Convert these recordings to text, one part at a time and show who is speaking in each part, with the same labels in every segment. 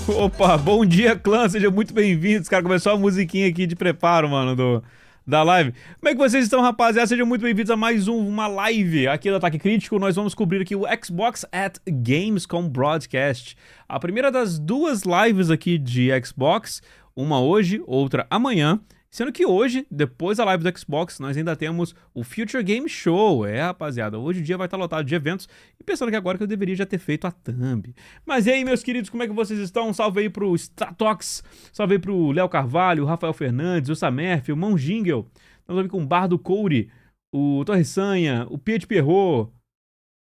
Speaker 1: Opa, bom dia, clã, sejam muito bem-vindos. Cara, começou a musiquinha aqui de preparo, mano, da live. Como é que vocês estão, rapaziada? Sejam muito bem-vindos a mais uma live aqui do Ataque Crítico. Nós vamos cobrir aqui o Xbox at Gamescom Broadcast. A primeira das duas lives aqui de Xbox, uma hoje, outra amanhã. Sendo que hoje, depois da live do Xbox, nós ainda temos o Future Game Show. É, rapaziada, hoje o dia vai estar lotado de eventos. E pensando que agora que eu deveria já ter feito a thumb. Mas e aí, meus queridos, como é que vocês estão? Salve aí pro Stratox, salve aí pro Léo Carvalho, o Rafael Fernandes, o Samerf, o Mão Jingle. Estamos aqui com o Bardo Couri, o Torre Sanha, o Piet Perro,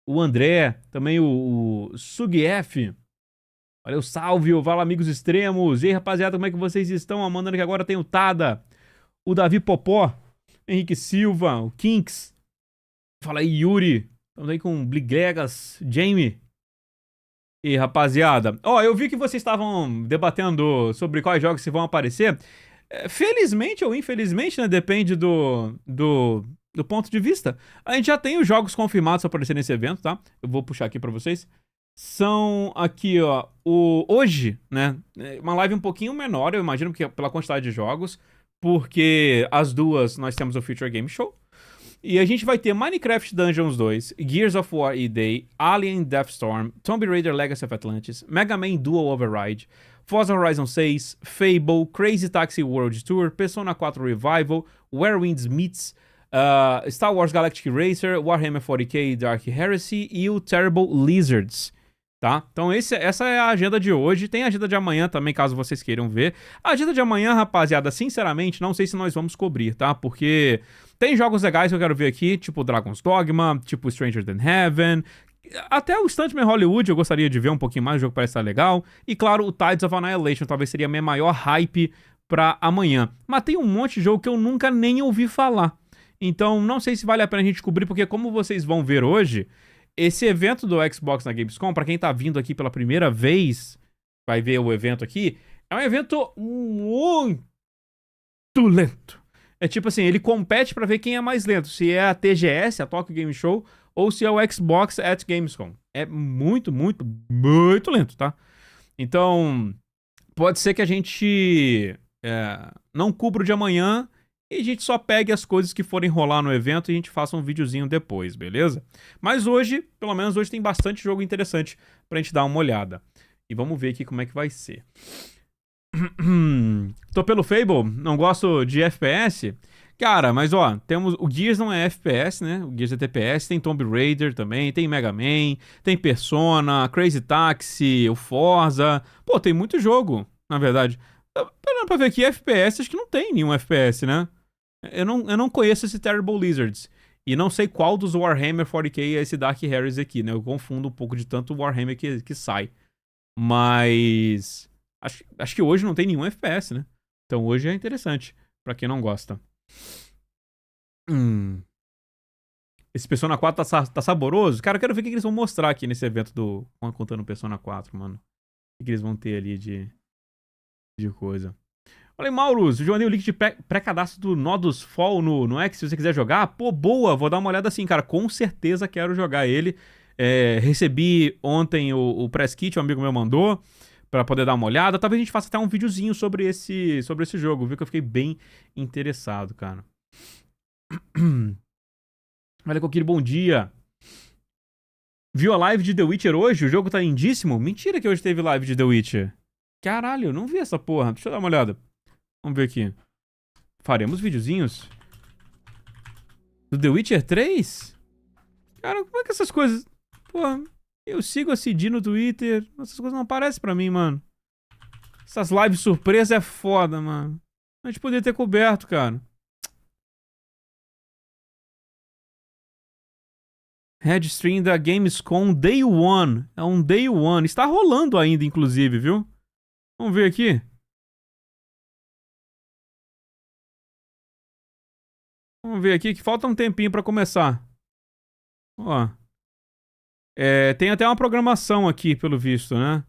Speaker 1: o André, também o Sugf. Valeu, salve, fala amigos extremos. E aí, rapaziada, como é que vocês estão? Mandando que agora tem o Tada, o Davi Popó, Henrique Silva, o Kinks. Fala aí, Yuri. Estamos aí com o Bligregas, Jamie. E rapaziada, ó, eu vi que vocês estavam debatendo sobre quais jogos se vão aparecer. Felizmente ou infelizmente, né? Depende do ponto de vista. A gente já tem os jogos confirmados para aparecer nesse evento, tá? Eu vou puxar aqui para vocês. São aqui, ó, hoje, né? Uma live um pouquinho menor, eu imagino, porque pela quantidade de jogos. Porque as duas nós temos o Future Game Show. E a gente vai ter Minecraft Dungeons 2, Gears of War E-Day, Alien Deathstorm, Tomb Raider Legacy of Atlantis, Mega Man Dual Override, Forza Horizon 6, Fable, Crazy Taxi World Tour, Persona 4 Revival, Where Winds Meets, Star Wars Galactic Racer, Warhammer 40k Dark Heresy e o Terrible Lizards. Tá? Então essa é a agenda de hoje. Tem a agenda de amanhã também, caso vocês queiram ver. A agenda de amanhã, rapaziada, sinceramente, não sei se nós vamos cobrir, tá? Porque tem jogos legais que eu quero ver aqui, tipo Dragon's Dogma, tipo Stranger Than Heaven. Até o Stuntman Hollywood eu gostaria de ver um pouquinho mais, o jogo parece estar legal. E claro, o Tides of Annihilation talvez seria a minha maior hype pra amanhã. Mas tem um monte de jogo que eu nunca nem ouvi falar. Então não sei se vale a pena a gente cobrir, porque como vocês vão ver hoje, esse evento do Xbox na Gamescom, pra quem tá vindo aqui pela primeira vez, vai ver o evento aqui, é um evento muito lento. É tipo assim, ele compete pra ver quem é mais lento, se é a TGS, a Tokyo Game Show, ou se é o Xbox at Gamescom. É muito, muito, muito lento, tá? Então, pode ser que a gente não cubra o de amanhã e a gente só pegue as coisas que forem rolar no evento e a gente faça um videozinho depois, beleza? Mas hoje, pelo menos hoje, tem bastante jogo interessante pra gente dar uma olhada. E vamos ver aqui como é que vai ser. Tô pelo Fable, não gosto de FPS. Cara, mas ó, temos... O Gears não é FPS, né? O Gears é TPS, tem Tomb Raider também, tem Mega Man, tem Persona, Crazy Taxi, o Forza... Pô, tem muito jogo, na verdade. Parando pra ver aqui, FPS, acho que não tem nenhum FPS, né? Eu não conheço esse Terrible Lizards. E não sei qual dos Warhammer 40k é esse Dark Heresy aqui, né? Eu confundo um pouco de tanto Warhammer que sai. Mas... Acho que hoje não tem nenhum FPS, né? Então hoje é interessante, pra quem não gosta. Esse Persona 4 tá saboroso? Cara, eu quero ver o que eles vão mostrar aqui nesse evento do... Contando o Persona 4, mano. O que eles vão ter ali de coisa. Olha aí, Maurus, eu mandei o link de pré-cadastro do Nodus Fall no X, se você quiser jogar. Pô, boa, vou dar uma olhada assim, cara. Com certeza quero jogar ele. Recebi ontem o press kit, um amigo meu mandou, pra poder dar uma olhada. Talvez a gente faça até um videozinho sobre esse jogo, viu? Que eu fiquei bem interessado, cara. Olha, Coquilho, bom dia. Viu a live de The Witcher hoje? O jogo tá lindíssimo? Mentira que hoje teve live de The Witcher. Caralho, eu não vi essa porra. Deixa eu dar uma olhada. Vamos ver aqui. Faremos videozinhos do The Witcher 3? Cara, como é que essas coisas... Porra, eu sigo a Cid no Twitter. Essas coisas não aparecem pra mim, mano. Essas lives surpresa é foda, mano. A gente poderia ter coberto, cara. Reage Stream da Gamescom Day One. É um Day One. Está rolando ainda, inclusive, viu? Vamos ver aqui. Vamos ver aqui que falta um tempinho pra começar. Ó. Tem até uma programação aqui, pelo visto, né?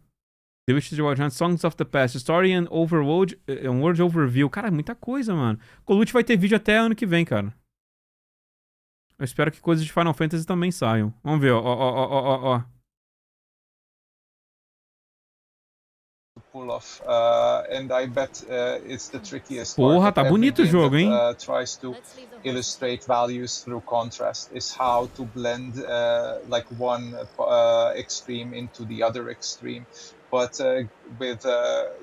Speaker 1: The Witcher Wild Songs of the Past, Story and Overworld, World Overview. Cara, muita coisa, mano. Colucci vai ter vídeo até ano que vem, cara. Eu espero que coisas de Final Fantasy também saiam. Vamos ver, ó.
Speaker 2: pull off, and I bet it's the trickiest
Speaker 1: Porra,
Speaker 2: part
Speaker 1: tá
Speaker 2: of every
Speaker 1: bonito o
Speaker 2: game
Speaker 1: jogo, hein?
Speaker 2: that tries to illustrate values through contrast, is how to blend like one extreme into the other extreme, but with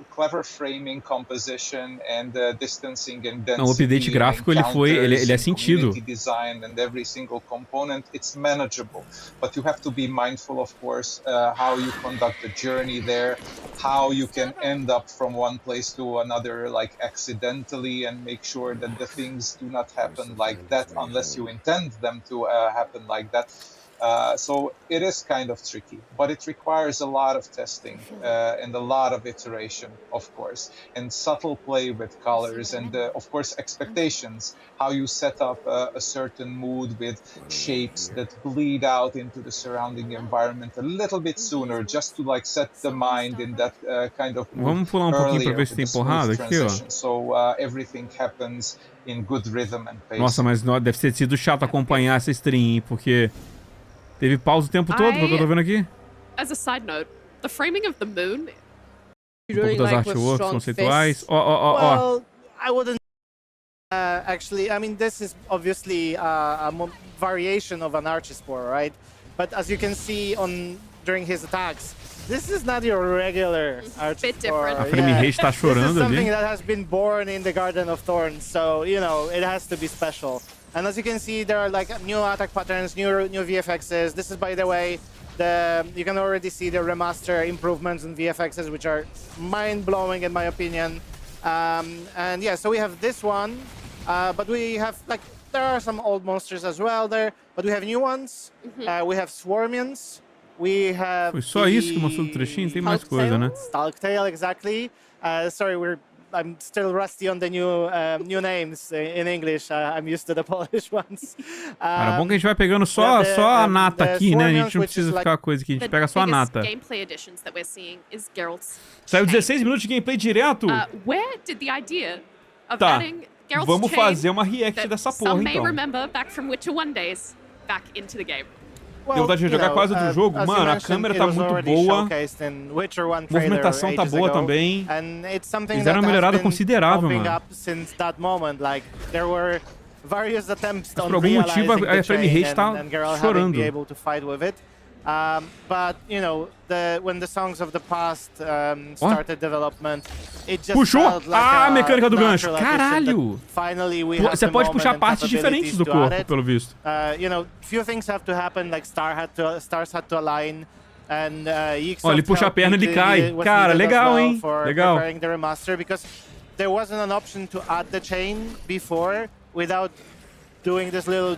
Speaker 2: clever framing, composition, and distancing and
Speaker 1: Não, o update
Speaker 2: density,
Speaker 1: gráfico ele é
Speaker 2: and
Speaker 1: sentido.
Speaker 2: community design, and every single component, it's manageable. But you have to be mindful, of course, how you conduct the journey there, how you can end up from one place to another, like accidentally, and make sure that the things do not happen like that unless you intend them to happen like that. So it is kind of tricky, but it requires a lot of testing and a lot of iteration, of course, and subtle play with colors and, of course, expectations, how you set up a certain mood with shapes that bleed out into the surrounding environment a little bit sooner, just to like set the mind in that kind of mood.
Speaker 1: Vamos pular pouquinho pra ver se tem porrada aqui, ó.
Speaker 2: So everything happens in good rhythm and pace.
Speaker 1: Nossa, mas deve ter sido chato acompanhar essa stream, hein, porque teve pausa o tempo todo, pelo que eu tô vendo aqui.
Speaker 3: As a side note, the framing of the moon.
Speaker 1: Pouco das artworks conceituais. Ó.
Speaker 4: Well, I wouldn't actually. I mean, this is obviously a variation of an Archispore, right? But as you can see during his attacks, this is not your regular Archispore.
Speaker 3: Bit different.
Speaker 1: A Frame Rage tá chorando
Speaker 4: this is something
Speaker 1: ali.
Speaker 4: that has been born in the Garden of Thorns, so you know it has to be special. And as you can see, there are like new attack patterns, new VFXs. This is, by the way, you can already see the remaster improvements in VFXs, which are mind-blowing in my opinion. And yeah, so we have this one, but we have like there are some old monsters as well there, but we have new ones. We have Swarmians. We have.
Speaker 1: Foi só isso que mostrou do trechinho? Tem mais coisa, né?
Speaker 4: Stalktail, exactly. Sorry, I'm still rusty on the new names in English. I'm used to the Polish ones.
Speaker 1: Cara, bom que a gente vai pegando só a nata aqui, né? A gente não precisa ficar coisa aqui, a gente pega só a nata. Saiu 16 minutos de gameplay direto?
Speaker 3: Where did the idea of
Speaker 1: Tá,
Speaker 3: adding Geralt's
Speaker 1: vamos
Speaker 3: chain
Speaker 1: fazer uma react dessa porra,
Speaker 3: some may
Speaker 1: então.
Speaker 3: remember back from Witcher 1 days back into the game?
Speaker 1: Deu vontade de jogar quase outro jogo. Mano, a câmera tá muito boa. A movimentação tá boa também. Fizeram uma melhorada considerável, mano. Mas por algum motivo a frame rate tá chorando.
Speaker 4: But you know, when the songs of the past started development, it just
Speaker 1: puxou!
Speaker 4: felt like a
Speaker 1: mecânica do gancho.
Speaker 4: natural
Speaker 1: Caralho!
Speaker 4: Finally, we
Speaker 1: Você pode puxar partes diferentes do corpo, pelo visto.
Speaker 4: You know, few things have to happen, like stars had to align. And
Speaker 1: ó, ele puxa a perna e ele cai. Cara, legal, hein? Legal.
Speaker 4: Preparing the remaster, because there wasn't an option to add the chain before without doing this little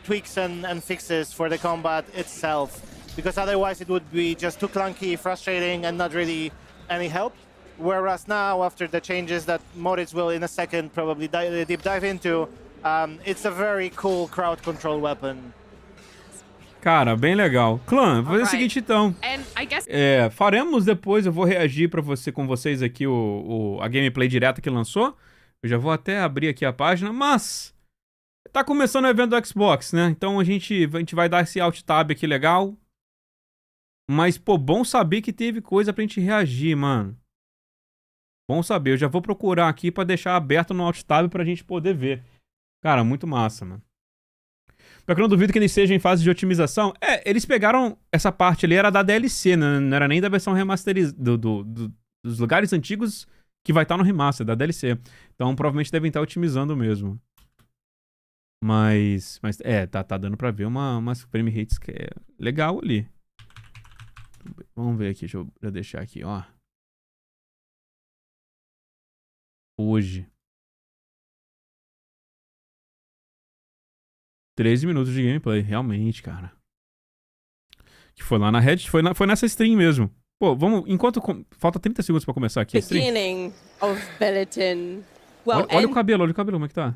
Speaker 4: tweaks and fixes for the combat itself, because otherwise it would be just too clunky, frustrating, and not really any help. Whereas now, after the changes that Moritz will in a second probably deep dive into, it's a very cool crowd control weapon.
Speaker 1: Cara, bem legal. Clã, vou fazer o seguinte então. Faremos depois, eu vou reagir com vocês aqui a gameplay direta que lançou. Eu já vou até abrir aqui a página, mas tá começando o evento do Xbox, né? Então a gente vai dar esse alt tab aqui legal. Mas, pô, bom saber que teve coisa pra gente reagir, mano. Bom saber. Eu já vou procurar aqui pra deixar aberto no alt tab pra gente poder ver. Cara, muito massa, mano. Pior que eu não duvido que eles sejam em fase de otimização. Eles pegaram essa parte ali, era da DLC, né? Não era nem da versão remasterizada dos lugares antigos que vai estar no remaster, da DLC. Então provavelmente devem estar otimizando mesmo. Mas tá dando pra ver umas frame rates que é legal ali. Vamos ver aqui, deixa eu deixar aqui, ó. Hoje. 13 minutos de gameplay, realmente, cara. Que foi lá na Reage, foi nessa stream mesmo. Pô, vamos, falta 30 segundos pra começar aqui a stream.
Speaker 5: Beginning of Bulletin. Well,
Speaker 1: olha o cabelo, como é que tá?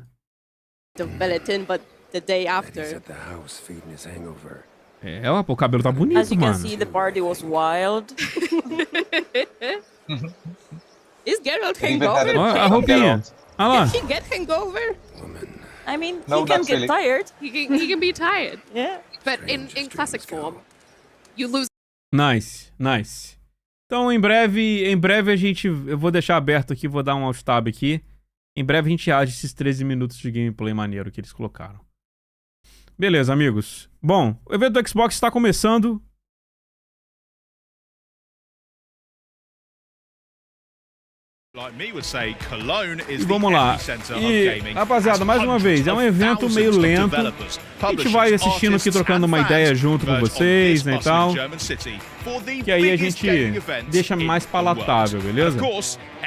Speaker 5: The Bulletin, but the day after.
Speaker 1: Pô, o cabelo tá bonito,
Speaker 5: As you
Speaker 1: mano.
Speaker 5: can see, the party was wild. Is Geralt hangover?
Speaker 1: Olha a roupinha. Olha lá.
Speaker 5: Can he get hangover? I mean,
Speaker 2: No,
Speaker 5: he can
Speaker 2: not
Speaker 5: get
Speaker 2: really.
Speaker 5: tired.
Speaker 3: He can be tired.
Speaker 5: Yeah.
Speaker 3: But in classic form, you lose.
Speaker 1: Nice. Então, em breve eu vou deixar aberto aqui, vou dar um alt tab aqui. Em breve a gente reage esses 13 minutos de gameplay maneiro que eles colocaram. Beleza, amigos. Bom, o evento do Xbox está começando. E vamos lá. E, rapaziada, mais uma vez, é um evento meio lento. A gente vai assistindo aqui, trocando uma ideia junto com vocês, né, e tal. Que aí a gente deixa mais palatável, beleza?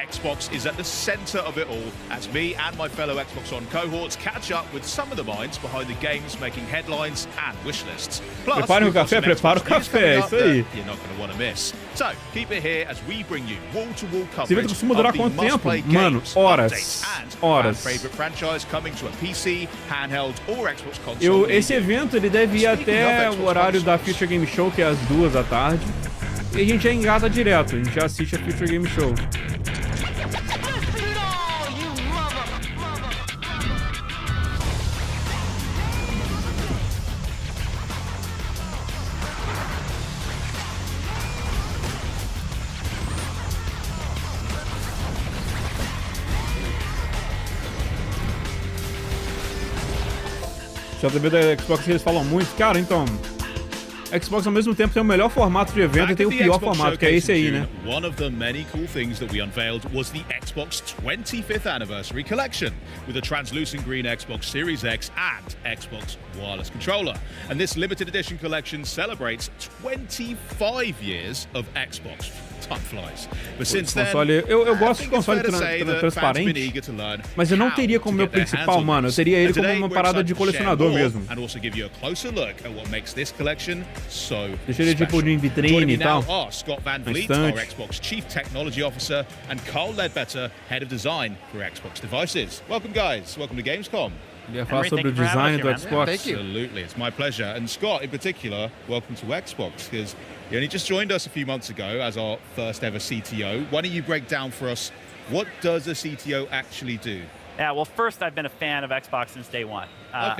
Speaker 6: Xbox is at the center of it all as me and my fellow Xbox On cohorts catch up with some of the minds behind the games making headlines and wish lists. Plus,
Speaker 1: preparem o café, prepara o café, isso aí.
Speaker 6: You're not going to want to miss. So, keep it here as we bring you wall-to-wall
Speaker 1: Esse evento
Speaker 6: coverage
Speaker 1: costuma durar
Speaker 6: of the
Speaker 1: quanto tempo?
Speaker 6: must-play
Speaker 1: Mano,
Speaker 6: games,
Speaker 1: horas.
Speaker 6: updates, and
Speaker 1: Horas.
Speaker 6: fan favorite franchise coming to a PC, handheld or Xbox console.
Speaker 1: Esse evento ele deve ir até o horário da Future Game Show, que é às 2 da tarde. E a gente já engata direto, a gente já assiste a Future Game Show. JB da Xbox, eles falam muito. Cara, então, Xbox ao mesmo tempo tem o melhor formato de evento e tem o pior formato, que é esse aí, né?
Speaker 6: One of the many cool things that we unveiled was the Xbox 25th Anniversary Collection, with a translucent green Xbox Series X and Xbox wireless controller. And this limited edition collection celebrates 25 years of Xbox. Time flies. But since then,
Speaker 1: eu gosto de console transparente, mas eu não teria como meu principal, mano. Eu teria ele como uma parada de colecionador mesmo. Deixa ele tipo de vitrine e tal.
Speaker 6: Scott Van Vliet, our Xbox Chief Technology Officer, and Carl Ledbetter, Head of Design for Xbox Devices. Welcome, guys. Welcome to Gamescom.
Speaker 1: Ele ia falar sobre o design do Xbox.
Speaker 6: Absolutely, it's my pleasure. And Scott, in particular, welcome to Xbox, because you only just joined us a few months ago as our first ever CTO. Why don't you break down for us, what does a CTO actually do?
Speaker 7: Yeah, well, first, I've been a fan of Xbox since day one.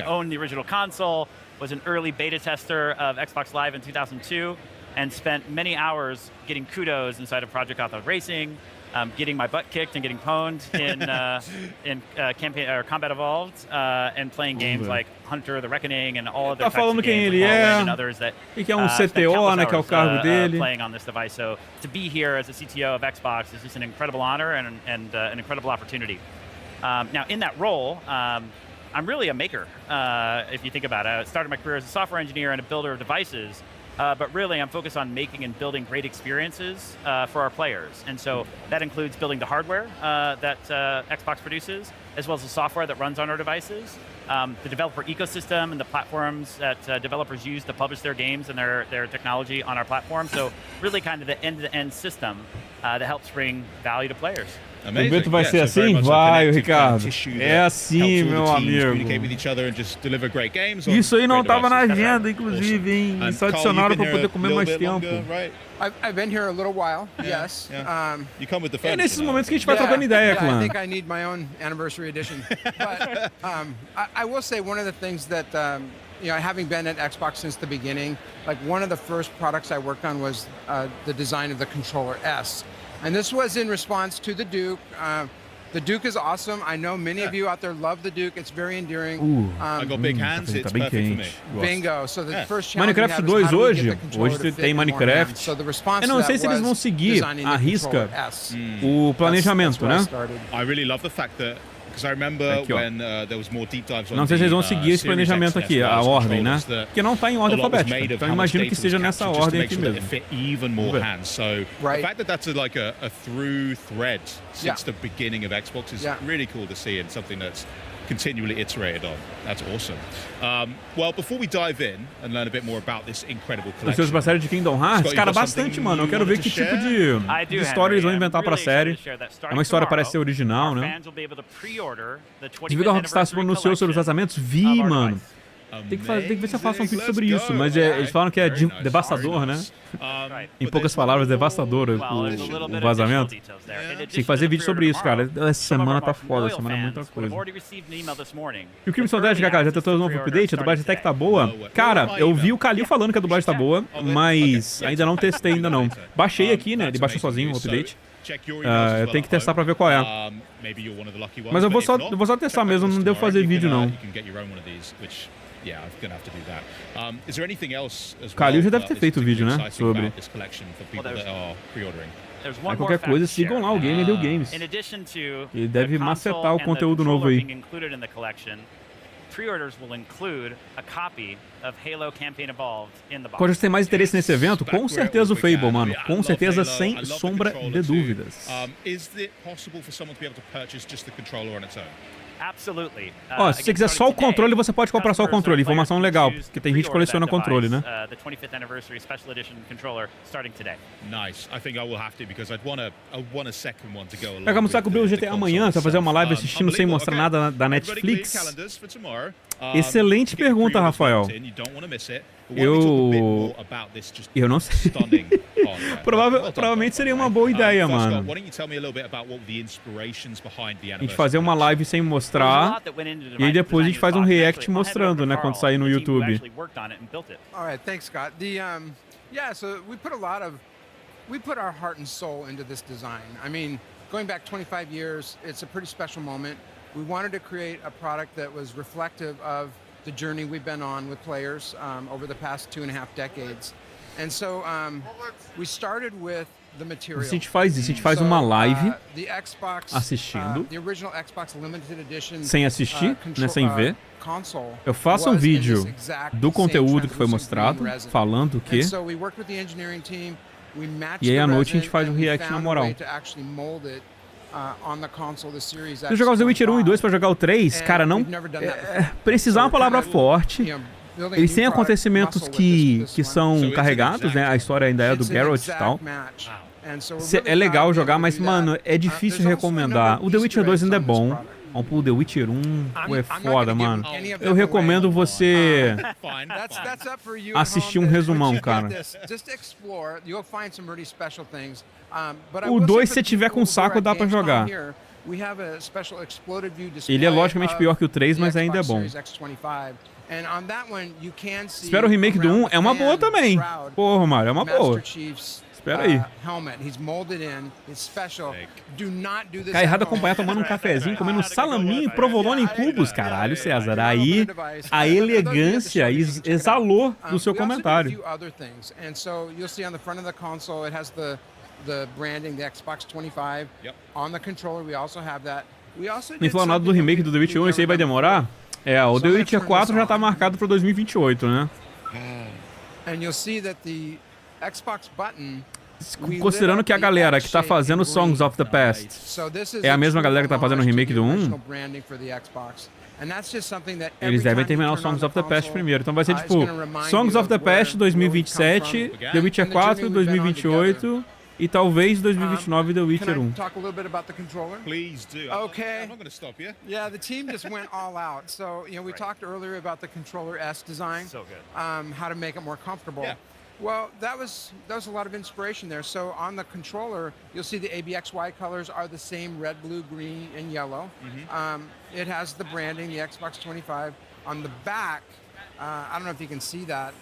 Speaker 7: Owned the original console, was an early beta tester of Xbox Live in 2002, and spent many hours getting kudos inside of Project Auto Racing, getting my butt kicked and getting pwned in campaign or Combat Evolved, and playing games like Hunter, The Reckoning, and all other types of games, like and others that
Speaker 1: CTO, né, que é o cargo dele.
Speaker 7: Playing on this device. So to be here as a CTO of Xbox is just an incredible honor and an incredible opportunity. Now, in that role, I'm really a maker, if you think about it. I started my career as a software engineer and a builder of devices. But really, I'm focused on making and building great experiences for our players. And so that includes building the hardware that Xbox produces, as well as the software that runs on our devices, the developer ecosystem and the platforms that developers use to publish their games and their technology on our platform. So really kind of the end-to-end system that helps bring value to players.
Speaker 1: O evento vai ser assim? Vai, Ricardo. É assim, meu amigo. Isso aí não estava na agenda, inclusive, hein? Eles só adicionaram para poder comer mais tempo.
Speaker 8: I've been here a little while, yes.
Speaker 6: You come with the
Speaker 1: é nesses momentos que a gente vai trocando ideia, clã.
Speaker 8: I think I need my own anniversary edition. But I will say one of the things that, you know, having been at Xbox since the beginning, like one of the first products I worked on was the design of the controller S. And this was in response to the Duke. The Duke is awesome. I know many of you out there love the Duke. It's very endearing.
Speaker 6: I got big hands. It's perfect for me.
Speaker 8: Bingo. So the first challenge
Speaker 1: Minecraft 2 hoje tem Minecraft.
Speaker 8: So the response
Speaker 1: Eu não sei se eles vão seguir à risca o planejamento, né?
Speaker 6: I really love the fact that I remember when there was more deep dives on
Speaker 1: não sei se eles vão seguir esse planejamento aqui, a ordem, né? Porque não está em ordem alfabética. Então imagino que seja nessa ordem aqui mesmo.
Speaker 6: So the fact that that's like a through thread since the beginning of Xbox is really cool to see, and something that's continually iterated on. That's awesome. Well, before we dive in and learn a bit more about this incredible collection.
Speaker 1: Os seus série de Kingdom Hearts, cara, bastante, mano. Eu quero ver que tipo de história eles vão inventar pra série. É uma história que parece ser original, né? Você viu que a Rockstar se pronunciou sobre os lançamentos? Vi, mano. Tem que ver se eu faço um vídeo sobre isso, mas eles falam que é devastador, né? Em poucas palavras, devastador o vazamento. Tem que fazer vídeo sobre isso, cara. Essa semana tá foda, essa semana é muita coisa. E o Crimson Dash, cara, já tentou o novo update? A dublagem até que tá boa. Cara, eu vi o Kalil falando que a dublagem tá boa, mas ainda não testei ainda não. Baixei aqui, né? Ele baixou sozinho o update. Eu tenho que testar pra ver qual é. Mas eu vou só testar mesmo, não devo fazer vídeo não. O Kalil já deve ter feito vídeo, né? Sobre. Mas qualquer coisa, sigam lá o Game e o Games. Ele deve macetar o conteúdo novo aí. Qual já tem mais interesse nesse evento? Com certeza o FABLE, mano. Com certeza, sem sombra de dúvidas. Ó, se você quiser só o controle, você pode comprar só o controle. Informação legal, porque tem gente que coleciona controle, né? Vai começar a cobrir o GTA amanhã, você vai fazer uma live assistindo sem mostrar nada da Netflix? Excelente pergunta, Rafael. Eu não sei. Provavelmente seria uma boa ideia, mano. A gente fazer uma live sem mostrar, e aí depois a gente faz um react mostrando, né, quando sair no YouTube.
Speaker 8: Alright, thanks, Scott. Yeah, so we put our heart and soul into this design. I mean, going back 25 years, it's a pretty special moment. We wanted to create a product that was reflective of the journey we've been on with players over the past 2.5 decades. And so we started with the material.
Speaker 1: Se a gente faz isso, a gente faz uma live assistindo, sem assistir, né, sem ver. Eu faço um vídeo do conteúdo que foi mostrado, falando o quê. E aí à noite a gente faz um react na moral. Se eu jogar o The Witcher 1 e 2 pra jogar o 3, cara, não... precisar uma palavra forte. Eles têm acontecimentos que são carregados, né? A história ainda é do Geralt e tal. É legal jogar, mas, mano, é difícil recomendar. O The Witcher 2 ainda é bom. O The Witcher 1 é foda, mano. Eu recomendo você assistir um resumão, cara. O 2, se você tiver com saco, dá pra jogar. Ele é logicamente pior que o 3, mas ainda é bom. Espera o remake do 1, é uma boa também. Porra, Mario, é uma boa. Espera aí. Cai errado acompanhar tomando um cafezinho, comendo um salaminho e provolone em cubos. Caralho, César. Aí a elegância exalou do seu comentário. Nem falou nada do remake do The Witcher 1, esse aí vai demorar? É, o The Witcher 4 já tá marcado pra 2028, né? Considerando que a galera que tá fazendo Songs of the Past é a mesma galera que tá fazendo o remake do 1, eles devem terminar o Songs of the Past primeiro. Então vai ser tipo Songs of the Past 2027, The Witcher 4 2028 e talvez 2029 The Witcher 1.
Speaker 6: Please do.
Speaker 8: Okay.
Speaker 6: I'm not going to stop you.
Speaker 8: Yeah, the team just went all out. So, you know, we talked earlier about the controller S design.
Speaker 7: So good.
Speaker 8: How to make it more comfortable.
Speaker 6: Yeah.
Speaker 8: Well, that was a lot of inspiration there. So on the controller, you'll see the ABXY colors are the same: red, blue, green, and yellow. It has the branding, the Xbox 25. On the back, I don't know if you can see that.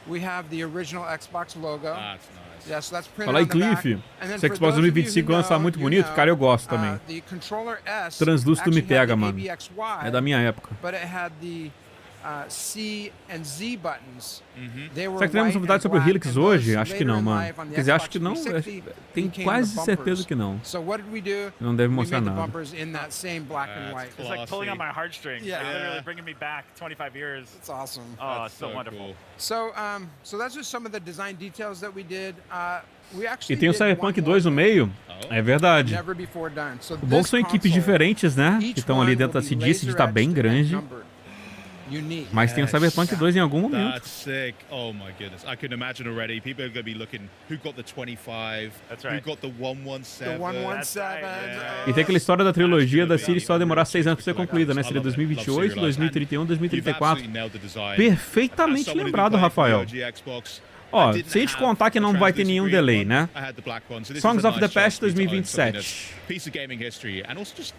Speaker 8: We have the original Xbox logo.
Speaker 6: That's nice.
Speaker 8: Yeah, so that's printed
Speaker 1: Fala aí,
Speaker 8: on the back.
Speaker 1: Cliff.
Speaker 8: And then
Speaker 1: Se o
Speaker 8: for
Speaker 1: Xbox
Speaker 8: those of you
Speaker 1: 2025
Speaker 8: who
Speaker 1: lançar
Speaker 8: know,
Speaker 1: muito
Speaker 8: you
Speaker 1: bonito,
Speaker 8: know,
Speaker 1: cara, eu gosto também.
Speaker 8: The controller S
Speaker 1: Translúcido me
Speaker 8: actually had
Speaker 1: pega,
Speaker 8: the
Speaker 1: mano.
Speaker 8: ABXY,
Speaker 1: É da minha época.
Speaker 8: but it had the C and Z buttons.
Speaker 1: Será que teremos novidades sobre o Helix hoje? Acho que não, mano. Quer dizer, acho que não. Tenho quase certeza que não. Não deve mostrar nada.
Speaker 7: It's like pulling on my heartstrings.
Speaker 8: Yeah.
Speaker 7: Like literally bringing me back 25 years.
Speaker 8: It's awesome.
Speaker 7: Oh, it's so wonderful.
Speaker 6: Cool.
Speaker 8: So that's just some of the design details that we did. We
Speaker 1: E
Speaker 8: actually
Speaker 1: tem o
Speaker 8: did
Speaker 1: Cyberpunk
Speaker 8: one
Speaker 1: 2 no
Speaker 8: more
Speaker 1: meio. É verdade.
Speaker 8: never before done. So
Speaker 1: O bom que
Speaker 8: this
Speaker 1: são equipes
Speaker 8: console,
Speaker 1: diferentes, né? Que
Speaker 8: each
Speaker 1: estão ali
Speaker 8: one
Speaker 1: dentro da
Speaker 8: will be
Speaker 1: CDC, de tá bem
Speaker 8: laser-etched and
Speaker 1: grande.
Speaker 8: numbered. unique.
Speaker 1: Mas tem o Cyberpunk 2 em algum momento.
Speaker 6: That's sick. Oh my goodness. I can imagine already. People are going to be looking who got the 25,
Speaker 7: That's right.
Speaker 6: who got the 117.
Speaker 8: The 117.
Speaker 1: E tem aquela história da trilogia da série só demorar 6 anos pra ser concluída, né? Seria 2028, 2031, 2034. Perfeitamente lembrado, Rafael. Ó, se a gente contar que não vai ter nenhum delay, né? Songs of the Past 2027.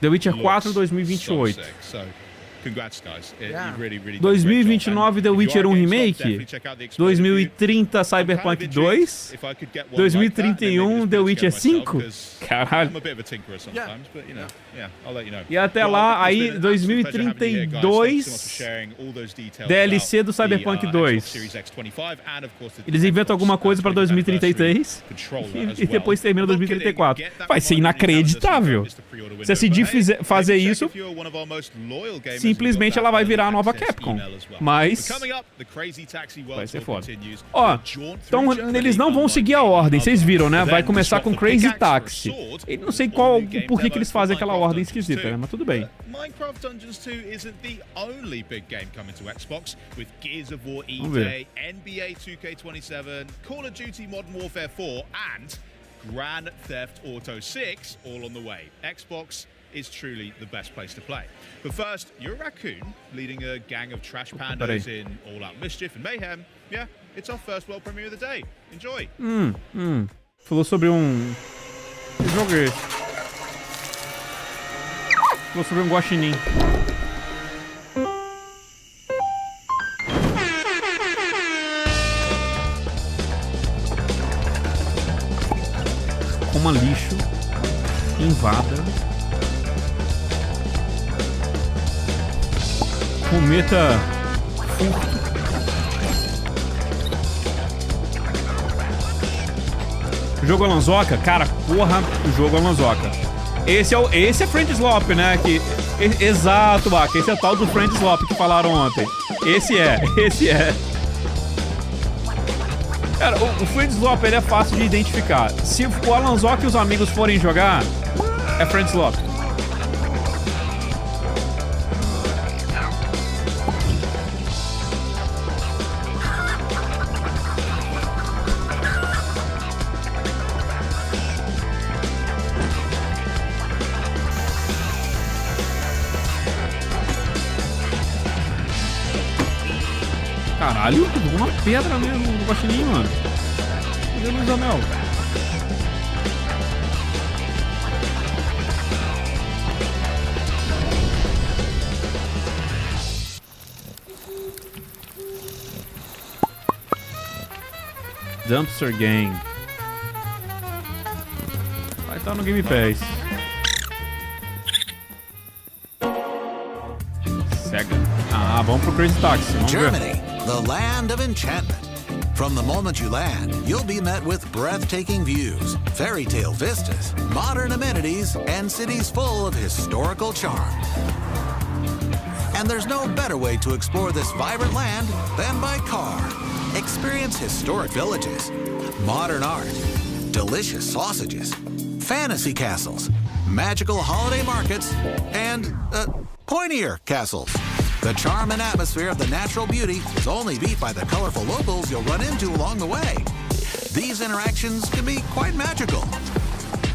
Speaker 1: The Witcher 4 2028. 2029 The Witcher 1 Remake, 2030 Cyberpunk 2, 2031 The Witcher 5, caralho. E até lá, aí 2032 DLC do Cyberpunk 2. Eles inventam alguma coisa pra 2033 e depois termina 2034. Vai ser inacreditável. Se a CD fazer isso, simplesmente ela vai virar a nova Capcom. Mas vai ser foda. Ó, então eles não vão seguir a ordem, vocês viram, né? Vai começar com Crazy Taxi. Eu não sei por que eles fazem aquela ordem esquisita, né? Mas tudo bem.
Speaker 6: Minecraft Dungeons 2 isn't the only big game coming to Xbox, with Gears of War
Speaker 1: ver.
Speaker 6: NBA 2K27, Call of Duty Modern Warfare 4 and Grand Theft Auto 6 all on the way. Xbox is truly the best place to play. But first, you're a raccoon leading a gang of trash pandas in all-out mischief and mayhem. Yeah, it's our first world premiere of the day. Enjoy.
Speaker 1: Falou sobre Que jogo é esse? Falou sobre um guaxinim. Coma lixo. Invada. Cometa furto. O jogo Alanzoca? Cara, porra, o jogo Alanzoca. Esse é Friend Slop, né? Exato, Baca. Esse é o tal do Friend Slop que falaram ontem. Esse é. Cara, o Friend Slop, ele é fácil de identificar. Se o Alanzoca e os amigos forem jogar, é Friend Slop. Caralho, uma pedra mesmo no guaxinim, mano. Cadê o Luiz Anel? Dumpster Gang. Vai estar no Game Pass. Sega. Ah, vamos pro Crazy Taxi. Vamos ver.
Speaker 9: The land of enchantment. From the moment you land, you'll be met with breathtaking views, fairy tale vistas, modern amenities, and cities full of historical charm. And there's no better way to explore this vibrant land than by car. Experience historic villages, modern art, delicious sausages, fantasy castles, magical holiday markets, and pointier castles. The charm and atmosphere of the natural beauty is only beat by the colorful locals you'll run into along the way. These interactions can be quite magical.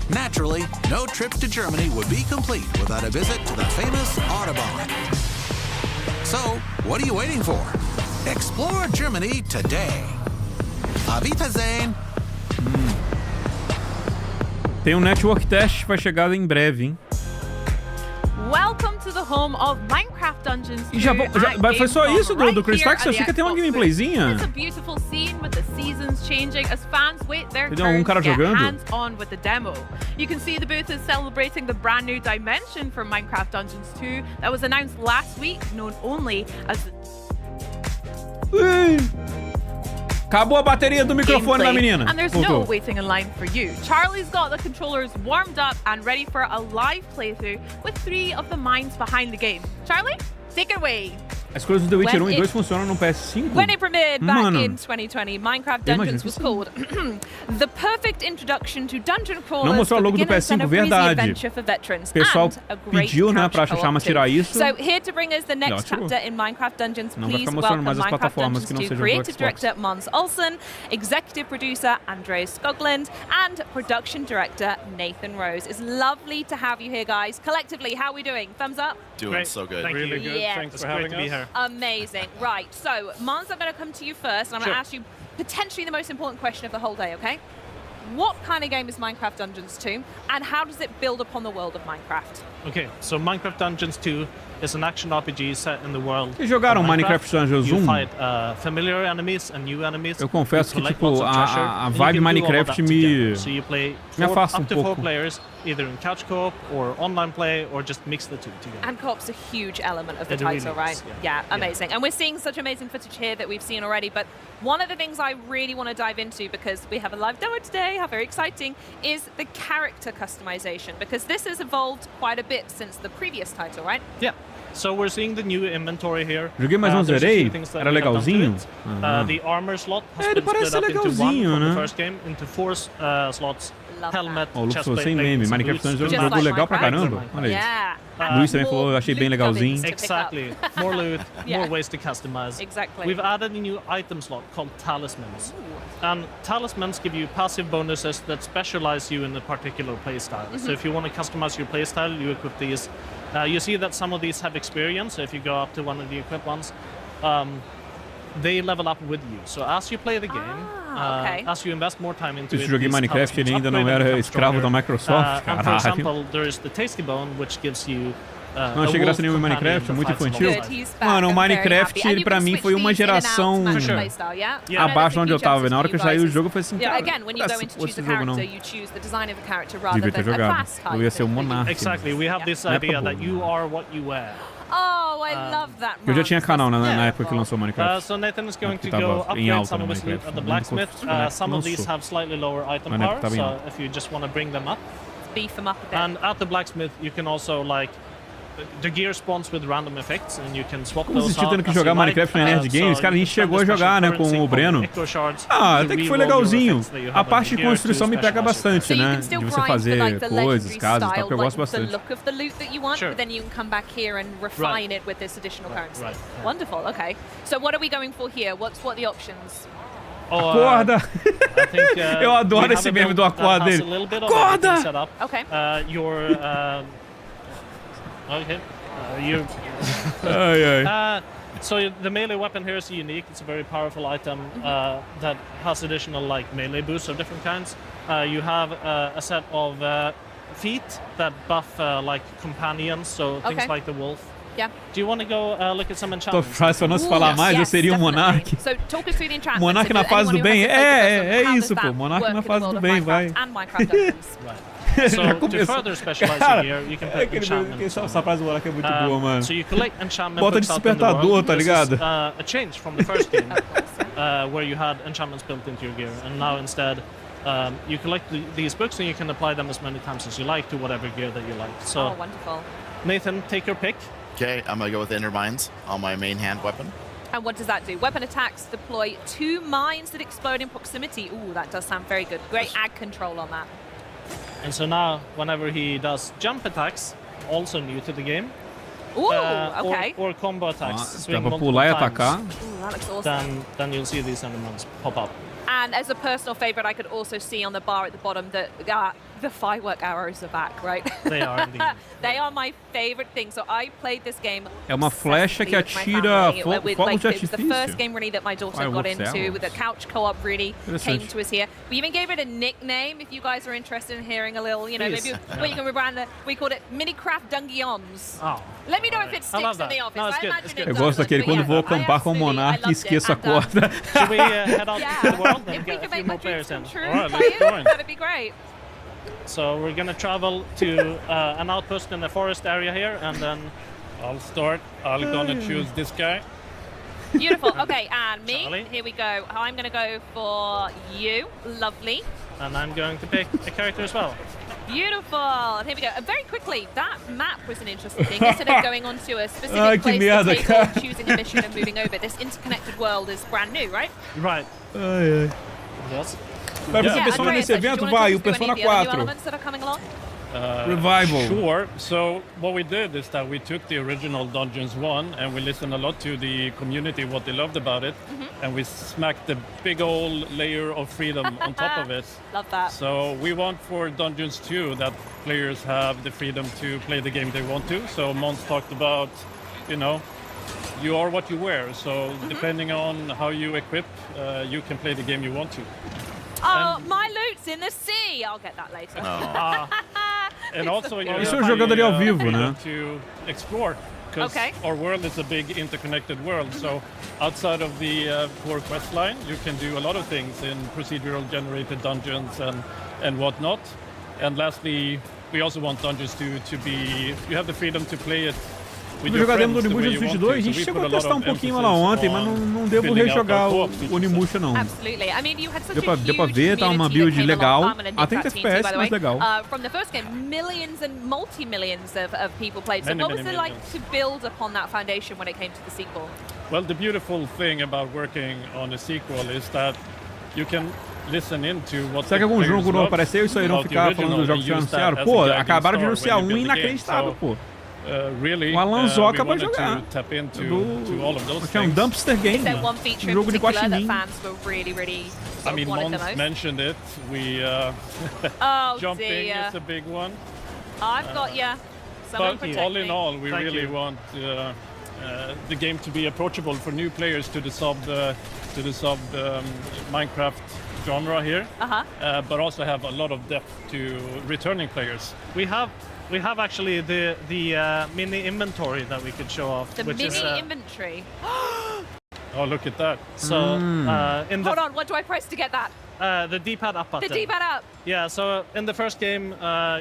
Speaker 9: Naturally, no trip to Germany would be complete without a visit to the famous Autobahn. So, what are you waiting for? Explore Germany today. Auf Wiedersehen.
Speaker 1: Tem um network test, vai chegar em breve, hein?
Speaker 10: Welcome to the home of Minecraft Dungeons 2
Speaker 1: E foi só isso do Chris Tax? Eu achei que ia ter uma gameplayzinha.
Speaker 10: It's a beautiful scene with the seasons changing as fans wait their
Speaker 1: Tem algum cara
Speaker 10: turn to get
Speaker 1: jogando?
Speaker 10: hands-on with the demo. You can see the booth is celebrating the brand new dimension for Minecraft Dungeons 2 that was announced last week, known only as the
Speaker 1: Acabou a bateria do microfone da menina.
Speaker 10: And there's no waiting in line for you. Charlie's got the controllers warmed up and ready for a live playthrough with 3 of the minds behind the game. Charlie, take it away.
Speaker 1: As coisas do The Witcher 1 e
Speaker 10: When
Speaker 1: 2 funcionam no PS5?
Speaker 10: When it premiered back
Speaker 1: Mano,
Speaker 10: in 2020, Minecraft
Speaker 1: eu
Speaker 10: Dungeons
Speaker 1: imagino
Speaker 10: was
Speaker 1: que
Speaker 10: called the perfect introduction to dungeon crawlers
Speaker 1: Não mostrou
Speaker 10: for
Speaker 1: a logo do
Speaker 10: beginners
Speaker 1: PS5,
Speaker 10: and a breezy
Speaker 1: verdade.
Speaker 10: adventure for veterans,
Speaker 1: O pessoal
Speaker 10: and a great
Speaker 1: pediu, né, pra
Speaker 10: couch
Speaker 1: Chama
Speaker 10: co-op
Speaker 1: tirar
Speaker 10: too.
Speaker 1: isso.
Speaker 10: So here to bring us the next
Speaker 1: tirou.
Speaker 10: chapter in Minecraft Dungeons,
Speaker 1: Não vai
Speaker 10: please
Speaker 1: ficar mostrando
Speaker 10: welcome
Speaker 1: mais as
Speaker 10: Minecraft
Speaker 1: plataformas
Speaker 10: Dungeons
Speaker 1: que não
Speaker 10: 2
Speaker 1: sejam do
Speaker 10: creative
Speaker 1: Xbox.
Speaker 10: director Mons Olsen, executive producer Andreas Skoglund, and production director Nathan Rose. It's lovely to have you here, guys. Collectively, how are we doing? Thumbs up?
Speaker 11: Doing
Speaker 7: Great.
Speaker 11: so good.
Speaker 7: Thank
Speaker 12: Really
Speaker 7: you.
Speaker 12: good.
Speaker 10: Yeah.
Speaker 12: Thanks
Speaker 7: It's
Speaker 12: for
Speaker 7: great
Speaker 12: having
Speaker 7: to be
Speaker 12: us.
Speaker 7: here.
Speaker 10: Amazing. Right, so Mons, I'm going to come to you first, and I'm going
Speaker 7: Sure.
Speaker 10: to ask you potentially the most important question of the whole day, okay? What kind of game is Minecraft Dungeons 2, and how does it build upon the world of Minecraft?
Speaker 12: Okay, so Minecraft Dungeons 2 is an action RPG set in the world.
Speaker 1: Vocês jogaram
Speaker 12: of
Speaker 1: Minecraft Dungeons
Speaker 12: You
Speaker 1: 1?
Speaker 12: fight familiar enemies and new enemies.
Speaker 1: Eu confesso
Speaker 12: You
Speaker 1: que,
Speaker 12: collect
Speaker 1: tipo,
Speaker 12: lots of treasure,
Speaker 1: a
Speaker 12: and you
Speaker 1: vibe
Speaker 12: can do all of
Speaker 1: Minecraft
Speaker 12: that
Speaker 1: me
Speaker 12: together. So you play
Speaker 1: afasta
Speaker 12: up to 4
Speaker 1: pouco.
Speaker 12: players, either in couch co-op or online play, or just mix the two together.
Speaker 10: And co-op's a huge element of the
Speaker 12: It really
Speaker 10: title,
Speaker 12: is,
Speaker 10: right?
Speaker 12: yeah.
Speaker 10: Amazing. And we're seeing such amazing footage here that we've seen already, but one of the things I really want to dive into, because we have a live demo today, how very exciting, is the character customization, because this has evolved quite a bit since the previous title, right?
Speaker 12: Yeah. So we're seeing the new inventory here.
Speaker 1: Joguei, mas não
Speaker 12: There's a
Speaker 1: zerei.
Speaker 12: few things that
Speaker 1: Era
Speaker 12: we have done to
Speaker 1: legalzinho.
Speaker 12: it.
Speaker 1: Aham.
Speaker 12: The armor slot has
Speaker 1: Ele
Speaker 12: been
Speaker 1: parece
Speaker 12: split up into 1
Speaker 1: legalzinho,
Speaker 12: from
Speaker 1: né?
Speaker 12: the first game into 4 slots.
Speaker 10: Love
Speaker 12: Helmet,
Speaker 1: Ó, o Lucas
Speaker 12: chest
Speaker 1: falou
Speaker 12: plate,
Speaker 1: sem meme.
Speaker 12: leggings,
Speaker 1: Minecraft
Speaker 12: boots,
Speaker 1: Dungeons é um
Speaker 10: Just
Speaker 1: jogo
Speaker 10: like
Speaker 1: legal pra
Speaker 10: Minecraft.
Speaker 1: caramba. Olha isso.
Speaker 10: Yeah.
Speaker 1: Luís também falou, eu achei bem
Speaker 10: loot
Speaker 1: legalzinho.
Speaker 10: gubbins to pick up.
Speaker 12: Exactly. More loot,
Speaker 10: Yeah.
Speaker 12: more ways to customize.
Speaker 10: Exactly.
Speaker 12: We've added a new item slot called talismans. And talismans give you passive bonuses that specialize you in a particular playstyle. So if you want to customize your playstyle, you equip these. You see that some of these have experience, so if you go up to one of the equipped ones, they level up with you. So as you play the game,
Speaker 10: okay.
Speaker 12: as you invest more time into
Speaker 1: Se
Speaker 12: it,
Speaker 1: joguei
Speaker 12: these
Speaker 1: Minecraft, ele
Speaker 12: talismans
Speaker 1: ainda não
Speaker 12: upgrade and
Speaker 1: era
Speaker 12: become
Speaker 1: escravo da
Speaker 12: stronger.
Speaker 1: Microsoft.
Speaker 12: And for
Speaker 1: Caralho.
Speaker 12: example, there's the Tasty Bone, which gives you
Speaker 1: Não achei graça nenhuma em Minecraft, muito infantil.
Speaker 10: Good, he's back.
Speaker 1: Mano, o
Speaker 10: I'm very
Speaker 1: Minecraft,
Speaker 10: happy. And you
Speaker 1: pra
Speaker 10: can
Speaker 1: mim,
Speaker 10: switch
Speaker 1: foi uma
Speaker 10: these in and out to
Speaker 1: geração
Speaker 10: match
Speaker 12: Sure.
Speaker 10: playstyle, yeah?
Speaker 12: Yeah.
Speaker 1: abaixo onde eu tava. Na hora que eu saí o
Speaker 10: guys.
Speaker 1: jogo, eu falei assim,
Speaker 10: Yeah,
Speaker 1: cara,
Speaker 10: again, when you go in to choose
Speaker 1: esse
Speaker 10: a
Speaker 1: jogo não.
Speaker 10: character, you choose the design of the character rather
Speaker 1: Devia ter
Speaker 10: than a
Speaker 1: jogado.
Speaker 10: class type.
Speaker 1: Eu ia ser o monarca.
Speaker 12: Exactly. We have this
Speaker 1: Na
Speaker 12: idea
Speaker 1: época
Speaker 12: that
Speaker 1: boa.
Speaker 12: you are what you wear.
Speaker 10: Oh, I love that.
Speaker 1: Eu já tinha
Speaker 10: Mons.
Speaker 1: canal na
Speaker 10: That's
Speaker 1: época que lançou o Minecraft.
Speaker 12: So Nathan is going
Speaker 1: Que
Speaker 12: to go
Speaker 1: tava em
Speaker 12: upgrade
Speaker 1: alta
Speaker 12: some
Speaker 1: no
Speaker 12: of his loot
Speaker 1: Minecraft.
Speaker 12: at the
Speaker 1: Não
Speaker 12: blacksmith.
Speaker 1: ficou-
Speaker 12: Some of these
Speaker 1: lançou.
Speaker 12: have slightly lower item
Speaker 1: Mas na época
Speaker 12: power,
Speaker 1: tava em
Speaker 12: so
Speaker 1: alta.
Speaker 12: if you just want to bring them up.
Speaker 10: Beef them up a bit.
Speaker 12: And at the blacksmith, you can also like the gear spawns with random effects, and you can swap
Speaker 1: Como
Speaker 12: those
Speaker 1: vocês
Speaker 12: out
Speaker 1: tendo que
Speaker 12: as you
Speaker 1: jogar
Speaker 12: like.
Speaker 1: Minecraft na Nerd Games,
Speaker 12: So
Speaker 1: cara, a
Speaker 12: you
Speaker 1: gente
Speaker 12: can
Speaker 1: chegou a
Speaker 12: spend
Speaker 1: jogar, né,
Speaker 12: special
Speaker 1: com o
Speaker 12: currency
Speaker 1: Breno.
Speaker 12: called Echo Shards
Speaker 1: Ah,
Speaker 12: to
Speaker 1: até que foi
Speaker 12: reroll your
Speaker 1: legalzinho.
Speaker 12: effects that you
Speaker 1: A
Speaker 12: have on
Speaker 1: parte
Speaker 12: your
Speaker 1: de
Speaker 12: gear
Speaker 1: construção
Speaker 12: to
Speaker 1: me pega
Speaker 12: specialize your
Speaker 1: bastante,
Speaker 10: So you
Speaker 1: né?
Speaker 10: can still
Speaker 1: De você
Speaker 10: grind for
Speaker 1: fazer
Speaker 10: like the
Speaker 1: coisas,
Speaker 10: legendary
Speaker 1: casas e tal,
Speaker 10: style,
Speaker 1: que eu gosto
Speaker 10: like the
Speaker 1: bastante.
Speaker 10: look of the loot that you want,
Speaker 12: Sure.
Speaker 10: but then you can come back here and refine
Speaker 12: Right.
Speaker 10: it with this additional currency.
Speaker 12: right, yeah.
Speaker 10: Wonderful. Okay. So what are we going for here? What are the options?
Speaker 12: Oh,
Speaker 1: Acorda!
Speaker 12: I think,
Speaker 1: Eu adoro
Speaker 12: we have
Speaker 1: esse
Speaker 12: a
Speaker 1: meme
Speaker 12: build
Speaker 1: do
Speaker 12: that
Speaker 1: acorda
Speaker 12: has
Speaker 1: dele.
Speaker 12: a little bit of
Speaker 1: Acorda!
Speaker 12: everything set up.
Speaker 10: Okay.
Speaker 12: Okay. You.
Speaker 1: Ai, ai.
Speaker 12: So the melee weapon here is unique. It's a very powerful item that has additional like melee boosts of different kinds. You have a set of feet that buff like companions, so things
Speaker 10: Okay.
Speaker 12: like the wolf.
Speaker 10: Yeah.
Speaker 12: Do you want to go look at some
Speaker 1: Tô
Speaker 12: enchantments?
Speaker 1: fácil, pra não se falar
Speaker 10: Ooh,
Speaker 1: mais, eu
Speaker 10: yes,
Speaker 1: seria um
Speaker 10: definitely.
Speaker 1: monarca.
Speaker 10: So talk us through the enchantments.
Speaker 1: Monarca
Speaker 10: If
Speaker 1: na
Speaker 10: there's
Speaker 1: fase do
Speaker 10: anyone who
Speaker 1: bem.
Speaker 10: hasn't played
Speaker 1: É
Speaker 10: the first one, how
Speaker 1: isso,
Speaker 10: does
Speaker 1: pô.
Speaker 10: that
Speaker 1: Monarca
Speaker 10: work
Speaker 1: na
Speaker 10: in the
Speaker 1: fase do
Speaker 10: world of
Speaker 1: bem, vai.
Speaker 10: Minecraft and Minecraft Dungeons?
Speaker 12: Right. So
Speaker 1: Já
Speaker 12: to
Speaker 1: começou.
Speaker 12: further specialize
Speaker 1: Cara,
Speaker 12: your gear, you can
Speaker 1: é
Speaker 12: put
Speaker 1: aquele
Speaker 12: enchantments.
Speaker 1: essa frase do monarca é muito boa, mano.
Speaker 12: So you collect enchantment
Speaker 1: Bota
Speaker 12: books
Speaker 1: de
Speaker 12: out in the
Speaker 1: despertador,
Speaker 12: world.
Speaker 1: tá
Speaker 12: This
Speaker 1: ligado?
Speaker 12: is, a change from the first game, where you had enchantments built into your gear, and now instead you collect these books and you can apply them as many times as you like to whatever gear that you like. So
Speaker 10: Oh, wonderful.
Speaker 12: Nathan, take your pick.
Speaker 11: Okay, I'm gonna go with Ender Mines on my main hand weapon.
Speaker 10: And what does that do? Weapon attacks deploy 2 mines that explode in proximity. Ooh, that does sound very good. Great ag control on that.
Speaker 12: And so now, whenever he does jump attacks, also new to the game,
Speaker 10: Ooh, okay.
Speaker 12: or combo attacks,
Speaker 1: Ah,
Speaker 12: swing
Speaker 1: dá pra
Speaker 12: multiple
Speaker 1: pular e
Speaker 12: times,
Speaker 1: atacar.
Speaker 10: Ooh, that looks awesome.
Speaker 12: then you'll see these endermans pop up.
Speaker 10: And as a personal favorite, I could also see on the bar at the bottom that the firework arrows are back, right?
Speaker 12: They are indeed.
Speaker 10: They are my favorite thing. So I played this game.
Speaker 1: É uma flecha que
Speaker 10: obsessively with my
Speaker 1: atira
Speaker 10: family. With,
Speaker 1: fogos de
Speaker 10: it was the
Speaker 1: artifício.
Speaker 10: first game really that my daughter got
Speaker 1: Fireworks
Speaker 10: into.
Speaker 1: arrows.
Speaker 10: With the couch co-op really came
Speaker 1: Interessante.
Speaker 10: to us here. We even gave it a nickname. If you guys are interested in hearing a little, you know,
Speaker 12: Please.
Speaker 10: maybe well, you can rebrand it. We called it Minicraft Dungeons.
Speaker 12: Oh.
Speaker 10: Let me know if it
Speaker 12: I love
Speaker 10: sticks in
Speaker 12: that.
Speaker 10: the office.
Speaker 12: No, it's
Speaker 10: I
Speaker 12: good,
Speaker 10: imagine
Speaker 12: it's
Speaker 10: it
Speaker 12: good.
Speaker 1: Eu
Speaker 10: does,
Speaker 1: gosto daquele
Speaker 10: but
Speaker 1: quando
Speaker 10: yeah,
Speaker 1: vou
Speaker 10: I
Speaker 1: acampar com o
Speaker 10: absolutely-
Speaker 1: monarca
Speaker 10: I
Speaker 1: e esqueço a
Speaker 10: loved it.
Speaker 1: corda.
Speaker 12: Should we head out
Speaker 10: Yeah.
Speaker 12: to the world and
Speaker 10: If we
Speaker 12: get
Speaker 10: can
Speaker 12: a few
Speaker 10: make
Speaker 12: more
Speaker 10: my dreams
Speaker 12: players in?
Speaker 10: come true,
Speaker 12: All right, let's
Speaker 10: players,
Speaker 12: join.
Speaker 10: that'd be great.
Speaker 12: So we're gonna travel to an outpost in the forest area here, and then
Speaker 13: I'll start. I'm gonna choose this guy.
Speaker 10: Beautiful. Okay, and me.
Speaker 12: Charlie.
Speaker 10: Here we go. I'm going to go for you. Lovely.
Speaker 12: and I'm going to pick a character as well.
Speaker 10: Beautiful. And here we go. And very quickly, that map was an interesting thing. Instead of going onto a specific place
Speaker 1: merda,
Speaker 10: to table,
Speaker 1: cara.
Speaker 10: choosing a mission and moving over, this interconnected world is brand new, right?
Speaker 12: Right.
Speaker 1: Ai, ai.
Speaker 12: Yes.
Speaker 1: Vai ver
Speaker 10: Yeah,
Speaker 1: Persona
Speaker 10: Andreas,
Speaker 1: nesse
Speaker 10: do you
Speaker 1: evento?
Speaker 10: want to
Speaker 1: Vai,
Speaker 10: just
Speaker 1: o
Speaker 10: do any
Speaker 1: Persona
Speaker 10: of the other new
Speaker 1: 4.
Speaker 10: elements that are coming along?
Speaker 1: Revival.
Speaker 13: Sure. So what we did is that we took the original Dungeons 1 and we listened a lot to the community, what they loved about it, and we smacked the big old layer of freedom on top of it.
Speaker 10: Love that.
Speaker 13: So we want for Dungeons 2 that players have the freedom to play the game they want to. So Mons talked about, you know, you are what you wear. So depending on how you equip, you can play the game you want to.
Speaker 10: Oh, my loot's in the sea. I'll get that later.
Speaker 13: And also, you
Speaker 1: Isso é jogando ali ao vivo, né?
Speaker 13: To explore, because our world is a big interconnected world. So outside of the core quest line, you can do a lot of things in procedural generated dungeons and whatnot. And lastly, we also want dungeons to be, you have the freedom to play it.
Speaker 1: Vou jogar demo do Onimusha no Switch 2. A gente chegou a testar um pouquinho lá ontem, mas não devo rejogar o Onimusha, não.
Speaker 10: Absolutely. I mean, you had such
Speaker 1: Deu pra ver, tá uma build legal. A 30 FPS, mas legal.
Speaker 10: From the first game, millions and multi-millions of people played. So what was it like to build upon that foundation when it came to the sequel?
Speaker 13: Well, the beautiful thing about working on a sequel is that you can listen into what
Speaker 1: Será que algum jogo não apareceu e só irão ficar falando dos jogos que já anunciaram? Pô, acabaram de anunciar um inacreditável, pô.
Speaker 13: Really,
Speaker 1: o Alan Zoca vai
Speaker 13: to
Speaker 1: jogar.
Speaker 13: Tap into to all of those
Speaker 1: Que é um dumpster game.
Speaker 10: Um
Speaker 1: jogo de guaxinim.
Speaker 13: I mean, Mons mentioned it. We jumping is a big one.
Speaker 10: I've got you.
Speaker 13: But all in all, we really want the game to be approachable for new players to the sub Minecraft genre here, but also have a lot of depth to returning players.
Speaker 12: We have actually the mini inventory that we could show off.
Speaker 10: The
Speaker 12: which
Speaker 10: mini
Speaker 12: is,
Speaker 10: inventory.
Speaker 13: Oh, look at that.
Speaker 12: So, in the...
Speaker 10: Hold on, what do I press to get that?
Speaker 12: The D-pad up button.
Speaker 10: The D-pad up.
Speaker 12: Yeah, so in the first game,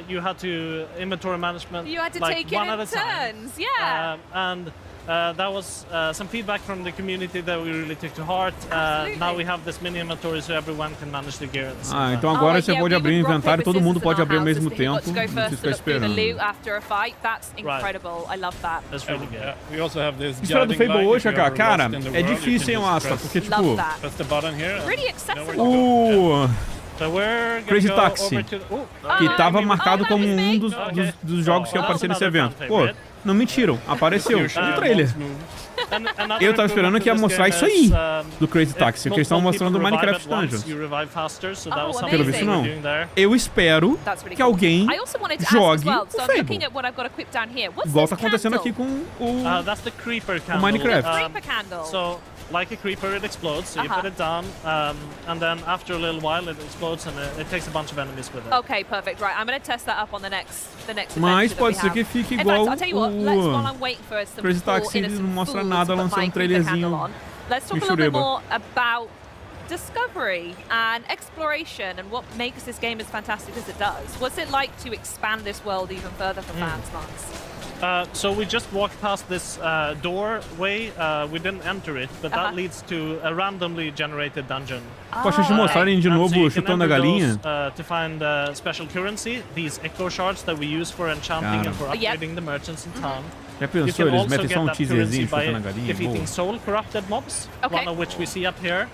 Speaker 12: you had to inventory management.
Speaker 10: You had to
Speaker 12: like
Speaker 10: take it
Speaker 12: one
Speaker 10: in
Speaker 12: at a time.
Speaker 10: turns, yeah.
Speaker 12: And that was some feedback from the community that we really took to heart. Now we have this mini inventory so everyone can manage the gear at the same time.
Speaker 1: Então agora você pode abrir o inventário, todo mundo pode abrir ao mesmo tempo. Não precisa ficar esperando.
Speaker 10: After a fight, that's incredible. I love that.
Speaker 12: That's really good.
Speaker 13: We also have this
Speaker 1: História do Fable hoje, cara, é difícil, hein, Asta, porque tipo...
Speaker 10: Really accessible.
Speaker 12: So we're
Speaker 1: Crazy
Speaker 12: go
Speaker 1: Taxi, que estava marcado como um dos jogos que ia aparecer nesse evento. Pô, não mentiram, apareceu no trailer. Eu tava esperando que ia mostrar isso aí, do Crazy Taxi, que eles estão mostrando o Minecraft Dungeons. Pelo visto não. Eu espero que alguém jogue o Fable. Igual tá acontecendo aqui com o Minecraft.
Speaker 12: Like a creeper, it explodes, so you put it down, and then after a little while it explodes and it takes a bunch of enemies with it.
Speaker 10: Okay, perfect. Right, I'm going to test that up on the next
Speaker 1: Mas pode ser que fique igual o Crazy Taxi, ele não mostra nada, lançou um trailerzinho.
Speaker 10: Let's talk a little bit more about discovery and exploration and what makes this game as fantastic as it does. What's it like to expand this world even further for fans, Mons?
Speaker 12: So we just walked past this doorway. We didn't enter it, but that leads to a randomly generated dungeon.
Speaker 1: Poxa, de mostrarem de novo chutando a galinha.
Speaker 12: To find special currency, these echo shards that we use for enchanting and for upgrading the merchants in town.
Speaker 1: Já pensou, eles metem só um teaserzinho chutando a galinha?
Speaker 12: Defeating soul corrupted mobs, one of which we see up here.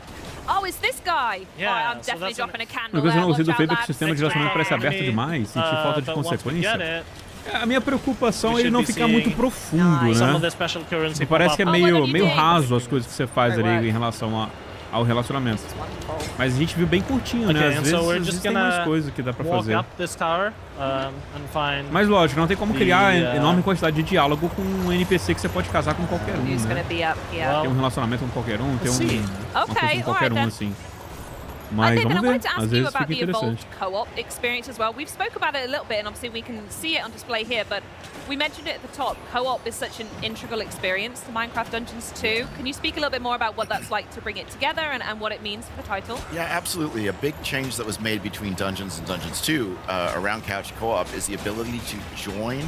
Speaker 10: Oh, it's this guy.
Speaker 12: Yeah,
Speaker 10: I'm definitely dropping a candle.
Speaker 1: Uma coisa que eu não gostei do Fable é que o sistema de relacionamento parece aberto demais, senti falta de consequência. A minha preocupação é ele não ficar muito profundo, né? Parece que é meio raso as coisas que você faz ali em relação ao relacionamento. Mas a gente viu bem curtinho, né? Às vezes tem mais coisa que dá pra fazer. Mas lógico, não tem como criar enorme quantidade de diálogo com um NPC que você pode casar com qualquer um, né? Tem um relacionamento com qualquer um, tem uma coisa com qualquer um, assim. Mas vamos ver, às vezes fica interessante.
Speaker 10: Co-op experience as well. We've spoke about it a little bit, and obviously we can see it on display here, but we mentioned it at the top. Co-op is such an integral experience to Minecraft Dungeons 2. Can you speak a little bit more about what that's like to bring it together and what it means for the title?
Speaker 11: Yeah, absolutely. A big change that was made between Dungeons and Dungeons 2 around couch co-op is the ability to join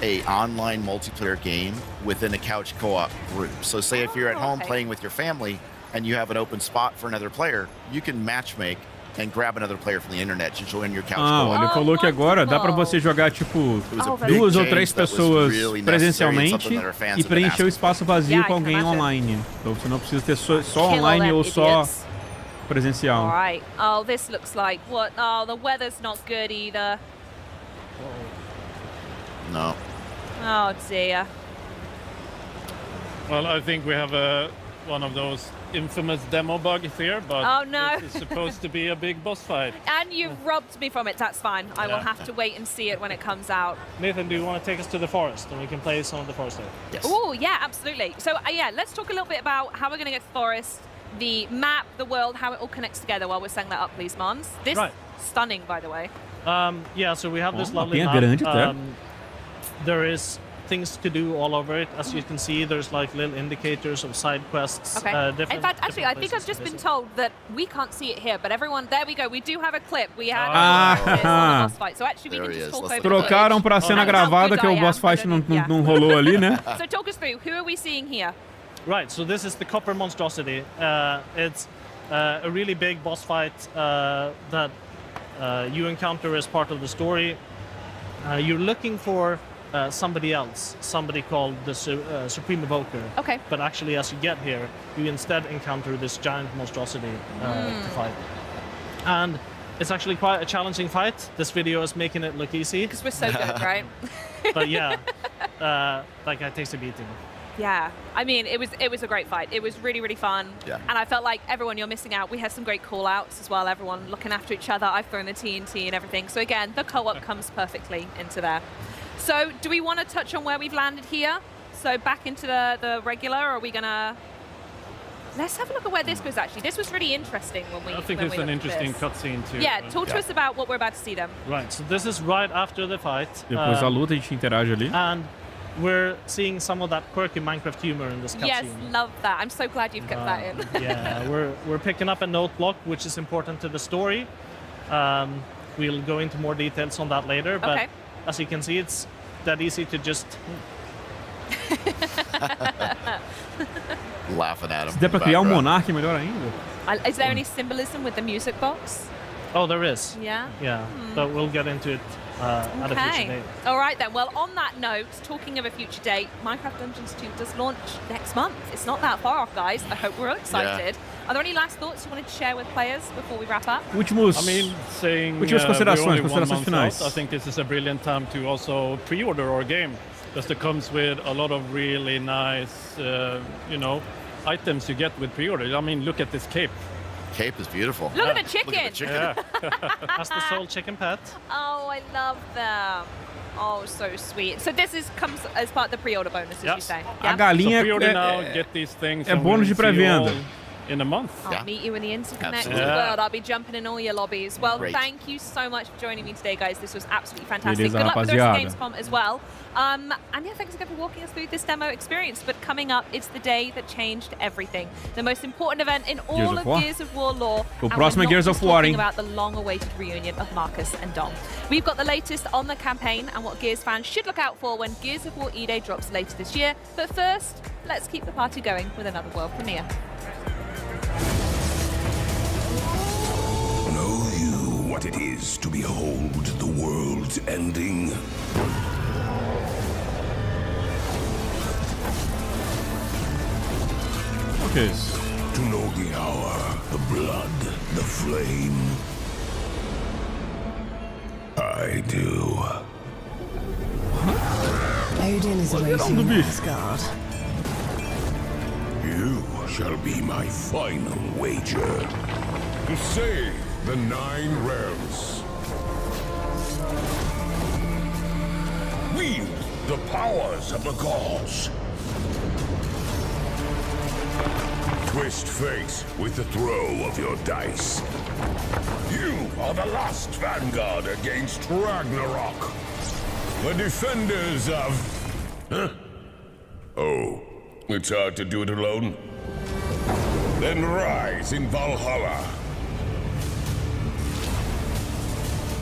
Speaker 11: a online multiplayer game within a couch co-op group. So say if you're at home playing with your family, and you have an open spot for another player, you can matchmake and grab another player from the internet to join your couch
Speaker 1: co-op. Ele falou que agora dá pra você jogar, tipo, 2 ou 3 pessoas presencialmente e preencher o espaço vazio com alguém online. Então você não precisa ter só online ou só presencial.
Speaker 10: Alright. Oh, this looks like what? Oh, the weather's not good either.
Speaker 11: No.
Speaker 10: Oh dear.
Speaker 13: Well, I think we have one of those infamous demo bugs here, but
Speaker 10: oh, no.
Speaker 13: This is supposed to be a big boss fight.
Speaker 10: And you've robbed me from it, that's fine. I will have to wait and see it when it comes out.
Speaker 12: Nathan, do you want to take us to the forest and we can play some of the forest there?
Speaker 11: Yes.
Speaker 10: Oh, yeah, absolutely. So, yeah, let's talk a little bit about how we're going to get to the forest, the map, the world, how it all connects together while we're setting that up, please, Mons. This stunning, by the way.
Speaker 12: Yeah, so we have this lovely map. There is things to do all over it. As you can see, there's like little indicators of side quests.
Speaker 10: Okay. In fact, actually, I think I've just been told that we can't see it here, but everyone, there we go. We do have a clip. We had on the boss fight. So actually, we can just talk over
Speaker 1: Trocaram pra cena gravada que o boss fight não rolou ali, né?
Speaker 10: So talk us through. Who are we seeing here?
Speaker 12: Right. So this is the copper monstrosity. It's a really big boss fight that you encounter as part of the story. You're looking for somebody else, somebody called the Supreme Evoker.
Speaker 10: Okay.
Speaker 12: But actually, as you get here, you instead encounter this giant monstrosity to fight. And it's actually quite a challenging fight. This video is making it look easy.
Speaker 10: Because we're so good, right?
Speaker 12: But yeah, like it takes a beating.
Speaker 10: Yeah, I mean, it was a great fight. It was really, really fun.
Speaker 11: Yeah.
Speaker 10: And I felt like everyone, you're missing out. We had some great call-outs as well, everyone looking after each other. I've thrown the TNT and everything. So again, the co-op comes perfectly into there. So do we want to touch on where we've landed here? So back into the regular, or are we going to... Let's have a look at where this goes, actually. This was really interesting when we
Speaker 13: I think it's an interesting cutscene too.
Speaker 10: Yeah, talk to us about what we're about to see then.
Speaker 12: Right, so this is right after the fight.
Speaker 1: Depois da luta a gente interage ali.
Speaker 12: And we're seeing some of that quirky Minecraft humor in this cutscene.
Speaker 10: Yes, love that. I'm so glad you've kept that in.
Speaker 12: Yeah, we're picking up a note block, which is important to the story. We'll go into more details on that later, but as you can see, it's that easy to just...
Speaker 11: Laughing at him.
Speaker 1: Se der pra criar monarca, melhor ainda.
Speaker 10: Is there any symbolism with the music box?
Speaker 12: Oh, there is.
Speaker 10: Yeah?
Speaker 12: Yeah, but we'll get into it at a future date.
Speaker 10: All right then. Well, on that note, talking of a future date, Minecraft Dungeons 2 does launch next month. It's not that far off, guys. I hope we're all excited. Yeah. Are there any last thoughts you wanted to share with players before we wrap up?
Speaker 1: Últimas considerações finais.
Speaker 13: I think this is a brilliant time to also pre-order our game, because it comes with a lot of really nice, items you get with pre-order. I mean, look at this cape.
Speaker 11: Cape is beautiful.
Speaker 10: Look at the chicken.
Speaker 11: Look at the chicken.
Speaker 12: Yeah. That's the Soul Chicken Pet.
Speaker 10: Oh, I love them. Oh, so sweet. So this comes as part of the pre-order bonus, as you say.
Speaker 1: A galinha
Speaker 13: so pre-order now, get these things.
Speaker 1: É bônus de pré-venda.
Speaker 13: In a month.
Speaker 10: I'll meet you in the interconnected world. I'll be jumping in all your lobbies. Well, thank you so much for joining me today, guys. This was absolutely fantastic. Good luck with the rest of Gamescom as well. And yeah, thanks again for walking us through this demo experience. But coming up, it's the day that changed everything. The most important event in all of Gears of War lore.
Speaker 1: O próximo é Gears of War, hein?
Speaker 10: About the long-awaited reunion of Marcus and Dom. We've got the latest on the campaign and what Gears fans should look out for when Gears of War E-Day drops later this year. But first, let's keep the party going with another world premiere.
Speaker 14: Know you what it is to behold the world's ending?
Speaker 1: Okay.
Speaker 14: To know the hour, the blood, the flame? I do.
Speaker 15: Odin is waiting in Asgard.
Speaker 14: You shall be my final wager. To save the 9 realms. Wield the powers of the gods. Twist fate with the throw of your dice. You are the last vanguard against Ragnarok. The defenders of... Huh? Oh, it's hard to do it alone? Then rise in Valhalla.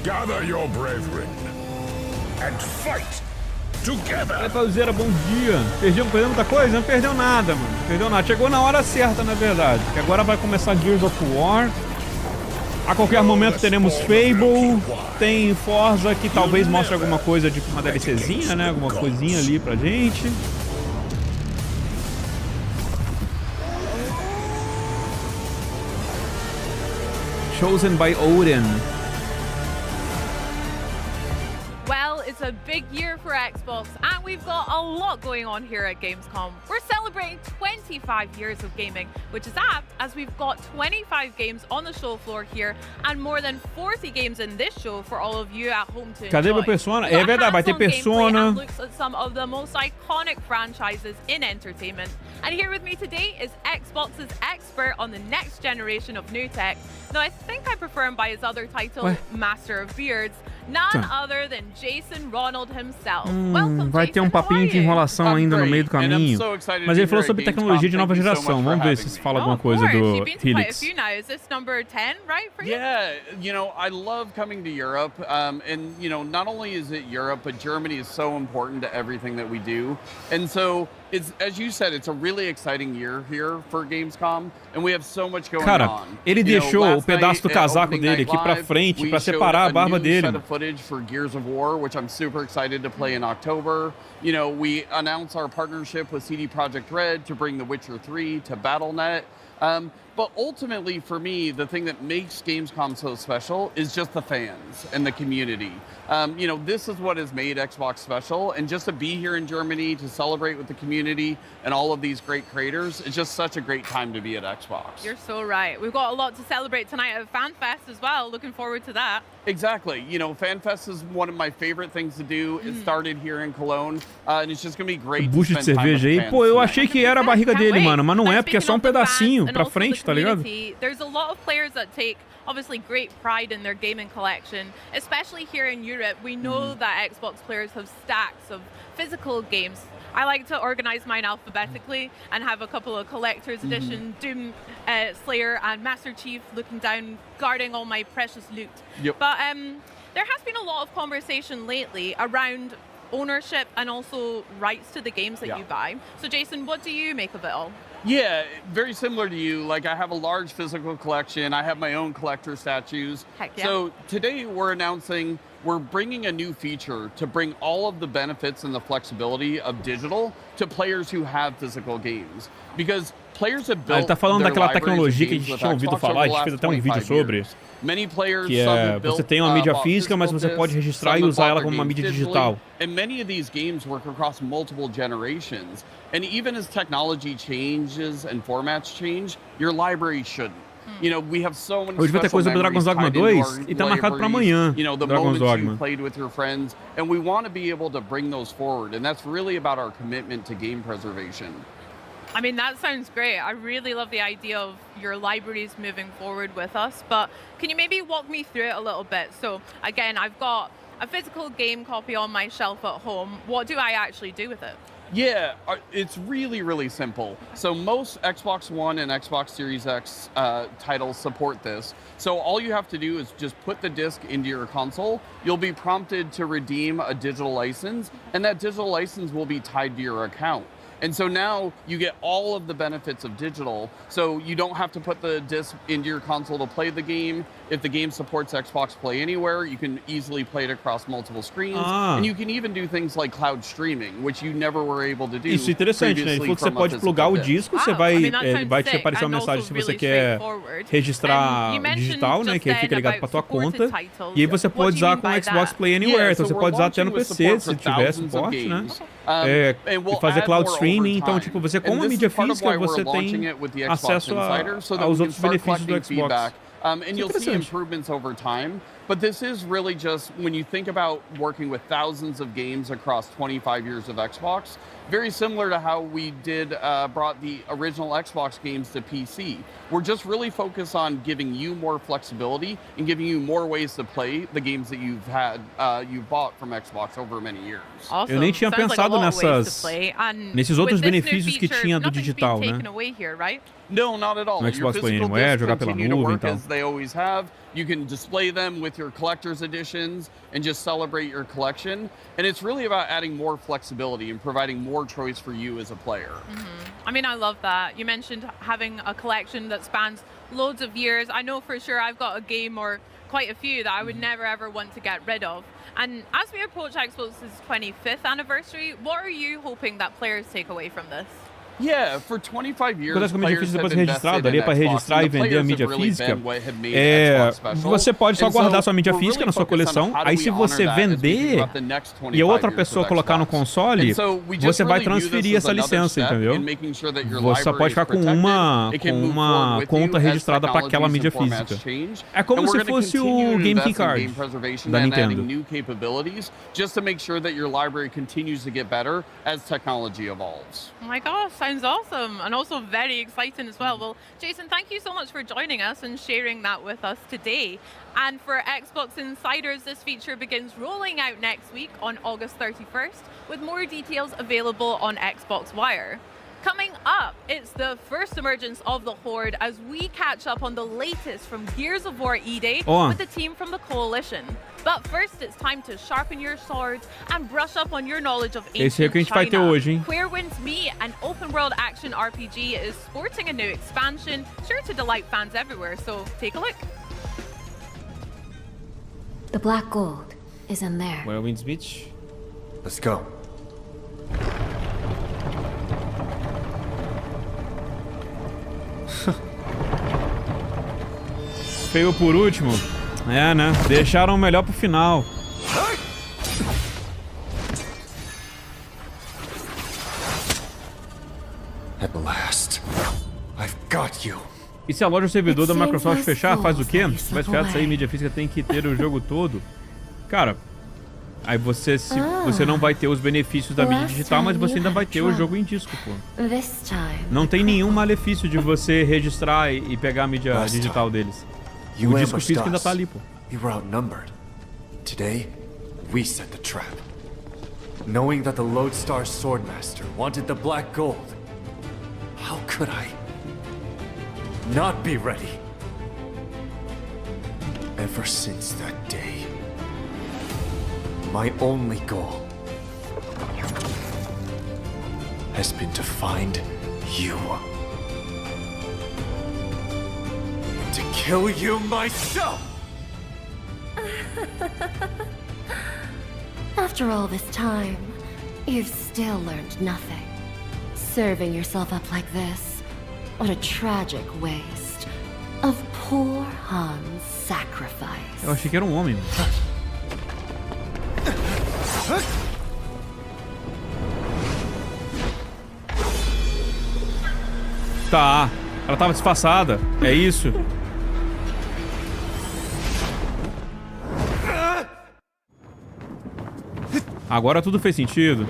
Speaker 14: Gather your brethren and fight together.
Speaker 1: Rapaziada, bom dia. Perdeu muita coisa? Não perdeu nada, mano. Perdeu nada. Chegou na hora certa, na verdade. Que agora vai começar Gears of War. A qualquer momento teremos FABLE, tem Forza que talvez mostre alguma coisa, tipo uma DLCzinha, né? Alguma coisinha ali pra gente. Chosen by Odin.
Speaker 10: Well, it's a big year for Xbox, and we've got a lot going on here at Gamescom. We're celebrating 25 years of gaming, which is apt as we've got 25 games on the show floor here and more than 40 games in this show for all of you at home to enjoy.
Speaker 1: Cadê meu Persona? É verdade, vai ter Persona.
Speaker 10: Looks at some of the most iconic franchises in entertainment. And here with me today is Xbox's expert on the next generation of new tech. Now, I think I prefer him by his other title, Master of Beards. None other than Jason Ronald himself. Welcome,
Speaker 1: vai ter papinho de enrolação ainda no meio do caminho. Mas ele falou sobre tecnologia de nova geração. Vamos ver se fala alguma coisa do Helix.
Speaker 10: Is this number 10, right, for you?
Speaker 16: Yeah, you know, I love coming to Europe. And, you know, not only is it Europe, but Germany is so important to everything that we do. And so, it's, as you said, it's a really exciting year here for Gamescom, and we have so much going on.
Speaker 1: Ele deixou o pedaço do casaco dele aqui pra frente, pra separar a barba dele.
Speaker 16: Footage for Gears of War, which I'm super excited to play in October. You know, we announced our partnership with CD Projekt Red to bring The Witcher 3 to Battle.net. But ultimately, for me, the thing that makes Gamescom so special is just the fans and the community. You know, this is what has made Xbox special, and just to be here in Germany, to celebrate with the community and all of these great creators, it's just such a great time to be at Xbox.
Speaker 10: You're so right. We've got a lot to celebrate tonight at FanFest as well. Looking forward to that.
Speaker 16: Exactly. You know, FanFest is one of my favorite things to do. It started here in Cologne, and it's just going to be great to spend time with fans.
Speaker 1: Pô, eu achei que era a barriga dele, mano, mas não é, porque é só pedacinho pra frente, tá ligado?
Speaker 10: There's a lot of players that take obviously great pride in their gaming collection, especially here in Europe. We know that Xbox players have stacks of physical games. I like to organize mine alphabetically and have a couple of collector's edition, Doom Slayer and Master Chief looking down, guarding all my precious loot. But there has been a lot of conversation lately around ownership and also rights to the games that you buy. So Jason, what do you make of it all?
Speaker 16: Yeah, very similar to you. Like, I have a large physical collection. I have my own collector statues.
Speaker 10: Heck yeah.
Speaker 16: So today we're announcing we're bringing a new feature to bring all of the benefits and the flexibility of digital to players who have physical games. Because players have built
Speaker 1: ele tá falando
Speaker 16: their
Speaker 1: daquela
Speaker 16: libraries
Speaker 1: tecnologia
Speaker 16: of
Speaker 1: que a
Speaker 16: games
Speaker 1: gente
Speaker 16: with
Speaker 1: tinha ouvido
Speaker 16: Xbox
Speaker 1: falar, a
Speaker 16: over the
Speaker 1: gente fez
Speaker 16: last
Speaker 1: até um vídeo
Speaker 16: 25
Speaker 1: sobre.
Speaker 16: years. Many players,
Speaker 1: Que é, você tem uma mídia física, mas você pode registrar e usar ela como uma mídia digital.
Speaker 16: And many of these games work across multiple generations. And even as technology changes and formats change, your library shouldn't. You know, we have so many
Speaker 1: Hoje vai ter coisa do Dragon's Dogma 2 e tá marcado pra amanhã.
Speaker 16: You know, the
Speaker 1: Dragon's
Speaker 16: moments
Speaker 1: Dogma.
Speaker 16: you played with your friends, and we want to be able to bring those forward, and that's really about our commitment to game preservation.
Speaker 10: I mean, that sounds great. I really love the idea of your libraries moving forward with us, but can you maybe walk me through it a little bit? So again, I've got a physical game copy on my shelf at home. What do I actually do with it?
Speaker 16: Yeah, it's really, really simple. So most Xbox One and Xbox Series X titles support this. So all you have to do is just put the disc into your console. You'll be prompted to redeem a digital license, and that digital license will be tied to your account. And so now you get all of the benefits of digital. So you don't have to put the disc into your console to play the game. If the game supports Xbox Play Anywhere, you can easily play it across multiple screens. And you can even do things like cloud streaming, which you never were able to do.
Speaker 1: Isso é interessante, né? Ele falou que você pode plugar o disco, você vai te aparecer uma mensagem se você quer registrar digital, né? Que aí fica ligado pra tua conta. E aí você pode usar com o Xbox Play Anywhere. Então você pode usar até no PC, se tiver suporte, né? E fazer cloud streaming. Então, tipo, você com uma mídia física, você tem acesso aos outros benefícios do Xbox.
Speaker 16: And you'll see improvements over time. But this is really just, when you think about working with thousands of games across 25 years of Xbox, very similar to how we brought the original Xbox games to PC. We're just really focused on giving you more flexibility and giving you more ways to play the games that you've bought from Xbox over many years.
Speaker 10: Awesome.
Speaker 1: Eu nem tinha pensado nesses outros benefícios que tinha do digital, né?
Speaker 16: No, not at all.
Speaker 1: No Xbox Play Anywhere, jogar pela nuvem e tal.
Speaker 16: As they always have. You can display them with your collector's editions and just celebrate your collection. And it's really about adding more flexibility and providing more choice for you as a player.
Speaker 10: I mean, I love that. You mentioned having a collection that spans loads of years. I know for sure I've got a game or quite a few that I would never ever want to get rid of. And as we approach Xbox's 25th anniversary, what are you hoping that players take away from this?
Speaker 16: Yeah, for 25 years,
Speaker 1: Acontece com a mídia física depois
Speaker 16: players have
Speaker 1: registrada,
Speaker 16: invested
Speaker 1: ali
Speaker 16: in
Speaker 1: para
Speaker 16: Xbox,
Speaker 1: registrar e
Speaker 16: and the
Speaker 1: vender a
Speaker 16: players
Speaker 1: mídia
Speaker 16: have really
Speaker 1: física,
Speaker 16: been what have made Xbox special.
Speaker 1: você pode só
Speaker 16: And so
Speaker 1: guardar sua mídia
Speaker 16: we're
Speaker 1: física
Speaker 16: really
Speaker 1: na sua
Speaker 16: focused on
Speaker 1: coleção,
Speaker 16: how do
Speaker 1: aí
Speaker 16: we
Speaker 1: se
Speaker 16: honor
Speaker 1: você
Speaker 16: that as we think
Speaker 1: vender
Speaker 16: about the next 25
Speaker 1: e a outra
Speaker 16: years
Speaker 1: pessoa
Speaker 16: with
Speaker 1: colocar no
Speaker 16: Xbox.
Speaker 1: console,
Speaker 16: And so we just
Speaker 1: você vai
Speaker 16: really view
Speaker 1: transferir
Speaker 16: this as
Speaker 1: essa
Speaker 16: another
Speaker 1: licença,
Speaker 16: step
Speaker 1: entendeu?
Speaker 16: in making sure that your
Speaker 1: Você só
Speaker 16: library
Speaker 1: pode
Speaker 16: is
Speaker 1: ficar com
Speaker 16: protected,
Speaker 1: uma,
Speaker 16: it can move forward with
Speaker 1: conta
Speaker 16: you as
Speaker 1: registrada para aquela
Speaker 16: technologies
Speaker 1: mídia
Speaker 16: and formats
Speaker 1: física.
Speaker 16: change.
Speaker 1: É como
Speaker 16: And
Speaker 1: se
Speaker 16: we're gonna
Speaker 1: fosse
Speaker 16: continue
Speaker 1: o
Speaker 16: to
Speaker 1: Game Key
Speaker 16: invest in
Speaker 1: Card
Speaker 16: game preservation
Speaker 1: da
Speaker 16: and adding
Speaker 1: Nintendo.
Speaker 16: new capabilities just to make sure that your library continues to get better as technology evolves.
Speaker 10: Oh my gosh, sounds awesome and also very exciting as well. Well, Jason, thank you so much for joining us and sharing that with us today. And for Xbox Insiders, this feature begins rolling out next week on August 31st, with more details available on Xbox Wire. Coming up, it's the first emergence of the Horde as we catch up on the latest from Gears of War E-Day with the team from the Coalition. But first, it's time to sharpen your swords and brush up on your knowledge of
Speaker 1: Esse é o que a
Speaker 10: ancient
Speaker 1: gente vai ter
Speaker 10: China.
Speaker 1: hoje, hein?
Speaker 10: Where Winds Meet, an open-world action RPG, is sporting a new expansion, sure to delight fans everywhere, so take a look.
Speaker 15: The black gold is in there.
Speaker 1: Where Winds Meet?
Speaker 17: Let's go.
Speaker 1: Feio por último. É, né? Deixaram o melhor pro final.
Speaker 17: At last, I've got you.
Speaker 1: E se a loja ou servidor da Microsoft fechar, faz o quê? Vai ficar disso aí, mídia física tem que ter o jogo todo. Cara, aí você não vai ter os benefícios da mídia digital, mas você ainda vai ter o jogo em disco, pô. Não tem nenhum malefício de você registrar e pegar a mídia digital deles. O disco físico ainda tá ali, pô.
Speaker 17: We were outnumbered. Today, we set the trap. Knowing that the Lodestar Swordmaster wanted the black gold, how could I not be ready? Ever since that day, my only goal has been to find you. And to kill you myself!
Speaker 15: After all this time, you've still learned nothing. Serving yourself up like this, what a tragic waste of poor Han's sacrifice.
Speaker 1: Eu achei que era um homem. Tá, ela tava disfarçada, é isso. Agora tudo fez sentido.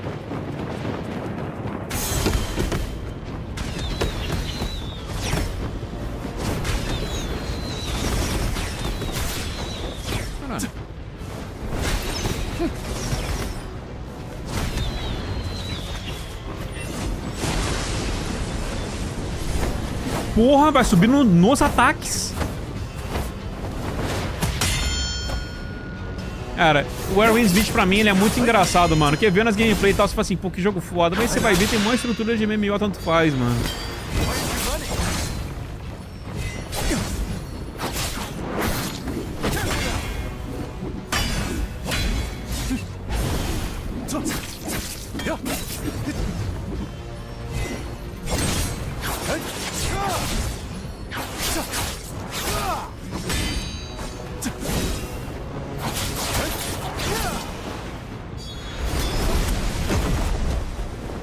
Speaker 1: Caralho. Porra, vai subir nos ataques. Cara, o Where Winds Meet pra mim ele é muito engraçado, mano. Porque vendo as gameplays e tal, você fala assim, pô, que jogo foda. Mas você vai ver, tem uma estrutura de MMO, tanto faz, mano.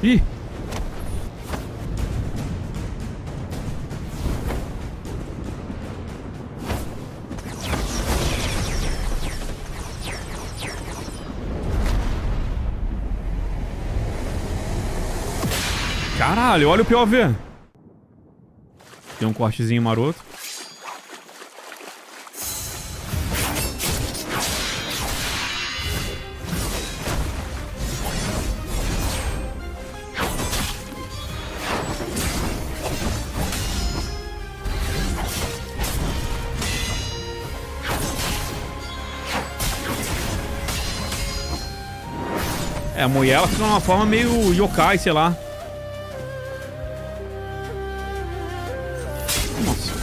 Speaker 1: Ih! Caralho, olha o POV. Tem um cortezinho maroto. É, a mulher ela fica de uma forma meio yokai, sei lá. Nossa.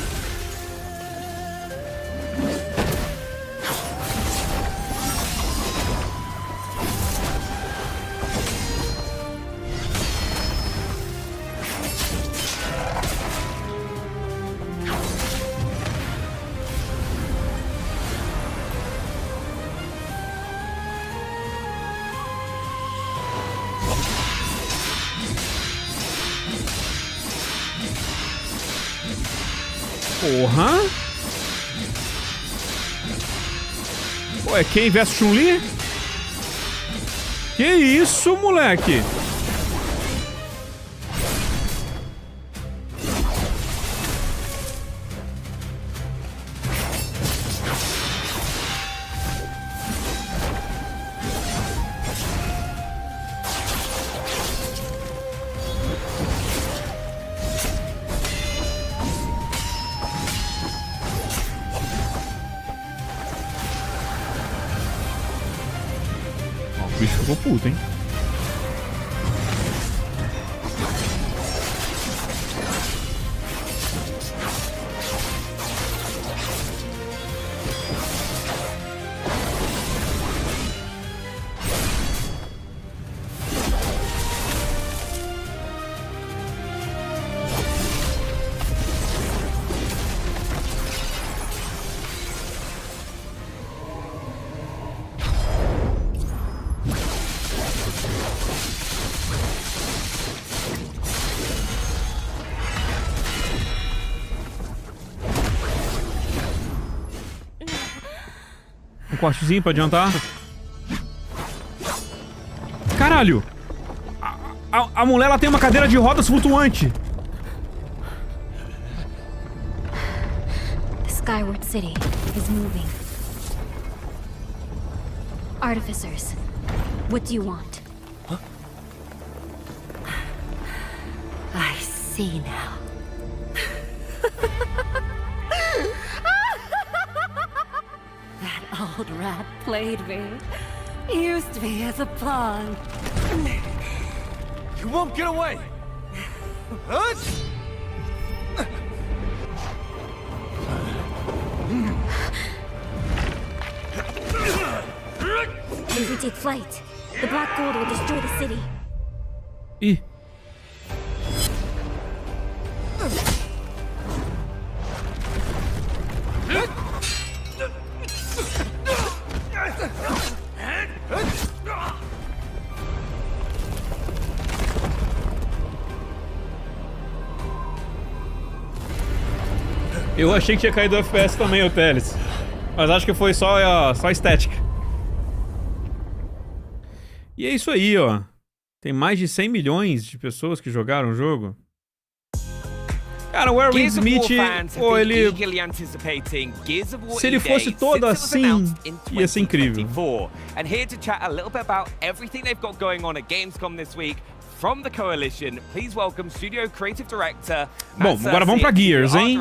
Speaker 1: Porra! Pô, é quem veste Chun-Li? Que isso, moleque? O bicho ficou puto, hein? Um cortezinho pra adiantar. Caralho! A mulher ela tem uma cadeira de rodas flutuante.
Speaker 15: The Skyward City is moving. Artificers, what do you want?
Speaker 17: Huh?
Speaker 15: I see now. That old rat played me. Used me as a pawn.
Speaker 17: You won't get away!
Speaker 15: If we take flight, the black gold will destroy the city.
Speaker 1: Ih. Eu achei que tinha caído o FPS também, o Teles. Mas acho que foi só a estética. E é isso aí, ó. Tem mais de 100 milhões de pessoas que jogaram o jogo. Cara, o Erwin Smith, pô, ele... Se ele fosse todo assim, ia ser incrível.
Speaker 18: And here to chat a little bit about everything they've got going on at Gamescom this week, from the Coalition, please welcome Studio Creative Director.
Speaker 1: Bom, agora vamos pra Gears, hein?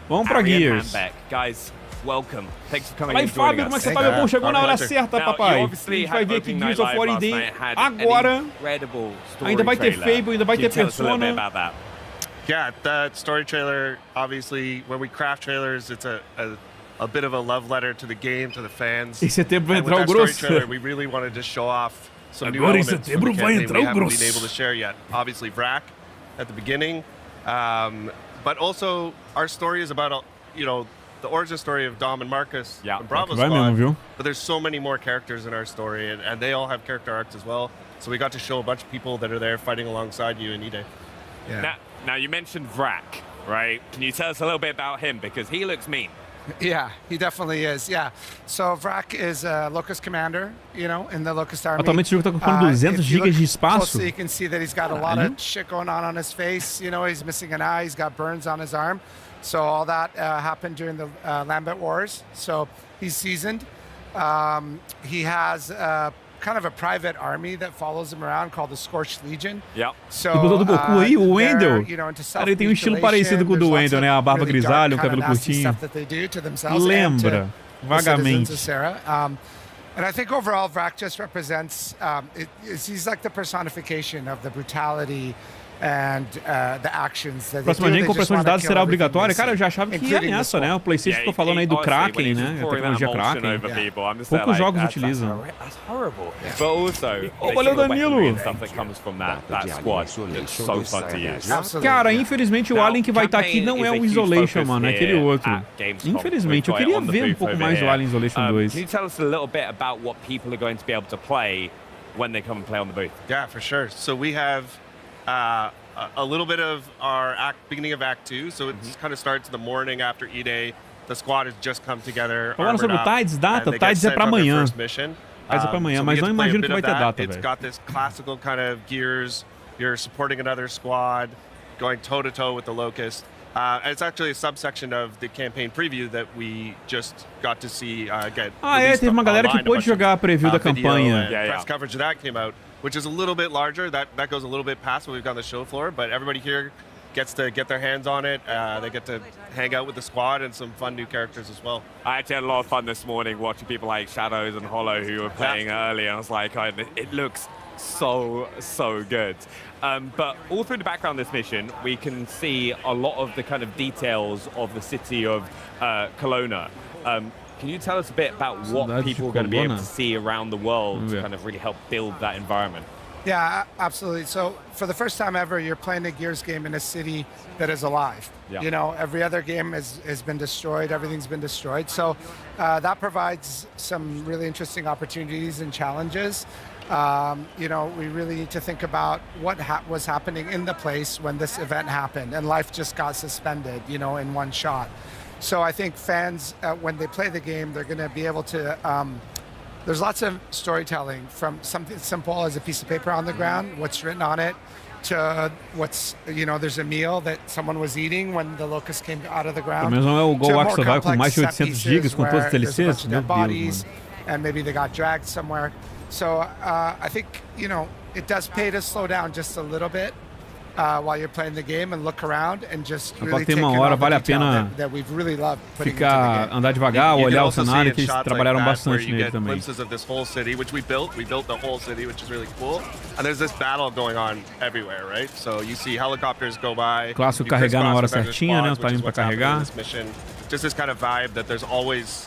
Speaker 1: Vamos pra Gears.
Speaker 18: Guys, welcome. Thanks for coming
Speaker 1: Fala aí, Fábio, como é que você tá, meu bom? Chegou na hora certa, papai. A gente vai ver aqui Gears of War Day agora. Ainda vai ter Fable, ainda vai ter Persona.
Speaker 19: Yeah, that story trailer, obviously, when we craft trailers, it's a bit of a love letter to the game, to the fans.
Speaker 1: Em setembro vai entrar o
Speaker 19: grosso.
Speaker 1: grosso.
Speaker 19: Trailer, we really wanted to show off some new
Speaker 1: Agora em
Speaker 19: elements
Speaker 1: setembro vai entrar o
Speaker 19: we haven't been
Speaker 1: grosso.
Speaker 19: able to share yet. Obviously, Vrak at the beginning, but also our story is about, you know, the origin story of Dom and Marcus and Bravo
Speaker 1: vai
Speaker 19: Squad.
Speaker 1: mesmo, viu?
Speaker 19: But there's so many more characters in our story, and they all have character arcs as well. So we got to show a bunch of people that are there fighting alongside you in E-Day.
Speaker 18: Yeah. Now you mentioned Vrak, right? Can you tell us a little bit about him? Because he looks mean.
Speaker 8: Yeah, he definitely is. Yeah. So Vrak is a Locust commander, you know, in the Locust Army.
Speaker 1: Atualmente o jogo tá ocupando 200 GB de espaço.
Speaker 8: So you can see that he's got a lot of shit going on his face. You know, he's missing an eye. He's got burns on his arm. So all that happened during the Lambent Wars. So he's seasoned. He has kind of a private army that follows him around called the Scorched Legion.
Speaker 18: Yeah.
Speaker 8: So,
Speaker 1: E botou do Goku aí, o Wendell.
Speaker 8: you know, into
Speaker 1: Cara, ele tem um estilo parecido com o do Wendell, né? A barba grisalha, o cabelo curtinho. Lembra, vagamente.
Speaker 20: And I think overall, Vrak just represents, he's like the personification of the brutality and the actions that
Speaker 1: Próxima gen, compressão de dados será obrigatória? Cara, eu já achava que ia nessa, né? O PlayStation ficou falando aí do Kraken, né? A tecnologia Kraken. Poucos jogos utilizam. Olha o Danilo! Cara, infelizmente o Alien que vai estar aqui não é o Isolation, mano, é aquele outro. Infelizmente, eu queria ver um pouco mais do Alien Isolation 2.
Speaker 18: Can you tell us a little bit about what people are going to be able to play when they come and play on the booth?
Speaker 19: Yeah, for sure. So we have a little bit of our beginning of Act 2, so it kind of starts the morning after E-Day. The squad has just come together.
Speaker 1: Falando sobre o Tides, data, Tides é pra amanhã. Tides é pra amanhã, mas não imagino que vai ter data, velho.
Speaker 19: It's got this classical kind of Gears. You're supporting another squad, going toe-to-toe with the Locust. And it's actually a subsection of the campaign preview that we just got to see get.
Speaker 1: Teve uma galera que pôde jogar a preview da campanha.
Speaker 19: Press coverage of that came out, which is a little bit larger. That goes a little bit past what we've got on the show floor, but everybody here gets to get their hands on it. They get to hang out with the squad and some fun new characters as well.
Speaker 18: I actually had a lot of fun this morning watching people like Shadows and Hollow who were playing early. I was like, it looks so good. But all through the background of this mission, we can see a lot of the kind of details of the city of Kelowna. Can you tell us a bit about what people are going to be able to see around the world to kind of really help build that environment?
Speaker 20: Yeah, absolutely. So for the first time ever, you're playing a Gears game in a city that is alive.
Speaker 18: Yeah.
Speaker 20: You know, every other game has been destroyed. Everything's been destroyed. So that provides some really interesting opportunities and challenges. You know, we really need to think about what was happening in the place when this event happened and life just got suspended, you know, in one shot. So I think fans, when they play the game, they're going to be able to, there's lots of storytelling from something simple as a piece of paper on the ground, what's written on it, to what's, you know, there's a meal that someone was eating when the locust came out of the ground.
Speaker 1: Mesmo é o Go Wax Survival com mais de 800 GB com todos os DLCs, meu
Speaker 20: Deus,
Speaker 1: mano.
Speaker 20: And maybe they got dragged somewhere. So I think, you know, it does pay to slow down just a little bit while you're playing the game and look around and just really take in all the detail that we've really loved putting into the game.
Speaker 1: Andar devagar, olhar o cenário, que eles trabalharam bastante nele também.
Speaker 19: Glimpses of this whole city, which we built the whole city, which is really cool. And there's this battle going on everywhere, right? So you see helicopters go by.
Speaker 1: Clássico carregar na hora certinha, né? O timing para carregar.
Speaker 19: Just this kind of vibe that there's always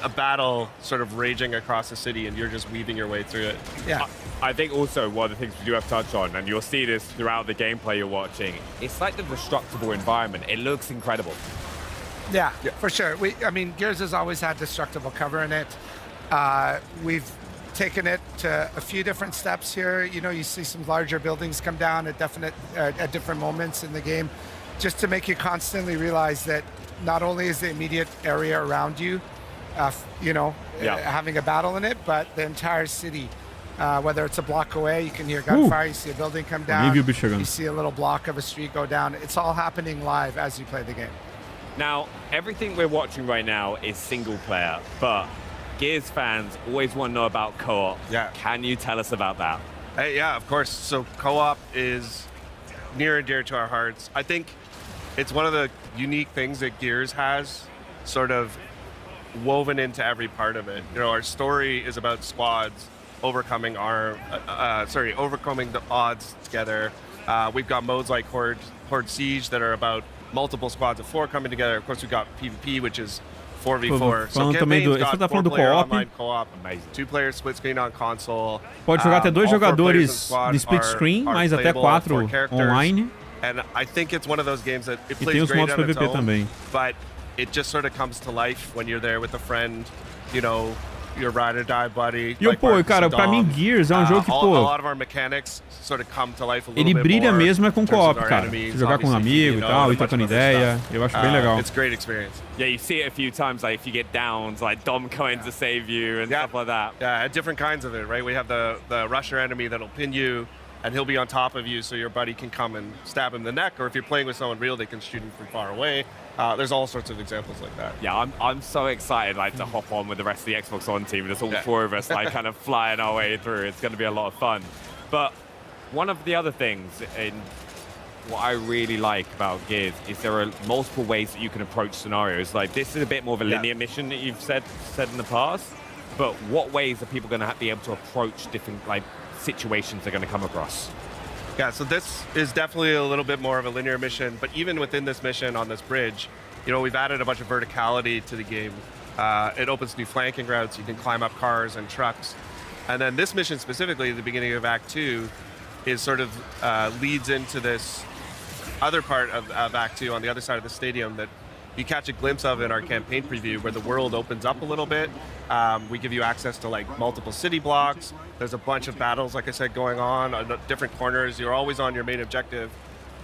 Speaker 19: a battle sort of raging across the city and you're just weaving your way through it.
Speaker 20: Yeah.
Speaker 18: I think also one of the things we do have to touch on, and you'll see this throughout the gameplay you're watching, it's like the destructible environment. It looks incredible.
Speaker 20: Yeah, for sure. I mean, Gears has always had destructible cover in it. We've taken it to a few different steps here. You know, you see some larger buildings come down at different moments in the game, just to make you constantly realize that not only is the immediate area around you, you know, having a battle in it, but the entire city. Whether it's a block away, you can hear gunfire, you see a building come down, you see a little block of a street go down. It's all happening live as you play the game.
Speaker 18: Now, everything we're watching right now is single player, but Gears fans always want to know about co-op.
Speaker 19: Yeah.
Speaker 18: Can you tell us about that?
Speaker 19: Yeah, of course. So co-op is near and dear to our hearts. I think it's one of the unique things that Gears has sort of woven into every part of it. You know, our story is about squads overcoming overcoming the odds together. We've got modes like Horde Siege that are about multiple squads of 4 coming together. Of course, we've got PvP, which is 4v4. So campaign's got 4-player online co-op, 2-player split screen on console.
Speaker 1: Pode jogar até 2 jogadores de split screen, mais até 4 online.
Speaker 19: And I think it's one of those games that it
Speaker 1: E tem
Speaker 19: plays
Speaker 1: os
Speaker 19: great
Speaker 1: modos
Speaker 19: on its
Speaker 1: PVP
Speaker 19: own,
Speaker 1: também.
Speaker 19: but it just sort of comes to life when you're there with a friend, you know, your ride or die buddy.
Speaker 1: E pô, cara, pra mim Gears é um jogo que, pô,
Speaker 19: a lot of our mechanics sort of come to life a little
Speaker 1: ele
Speaker 19: bit
Speaker 1: brilha
Speaker 19: more
Speaker 1: mesmo é com
Speaker 19: in terms of
Speaker 1: co-op,
Speaker 19: our
Speaker 1: cara.
Speaker 19: enemies,
Speaker 1: Jogar com um
Speaker 19: obviously,
Speaker 1: amigo
Speaker 19: you
Speaker 1: e
Speaker 19: know,
Speaker 1: tal,
Speaker 19: a
Speaker 1: e
Speaker 19: bunch
Speaker 1: trocando
Speaker 19: of other
Speaker 1: ideia.
Speaker 19: stuff.
Speaker 1: Eu acho bem legal.
Speaker 19: It's a great experience.
Speaker 18: Yeah, you see it a few times, like if you get downs, like Dom coming to save you and stuff like that.
Speaker 19: Yeah, different kinds of it, right? We have the rusher enemy that'll pin you, and he'll be on top of you so your buddy can come and stab him in the neck, or if you're playing with someone real, they can shoot him from far away. There's all sorts of examples like that.
Speaker 18: Yeah, I'm so excited like to hop on with the rest of the Xbox One team. There's all 4 of us like kind of flying our way through. It's going to be a lot of fun. But one of the other things in what I really like about Gears is there are multiple ways that you can approach scenarios. Like this is a bit more of a linear mission that you've said in the past. but what ways are people going to be able to approach different like situations they're going to come across?
Speaker 19: Yeah, so this is definitely a little bit more of a linear mission, but even within this mission on this bridge, you know, we've added a bunch of verticality to the game. It opens new flanking routes. You can climb up cars and trucks. And then this mission specifically, at the beginning of Act 2, is sort of leads into this other part of Act 2 on the other side of the stadium that you catch a glimpse of in our campaign preview, where the world opens up a little bit. We give you access to like multiple city blocks. There's a bunch of battles, like I said, going on different corners. You're always on your main objective.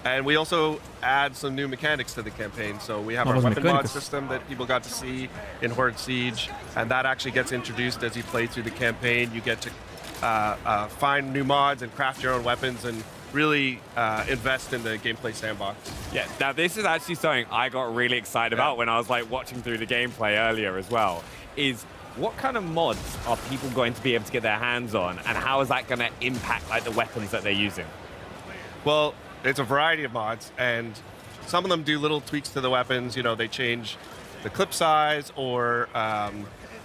Speaker 19: And we also add some new mechanics to the campaign. So we have our weapon mod system that people got to see in Horde Siege, and that actually gets introduced as you play through the campaign. You get to find new mods and craft your own weapons and really invest in the gameplay sandbox.
Speaker 18: Yeah, now this is actually something I got really excited about when I was like watching through the gameplay earlier as well, is what kind of mods are people going to be able to get their hands on, and how is that going to impact like the weapons that they're using?
Speaker 19: Well, it's a variety of mods, and some of them do little tweaks to the weapons. You know, they change the clip size or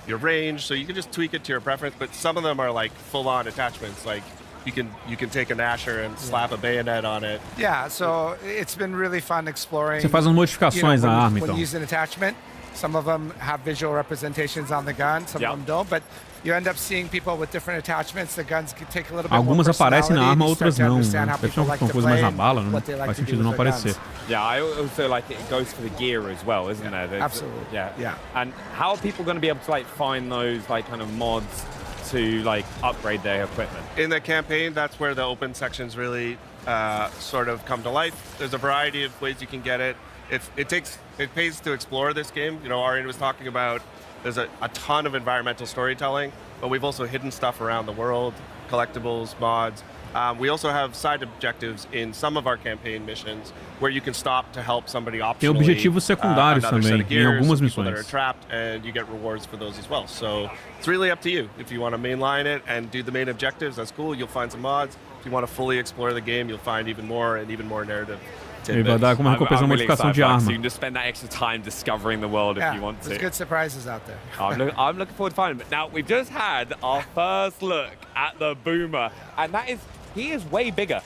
Speaker 19: your range, so you can just tweak it to your preference, but some of them are like full-on attachments, like you can take a Nasher and slap a bayonet on it.
Speaker 20: Yeah, so it's been really fun exploring.
Speaker 1: Você faz umas modificações na arma, então.
Speaker 20: When you use an attachment, some of them have visual representations on the gun, some of them don't, but you end up seeing people with different attachments. The guns can take a little bit
Speaker 1: Algumas
Speaker 20: more
Speaker 1: aparecem na arma, outras não.
Speaker 20: Deve
Speaker 1: ser uma coisa mais na bala, né? Faz sentido não aparecer.
Speaker 18: Yeah, I also like it goes for the gear as well, isn't there?
Speaker 20: Absolutely.
Speaker 18: Yeah. And how are people going to be able to like find those like kind of mods to like upgrade their equipment?
Speaker 19: In the campaign, that's where the open sections really sort of come to life. There's a variety of ways you can get it. It pays to explore this game. You know, Arian was talking about there's a ton of environmental storytelling, but we've also hidden stuff around the world, collectibles, mods. We also have side objectives in some of our campaign missions where you can stop to help somebody optionally.
Speaker 1: Tem objetivos secundários também em algumas
Speaker 19: people that
Speaker 1: missões.
Speaker 19: are trapped, and you get rewards for those as well. So it's really up to you. If you want to mainline it and do the main objectives, that's cool. You'll find some mods. If you want to fully explore the game, you'll find even more narrative.
Speaker 1: Ele vai dar como recompensa uma modificação de arma.
Speaker 18: So you can just spend that extra time discovering the world if you want to.
Speaker 20: There's good surprises out there.
Speaker 18: I'm looking forward to finding them. Now, we've just had our first look at the Boomer, and he is way bigger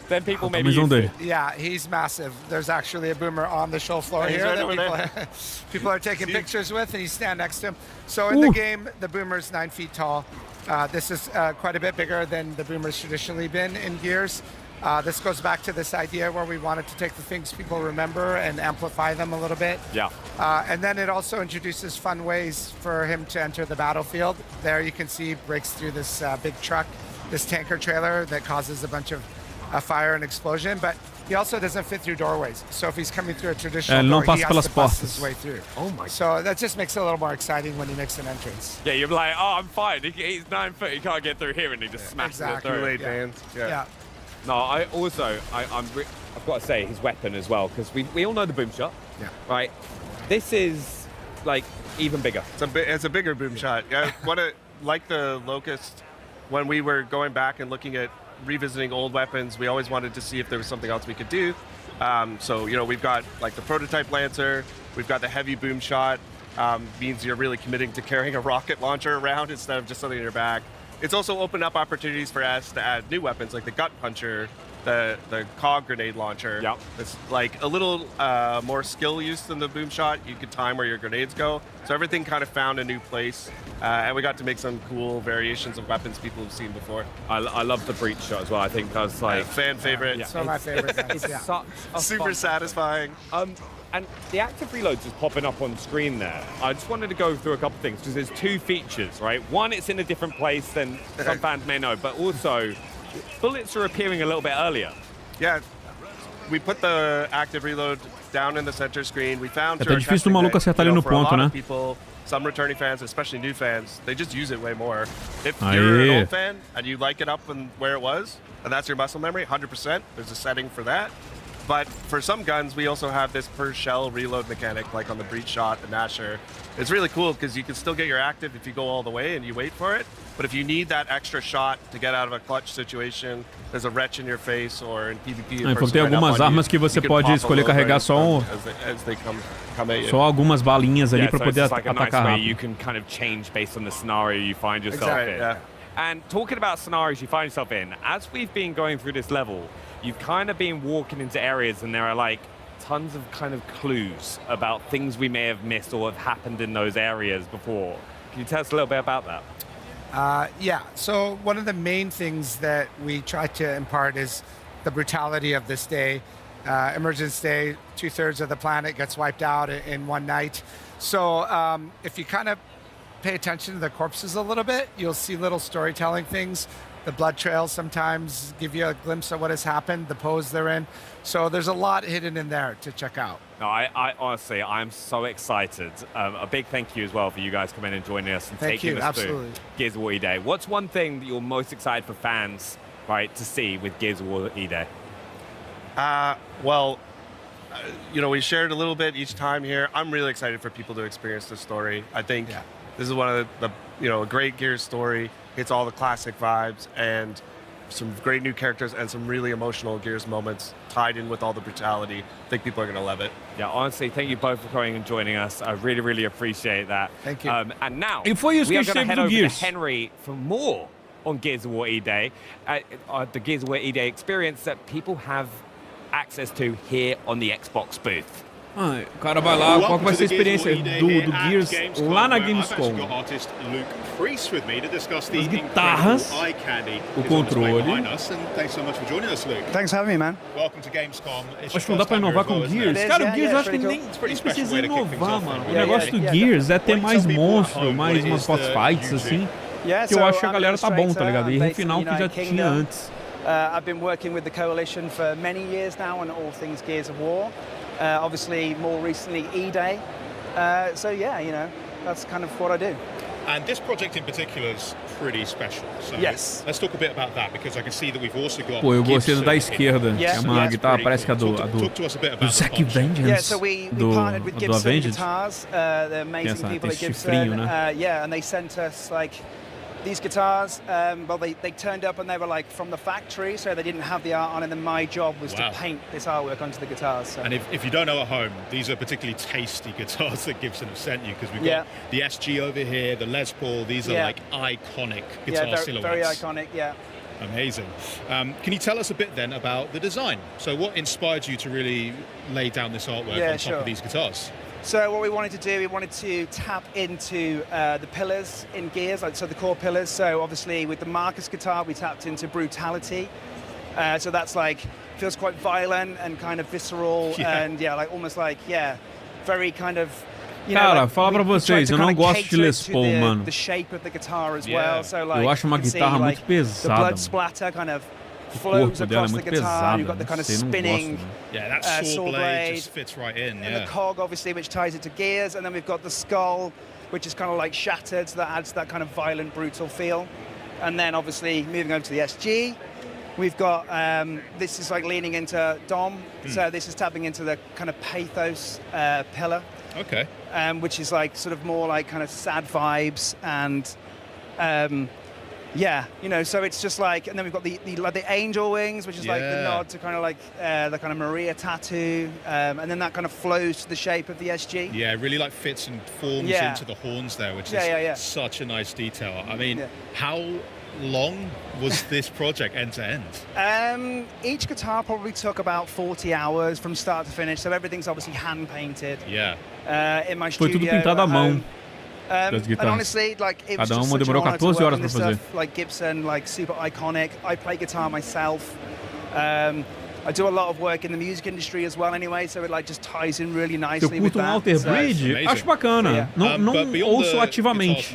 Speaker 18: than people maybe used to.
Speaker 20: Yeah, he's massive. There's actually a Boomer on the show floor here that people are taking pictures with, and you stand next to him. So in the game, the Boomer's 9 feet tall. This is quite a bit bigger than the Boomer's traditionally been in Gears. This goes back to this idea where we wanted to take the things people remember and amplify them a little bit.
Speaker 18: Yeah.
Speaker 20: And then it also introduces fun ways for him to enter the battlefield. There you can see he breaks through this big truck, this tanker trailer that causes a bunch of fire and explosion, but he also doesn't fit through doorways. So if he's coming through a traditional door, he has to bust his way through.
Speaker 18: Oh my!
Speaker 20: So that just makes it a little more exciting when he makes an entrance.
Speaker 18: Yeah, you're like, oh, I'm fine. He's 9 foot. He can't get through here, and he just smashes it through.
Speaker 19: Kool-Aid man.
Speaker 20: Yeah.
Speaker 18: No, I've got to say his weapon as well, because we all know the boom shot.
Speaker 20: Yeah.
Speaker 18: Right. This is like even bigger.
Speaker 19: It's a bigger boom shot. Yeah. Like the Locust, when we were going back and looking at revisiting old weapons, we always wanted to see if there was something else we could do. So you know, we've got like the prototype Lancer. We've got the heavy boom shot. Means you're really committing to carrying a rocket launcher around instead of just something in your back. It's also opened up opportunities for us to add new weapons like the gut puncher, the cog grenade launcher.
Speaker 18: Yep.
Speaker 19: It's like a little more skill use than the boom shot. You could time where your grenades go. So everything kind of found a new place. And we got to make some cool variations of weapons people have seen before.
Speaker 18: I love the breach shot as well. I think that's like
Speaker 19: fan favorite.
Speaker 20: It's one of my favorite guns.
Speaker 18: It's such a
Speaker 19: super satisfying.
Speaker 18: And the active reload just popping up on screen there. I just wanted to go through a couple of things because there's two features, right? One, it's in a different place than some fans may know, but also bullets are appearing a little bit earlier.
Speaker 19: Yeah, we put the active reload down in the center screen. We found
Speaker 1: É até difícil do maluco acertar ali no ponto, né?
Speaker 19: People, some returning fans, especially new fans, they just use it way more. If you're an old fan and you like it up and where it was, and that's your muscle memory, 100%, there's a setting for that. But for some guns, we also have this per shell reload mechanic, like on the breach shot, the Nasher. It's really cool because you can still get your active if you go all the way and you wait for it. But if you need that extra shot to get out of a clutch situation, there's a retch in your face or in PvP.
Speaker 1: Então tem algumas armas que você pode escolher carregar só algumas balinhas ali para poder atacar rápido.
Speaker 18: You can kind of change based on the scenario you find yourself in. Yeah. And talking about scenarios you find yourself in, as we've been going through this level, you've kind of been walking into areas and there are like tons of kind of clues about things we may have missed or have happened in those areas before. Can you tell us a little bit about that?
Speaker 20: Yeah, so one of the main things that we try to impart is the brutality of this day. Emergence Day, 2/3 of the planet gets wiped out in one night. So if you kind of pay attention to the corpses a little bit, you'll see little storytelling things. The blood trails sometimes give you a glimpse of what has happened, the pose they're in. So there's a lot hidden in there to check out.
Speaker 18: No, I honestly, I'm so excited. A big thank you as well for you guys coming and joining us and taking us through Gears of War E-Day. What's one thing that you're most excited for fans, right, to see with Gears of War E-Day?
Speaker 19: Well, you know, we shared a little bit each time here. I'm really excited for people to experience this story. I think this is one of the a great Gears story. It's all the classic vibes and some great new characters and some really emotional Gears moments tied in with all the brutality. I think people are going to love it.
Speaker 18: Yeah, honestly, thank you both for coming and joining us. I really, really appreciate that.
Speaker 20: Thank you.
Speaker 18: And now,
Speaker 1: we are
Speaker 18: going to head over to Henry for more on Gears of War E-Day. The Gears of War E-Day experience that people have access to here on the Xbox booth.
Speaker 1: O cara vai lá, qual vai ser a experiência do Gears lá na Gamescom? As guitarras, o controle.
Speaker 21: Thanks for having me, man.
Speaker 1: Acho que não dá pra inovar com Gears. Cara, o Gears eu acho que nem precisa inovar, mano. O negócio do Gears é ter mais monstro, mais umas boss fights, assim. Que eu acho que a galera tá bom, tá ligado? E refinar o que já tinha antes.
Speaker 21: I've been working with the Coalition for many years now on all things Gears of War. Obviously, more recently, E-Day. So yeah, you know, that's kind of what I do.
Speaker 6: And this project in particular is pretty special. So
Speaker 21: yes.
Speaker 6: Let's talk a bit about that because I can see that we've also got.
Speaker 1: Pô, eu gostei da esquerda, que é uma guitarra, parece que é do Zack Vengeance,
Speaker 21: yeah, so we partnered with Gibson Guitars, the amazing people at Gibson. Yeah, and they sent us like these guitars. Well, they turned up and they were like from the factory, so they didn't have the art on, and then my job was to paint this artwork onto the guitars. So.
Speaker 6: And if you don't know at home, these are particularly tasty guitars that Gibson have sent you, because we've got the SG over here, the Les Paul. These are like iconic guitar silhouettes.
Speaker 21: Very iconic, yeah.
Speaker 6: Amazing. Can you tell us a bit then about the design? So what inspired you to really lay down this artwork on top of these guitars?
Speaker 21: So what we wanted to do, we wanted to tap into the pillars in Gears, so the core pillars. So obviously with the Marcus guitar, we tapped into brutality. So that's like, feels quite violent and kind of visceral and like almost like, very kind of,
Speaker 1: Cara, fala pra vocês, eu não gosto de Les Paul, mano.
Speaker 21: The shape of the guitar as well. So like,
Speaker 1: eu acho uma guitarra muito pesada.
Speaker 21: The blood splatter kind of flows across the guitar. You've got the kind of spinning
Speaker 6: that saw blade just fits right in.
Speaker 21: And the cog, obviously, which ties it to Gears, and then we've got the skull, which is kind of like shattered, so that adds that kind of violent, brutal feel. And then, obviously, moving over to the SG, we've got this is like leaning into Dom, so this is tapping into the kind of pathos pillar.
Speaker 6: Okay.
Speaker 21: Which is like sort of more like kind of sad vibes and. Yeah, you know, so it's just like, and then we've got the angel wings, which is like the nod to kind of like the kind of Maria tattoo, and then that kind of flows to the shape of the SG.
Speaker 6: Yeah, it really like fits and forms into the horns there, which is such a nice detail. I mean, how long was this project end to end?
Speaker 21: Each guitar probably took about 40 hours from start to finish, so everything's obviously hand painted.
Speaker 6: Yeah.
Speaker 21: In my studio.
Speaker 1: Foi tudo pintado à mão.
Speaker 21: And honestly, like it was just such an honor to work on this stuff. Like Gibson, like super iconic. I play guitar myself. I do a lot of work in the music industry as well, anyway, so it like just ties in really nicely with that.
Speaker 1: Alter Bridge, acho bacana. Não ouço ativamente,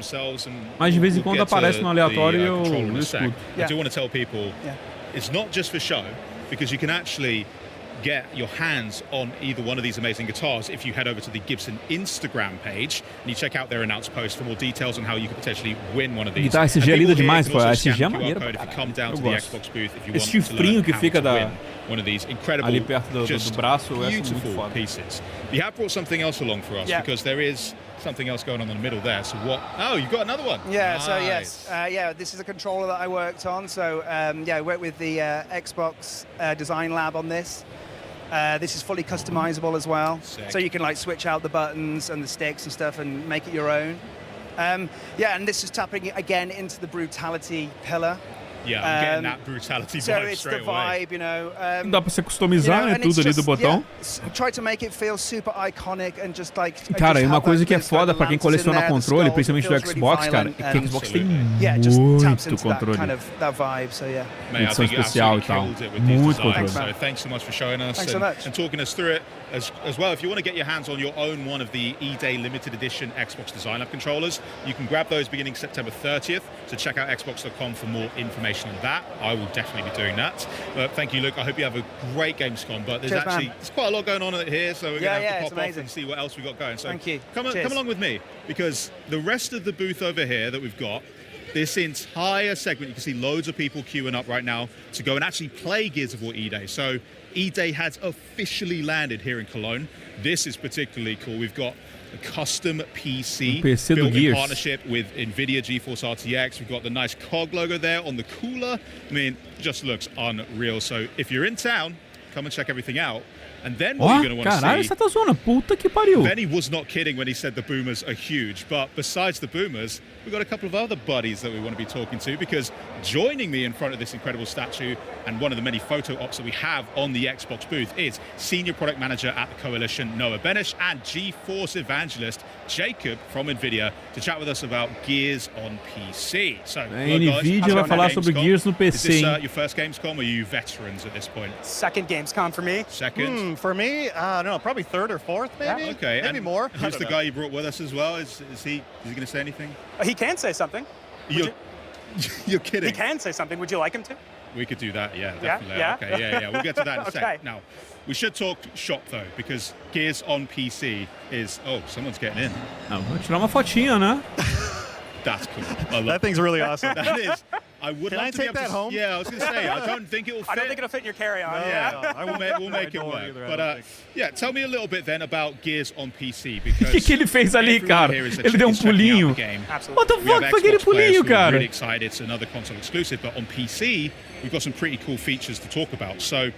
Speaker 1: mas de vez em quando aparece no aleatório e eu escuto.
Speaker 6: I do want to tell people, it's not just for show, because you can actually get your hands on either one of these amazing guitars if you head over to the Gibson Instagram page and you check out their announced post for more details on how you could potentially win one of these.
Speaker 1: Guitarra SG é linda demais, pô. A SG é maneira pra
Speaker 6: caralho. Eu gosto.
Speaker 1: Esse chifrinho que fica
Speaker 6: one of these incredible,
Speaker 1: ali perto do braço, é muito foda.
Speaker 6: Pieces. You have brought something else along for us because there is something else going on in the middle there. So what? Oh, you've got another one.
Speaker 21: Yeah.
Speaker 6: Nice.
Speaker 21: So yes, this is a controller that I worked on. So I worked with the Xbox Design Lab on this. This is fully customizable as well.
Speaker 6: Sick.
Speaker 21: So you can like switch out the buttons and the sticks and stuff and make it your own. And this is tapping again into the brutality pillar.
Speaker 6: Yeah, I'm getting that brutality
Speaker 21: so
Speaker 6: vibe
Speaker 21: it's
Speaker 6: straight
Speaker 21: the vibe,
Speaker 6: away.
Speaker 1: Dá pra você customizar, né, tudo ali do botão.
Speaker 21: Try to make it feel super iconic and just like.
Speaker 1: Cara, e uma coisa que é foda pra quem coleciona controle, principalmente do Xbox, cara, é que o Xbox tem muito controle. Edição especial e tal. Muito controle.
Speaker 6: So thanks so much for showing us and talking us through it as well. If you want to get your hands on your own one of the E-Day limited edition Xbox Design Lab controllers, you can grab those beginning September 30th. So check out xbox.com for more information on that. I will definitely be doing that. But thank you, Luke. I hope you have a great Gamescom. But there's quite a lot going on here, so we're going to have to pop off and see what else we got going. So
Speaker 21: thank you.
Speaker 6: Come along with me, because the rest of the booth over here that we've got, this entire segment, you can see loads of people queuing up right now to go and actually play Gears of War E-Day. So E-Day has officially landed here in Cologne. This is particularly cool. We've got a custom PC built in partnership with NVIDIA GeForce RTX. We've got the nice COG logo there on the cooler. I mean, just looks unreal. So if you're in town, come and check everything out. And then what you're going to want to see...
Speaker 1: Caralho, você tá zoando. Puta que pariu.
Speaker 6: Benny was not kidding when he said the boomers are huge. But besides the boomers, we've got a couple of other buddies that we want to be talking to, because joining me in front of this incredible statue and one of the many photo ops that we have on the Xbox booth is Senior Product Manager at the Coalition, Noah Benish, and GeForce Evangelist, Jacob from NVIDIA, to chat with us about Gears on PC. So,
Speaker 1: NVIDIA vai falar sobre Gears no PC.
Speaker 6: Is this your first Gamescom, or are you veterans at this point?
Speaker 4: Second Gamescom for me.
Speaker 6: Second?
Speaker 4: For me, I don't know, probably third or fourth, maybe.
Speaker 6: Yeah. Okay.
Speaker 4: Maybe more.
Speaker 6: Who's the guy you brought with us as well? Is he going to say anything?
Speaker 4: He can say something.
Speaker 6: You're kidding.
Speaker 4: He can say something. Would you like him to?
Speaker 6: We could do that, yeah, definitely.
Speaker 4: Yeah?
Speaker 6: Okay, yeah. We'll get to that in a
Speaker 4: Okay.
Speaker 6: sec. Now, we should talk shop, though, because Gears on PC is... Oh, someone's getting in.
Speaker 1: Vou tirar uma fotinha, né?
Speaker 6: That's cool.
Speaker 4: That thing's really awesome.
Speaker 6: That is. I would
Speaker 4: Can
Speaker 6: love
Speaker 4: I
Speaker 6: to be
Speaker 4: take
Speaker 6: able
Speaker 4: that
Speaker 6: to,
Speaker 4: home?
Speaker 6: Yeah, I was going to say, I don't think it will fit.
Speaker 4: I don't think it'll fit in your carry-on.
Speaker 6: We'll make it work. But yeah, tell me a little bit then about Gears on PC, because...
Speaker 1: O que ele fez ali, cara? Ele deu pulinho. What the fuck foi aquele pulinho, cara?
Speaker 6: Really excited. It's another console exclusive, but on PC, we've got some pretty cool features to talk about. So,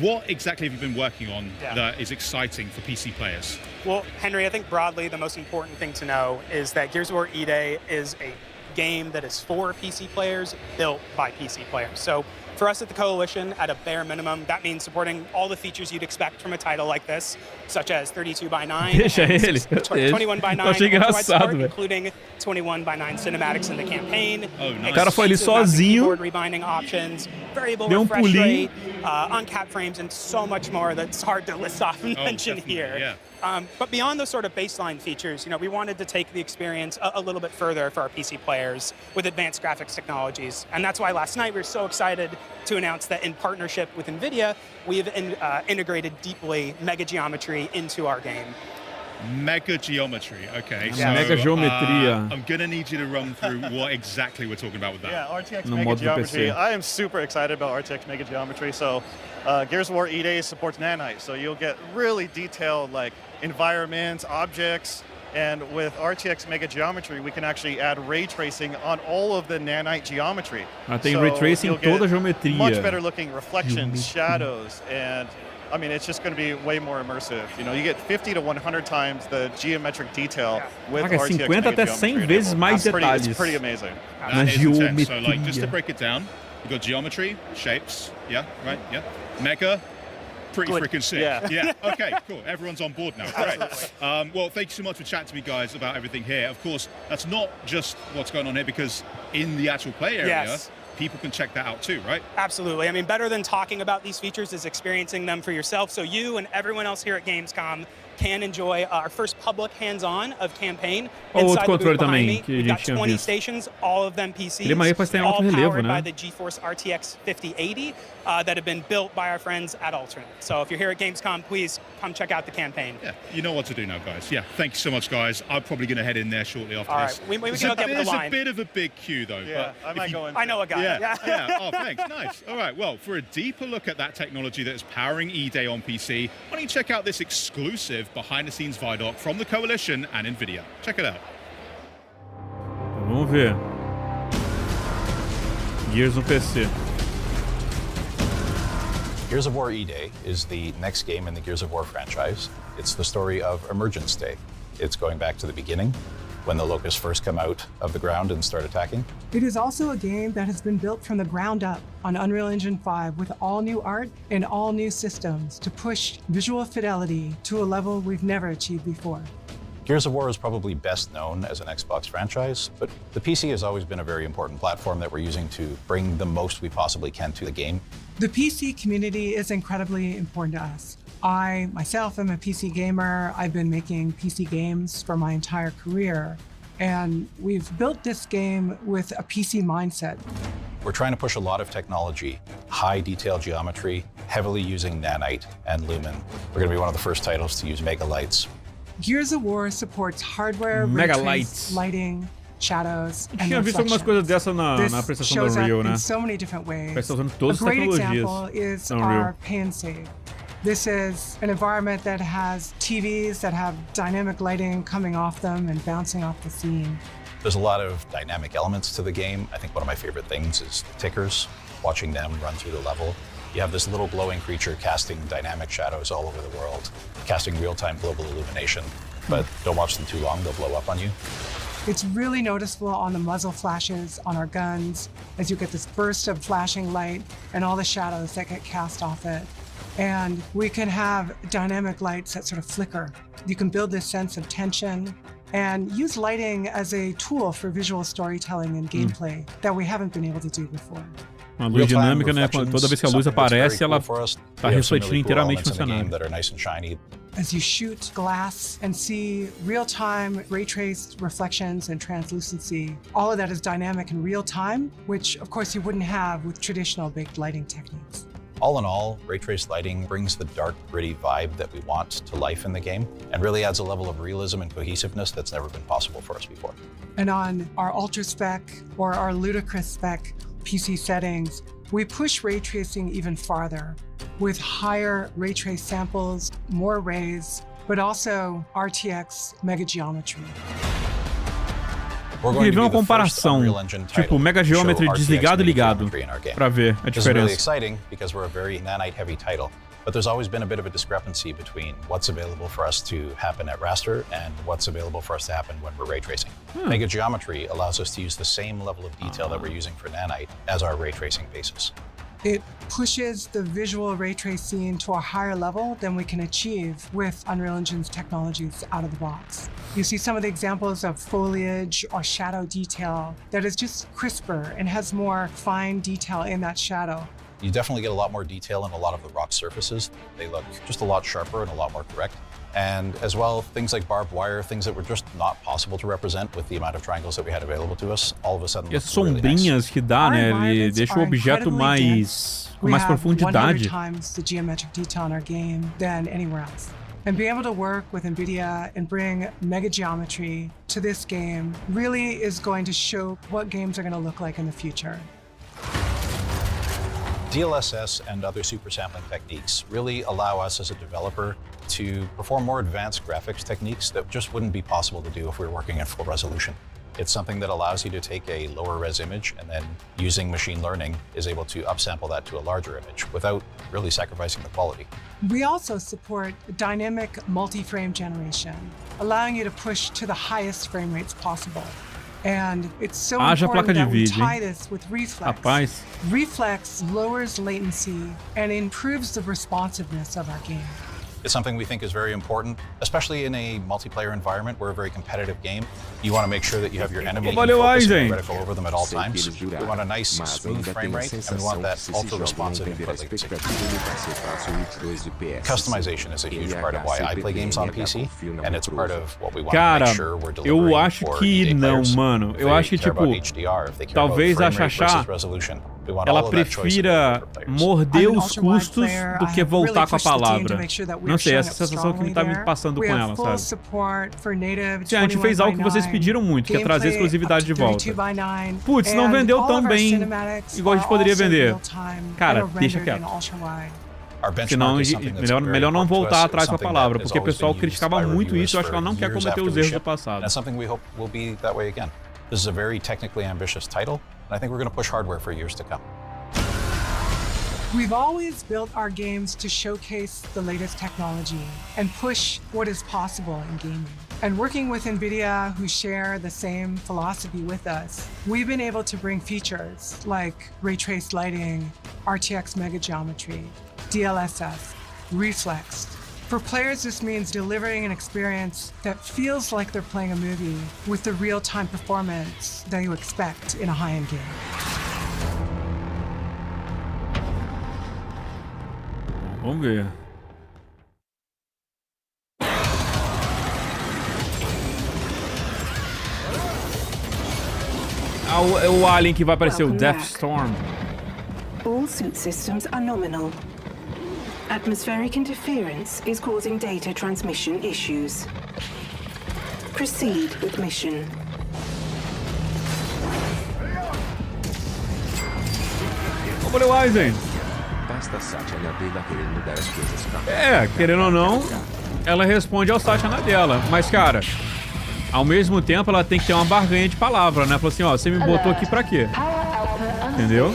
Speaker 6: what exactly have you been working on that is exciting for PC players?
Speaker 4: Well, Henry, I think broadly the most important thing to know is that Gears of War E-Day is a game that is for PC players, built by PC players. So for us at the Coalition, at a bare minimum, that means supporting all the features you'd expect from a title like this, such as 32:9,
Speaker 1: Deixa ele.
Speaker 4: 21:9, support, including 21:9 cinematics in the campaign.
Speaker 6: Oh, nice.
Speaker 1: O cara foi ali sozinho.
Speaker 4: Keyboard rebinding options, variable
Speaker 1: Deu
Speaker 4: refresh
Speaker 1: pulinho.
Speaker 4: rate, uncapped frames, and so much more that's hard to list off and mention here.
Speaker 6: Yeah.
Speaker 4: But beyond those sort of baseline features, we wanted to take the experience a little bit further for our PC players with advanced graphics technologies. And that's why last night we were so excited to announce that in partnership with NVIDIA, we've integrated deeply Mega Geometry into our game.
Speaker 6: Mega Geometry, okay.
Speaker 1: So, Mega Geometria.
Speaker 6: I'm going to need you to run through what exactly we're talking about with that.
Speaker 4: Yeah, RTX
Speaker 1: No
Speaker 4: Mega
Speaker 1: mod do
Speaker 4: Geometry.
Speaker 1: PC.
Speaker 4: I am super excited about RTX Mega Geometry. So Gears of War E-Day supports nanite. So you'll get really detailed like environments, objects, and with RTX Mega Geometry, we can actually add ray tracing on all of the nanite geometry.
Speaker 1: Tem ray tracing em toda a geometria.
Speaker 4: Much better looking reflections, shadows, and I mean, it's just going to be way more immersive. You get 50 to 100 times the geometric detail with
Speaker 1: Caraca,
Speaker 4: RTX
Speaker 1: 50
Speaker 4: Mega
Speaker 1: até 100
Speaker 4: Geometry.
Speaker 1: vezes mais detalhes.
Speaker 4: It's pretty amazing.
Speaker 1: Na
Speaker 6: That is intense. So,
Speaker 1: geometria.
Speaker 6: just to break it down, you've got geometry, shapes, yeah, right, yeah. Mega, pretty freaking sick. Yeah. Okay, cool. Everyone's on board now. Great. Well, thank you so much for chatting to me, guys, about everything here. Of course, that's not just what's going on here, because in the actual play area, people can check that out too, right?
Speaker 4: Absolutely. I mean, better than talking about these features is experiencing them for yourself. So you and everyone else here at Gamescom can enjoy our first public hands-on of campaign. Inside the booth behind me, we've got 20 stations, all of them PCs, all powered by the GeForce RTX 5080 that have been built by our friends at Alternate. So if you're here at Gamescom, please come check out the campaign.
Speaker 6: Yeah, you know what to do now, guys. Yeah, thank you so much, guys. I'm probably going to head in there shortly after this.
Speaker 4: All right, we can hook up with the line.
Speaker 6: It's a bit of a big queue, though.
Speaker 19: Yeah,
Speaker 6: but
Speaker 19: I might go in.
Speaker 4: I know a guy.
Speaker 6: Yeah. Oh, thanks. Nice. All right. Well, for a deeper look at that technology that is powering E-Day on PC, why don't you check out this exclusive behind-the-scenes ViDoc from the Coalition and NVIDIA. Check it out.
Speaker 1: Vamos ver. Gears no PC.
Speaker 2: Gears of War E-Day is the next game in the Gears of War franchise. It's the story of Emergence Day. It's going back to the beginning, when the Locusts first come out of the ground and start attacking.
Speaker 22: It is also a game that has been built from the ground up on Unreal Engine 5 with all new art and all new systems to push visual fidelity to a level we've never achieved before.
Speaker 2: Gears of War is probably best known as an Xbox franchise, but the PC has always been a very important platform that we're using to bring the most we possibly can to the game.
Speaker 22: The PC community is incredibly important to us. I, myself, am a PC gamer. I've been making PC games for my entire career, and we've built this game with a PC mindset.
Speaker 2: We're trying to push a lot of technology, high detail geometry, heavily using nanite and lumen. We're going to be one of the first titles to use mega lights.
Speaker 22: Gears of War supports hardware,
Speaker 1: Mega
Speaker 22: ray
Speaker 1: lights,
Speaker 22: trace, lighting, shadows, and
Speaker 1: tinha visto algumas coisas dessa na apresentação da Unreal, né?
Speaker 22: in so many different ways.
Speaker 1: Parece que tá usando todas
Speaker 22: a
Speaker 1: as
Speaker 22: great example
Speaker 1: tecnologias
Speaker 22: is
Speaker 1: da Unreal.
Speaker 22: our pay and save. This is an environment that has TVs that have dynamic lighting coming off them and bouncing off the scene.
Speaker 2: There's a lot of dynamic elements to the game. I think one of my favorite things is tickers, watching them run through the level. You have this little glowing creature casting dynamic shadows all over the world, casting real-time global illumination, but don't watch them too long, they'll blow up on you.
Speaker 22: It's really noticeable on the muzzle flashes on our guns as you get this burst of flashing light and all the shadows that get cast off it. And we can have dynamic lights that sort of flicker. You can build this sense of tension and use lighting as a tool for visual storytelling and gameplay that we haven't been able to do before.
Speaker 1: Uma luz dinâmica, né? Toda vez que a luz aparece, ela tá refletindo inteiramente no cenário.
Speaker 22: As you shoot glass and see real-time ray-traced reflections and translucency, all of that is dynamic in real time, which of course you wouldn't have with traditional baked lighting techniques.
Speaker 2: All in all, ray traced lighting brings the dark, gritty vibe that we want to life in the game and really adds a level of realism and cohesiveness that's never been possible for us before.
Speaker 22: And on our ultra spec or our ludicrous spec PC settings, we push ray tracing even farther with higher ray trace samples, more rays, but also RTX mega geometry.
Speaker 1: Eu queria ver uma comparação, tipo Mega Geometry desligado e ligado, pra ver a
Speaker 2: This is really
Speaker 1: diferença.
Speaker 2: exciting because we're a very nanite heavy title, but there's always been a bit of a discrepancy between what's available for us to happen at raster and what's available for us to happen when we're ray tracing. Mega Geometry allows us to use the same level of detail that we're using for nanite as our ray tracing basis.
Speaker 22: It pushes the visual ray trace scene to a higher level than we can achieve with Unreal Engine's technologies out of the box. You see some of the examples of foliage or shadow detail that is just crisper and has more fine detail in that shadow.
Speaker 2: You definitely get a lot more detail in a lot of the rock surfaces. They look just a lot sharper and a lot more correct. And as well, things like barbed wire, things that were just not possible to represent with the amount of triangles that we had available to us, all of a sudden
Speaker 1: E as
Speaker 2: look really nice.
Speaker 1: sombrinhas que dá, né? Ele deixa o objeto com mais profundidade.
Speaker 22: 100 times the geometric detail in our game than anywhere else. And being able to work with NVIDIA and bring mega geometry to this game really is going to show what games are going to look like in the future.
Speaker 2: DLSS and other super sampling techniques really allow us as a developer to perform more advanced graphics techniques that just wouldn't be possible to do if we were working at full resolution. It's something that allows you to take a lower res image and then using machine learning is able to upsample that to a larger image without really sacrificing the quality.
Speaker 22: We also support dynamic multi-frame generation, allowing you to push to the highest frame rates possible. And it's so
Speaker 1: Haja
Speaker 22: important
Speaker 1: placa de
Speaker 22: that we
Speaker 1: vídeo,
Speaker 22: tie
Speaker 1: hein?
Speaker 22: this with Reflex.
Speaker 1: Rapaz.
Speaker 22: Reflex lowers latency and improves the responsiveness of our game.
Speaker 2: It's something we think is very important, especially in a multiplayer environment. We're a very competitive game. You want to make sure that you have your enemy focusing critical over them at all times. We want a nice, smooth frame rate, and we want that ultra-responsive input latency. Customization is a huge part of why I play games on PC, and it's part of what we want to make sure we're delivering
Speaker 1: eu acho que não, mano. Eu acho que, tipo, talvez a Xaxá, ela prefira morder os custos do que voltar com a palavra. Não sei, essa sensação que tá me passando com ela, sabe? Sim, a gente fez algo que vocês pediram muito, que é trazer exclusividade de volta. Putz, não vendeu tão bem igual a gente poderia vender. Cara, deixa quieto. Senão, melhor não voltar atrás com a palavra, porque o pessoal criticava muito isso e eu acho que ela não quer cometer os erros do passado.
Speaker 2: This is a very technically ambitious title, and I think we're going to push hardware for years to come.
Speaker 22: We've always built our games to showcase the latest technology and push what is possible in gaming. And working with NVIDIA, who share the same philosophy with us, we've been able to bring features like ray traced lighting, RTX mega geometry, DLSS, reflex. For players, this means delivering an experience that feels like they're playing a movie with the real-time performance that you expect in a high-end game.
Speaker 1: Vamos ver. É o alien que vai aparecer, o Deathstorm.
Speaker 3: All suit systems are nominal. Atmospheric interference is causing data transmission issues. Proceed with mission.
Speaker 1: Olha o Eisen. É, querendo ou não, ela responde ao Satya na dela. Mas, cara, ao mesmo tempo ela tem que ter uma barganha de palavra, né? Falou assim, ó, você me botou aqui pra quê? Entendeu?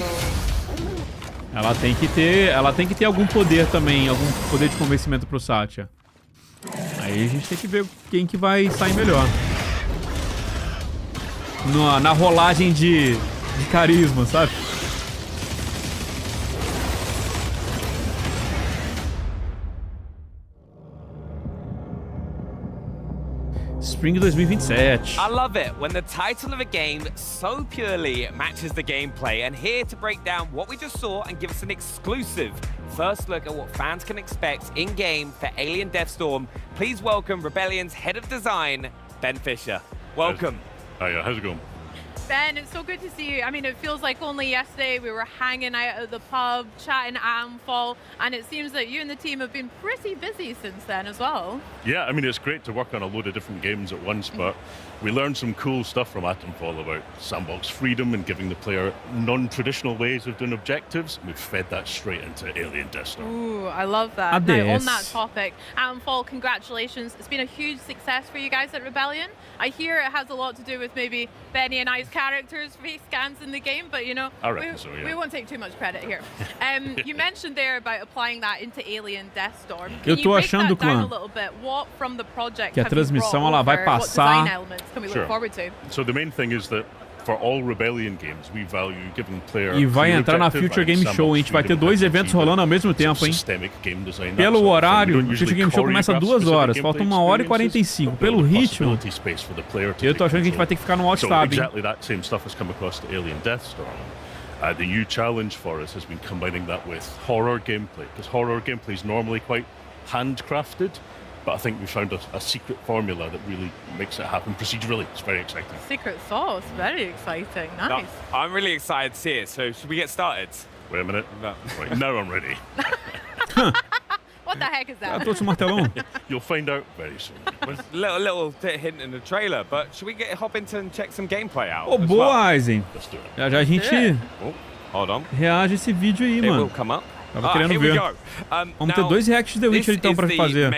Speaker 1: Ela tem que ter algum poder também, algum poder de convencimento pro Satya. Aí a gente tem que ver quem que vai sair melhor. Na rolagem de carisma, sabe? Spring 2027.
Speaker 5: I love it when the title of a game so purely matches the gameplay, and here to break down what we just saw and give us an exclusive first look at what fans can expect in-game for Alien Deathstorm, please welcome Rebellion's Head of Design, Ben Fisher. Welcome.
Speaker 23: Hiya, how's it going?
Speaker 10: Ben, it's so good to see you. I mean, it feels like only yesterday we were hanging out at the pub, chatting Atomfall, and it seems that you and the team have been pretty busy since then as well.
Speaker 23: Yeah, I mean, it's great to work on a load of different games at once, but we learned some cool stuff from Atomfall about sandbox freedom and giving the player non-traditional ways of doing objectives. We've fed that straight into Alien Deathstorm.
Speaker 10: Ooh, I love that. Now, on that topic, Atomfall, congratulations. It's been a huge success for you guys at Rebellion. I hear it has a lot to do with maybe Benny and I's characters' face scans in the game, but you know, we won't take too much credit here. You mentioned there about applying that into Alien Deathstorm. Can you break that down a little bit? What from the project
Speaker 1: que a transmissão ela vai passar.
Speaker 10: What design elements can we look forward to?
Speaker 23: So the main thing is that for all Rebellion games, we value giving player
Speaker 1: e vai entrar na Future Game Show, a gente vai ter dois eventos rolando ao mesmo tempo, hein? Pelo horário, o Future Game Show começa 2 horas, falta 1 hora e 45. Pelo ritmo, eu tô achando que a gente vai ter que ficar no alt tab.
Speaker 23: Exactly that same stuff has come across to Alien Deathstorm. The new challenge for us has been combining that with horror gameplay, because horror gameplay is normally quite handcrafted. But I think we found a secret formula that really makes it happen procedurally. It's very exciting.
Speaker 10: Secret sauce, very exciting. Nice.
Speaker 5: No, I'm really excited to see it. So should we get started?
Speaker 23: Wait a minute. No. Right, now I'm ready.
Speaker 10: What the heck is that?
Speaker 23: You'll find out very soon.
Speaker 5: little hint in the trailer, but should we hop into and check some gameplay out?
Speaker 1: Oh, boa, Eisen. Já a gente
Speaker 5: hold on.
Speaker 1: reage esse vídeo aí, mano.
Speaker 5: Will come up.
Speaker 1: Tava querendo ver. Vamos ter 2 reacts de The Witcher então pra fazer.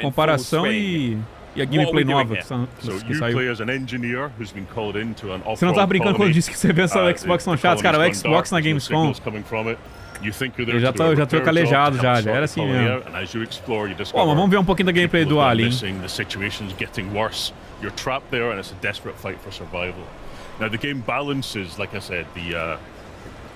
Speaker 1: Comparação e a gameplay nova que saiu. Você não tá brincando quando eu disse que você pensa o Xbox são chatos, cara. O Xbox na Gamescom. Eu já tô calejado já era assim mesmo. Ó, mas vamos ver um pouquinho da gameplay do Alien.
Speaker 23: Now the game balances, like I said,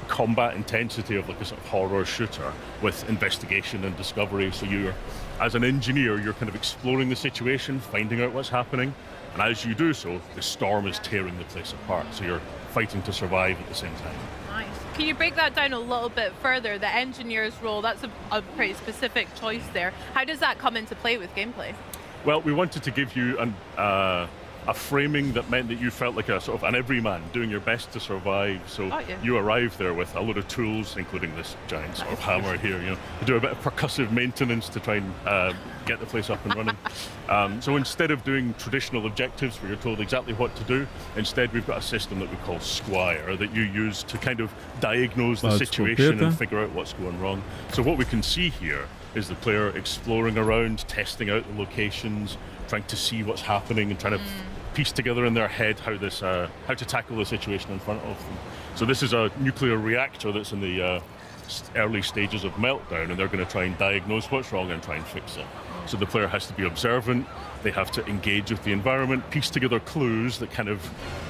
Speaker 23: combat intensity of like a sort of horror shooter with investigation and discovery. So you're, as an engineer, you're kind of exploring the situation, finding out what's happening, and as you do so, the storm is tearing the place apart. So you're fighting to survive at the same time.
Speaker 10: Nice. Can you break that down a little bit further? The engineer's role, that's a pretty specific choice there. How does that come into play with gameplay?
Speaker 23: Well, we wanted to give you a framing that meant that you felt like a sort of an everyman doing your best to survive. So you arrive there with a load of tools, including this giant sort of hammer here, you know, to do a bit of percussive maintenance to try and get the place up and running. So instead of doing traditional objectives where you're told exactly what to do, instead we've got a system that we call Squire that you use to kind of diagnose the situation and figure out what's going wrong. So what we can see here is the player exploring around, testing out the locations, trying to see what's happening and trying to piece together in their head how to tackle the situation in front of them. So this is a nuclear reactor that's in the early stages of meltdown, and they're going to try and diagnose what's wrong and try and fix it. So the player has to be observant, they have to engage with the environment, piece together clues that kind of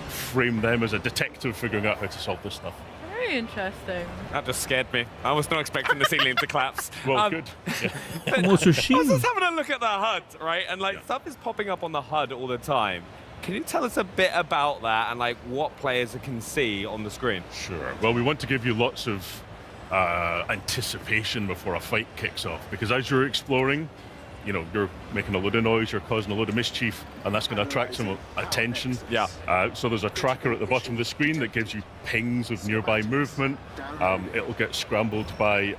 Speaker 23: frame them as a detective figuring out how to solve this stuff.
Speaker 10: Very interesting.
Speaker 18: That just scared me. I was not expecting the ceiling to collapse.
Speaker 23: Well, good. Yeah.
Speaker 18: I was just having a look at the HUD, right? And like stuff is popping up on the HUD all the time. Can you tell us a bit about that and like what players can see on the screen?
Speaker 23: Sure. Well, we want to give you lots of anticipation before a fight kicks off, because as you're exploring, you know, you're making a load of noise, you're causing a load of mischief, and that's going to attract some attention.
Speaker 18: Yeah.
Speaker 23: So there's a tracker at the bottom of the screen that gives you pings of nearby movement. It'll get scrambled by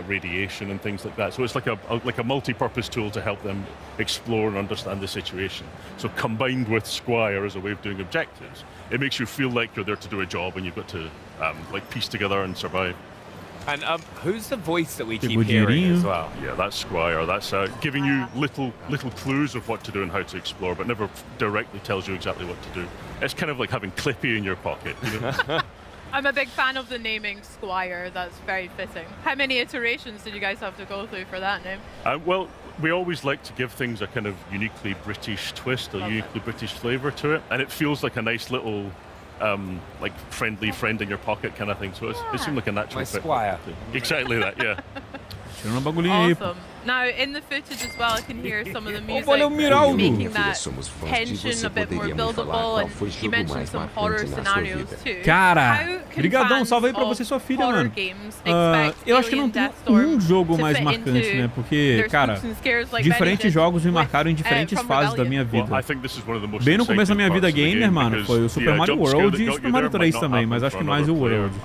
Speaker 23: radiation and things like that. So it's like a multi-purpose tool to help them explore and understand the situation. So combined with Squire as a way of doing objectives, it makes you feel like you're there to do a job and you've got to like piece together and survive.
Speaker 18: And who's the voice that we keep hearing as well?
Speaker 23: Yeah, that's Squire. That's giving you little clues of what to do and how to explore, but never directly tells you exactly what to do. It's kind of like having Clippy in your pocket. You know?
Speaker 10: I'm a big fan of the naming Squire. That's very fitting. How many iterations did you guys have to go through for that name?
Speaker 23: Well, we always like to give things a kind of uniquely British twist, a uniquely British flavour to it, and it feels like a nice little like friendly friend in your pocket kind of thing. So it seemed like a natural fit.
Speaker 18: Squire.
Speaker 23: Exactly that, yeah.
Speaker 10: Awesome. Now, in the footage as well, I can hear some of the music making that tension a bit more buildable, and you mentioned some horror scenarios too.
Speaker 1: Cara, brigadão, salve aí pra você e sua filha, mano. Eu acho que não tem um jogo mais marcante, né? Porque, cara, diferentes jogos me marcaram em diferentes fases da minha vida. Bem no começo da minha vida gamer, mano, foi o Super Mario World e o Super Mario 3 também, mas acho que mais o World.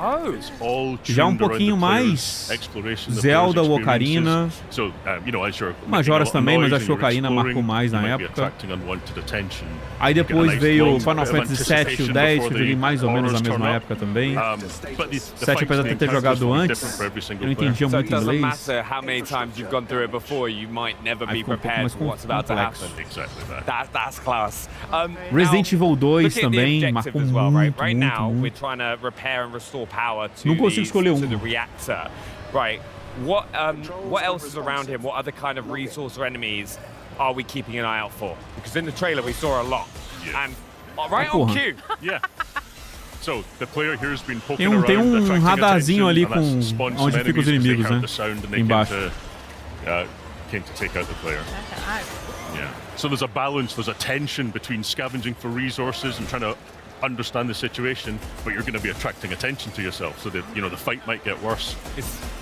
Speaker 1: Já um pouquinho mais Zelda ou Ocarina. Majoras também, mas acho que Ocarina marcou mais na época. Aí depois veio o Final Fantasy VII e o 10, que eu joguei mais ou menos na mesma época também. 7, apesar de ter jogado antes, eu não entendia muito inglês.
Speaker 18: That's class.
Speaker 1: Resident Evil 2 também marcou muito. Não consigo escolher um.
Speaker 18: Right. What else is around him? What other kind of resource or enemies are we keeping an eye out for? Because in the trailer we saw a lot. Yeah. And right on cue.
Speaker 23: Yeah. So the player here has been poking
Speaker 1: tem
Speaker 23: around,
Speaker 1: radarzinho ali com onde ficam os inimigos, né? Embaixo.
Speaker 23: Came to take out the player. Yeah. So there's a balance, there's a tension between scavenging for resources and trying to understand the situation, but you're going to be attracting attention to yourself, so that, you know, the fight might get worse.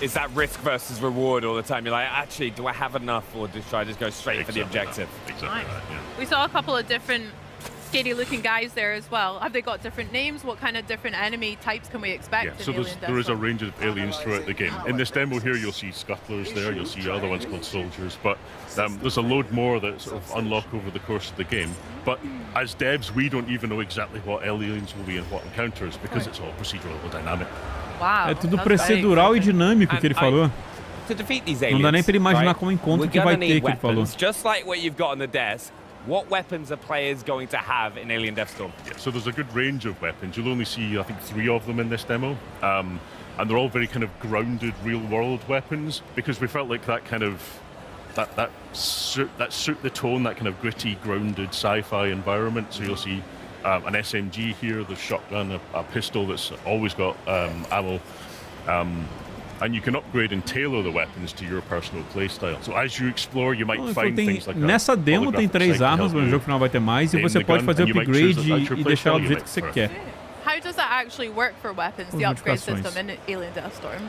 Speaker 18: Is that risk versus reward all the time? You're like, actually, do I have enough, or should I just go straight for the objective?
Speaker 23: Exactly that, yeah.
Speaker 10: We saw a couple of different scary-looking guys there as well. Have they got different names? What kind of different enemy types can we expect?
Speaker 23: Yeah, so there is a range of aliens throughout the game. In this demo here, you'll see scuttlers there, you'll see other ones called soldiers, but there's a load more that sort of unlock over the course of the game. But as devs, we don't even know exactly what aliens will be and what encounters, because it's all procedural and dynamic.
Speaker 10: Wow,
Speaker 1: é tudo procedural e dinâmico que ele falou.
Speaker 18: To defeat these aliens,
Speaker 1: não dá nem pra imaginar como encontro que vai ter, que ele falou.
Speaker 18: Just like what you've got on the desk. What weapons are players going to have in Alien Deathstorm?
Speaker 23: Yeah, so there's a good range of weapons. You'll only see, I think, 3 of them in this demo. And they're all very kind of grounded, real-world weapons, because we felt like that kind of, that suit the tone, that kind of gritty, grounded sci-fi environment. So you'll see an SMG here, the shotgun, a pistol that's always got ammo. And you can upgrade and tailor the weapons to your personal playstyle. So as you explore, you might find things like
Speaker 1: nessa demo tem 3 armas, mas no jogo final vai ter mais, e você pode fazer upgrade e deixar ela do jeito que você quer.
Speaker 7: How does that actually work for weapons, the upgrade system in Alien Deathstorm?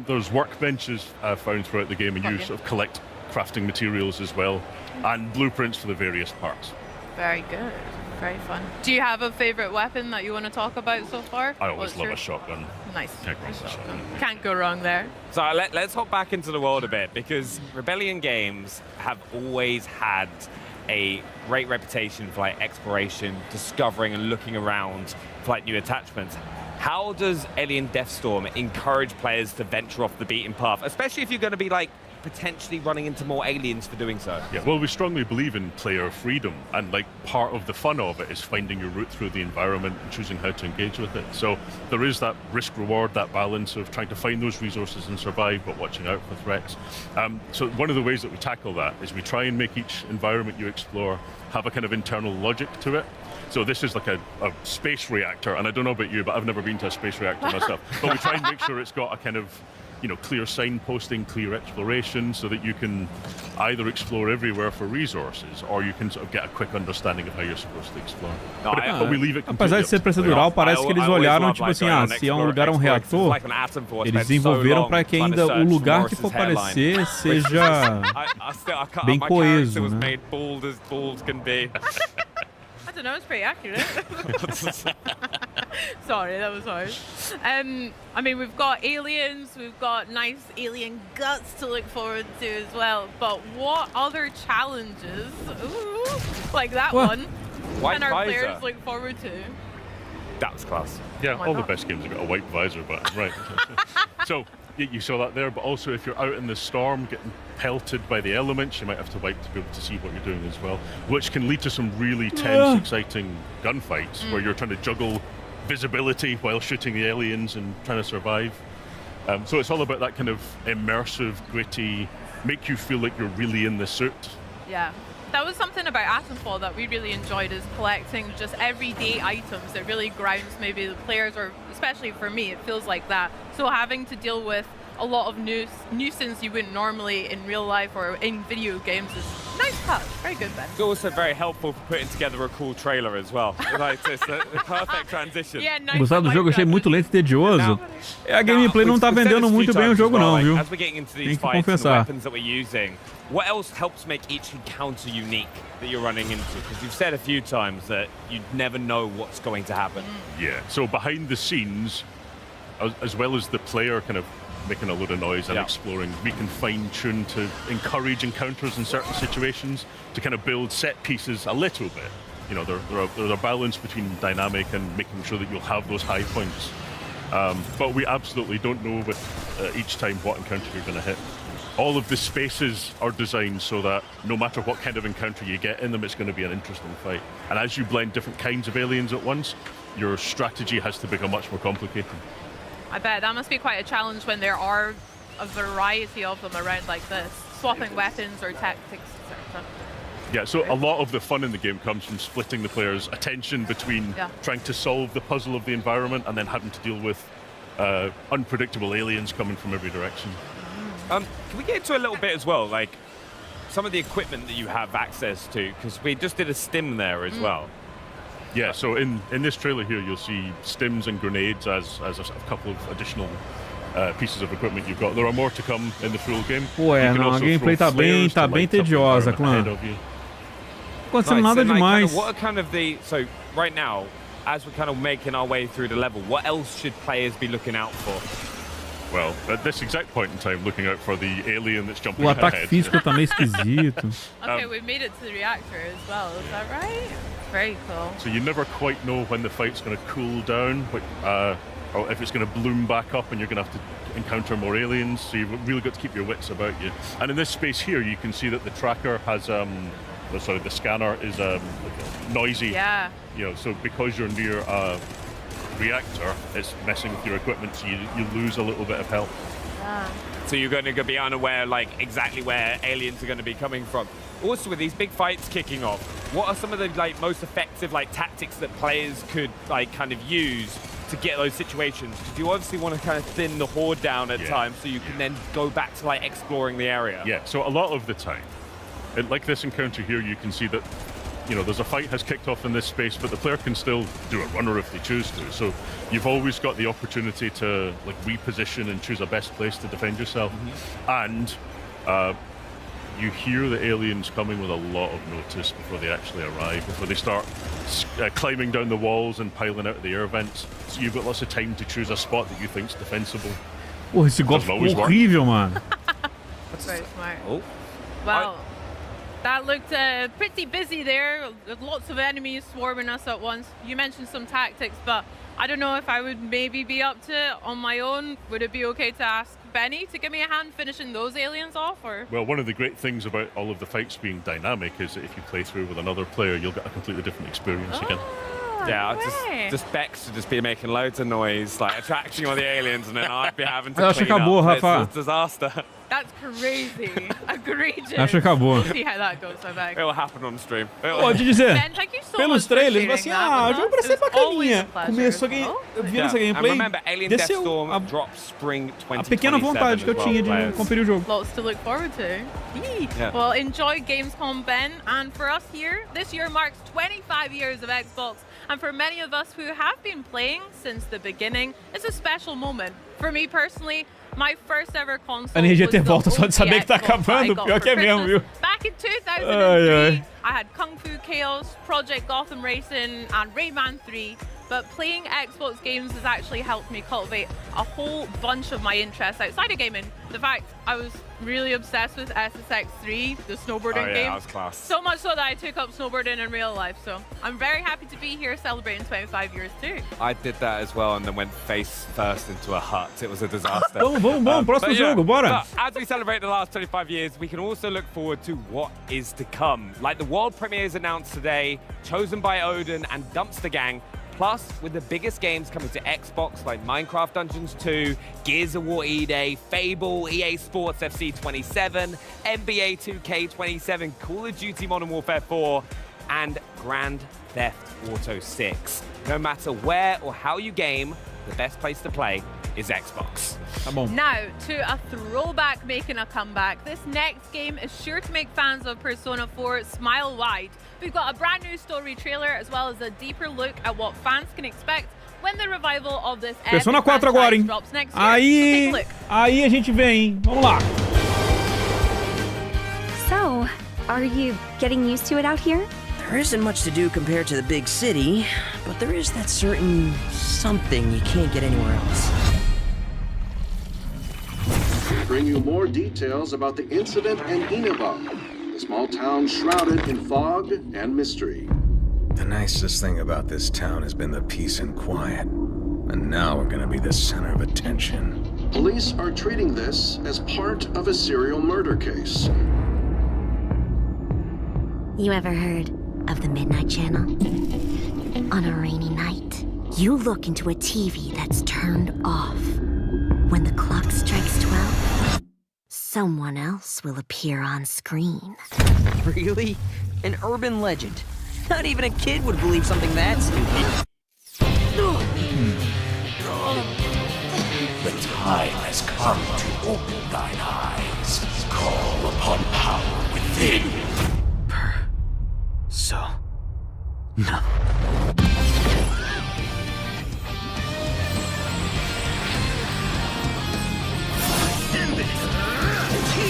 Speaker 23: There's workbenches found throughout the game, and you sort of collect crafting materials as well, and blueprints for the various parts.
Speaker 7: Very good. Very fun. Do you have a favorite weapon that you want to talk about so far?
Speaker 23: I always love a shotgun.
Speaker 7: Nice.
Speaker 23: Shotgun.
Speaker 7: Can't go wrong there.
Speaker 18: So let's hop back into the world a bit, because Rebellion Games have always had a great reputation for like exploration, discovering and looking around for like new attachments. How does Alien Deathstorm encourage players to venture off the beaten path, especially if you're going to be like potentially running into more aliens for doing so?
Speaker 23: Yeah, well, we strongly believe in player freedom, and like part of the fun of it is finding your route through the environment and choosing how to engage with it. So there is that risk reward, that balance of trying to find those resources and survive, but watching out for threats. So one of the ways that we tackle that is we try and make each environment you explore have a kind of internal logic to it. So this is like a space reactor, and I don't know about you, but I've never been to a space reactor myself. But we try and make sure it's got a kind of, you know, clear signposting, clear exploration, so that you can either explore everywhere for resources, or you can sort of get a quick understanding of how you're supposed to explore. But we leave it
Speaker 1: apesar de ser procedural, parece que eles olharam, tipo assim, se é um lugar, um reator, eles desenvolveram para que ainda o lugar que for aparecer seja bem coeso, né?
Speaker 7: I don't know, it's pretty accurate. Sorry, that was harsh. I mean, we've got aliens, we've got nice alien guts to look forward to as well, but what other challenges, like that one, can our players look forward to?
Speaker 23: That was class. Yeah, all the best games have got a white visor button, right. So, you saw that there, but also if you're out in the storm getting pelted by the elements, you might have to wipe to be able to see what you're doing as well, which can lead to some really tense, exciting gunfights where you're trying to juggle visibility while shooting the aliens and trying to survive. So it's all about that kind of immersive, gritty, make you feel like you're really in the suit.
Speaker 7: Yeah. That was something about Atomfall that we really enjoyed, is collecting just everyday items that really grounds maybe the players, or especially for me, it feels like that. So having to deal with a lot of nuisance you wouldn't normally in real life or in video games is nice touch. Very good, Ben.
Speaker 18: It's also very helpful for putting together a cool trailer as well. Like, it's the perfect transition.
Speaker 7: Yeah, nice.
Speaker 1: Gostado do jogo, achei muito lento e tedioso. A gameplay não tá vendendo muito bem o jogo não, viu? Tem que confessar.
Speaker 18: What else helps make each encounter unique that you're running into? Because you've said a few times that you never know what's going to happen.
Speaker 23: Yeah, so behind the scenes, as well as the player kind of making a load of noise and exploring, we can fine-tune to encourage encounters in certain situations, to kind of build set pieces a little bit. You know, there's a balance between dynamic and making sure that you'll have those high points. But we absolutely don't know with each time what encounter you're going to hit. All of the spaces are designed so that no matter what kind of encounter you get in them, it's going to be an interesting fight. And as you blend different kinds of aliens at once, your strategy has to become much more complicated.
Speaker 7: I bet that must be quite a challenge when there are a variety of them around like this, swapping weapons or tactics, etc.
Speaker 23: Yeah, so a lot of the fun in the game comes from splitting the player's attention between trying to solve the puzzle of the environment and then having to deal with unpredictable aliens coming from every direction.
Speaker 18: Can we get into a little bit as well, like some of the equipment that you have access to? Because we just did a stim there as well.
Speaker 23: Yeah, so in this trailer here, you'll see stims and grenades as a couple of additional pieces of equipment you've got. There are more to come in the full game.
Speaker 1: Pô, não, a gameplay tá bem tediosa, clã. Não acontecendo nada demais.
Speaker 18: What are kind of so right now, as we're kind of making our way through the level, what else should players be looking out for?
Speaker 23: Well, at this exact point in time, looking out for the alien that's jumping
Speaker 1: O
Speaker 23: ahead.
Speaker 1: ataque físico tá meio esquisito.
Speaker 7: Okay, we made it to the reactor as well, is that right? Very cool.
Speaker 23: So you never quite know when the fight's going to cool down, or if it's going to bloom back up and you're going to have to encounter more aliens, so you've really got to keep your wits about you. And in this space here, you can see that the tracker has, the scanner is noisy.
Speaker 7: Yeah.
Speaker 23: You know, so because you're near a reactor, it's messing with your equipment, so you lose a little bit of health.
Speaker 18: So you're going to be unaware, like, exactly where aliens are going to be coming from. Also, with these big fights kicking off, what are some of the, like, most effective, like, tactics that players could, like, kind of use to get those situations? Because you obviously want to kind of thin the horde down at times so you can then go back to, like, exploring the area.
Speaker 23: Yeah, so a lot of the time, like this encounter here, you can see that, you know, there's a fight has kicked off in this space, but the player can still do a runner if they choose to. So you've always got the opportunity to, like, reposition and choose a best place to defend yourself. And you hear the aliens coming with a lot of notice before they actually arrive, before they start climbing down the walls and piling out of the air vents. So you've got lots of time to choose a spot that you think's defensible.
Speaker 1: Porra, esse golpe ficou horrível, mano.
Speaker 7: That's very smart.
Speaker 18: Oh.
Speaker 7: Well, that looked pretty busy there. Lots of enemies swarming us at once. You mentioned some tactics, but I don't know if I would maybe be up to it on my own. Would it be okay to ask Benny to give me a hand finishing those aliens off? Or?
Speaker 23: Well, one of the great things about all of the fights being dynamic is that if you play through with another player, you'll get a completely different experience again.
Speaker 18: Yeah, just Bex to just be making loads of noise, like attracting all the aliens, and then I'd be having to clean up. It's a disaster.
Speaker 7: That's crazy. Egregious.
Speaker 1: Acho que acabou.
Speaker 7: See how that goes, I bet.
Speaker 18: It will happen on stream.
Speaker 1: Pode dizer,
Speaker 7: Ben, thank you so
Speaker 1: pelos
Speaker 7: much for
Speaker 1: trailers,
Speaker 7: sharing
Speaker 1: assim,
Speaker 7: that
Speaker 1: o jogo
Speaker 7: with us.
Speaker 1: parece
Speaker 7: It was always
Speaker 1: bacaninha.
Speaker 7: a pleasure.
Speaker 1: Começou vendo essa gameplay,
Speaker 18: And remember, Alien
Speaker 1: desceu
Speaker 18: Deathstorm drops spring 2027
Speaker 1: a pequena vontade que eu tinha de conferir o jogo.
Speaker 7: Lots to look forward to.
Speaker 18: Yeah.
Speaker 7: Well, enjoy Gamescom, Ben. And for us here, this year marks 25 years of Xbox. And for many of us who have been playing since the beginning, it's a special moment. For me personally, my first ever console
Speaker 1: A energia
Speaker 7: was
Speaker 1: ter
Speaker 7: the
Speaker 1: volta só de saber
Speaker 7: OG
Speaker 1: que tá
Speaker 7: Xbox that I
Speaker 1: acabando,
Speaker 7: got
Speaker 1: pior
Speaker 7: for
Speaker 1: que é mesmo, viu?
Speaker 7: Christmas. Back in 2003,
Speaker 1: Ai, ai.
Speaker 7: I had Kung Fu Chaos, Project Gotham Racing, and Rayman 3. But playing Xbox games has actually helped me cultivate a whole bunch of my interests outside of gaming. The fact I was really obsessed with SSX3, the snowboarding game.
Speaker 18: That was class.
Speaker 7: So much so that I took up snowboarding in real life. So I'm very happy to be here celebrating 25 years too.
Speaker 18: I did that as well and then went face first into a hut. It was a disaster.
Speaker 1: Bom, próximo jogo, bora.
Speaker 18: But as we celebrate the last 25 years, we can also look forward to what is to come. Like the world premieres announced today, Chosen by Odin and Dumpster Gang. Plus, with the biggest games coming to Xbox like Minecraft Dungeons 2, Gears of War E-Day, FABLE, EA Sports FC 27, NBA 2K 27, Call of Duty Modern Warfare 4, and Grand Theft Auto 6. No matter where or how you game, the best place to play is Xbox.
Speaker 7: Now, to a throwback making a comeback. This next game is sure to make fans of Persona 4 smile wide. We've got a brand new story trailer as well as a deeper look at what fans can expect when the revival of this
Speaker 1: Persona 4 agora, hein?
Speaker 7: drops next year.
Speaker 1: Aí a gente vem, hein? Vamos lá.
Speaker 9: So, are you getting used to it out here?
Speaker 11: There isn't much to do compared to the big city, but there is that certain something you can't get anywhere else.
Speaker 12: We bring you more details about the incident in Inaba, a small town shrouded in fog and mystery.
Speaker 24: The nicest thing about this town has been the peace and quiet, and now we're gonna be the center of attention.
Speaker 12: Police are treating this as part of a serial murder case.
Speaker 15: You ever heard of the Midnight Channel? On a rainy night, you look into a TV that's turned off. When the clock strikes 12, someone else will appear on screen.
Speaker 11: Really? An urban legend. Not even a kid would believe something that stupid.
Speaker 14: The time has come to open thine eyes. Call upon power within.
Speaker 11: No.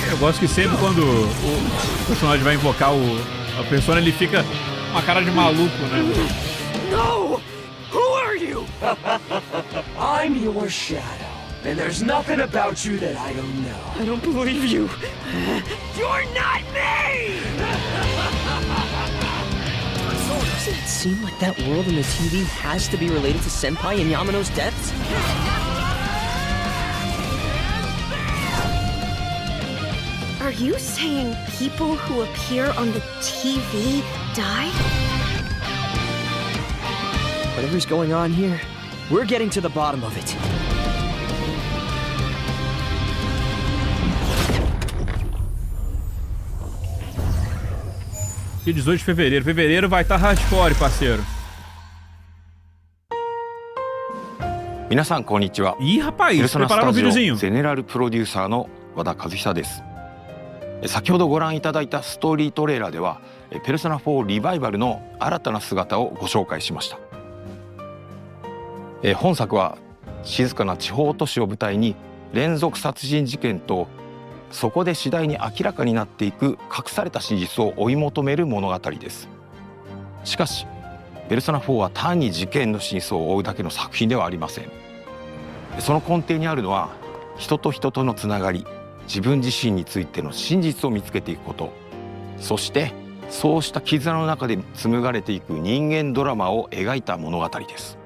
Speaker 1: Eu gosto que sempre quando o personagem vai invocar a persona, ele fica com uma cara de maluco, né?
Speaker 11: No! Who are you?
Speaker 25: I'm your shadow, and there's nothing about you that I don't know.
Speaker 11: I don't believe you.
Speaker 25: You're not me!
Speaker 11: Doesn't it seem like that world in the TV has to be related to Senpai and Yamano's deaths?
Speaker 15: Are you saying people who appear on the TV die?
Speaker 11: Whatever's going on here, we're getting to the bottom of it.
Speaker 1: Dia 18 de fevereiro. Fevereiro vai estar hardcore, parceiro.
Speaker 8: 皆さんこんにちは。
Speaker 1: Ih, rapaz,
Speaker 8: ペルソナス
Speaker 1: prepararam
Speaker 8: タ
Speaker 1: um
Speaker 8: ジオ
Speaker 1: videozinho.
Speaker 8: ゼネラルプロデューサーの和田和久です。先ほどご覧いただいたストーリートレーラーではペルソナ4リバイバルの新たな姿をご紹介しました。本作は静かな地方都市を舞台に連続殺人事件とそこで次第に明らかになっていく隠された真実を追い求める物語です。しかしペルソナ4は単に事件の真相を追うだけの作品ではありません。その根底にあるのは人と人とのつながり、自分自身についての真実を見つけていくこと、そしてそうした絆の中で紡がれていく人間ドラマを描いた物語です。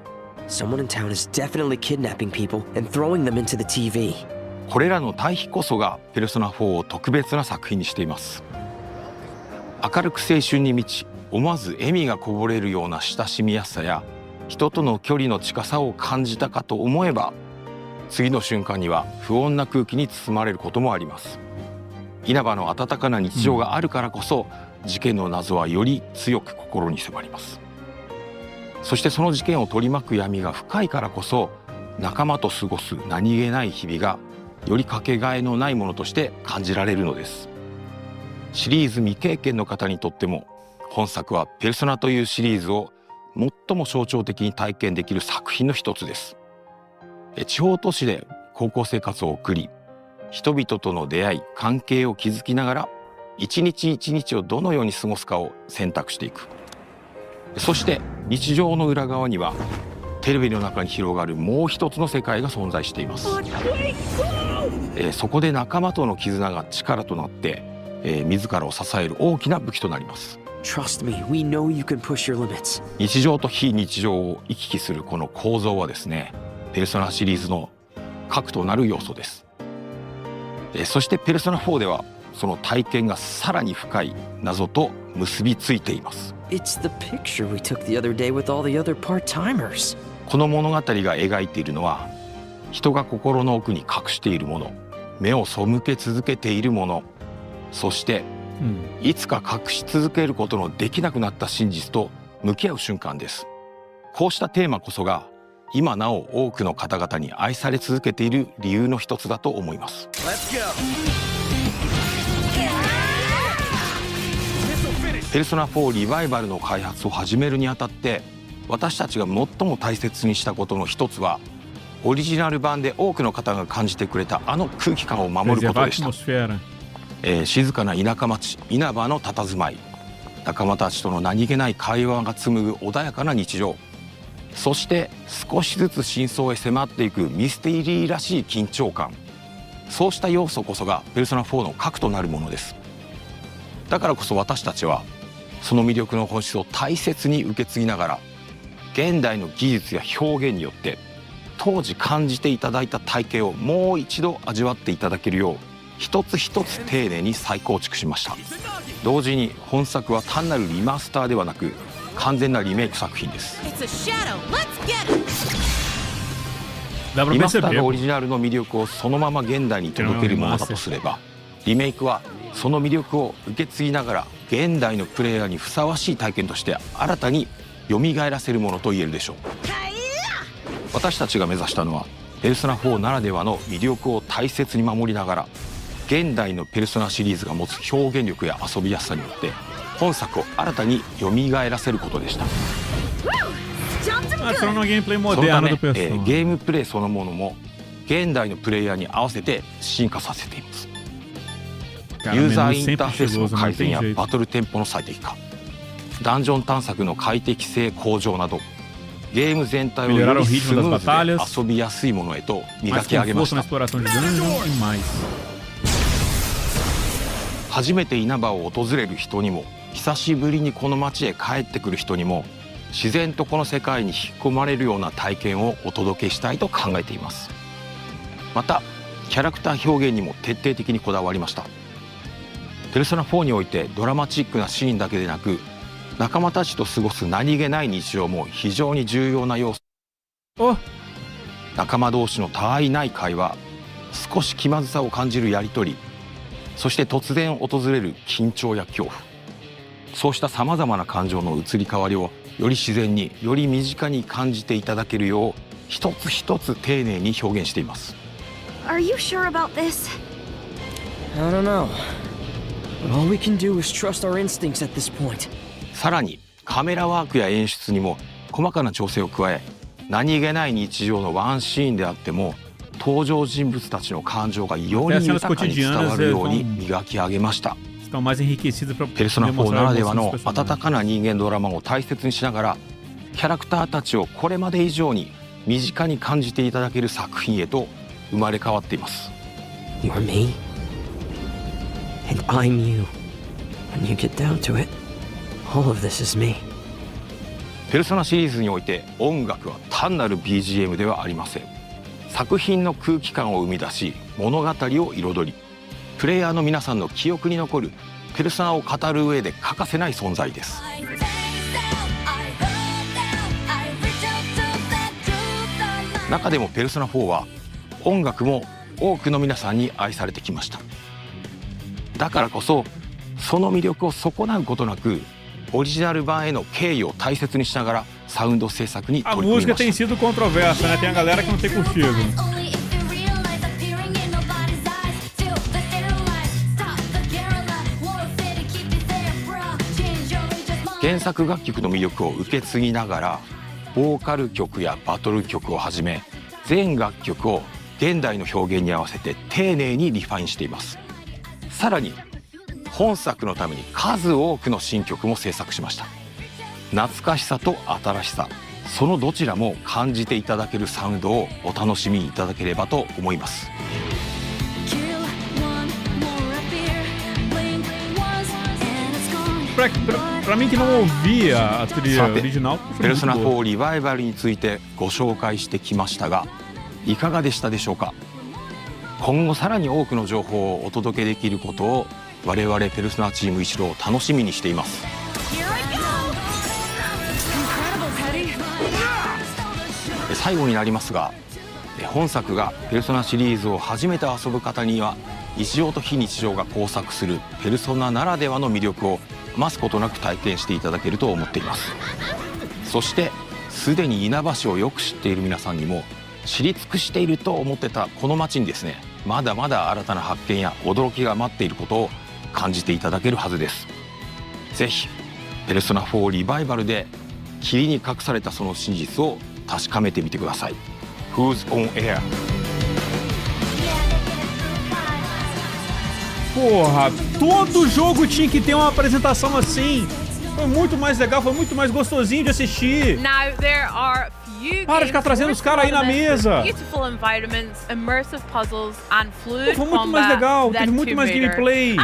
Speaker 11: Someone in town is definitely kidnapping people and throwing them into the TV.
Speaker 8: これらの対比こそがペルソナ4を特別な作品にしています。明るく青春に満ち、思わず笑みがこぼれるような親しみやすさや人との距離の近さを感じたかと思えば、次の瞬間には不穏な空気に包まれることもあります。稲葉の温かな日常があるからこそ、事件の謎はより強く心に迫ります。そしてその事件を取り巻く闇が深いからこそ、仲間と過ごす何気ない日々がよりかけがえのないものとして感じられるのです。シリーズ未経験の方にとっても本作はペルソナというシリーズを最も象徴的に体験できる作品の一つです。地方都市で高校生活を送り、人々との出会い関係を築きながら一日一日をどのように過ごすかを選択していく。そして日常の裏側にはテレビの中に広がるもう一つの世界が存在しています。そこで仲間との絆が力となって、自らを支える大きな武器となります。
Speaker 11: Trust me, we know you can push your limits.
Speaker 8: 日常と非日常を行き来するこの構造はですね、ペルソナシリーズの核となる要素です。そしてペルソナ4ではその体験がさらに深い謎と結びついています。
Speaker 11: It's the picture we took the other day with all the other part-timers.
Speaker 8: この物語が描いているのは人が心の奥に隠しているもの、目を背け続けているもの、そしていつか隠し続けることのできなくなった真実と向き合う瞬間です。こうしたテーマこそが今なお多くの方々に愛され続けている理由の一つだと思います。ペルソナ4リバイバルの開発を始めるにあたって私たちが最も大切にしたことの一つはオリジナル版で多くの方が感じてくれたあの空気感を守ることでした。静かな田舎町稲葉の佇まい、仲間たちとの何気ない会話が紡ぐ穏やかな日常、そして少しずつ真相へ迫っていくミステリーらしい緊張感、そうした要素こそがペルソナ4の核となるものです。だからこそ私たちはその魅力の本質を大切に受け継ぎながら現代の技術や表現によって当時感じていただいた体験をもう一度味わっていただけるよう一つ一つ丁寧に再構築しました。同時に本作は単なるリマスターではなく完全なリメイク作品です。リマスターがオリジナルの魅力をそのまま現代に届けるものだとすれば、リメイクはその魅力を受け継ぎながら現代のプレイヤーにふさわしい体験として新たに蘇らせるものと言えるでしょう。私たちが目指したのはペルソナ4ならではの魅力を大切に守りながら現代のペルソナシリーズが持つ表現力や遊びやすさによって本作を新たに蘇らせることでした。そのため、ゲームプレイそのものも現代のプレイヤーに合わせて進化させています。ユーザーインターフェースの改善やバトルテンポの最適化、ダンジョン探索の快適性向上などゲーム全体をよりスムーズで遊びやすいものへと磨き上げました。初めて稲葉を訪れる人にも久しぶりにこの街へ帰ってくる人にも自然とこの世界に引き込まれるような体験をお届けしたいと考えています。またキャラクター表現にも徹底的にこだわりました。ペルソナ4においてドラマチックなシーンだけでなく仲間たちと過ごす何気ない日常も非常に重要な要素。仲間同士の他愛ない会話、少し気まずさを感じるやり取り、そして突然訪れる緊張や恐怖、そうしたさまざまな感情の移り変わりをより自然により身近に感じていただけるよう一つ一つ丁寧に表現しています。
Speaker 9: Are you sure about this?
Speaker 11: I don't know. But all we can do is trust our instincts at this point.
Speaker 8: さらにカメラワークや演出にも細かな調整を加え、何気ない日常のワンシーンであっても登場人物たちの感情がより豊かに伝わるように磨き上げました。ペルソナ4ならではの温かな人間ドラマを大切にしながら、キャラクターたちをこれまで以上に身近に感じていただける作品へと生まれ変わっています。
Speaker 11: You're me, and I'm you. When you get down to it, all of this is me.
Speaker 8: ペルソナシリーズにおいて音楽は単なる BGM ではありません。作品の空気感を生み出し、物語を彩り、プレイヤーの皆さんの記憶に残るペルソナを語る上で欠かせない存在です。中でもペルソナ4は音楽も多くの皆さんに愛されてきました。だからこそその魅力を損なうことなく、オリジナル版への敬意を大切にしながらサウンド制作に取り組みました。
Speaker 1: A música tem sido controversa, né? Tem a galera que não tem curtido.
Speaker 8: 原作楽曲の魅力を受け継ぎながら、ボーカル曲やバトル曲をはじめ全楽曲を現代の表現に合わせて丁寧にリファインしています。さらに本作のために数多くの新曲も制作しました。懐かしさと新しさ、そのどちらも感じていただけるサウンドをお楽しみいただければと思います。
Speaker 1: Pra mim que não ouvia a trilha original,
Speaker 8: ペルソナ4リバイバルについてご紹介してきましたが、いかがでしたでしょうか。今後さらに多くの情報をお届けできることを我々ペルソナチーム一同楽しみにしています。最後になりますが、本作がペルソナシリーズを初めて遊ぶ方には日常と非日常が交錯するペルソナならではの魅力を余すことなく体験していただけると思っています。そしてすでに稲葉市をよく知っている皆さんにも知り尽くしていると思ってたこの街にですね、まだまだ新たな発見や驚きが待っていることを感じていただけるはずです。ぜひペルソナ4リバイバルで霧に隠されたその真実を確かめてみてください。 Who's on air?
Speaker 1: Porra, todo jogo tinha que ter uma apresentação assim. Foi muito mais legal, foi muito mais gostosinho de assistir.
Speaker 7: Now there are few
Speaker 1: Para de ficar trazendo os caras aí na mesa.
Speaker 7: Beautiful environments, immersive puzzles and fluid
Speaker 1: Foi muito mais legal, teve muito mais gameplay,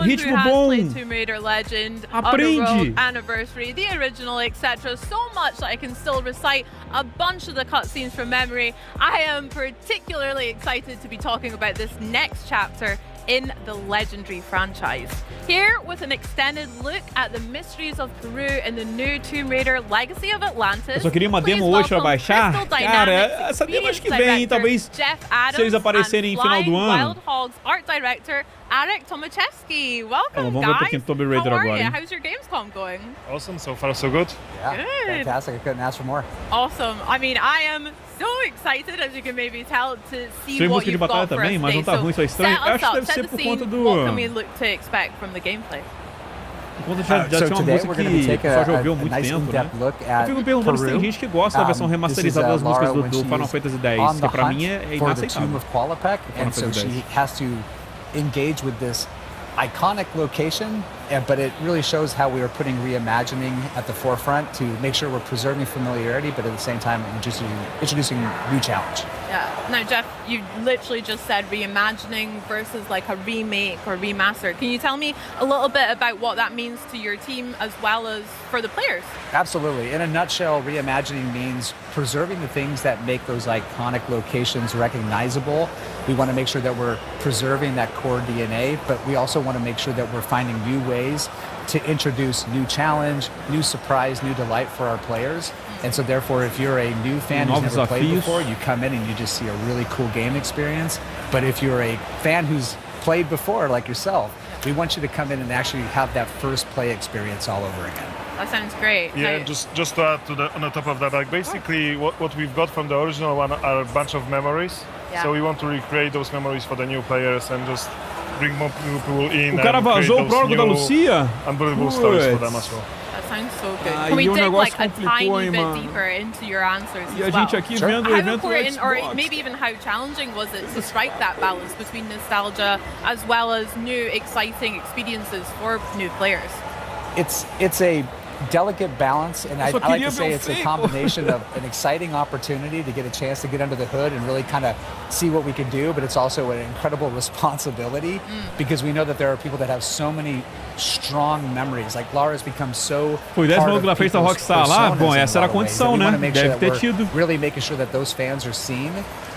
Speaker 1: ritmo bom.
Speaker 7: Tomb Raider Legend,
Speaker 1: Aprende.
Speaker 7: Anniversary, the original, etc. So much that I can still recite a bunch of the cutscenes from memory. I am particularly excited to be talking about this next chapter in the legendary franchise. Here with an extended look at the mysteries of Peru in the new Tomb Raider Legacy of Atlantis.
Speaker 1: Eu só queria uma demo hoje pra baixar. Cara, essa demo acho que vem, talvez se eles aparecerem em final do ano.
Speaker 7: Wild Hogs art director Arek Tomaszewski. Welcome,
Speaker 1: Vamos ver um pouquinho do Tomb Raider
Speaker 7: How are
Speaker 1: agora.
Speaker 7: you? How's your Gamescom going?
Speaker 13: Awesome, so far so good.
Speaker 16: Yeah,
Speaker 7: Good.
Speaker 16: fantastic. I couldn't ask for more.
Speaker 7: Awesome. I mean, I am so excited, as you can maybe tell, to see
Speaker 1: Tem
Speaker 7: what
Speaker 1: música de
Speaker 7: you've
Speaker 1: batalha
Speaker 7: got for
Speaker 1: também,
Speaker 7: us
Speaker 1: mas
Speaker 7: today.
Speaker 1: não tá ruim, só estranho.
Speaker 7: Set
Speaker 1: Eu
Speaker 7: us
Speaker 1: acho que
Speaker 7: up,
Speaker 1: deve
Speaker 7: set
Speaker 1: ser
Speaker 7: the
Speaker 1: por
Speaker 7: scene.
Speaker 1: conta do...
Speaker 7: What can we look to expect from the gameplay?
Speaker 1: Por conta já tinha uma música que só já ouviu há muito tempo, né? Eu fico me perguntando se tem gente que gosta da versão remasterizada das músicas do Final Fantasy X, que pra mim é inaceitável.
Speaker 16: And so she has to engage with this iconic location, but it really shows how we are putting reimagining at the forefront to make sure we're preserving familiarity, but at the same time introducing new challenge.
Speaker 7: Yeah. Now, Jeff, you literally just said reimagining versus like a remake or remaster. Can you tell me a little bit about what that means to your team as well as for the players?
Speaker 16: Absolutely. In a nutshell, reimagining means preserving the things that make those iconic locations recognizable. We want to make sure that we're preserving that core DNA, but we also want to make sure that we're finding new ways to introduce new challenge, new surprise, new delight for our players. And so therefore, if you're a new fan who's never played before, you come in and you just see a really cool game experience. But if you're a fan who's played before, like yourself, We want you to come in and actually have that first play experience all over again.
Speaker 7: That sounds great.
Speaker 13: Yeah,
Speaker 7: Now-
Speaker 13: just to add to on the top of that, like basically what we've got from the original one are a bunch of memories.
Speaker 7: Yeah.
Speaker 13: So we want to recreate those memories for the new players and just bring more people in.
Speaker 1: O cara
Speaker 13: and create
Speaker 1: vazou o
Speaker 13: those
Speaker 1: prólogo da
Speaker 13: new
Speaker 1: Lucia?
Speaker 13: Unbelievable stories for
Speaker 1: Puts.
Speaker 13: them as well.
Speaker 7: That sounds so good.
Speaker 1: Ah,
Speaker 7: Can we
Speaker 1: e o
Speaker 7: dig
Speaker 1: negócio
Speaker 7: like a
Speaker 1: complicou,
Speaker 7: tiny
Speaker 1: hein,
Speaker 7: bit
Speaker 1: mano?
Speaker 7: deeper into your answers
Speaker 1: E a
Speaker 7: as well?
Speaker 1: gente aqui vendo o
Speaker 7: How
Speaker 1: evento do
Speaker 7: important, or
Speaker 1: Xbox.
Speaker 7: maybe even how challenging was it to strike that balance between nostalgia as well as new exciting experiences for new players?
Speaker 16: It's a delicate balance, and I
Speaker 1: só
Speaker 16: like
Speaker 1: queria
Speaker 16: to say
Speaker 1: ver o
Speaker 16: it's a
Speaker 1: Fable.
Speaker 16: combination of an exciting opportunity to get a chance to get under the hood and really kind of see what we can do, but it's also an incredible responsibility because we know that there are people that have so many strong memories. Like Lara's become so
Speaker 1: Pô, 10
Speaker 16: part
Speaker 1: minutos
Speaker 16: of
Speaker 1: da frente da
Speaker 16: people's
Speaker 1: Rockstar lá,
Speaker 16: personas
Speaker 1: bom,
Speaker 16: in a
Speaker 1: essa era a
Speaker 16: lot of ways,
Speaker 1: condição,
Speaker 16: that we
Speaker 1: né?
Speaker 16: wanna make sure
Speaker 1: Deve
Speaker 16: that
Speaker 1: ter
Speaker 16: we're
Speaker 1: tido.
Speaker 16: really making sure that those fans are seen,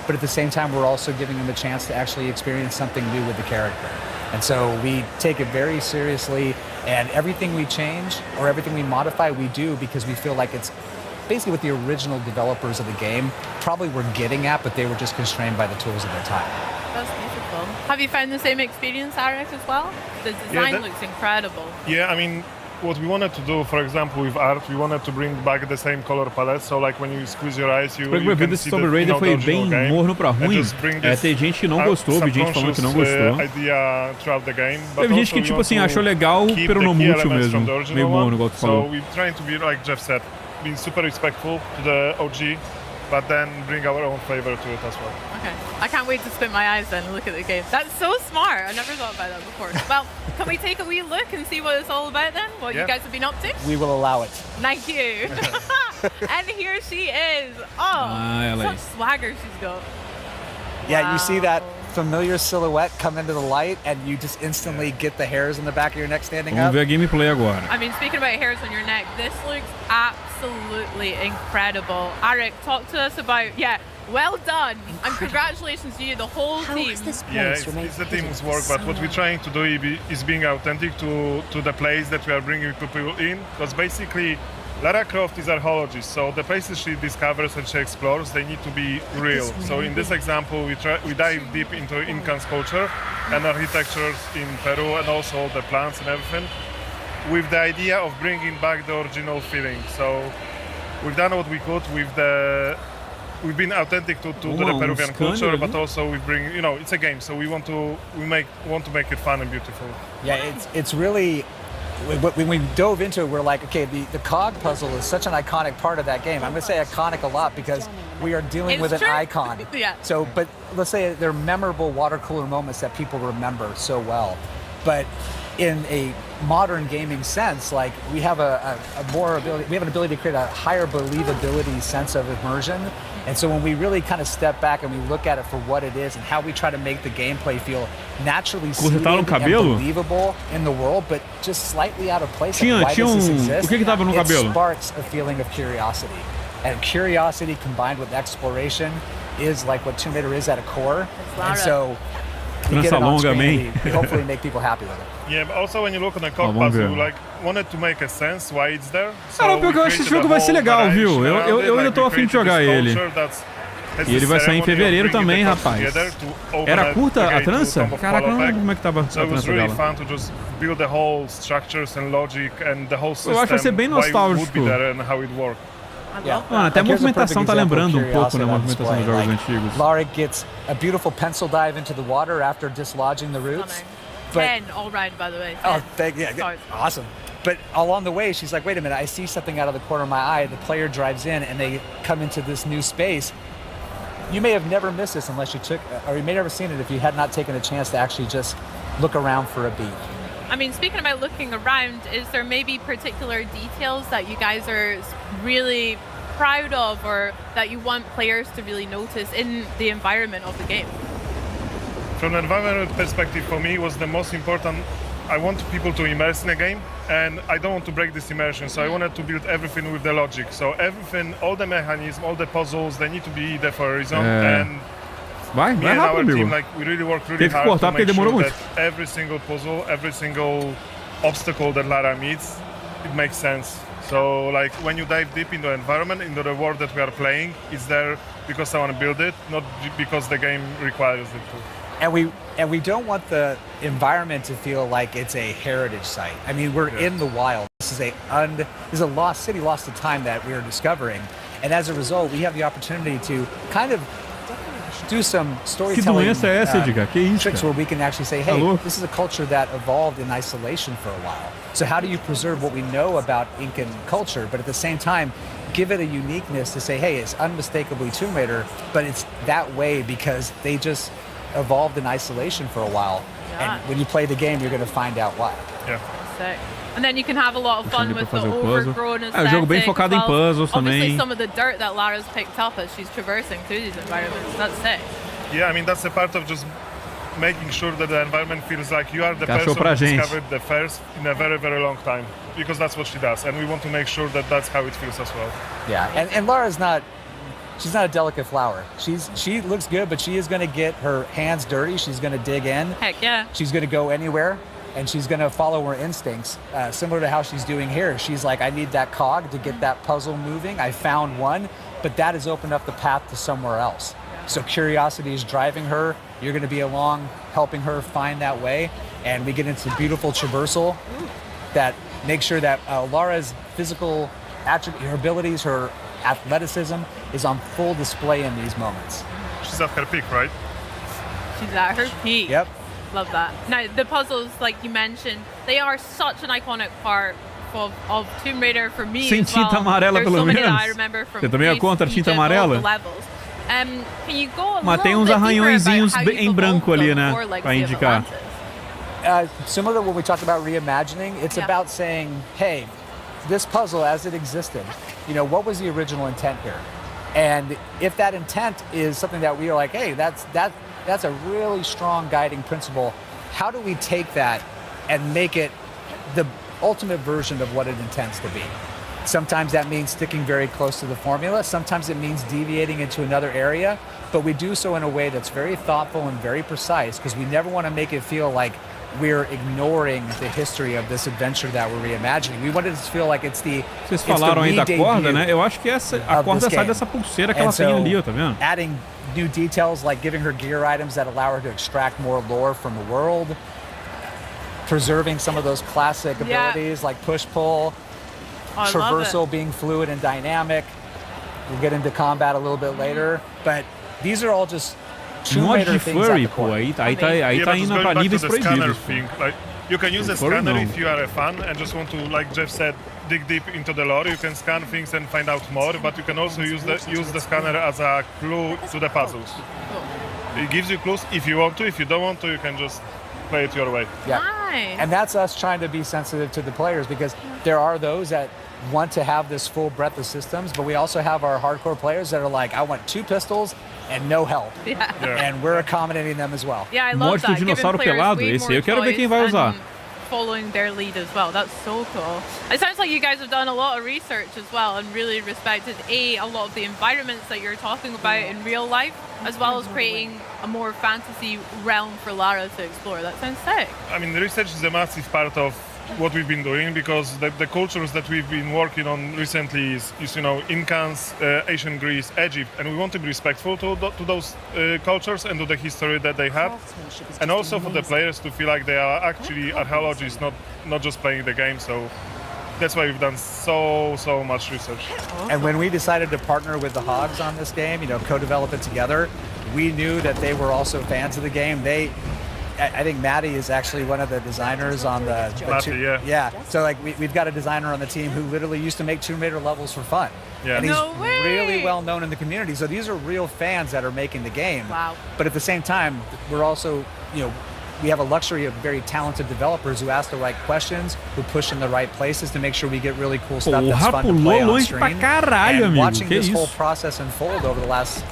Speaker 16: but at the same time we're also giving them a chance to actually experience something new with the character. And so we take it very seriously, and everything we change or everything we modify, we do because we feel like it's basically what the original developers of the game probably were getting at, but they were just constrained by the tools of their time.
Speaker 7: That's beautiful. Have you found the same experience, Eric, as well? The design
Speaker 13: that-
Speaker 7: looks incredible.
Speaker 13: Yeah, I mean, what we wanted to do, for example, with art, we wanted to bring back the same color palette. So, like when you squeeze your eyes, you
Speaker 1: Pra ver
Speaker 13: can
Speaker 1: desse
Speaker 13: see
Speaker 1: Tomb
Speaker 13: the,
Speaker 1: Raider foi
Speaker 13: the original
Speaker 1: bem
Speaker 13: game,
Speaker 1: morno pra
Speaker 13: and
Speaker 1: ruim.
Speaker 13: just bring
Speaker 1: É,
Speaker 13: this
Speaker 1: tem gente que não gostou, vi gente falando que não
Speaker 13: subconscious,
Speaker 1: gostou.
Speaker 13: idea throughout the game, but
Speaker 1: Teve gente
Speaker 13: also
Speaker 1: que,
Speaker 13: we
Speaker 1: tipo
Speaker 13: want
Speaker 1: assim,
Speaker 13: to
Speaker 1: achou legal,
Speaker 13: keep
Speaker 1: pero
Speaker 13: the
Speaker 1: não
Speaker 13: key
Speaker 1: muito
Speaker 13: elements from
Speaker 1: mesmo.
Speaker 13: the original
Speaker 1: Meio morno,
Speaker 13: one.
Speaker 1: igual tu
Speaker 13: So
Speaker 1: falou.
Speaker 13: we're trying to be, like Jeff said, being super respectful to the OG, but then bring our own flavor to it as well.
Speaker 7: Okay. I can't wait to spin my eyes then and look at the game. That's so smart. I never thought about that before. Well, can we take a wee look and see what it's all about then? What you
Speaker 16: Yeah.
Speaker 7: guys have been up to?
Speaker 16: We will allow it.
Speaker 7: Thank you. And here she is. Oh,
Speaker 1: Ah, ela
Speaker 7: such
Speaker 1: aí.
Speaker 7: swagger she's got.
Speaker 16: Yeah, you see that familiar silhouette come into the light, and you just instantly get the hairs on the back of your neck standing
Speaker 1: Vamos
Speaker 16: up.
Speaker 1: ver a gameplay agora.
Speaker 7: I mean, speaking about hairs on your neck, this looks absolutely incredible. Eric, talk to us about, well done. And congratulations to you, the whole team.
Speaker 13: Yeah, it's the team's work, but what we're trying to do is being authentic to the place that we are bringing people in, because basically Lara Croft is archaeologist, so the places she discovers and she explores, they need to be real. So in this example, we dive deep into Incan culture and architectures in Peru, and also the plants and everything, with the idea of bringing back the original feeling. So we've done what we could with we've been authentic to the Peruvian culture, but also we bring, it's a game, so we want to make it fun and beautiful.
Speaker 16: Yeah, it's really, when we dove into it, we're like, okay, the cog puzzle is such an iconic part of that game. I'm going to say iconic a lot because we are dealing with an icon.
Speaker 7: Yeah.
Speaker 16: So, but let's say they're memorable water cooler moments that people remember so well. But in a modern gaming sense, like we have we have an ability to create a higher believability sense of immersion. And so when we really kind of step back and we look at it for what it is and how we try to make the gameplay feel naturally seated and believable in the world, but just slightly out of place. Like, why does this exist?
Speaker 1: O que tava no cabelo?
Speaker 16: It sparks a feeling of curiosity. And curiosity combined with exploration is like what Tomb Raider is at a core. And so we get it on screen, we hopefully make people happy with it.
Speaker 13: Yeah, but also when you look on the cog
Speaker 1: vamos
Speaker 13: puzzle,
Speaker 1: ver.
Speaker 13: like wanted to make a sense why it's there.
Speaker 1: Cara, porque eu acho que esse jogo vai ser legal, viu? Eu ainda tô afim de jogar ele. E ele vai sair em fevereiro também, rapaz. Era curta a trança? Caraca, eu não lembro como é que tava a
Speaker 13: So it was
Speaker 1: trança
Speaker 13: really
Speaker 1: dela.
Speaker 13: fun to just build the whole structures and logic and the whole system.
Speaker 1: Eu acho que vai ser bem
Speaker 13: why it would
Speaker 1: nostálgico.
Speaker 13: be there and how it worked.
Speaker 1: Mano, até a movimentação tá lembrando um pouco, né? A movimentação dos jogos antigos.
Speaker 16: Lara gets a beautiful pencil dive into the water after dislodging the roots. But,
Speaker 7: 10 all round, by the way.
Speaker 16: oh, awesome. But along the way, she's like, wait a minute, I see something out of the corner of my eye. The player drives in and they come into this new space. You may have never missed this unless you or you may have never seen it if you had not taken a chance to actually just look around for a beat.
Speaker 7: I mean, speaking about looking around, is there maybe particular details that you guys are really proud of or that you want players to really notice in the environment of the game?
Speaker 13: From an environmental perspective, for me, was the most important. I want people to immerse in a game, and I don't want to break this immersion, so I wanted to build everything with the logic. So everything, all the mechanisms, all the puzzles, they need to be there for a reason. And
Speaker 1: Vai
Speaker 13: me and our
Speaker 1: rápido,
Speaker 13: team,
Speaker 1: amigo.
Speaker 13: like, we really work really
Speaker 1: Teve que
Speaker 13: hard
Speaker 1: cortar
Speaker 13: to
Speaker 1: porque
Speaker 13: make
Speaker 1: demorou
Speaker 13: sure
Speaker 1: muito.
Speaker 13: that every single puzzle, every single obstacle that Lara meets, it makes sense. So, like, when you dive deep into the environment, into the world that we are playing, it's there because someone built it, not because the game requires it to.
Speaker 16: And we don't want the environment to feel like it's a heritage site. I mean, we're in the wild. This is a lost city, lost to time that we are discovering. And as a result, we have the opportunity to kind of do some storytelling tricks where we can actually say, hey, this is a culture that evolved in isolation for a while. So how do you preserve what we know about Incan culture, but at the same time, give it a uniqueness to say, hey, it's unmistakably Tomb Raider, but it's that way because they just evolved in isolation for a while. And when you play the game, you're going to find out why.
Speaker 13: Yeah.
Speaker 7: Sick. And then you can have a lot of fun with the overgrown aesthetic.
Speaker 1: É um jogo bem focado em puzzles
Speaker 7: Obviously,
Speaker 1: também.
Speaker 7: some of the dirt that Lara's picked up as she's traversing through these environments. That's sick.
Speaker 13: Yeah, I mean, that's a part of just making sure that the environment feels like you are the
Speaker 1: Cachou
Speaker 13: person
Speaker 1: pra
Speaker 13: who
Speaker 1: gente.
Speaker 13: discovered the first in a very, very long time. Because that's what she does. And we want to make sure that that's how it feels as well.
Speaker 16: Yeah, and Lara's not... She's not a delicate flower. She looks good, but she is going to get her hands dirty. She's going to dig in.
Speaker 7: Heck yeah.
Speaker 16: She's going to go anywhere, and she's going to follow her instincts, similar to how she's doing here. She's like, I need that cog to get that puzzle moving. I found one, but that has opened up the path to somewhere else. So curiosity is driving her. You're going to be along, helping her find that way, and we get into beautiful traversal that makes sure that Lara's physical attributes, her abilities, her athleticism is on full display in these moments.
Speaker 13: She's at her peak, right?
Speaker 7: She's at her peak.
Speaker 16: Yep.
Speaker 7: Love that. Now, the puzzles, like you mentioned, they are such an iconic part of Tomb Raider for me
Speaker 1: Sem
Speaker 7: as well.
Speaker 1: tinta amarela,
Speaker 7: There's
Speaker 1: pelo
Speaker 7: so many
Speaker 1: menos.
Speaker 7: that I remember from
Speaker 1: Você também é
Speaker 7: Greece,
Speaker 1: contra a tinta
Speaker 7: Egypt, all the
Speaker 1: amarela?
Speaker 7: levels. Can you go a
Speaker 1: Mas tem
Speaker 7: little
Speaker 1: uns
Speaker 7: bit deeper about
Speaker 1: arranhõezinhos
Speaker 7: how
Speaker 1: em
Speaker 7: you've
Speaker 1: branco
Speaker 7: evolved
Speaker 1: ali,
Speaker 7: them
Speaker 1: né?
Speaker 7: for
Speaker 1: Pra
Speaker 7: Legacy of
Speaker 1: indicar.
Speaker 7: Atlantis?
Speaker 16: Similar to when we talked about reimagining, it's about saying, hey, this puzzle as it existed, what was the original intent here? And if that intent is something that we are like, hey, that's a really strong guiding principle, how do we take that and make it the ultimate version of what it intends to be? Sometimes that means sticking very close to the formula. Sometimes it means deviating into another area, but we do so in a way that's very thoughtful and very precise because we never want to make it feel like we're ignoring the history of this adventure that we're reimagining. We wanted it to feel like it's the
Speaker 1: Vocês falaram aí da corda, né? Eu acho que a corda sai dessa pulseira que ela tem ali, ó, tá vendo?
Speaker 16: Adding new details like giving her gear items that allow her to extract more lore from the world, preserving some of those classic abilities like push-pull, traversal being fluid and dynamic. We'll get into combat a little bit later, but these are all just
Speaker 1: Mod de furry, pô, aí tá indo pra níveis proibidos.
Speaker 13: Like, you can use a scanner if you are a fan and just want to, like Jeff said, dig deep into the lore. You can scan things and find out more, but you can also use the scanner as a clue to the puzzles. It gives you clues if you want to. If you don't want to, you can just play it your way.
Speaker 16: Yeah.
Speaker 7: Nice.
Speaker 16: And that's us trying to be sensitive to the players because there are those that want to have this full breadth of systems, but we also have our hardcore players that are like, I want 2 pistols and no help.
Speaker 7: Yeah.
Speaker 16: And we're accommodating them as well.
Speaker 7: Yeah, I love that.
Speaker 1: Mod do dinossauro pelado, esse eu quero ver quem vai usar.
Speaker 7: Following their lead as well. That's so cool. It sounds like you guys have done a lot of research as well and really respected a lot of the environments that you're talking about in real life, as well as creating a more fantasy realm for Lara to explore. That sounds sick.
Speaker 13: I mean, the research is a massive part of what we've been doing because the cultures that we've been working on recently is Incans, ancient Greece, Egypt, and we want to be respectful to those cultures and to the history that they have, and also for the players to feel like they are actually archaeologists, not just playing the game. So that's why we've done so much research.
Speaker 16: And when we decided to partner with the Hogs on this game, co-develop it together, we knew that they were also fans of the game. I think Maddie is actually one of the designers on the
Speaker 13: yeah.
Speaker 16: So like we've got a designer on the team who literally used to make Tomb Raider levels for fun.
Speaker 13: Yeah.
Speaker 16: And he's
Speaker 7: No way.
Speaker 16: really well known in the community. So these are real fans that are making the game.
Speaker 7: Wow.
Speaker 16: But at the same time, we're also, we have a luxury of very talented developers who ask the right questions, who push in the right places to make sure we get really cool stuff that's fun to play on screen. And watching this whole process unfold over the last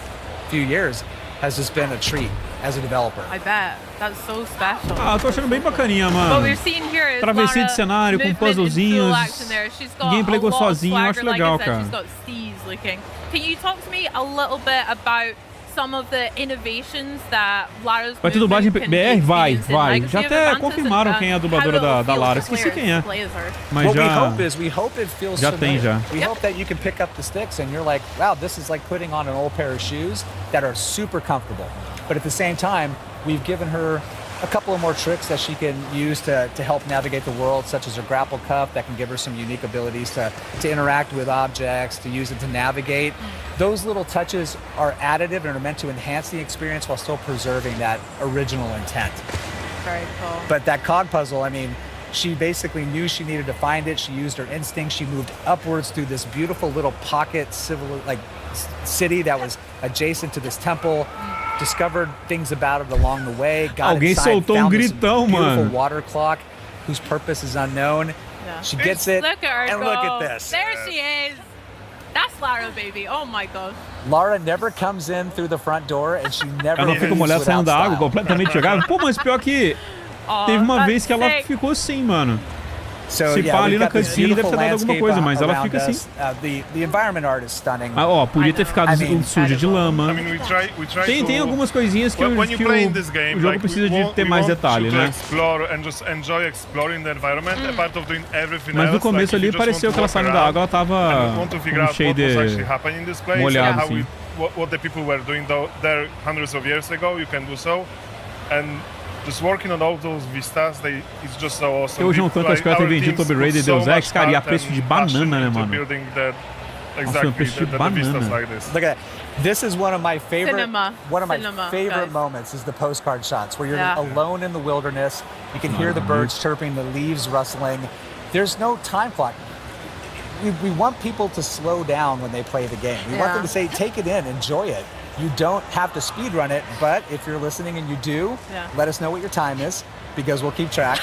Speaker 16: few years has just been a treat as a developer.
Speaker 7: I bet. That's so special.
Speaker 1: Ah, tô achando bem bacaninha, mano.
Speaker 7: What we're seeing here is
Speaker 1: Travessia de cenário com puzzlezinhos. Gameplay gostosinho, eu acho legal, cara.
Speaker 7: She's got steez looking. Can you talk to me a little bit about some of the innovations that Lara's
Speaker 1: Vai ter dublagem BR? Vai.
Speaker 7: Legacy
Speaker 1: Já
Speaker 7: of
Speaker 1: até
Speaker 7: Atlantis
Speaker 1: confirmaram quem é a dubladora da Lara. Esqueci quem é. Mas
Speaker 16: What
Speaker 1: já...
Speaker 16: we hope it feels
Speaker 1: já
Speaker 16: familiar.
Speaker 1: tem, já.
Speaker 16: We hope that you can pick up the sticks and you're like, wow, this is like putting on an old pair of shoes that are super comfortable. But at the same time, we've given her a couple of more tricks that she can use to help navigate the world, such as her grapple cuff that can give her some unique abilities to interact with objects, to use it to navigate. Those little touches are additive and are meant to enhance the experience while still preserving that original intent.
Speaker 7: Very cool.
Speaker 16: But that cog puzzle, I mean, she basically knew she needed to find it. She used her instinct. She moved upwards through this beautiful little pocket city that was adjacent to this temple. Discovered things about it along the way. Got
Speaker 1: Alguém
Speaker 16: inside,
Speaker 1: soltou
Speaker 16: found
Speaker 1: gritão,
Speaker 16: this beautiful
Speaker 1: mano.
Speaker 16: water clock whose purpose is unknown.
Speaker 7: Yeah.
Speaker 16: She gets it,
Speaker 7: Look at her
Speaker 16: and
Speaker 7: go.
Speaker 16: look at this.
Speaker 7: There she is. That's Lara, baby. Oh my gosh.
Speaker 16: Lara never comes in through the front door, and she never
Speaker 1: Ela não fica
Speaker 16: leaves
Speaker 1: molhada
Speaker 16: without
Speaker 1: saindo da água,
Speaker 16: style.
Speaker 1: completamente jogável. Pô, mas pior que teve uma
Speaker 7: that's
Speaker 1: vez que ela
Speaker 7: sick.
Speaker 1: ficou assim, mano.
Speaker 16: So,
Speaker 1: Se
Speaker 16: yeah,
Speaker 1: pá ali
Speaker 16: we've
Speaker 1: na
Speaker 16: got this
Speaker 1: cantinha deve ter
Speaker 16: beautiful
Speaker 1: dado alguma
Speaker 16: landscape
Speaker 1: coisa, mas ela
Speaker 16: around
Speaker 1: fica assim.
Speaker 16: us. The environment art is stunning.
Speaker 1: Ah, ó, podia ter ficado suja de lama.
Speaker 13: I mean, we try
Speaker 1: Tem
Speaker 13: to,
Speaker 1: algumas coisinhas que,
Speaker 13: when you
Speaker 1: que
Speaker 13: play in this game,
Speaker 1: o jogo
Speaker 13: like,
Speaker 1: precisa
Speaker 13: we
Speaker 1: de ter
Speaker 13: we
Speaker 1: mais
Speaker 13: want
Speaker 1: detalhe,
Speaker 13: you to
Speaker 1: né?
Speaker 13: explore and just enjoy exploring the environment, a part of doing everything
Speaker 1: Mas no
Speaker 13: else.
Speaker 1: começo
Speaker 13: like,
Speaker 1: ali
Speaker 13: if you just
Speaker 1: pareceu
Speaker 13: want
Speaker 1: que ela
Speaker 13: to
Speaker 1: saindo
Speaker 13: walk
Speaker 1: da
Speaker 13: around
Speaker 1: água, ela tava
Speaker 13: and we want to
Speaker 1: com
Speaker 13: figure
Speaker 1: um
Speaker 13: out what was
Speaker 1: shader
Speaker 13: actually happening in this place,
Speaker 1: molhado,
Speaker 13: and how
Speaker 1: assim.
Speaker 13: what the people were doing there hundreds of years ago. You can do so, and just working on all those vistas, it's just so awesome.
Speaker 1: Eu juntando as coisas
Speaker 13: our
Speaker 1: tem vendido
Speaker 13: teams
Speaker 1: Tomb Raider e
Speaker 13: put so
Speaker 1: Deus Ex,
Speaker 13: much
Speaker 1: cara, e a
Speaker 13: heart
Speaker 1: preço
Speaker 13: and
Speaker 1: de
Speaker 13: passion
Speaker 1: banana, né,
Speaker 13: into
Speaker 1: mano?
Speaker 13: building the
Speaker 1: Nossa, preço de
Speaker 13: the vistas
Speaker 1: banana.
Speaker 13: like this.
Speaker 16: Look at that. This is one of my favorite
Speaker 7: Cinema,
Speaker 16: favorite
Speaker 7: guys.
Speaker 16: moments is the postcard shots where you're
Speaker 7: Yeah.
Speaker 16: alone in the wilderness. You can hear the birds chirping, the leaves rustling. There's no time clock. We want people to slow down when they play the game. We want them to say, take it in, enjoy it. You don't have to speed run it, but if you're listening and you do, let us know what your time is because we'll keep track.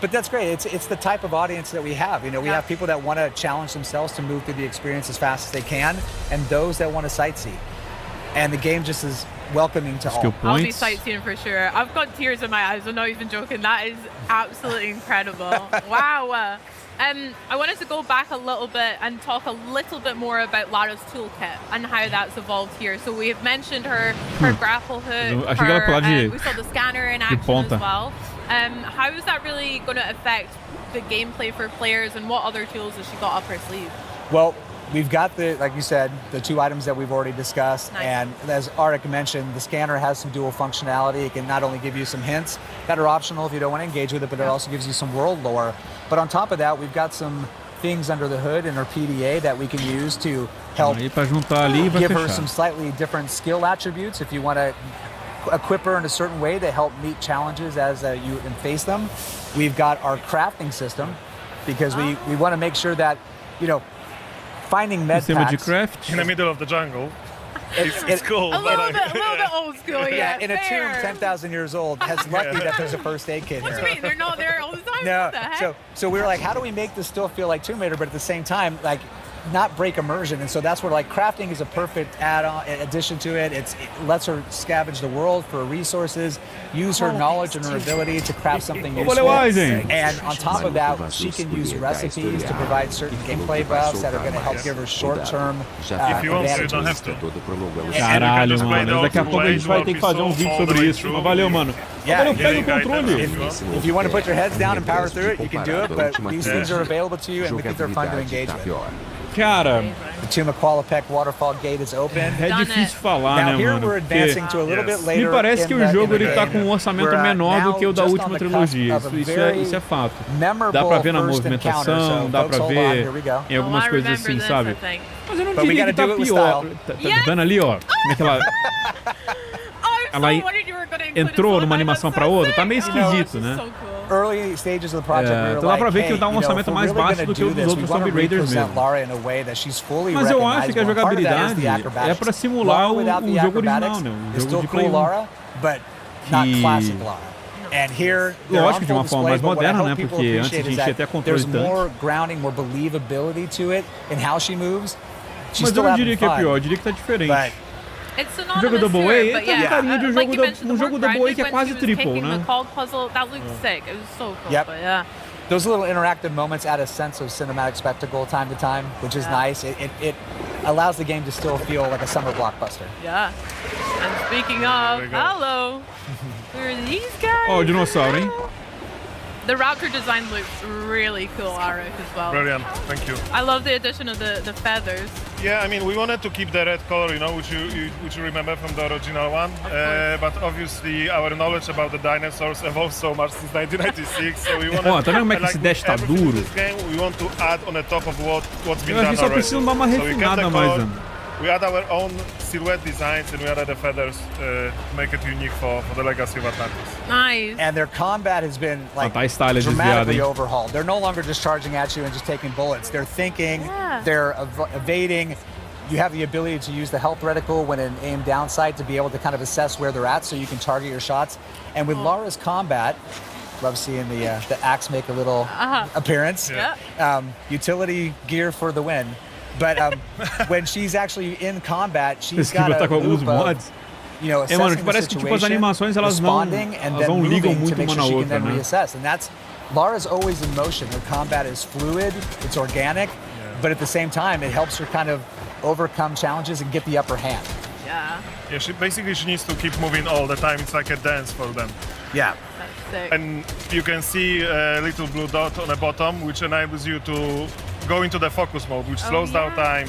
Speaker 16: But that's great. It's the type of audience that we have. You know, we have people that want to challenge themselves to move through the experience as fast as they can, and those that want to sightsee. And the game just is welcoming to all.
Speaker 7: I'll be sightseeing for sure. I've got tears in my eyes. I'm not even joking. That is absolutely incredible. Wow. I wanted to go back a little bit and talk a little bit more about Lara's toolkit and how that's evolved here. So we have mentioned her grapple hook.
Speaker 1: Achei que ela pular de-
Speaker 7: we saw the scanner in action as well. How is that really going to affect the gameplay for players, and what other tools has she got up her sleeve?
Speaker 16: Well, we've got like you said, the two items that we've already discussed.
Speaker 7: Nice.
Speaker 16: And as Arik mentioned, the scanner has some dual functionality. It can not only give you some hints that are optional if you don't want to engage with it, but it also gives you some world lore. But on top of that, we've got some things under the hood in her PDA that we can use to help
Speaker 1: Aí pra juntar ali e vai
Speaker 16: give her
Speaker 1: fechar.
Speaker 16: some slightly different skill attributes if you want to equip her in a certain way to help meet challenges as you face them. We've got our crafting system because we want to make sure that, you know, finding med
Speaker 1: Sistema de
Speaker 16: packs
Speaker 1: craft.
Speaker 13: In the middle of the jungle. It's cool.
Speaker 7: A little bit old school, yeah.
Speaker 16: in a tomb 10,000 years old, has lucky that there's a first aid kit
Speaker 7: What do
Speaker 16: here.
Speaker 7: you mean? They're not there all the time?
Speaker 16: No,
Speaker 7: What the heck?
Speaker 16: so we were like, how do we make this still feel like Tomb Raider, but at the same time, like, not break immersion? And so that's where like crafting is a perfect add-on addition to it. It lets her scavenge the world for resources, use her knowledge and her ability to craft something useful. And on top of that, she can use recipes to provide certain gameplay buffs that are going to help give her short-term
Speaker 13: If you want to, you don't have to.
Speaker 1: Caralho, mano. Daqui a pouco a gente vai ter que fazer um vídeo sobre isso. Mas valeu, mano. Agora eu pego o controle.
Speaker 16: If you want to put your heads down and power through it, you can do it, but these things are available to you and we think they're fun to engage with.
Speaker 1: Cara,
Speaker 16: the Tomb of Qualapec waterfall gate is open.
Speaker 1: é difícil falar,
Speaker 16: Now
Speaker 1: né,
Speaker 16: here
Speaker 1: mano?
Speaker 16: we're advancing to a little bit later.
Speaker 1: Me parece que
Speaker 16: in
Speaker 1: o
Speaker 16: the-
Speaker 1: jogo
Speaker 16: in the
Speaker 1: ele tá
Speaker 16: game.
Speaker 1: com um orçamento
Speaker 16: We're,
Speaker 1: menor do
Speaker 16: now
Speaker 1: que o da
Speaker 16: just
Speaker 1: última
Speaker 16: on the
Speaker 1: trilogia.
Speaker 16: cusp of a
Speaker 1: Isso é fato.
Speaker 16: memorable
Speaker 1: Dá pra ver na
Speaker 16: first
Speaker 1: movimentação,
Speaker 16: encounter, so
Speaker 1: dá
Speaker 16: folks,
Speaker 1: pra
Speaker 16: hold on,
Speaker 1: ver
Speaker 16: here we go.
Speaker 1: em algumas
Speaker 7: I
Speaker 1: coisas
Speaker 7: remember
Speaker 1: assim,
Speaker 7: this,
Speaker 1: sabe?
Speaker 7: I think.
Speaker 1: Mas eu não
Speaker 16: But we
Speaker 1: diria que
Speaker 16: gotta
Speaker 1: tá
Speaker 16: do it with
Speaker 1: pior.
Speaker 16: style.
Speaker 1: Tá vendo ali, ó? Como é que ela ela entrou numa animação pra outra? Tá meio esquisito, né?
Speaker 16: Early stages of the project, we were
Speaker 1: então dá pra
Speaker 16: like,
Speaker 1: ver que
Speaker 16: hey,
Speaker 1: dá um
Speaker 16: you know,
Speaker 1: orçamento
Speaker 16: if we're
Speaker 1: mais
Speaker 16: really
Speaker 1: baixo
Speaker 16: gonna
Speaker 1: do que o
Speaker 16: do
Speaker 1: dos
Speaker 16: this,
Speaker 1: outros
Speaker 16: we wanna
Speaker 1: Tomb Raiders
Speaker 16: represent
Speaker 1: mesmo.
Speaker 16: Lara in a way that she's fully
Speaker 1: Mas eu acho que a
Speaker 16: recognizable. Part of that is
Speaker 1: jogabilidade
Speaker 16: the
Speaker 1: é
Speaker 16: acrobatics.
Speaker 1: pra simular
Speaker 16: Lara
Speaker 1: o
Speaker 16: without the
Speaker 1: jogo original,
Speaker 16: acrobatics
Speaker 1: né? O
Speaker 16: is
Speaker 1: jogo
Speaker 16: still
Speaker 1: de Play
Speaker 16: cool
Speaker 1: 1.
Speaker 16: Lara, but not
Speaker 1: Que-
Speaker 16: classic Lara. And here, they're
Speaker 1: Lógico,
Speaker 16: on
Speaker 1: de uma
Speaker 16: full
Speaker 1: forma mais
Speaker 16: display, but what I
Speaker 1: moderna,
Speaker 16: hope
Speaker 1: né?
Speaker 16: people
Speaker 1: Porque antes
Speaker 16: appreciate
Speaker 1: a
Speaker 16: is
Speaker 1: gente
Speaker 16: that
Speaker 1: ia ter controle
Speaker 16: there's
Speaker 1: tanto.
Speaker 16: more grounding, more believability to it in how she moves. She's
Speaker 1: Mas eu
Speaker 16: still
Speaker 1: não
Speaker 16: having
Speaker 1: diria que é
Speaker 16: fun,
Speaker 1: pior, eu diria que tá diferente.
Speaker 16: but
Speaker 7: It's
Speaker 1: O
Speaker 7: synonymous
Speaker 1: jogo Double
Speaker 7: here,
Speaker 1: A
Speaker 7: but
Speaker 1: tem
Speaker 7: yeah,
Speaker 1: carinha de um
Speaker 7: like
Speaker 1: jogo,
Speaker 7: you mentioned,
Speaker 1: um
Speaker 7: the
Speaker 1: jogo
Speaker 7: more
Speaker 1: Double A que é
Speaker 7: grounded
Speaker 1: quase
Speaker 7: when she was
Speaker 1: triple,
Speaker 7: picking
Speaker 1: né?
Speaker 7: The cog puzzle, that looked sick. It was so cool.
Speaker 16: Yep.
Speaker 7: But yeah.
Speaker 16: those little interactive moments add a sense of cinematic spectacle time to time, which is nice. It allows the game to still feel like a summer blockbuster.
Speaker 7: Yeah. And speaking of, hello. Who are these guys?
Speaker 1: Ó, o dinossauro, hein?
Speaker 7: The Raptor design looks really cool, Arik, as well.
Speaker 13: Brilliant, thank you.
Speaker 7: I love the addition of the feathers.
Speaker 13: Yeah, I mean, we wanted to keep the red color, you know, which you remember from the original one. But obviously, our knowledge about the dinosaurs evolved so much since 1996. So we wanted
Speaker 1: Tá vendo como é que esse dash tá duro?
Speaker 13: we want to add on the top of what's been
Speaker 1: Eu acho
Speaker 13: done
Speaker 1: que só
Speaker 13: already.
Speaker 1: precisam dar uma refinada mais, né?
Speaker 13: We add our own silhouette designs and we added the feathers to make it unique for the legacy of Atlantis.
Speaker 7: Nice.
Speaker 16: And their combat has been like
Speaker 1: Tá style
Speaker 16: dramatically
Speaker 1: desviado, hein?
Speaker 16: overhauled. They're no longer just charging at you and just taking bullets. They're thinking, they're evading. You have the ability to use the health reticle when in aim down sight to be able to kind of assess where they're at so you can target your shots. And with Lara's combat, love seeing the axe make a little appearance. Utility gear for the win. But when she's actually in combat, she's got a loop of, you know, assessing the situation, responding, and then moving to make sure she can then reassess. And that's, Lara's always in motion. Her combat is fluid, it's organic, but at the same time, it helps her kind of overcome challenges and get the upper hand.
Speaker 7: Yeah.
Speaker 13: Yeah, she needs to keep moving all the time. It's like a dance for them.
Speaker 16: Yeah.
Speaker 7: That's sick.
Speaker 13: And you can see a little blue dot on the bottom, which enables you to go into the focus mode, which slows down time,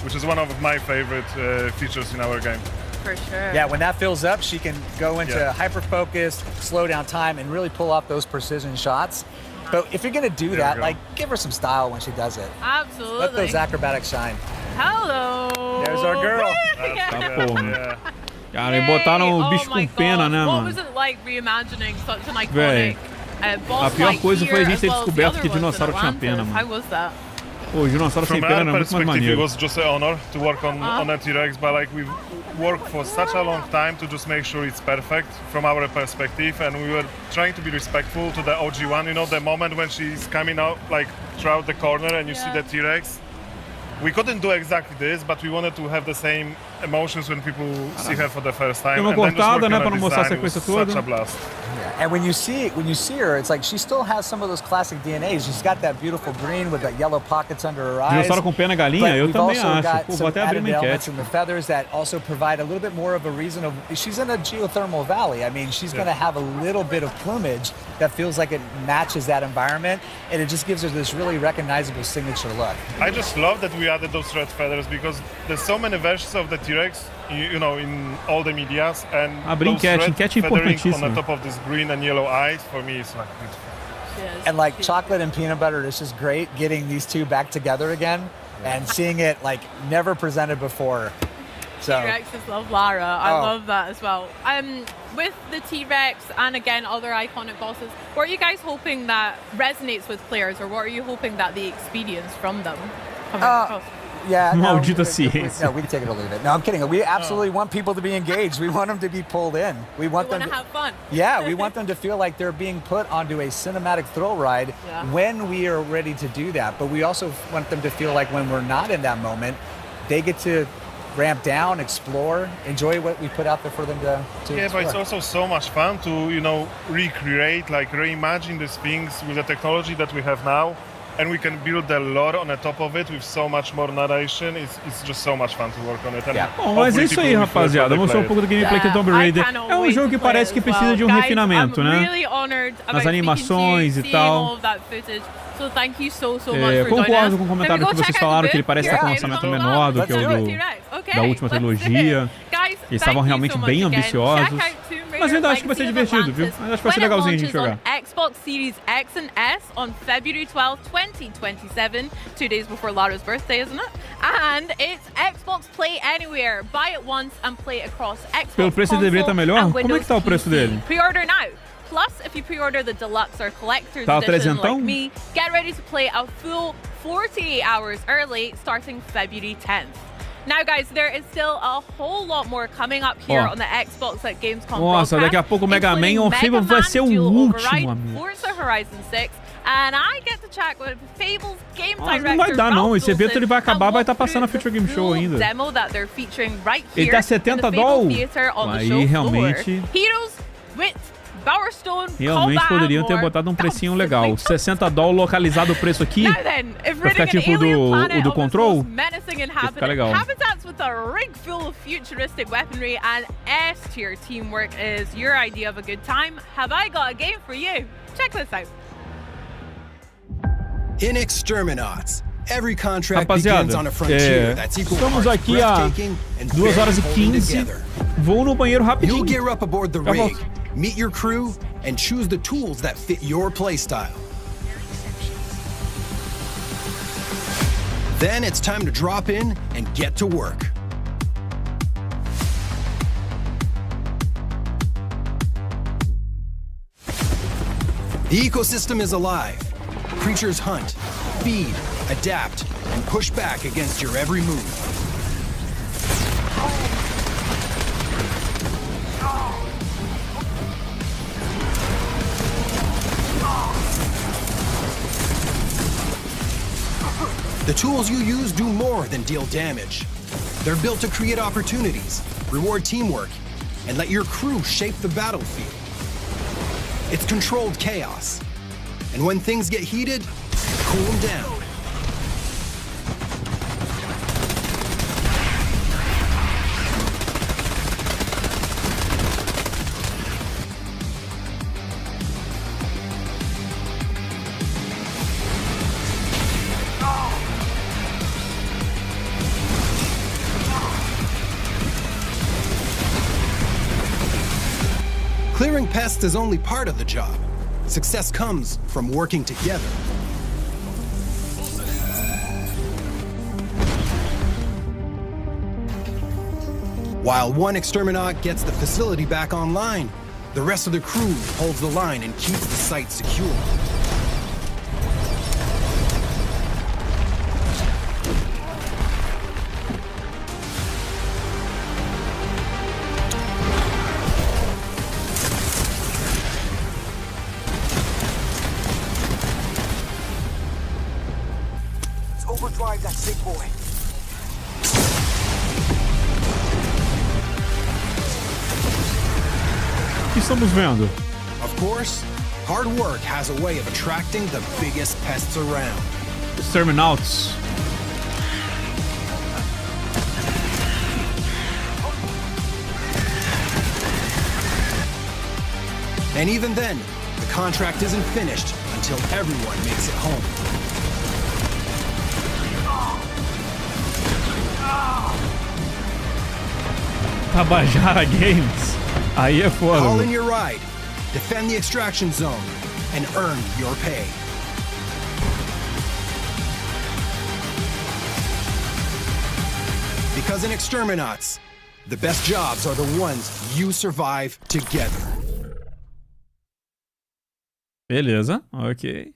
Speaker 13: which is one of my favorite features in our game.
Speaker 7: For sure.
Speaker 16: Yeah, when that fills up, she can go into hyper focus, slow down time, and really pull off those precision shots. But if you're gonna do that, like, give her some style when she does it.
Speaker 7: Absolutely.
Speaker 16: Let those acrobatics shine.
Speaker 7: Hello.
Speaker 16: There's our girl.
Speaker 1: Tá, porra. Cara, e botaram o bicho com pena, né,
Speaker 7: What
Speaker 1: mano?
Speaker 7: was it like reimagining such an
Speaker 1: Véi,
Speaker 7: iconic boss
Speaker 1: a pior coisa foi a gente ter
Speaker 7: as well as the
Speaker 1: descoberto
Speaker 7: other
Speaker 1: que
Speaker 7: ones in
Speaker 1: dinossauro tinha pena,
Speaker 7: Atlantis?
Speaker 1: mano.
Speaker 7: How was that?
Speaker 1: Pô, o dinossauro sem
Speaker 13: From
Speaker 1: pena
Speaker 13: our
Speaker 1: era muito mais
Speaker 13: perspective, it
Speaker 1: maneiro.
Speaker 13: was just an honor to work on a T-Rex, but like we've worked for such a long time to just make sure it's perfect from our perspective, and we were trying to be respectful to the OG one. You know, the moment when she's coming out like throughout the corner and you see the T-Rex. We couldn't do exactly this, but we wanted to have the same emotions when people see her for the first time.
Speaker 1: Deu uma cortada, né, pra não mostrar a sequência toda.
Speaker 13: Such a blast.
Speaker 16: Yeah. And when you see her, it's like she still has some of those classic DNAs. She's got that beautiful green with the yellow pockets under her eyes.
Speaker 1: Dinossauro com pena galinha? Eu
Speaker 16: we've
Speaker 1: também
Speaker 16: also
Speaker 1: acho.
Speaker 16: got
Speaker 1: Pô, vou
Speaker 16: some
Speaker 1: até abrir
Speaker 16: added
Speaker 1: uma
Speaker 16: elements
Speaker 1: enquete.
Speaker 16: in the feathers that also provide a little bit more of a reason of, she's in a geothermal valley. I mean, she's going to have a little bit of plumage that feels like it matches that environment, and it just gives her this really recognizable signature look.
Speaker 13: I just love that we added those red feathers because there's so many versions of the T-Rex, you know, in all the medias, and
Speaker 1: Abrir
Speaker 13: those
Speaker 1: enquete,
Speaker 13: red
Speaker 1: enquete é
Speaker 13: feathering on
Speaker 1: importantíssima.
Speaker 13: the top of this green and yellow eyes, for me, it's like beautiful.
Speaker 16: And like chocolate and peanut butter, it's just great getting these two back together again and seeing it like never presented before. So
Speaker 7: T-Rexes love Lara. I love that as well. With the T-Rex and again other iconic bosses, what are you guys hoping that resonates with players, or what are you hoping that the experience from them comes across?
Speaker 16: yeah,
Speaker 1: Maldita ciência.
Speaker 16: No, we can take it or leave it. No, I'm kidding. We absolutely want people to be engaged. We want them to be pulled in. We want them
Speaker 7: to have fun.
Speaker 16: Yeah, we want them to feel like they're being put onto a cinematic thrill ride when we are ready to do that. But we also want them to feel like when we're not in that moment, they get to ramp down, explore, enjoy what we put out there for them to
Speaker 13: Yeah,
Speaker 16: explore.
Speaker 13: but it's also so much fun to, you know, recreate, like reimagine these things with the technology that we have now. And we can build a lot on the top of it with so much more narration. It's just so much fun to work on it. And
Speaker 1: Bom, mas é isso aí, rapaziada. Mostrou um pouco do gameplay do Tomb Raider. É um jogo que parece que precisa de um refinamento, né? Nas animações e tal.
Speaker 7: So thank you so much for joining us.
Speaker 1: Concordo com o comentário que vocês falaram, que ele parece estar com um lançamento menor do que o da última trilogia. Eles estavam realmente bem ambiciosos. Mas ainda acho que vai ser divertido, viu? Acho que vai ser legalzinho a gente jogar.
Speaker 7: Xbox Series X and S on February 12, 2027, 2 days before Lara's birthday, isn't it? And it's Xbox Play Anywhere. Buy it once and play it across Xbox
Speaker 1: Pelo preço ele deveria estar melhor? Como é que tá o preço dele?
Speaker 7: Pre-order now. Plus, if you pre-order the deluxe or collector's
Speaker 1: Tá
Speaker 7: edition
Speaker 1: trezentão?
Speaker 7: like me, get ready to play a full 48 hours early starting February 10th. Now, guys, there is still a whole lot more coming up here on the Xbox at Gamescom.
Speaker 1: Nossa, daqui a pouco o Mega Man ou FABLE vai ser o último, amigo.
Speaker 7: Forza Horizon 6, and I get to chat with FABLE's game director.
Speaker 1: Não vai dar não, esse evento ele vai acabar, vai estar passando a Future Game Show ainda.
Speaker 7: Demo that they're featuring right here
Speaker 1: Ele tá 70 $. Aí realmente,
Speaker 7: Heroes with
Speaker 1: realmente poderiam ter botado um precinho legal. 60 $, localizado o preço aqui. Vai ficar tipo o do Control. Vai ficar legal.
Speaker 7: Habitats with a rig full of futuristic weaponry and S-tier teamwork is your idea of a good time. Have I got a game for you? Check this out.
Speaker 4: In Exterminats, every contract begins on a
Speaker 1: Rapaziada,
Speaker 4: frontier that's equal
Speaker 1: estamos
Speaker 4: parts
Speaker 1: aqui há
Speaker 4: breathtaking and
Speaker 1: 2 horas e
Speaker 4: barely holding
Speaker 1: 15.
Speaker 4: together.
Speaker 1: Vou no banheiro rapidinho.
Speaker 4: You'll gear up aboard the
Speaker 1: Já
Speaker 4: rig,
Speaker 1: volto.
Speaker 4: meet your crew, and choose the tools that fit your playstyle. Then it's time to drop in and get to work. The ecosystem is alive. Creatures hunt, feed, adapt, and push back against your every move. The tools you use do more than deal damage. They're built to create opportunities, reward teamwork, and let your crew shape the battlefield. It's controlled chaos. And when things get heated, cool them down. Clearing pests is only part of the job. Success comes from working together. While one exterminaut gets the facility back online, the rest of the crew holds the line and keeps the site secure.
Speaker 25: Overdrive that sick boy.
Speaker 1: O que estamos vendo?
Speaker 4: Of course, hard work has a way of attracting the biggest pests around.
Speaker 1: Exterminauts.
Speaker 4: And even then, the contract isn't finished until everyone makes it home.
Speaker 1: Tabajara Games. Aí é foda.
Speaker 4: Call
Speaker 1: mano.
Speaker 4: in your ride, defend the extraction zone, and earn your pay. Because in Exterminats, the best jobs are the ones you survive together.
Speaker 1: Beleza, ok.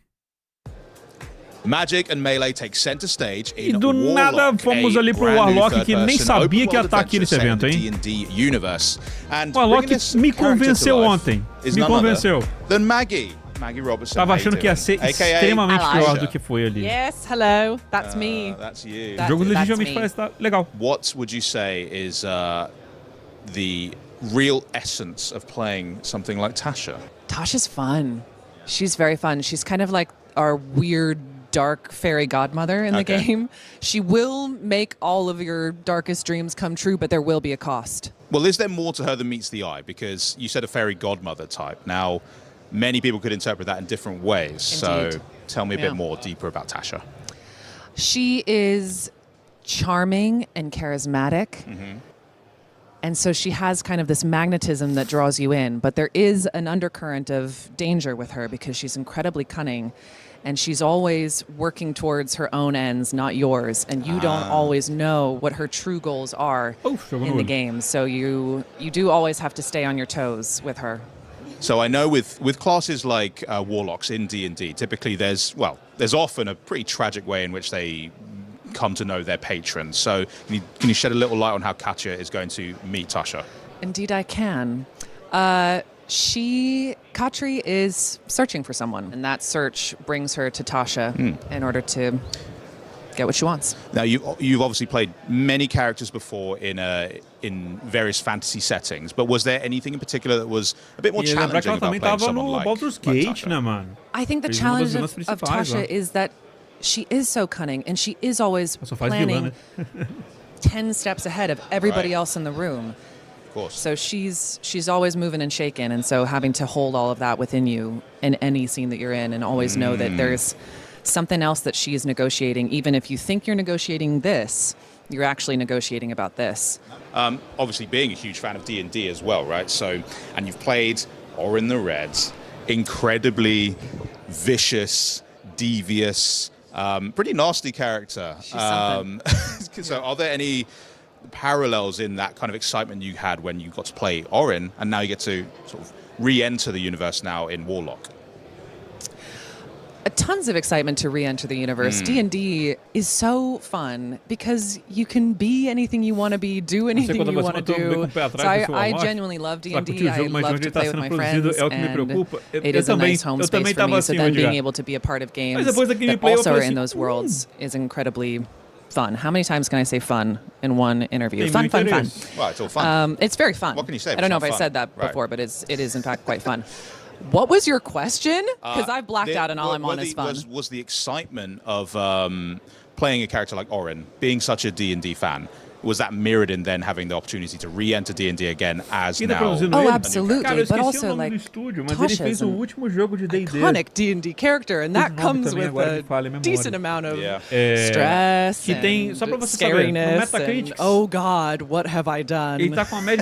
Speaker 6: Magic and Melee take center stage
Speaker 1: E
Speaker 6: in
Speaker 1: do nada
Speaker 6: Warlock,
Speaker 1: fomos
Speaker 6: a
Speaker 1: ali pro
Speaker 6: brand new
Speaker 1: Warlock que nem
Speaker 6: third-person
Speaker 1: sabia que ia
Speaker 6: open-world
Speaker 1: estar aqui nesse
Speaker 6: adventure
Speaker 1: evento,
Speaker 6: set in
Speaker 1: hein?
Speaker 6: the D&D universe. And
Speaker 1: O Warlock
Speaker 6: bringing this
Speaker 1: me
Speaker 6: character to
Speaker 1: convenceu
Speaker 6: life
Speaker 1: ontem.
Speaker 6: is
Speaker 1: Me
Speaker 6: none other
Speaker 1: convenceu.
Speaker 6: than Maggie Robertson.
Speaker 1: Tava
Speaker 6: How you
Speaker 1: achando que ia
Speaker 6: doing?
Speaker 1: ser
Speaker 6: AKA
Speaker 1: extremamente pior
Speaker 6: Aisha.
Speaker 1: do que foi ali.
Speaker 17: Yes, hello, that's me.
Speaker 6: That's you.
Speaker 1: O jogo legitimamente parece estar legal.
Speaker 6: What would you say is the real essence of playing something like Tasha?
Speaker 17: Tasha's fun. She's very fun. She's kind of like our weird, dark fairy godmother in the
Speaker 6: Okay.
Speaker 17: game. She will make all of your darkest dreams come true, but there will be a cost.
Speaker 6: Well, is there more to her than meets the eye? Because you said a fairy godmother type. Now, many people could interpret that in different ways. So
Speaker 17: Indeed.
Speaker 6: tell me a
Speaker 17: Yeah.
Speaker 6: bit more deeper about Tasha.
Speaker 17: She is charming and charismatic. And so she has kind of this magnetism that draws you in, but there is an undercurrent of danger with her because she's incredibly cunning and she's always working towards her own ends, not yours. And you don't always know what her true goals are in the game. So you do always have to stay on your toes with her.
Speaker 6: So I know with classes like Warlocks in D&D, typically there's often a pretty tragic way in which they come to know their patrons. So can you shed a little light on how Katya is going to meet Tasha?
Speaker 17: Indeed, I can. Katri is searching for someone, and that search brings her to Tasha in order to get what she wants.
Speaker 6: Now, you've obviously played many characters before in various fantasy settings, but was there anything in particular that was a bit more
Speaker 1: E lembrar que
Speaker 6: challenging
Speaker 1: ela
Speaker 6: about
Speaker 1: também
Speaker 6: playing
Speaker 1: tava
Speaker 6: someone
Speaker 1: no
Speaker 6: like
Speaker 1: Baldur's Gate,
Speaker 6: Tasha?
Speaker 1: né, mano?
Speaker 17: I think the
Speaker 1: Fez uma das
Speaker 17: challenge
Speaker 1: vilãs
Speaker 17: of
Speaker 1: principais lá.
Speaker 17: Tasha is that she is so cunning, and she is always
Speaker 1: Só faz vilã,
Speaker 17: planning
Speaker 1: né?
Speaker 17: 10 steps ahead of everybody
Speaker 6: Right.
Speaker 17: else in the room.
Speaker 6: Of course.
Speaker 17: So she's always moving and shaking, and so having to hold all of that within you in any scene that you're in, and always know that something else that she is negotiating. Even if you think you're negotiating this, you're actually negotiating about this.
Speaker 2: Obviously, being a huge fan of D&D as well, right? So, and you've played Orin the Red, incredibly vicious, devious, pretty nasty character. So, are there any parallels in that kind of excitement you had when you got to play Orin, and now you get to sort of re-enter the universe now in Warlock?
Speaker 17: Tons of excitement to re-enter the universe. D&D is so fun because you can be anything you want to be, do anything you want to do. So I genuinely love D&D. I love to play with my friends, and it is a nice home space for me. So then being able to be a part of games that also are in those worlds is incredibly fun. How many times can I say fun in one interview? Fun.
Speaker 2: Well, it's all fun.
Speaker 17: It's very fun.
Speaker 2: What can you say?
Speaker 17: I don't know if I said that before, but it is in fact quite fun. What was your question? Because I've blacked out and all I'm on is fun.
Speaker 2: Was the excitement of playing a character like Orin, being such a D&D fan, was that mirrored in then having the opportunity to re-enter D&D again as now?
Speaker 17: Oh, absolutely. But also, like, Tasha's an iconic D&D character, and that comes with a decent amount of stress and scariness and, oh God, what have I done?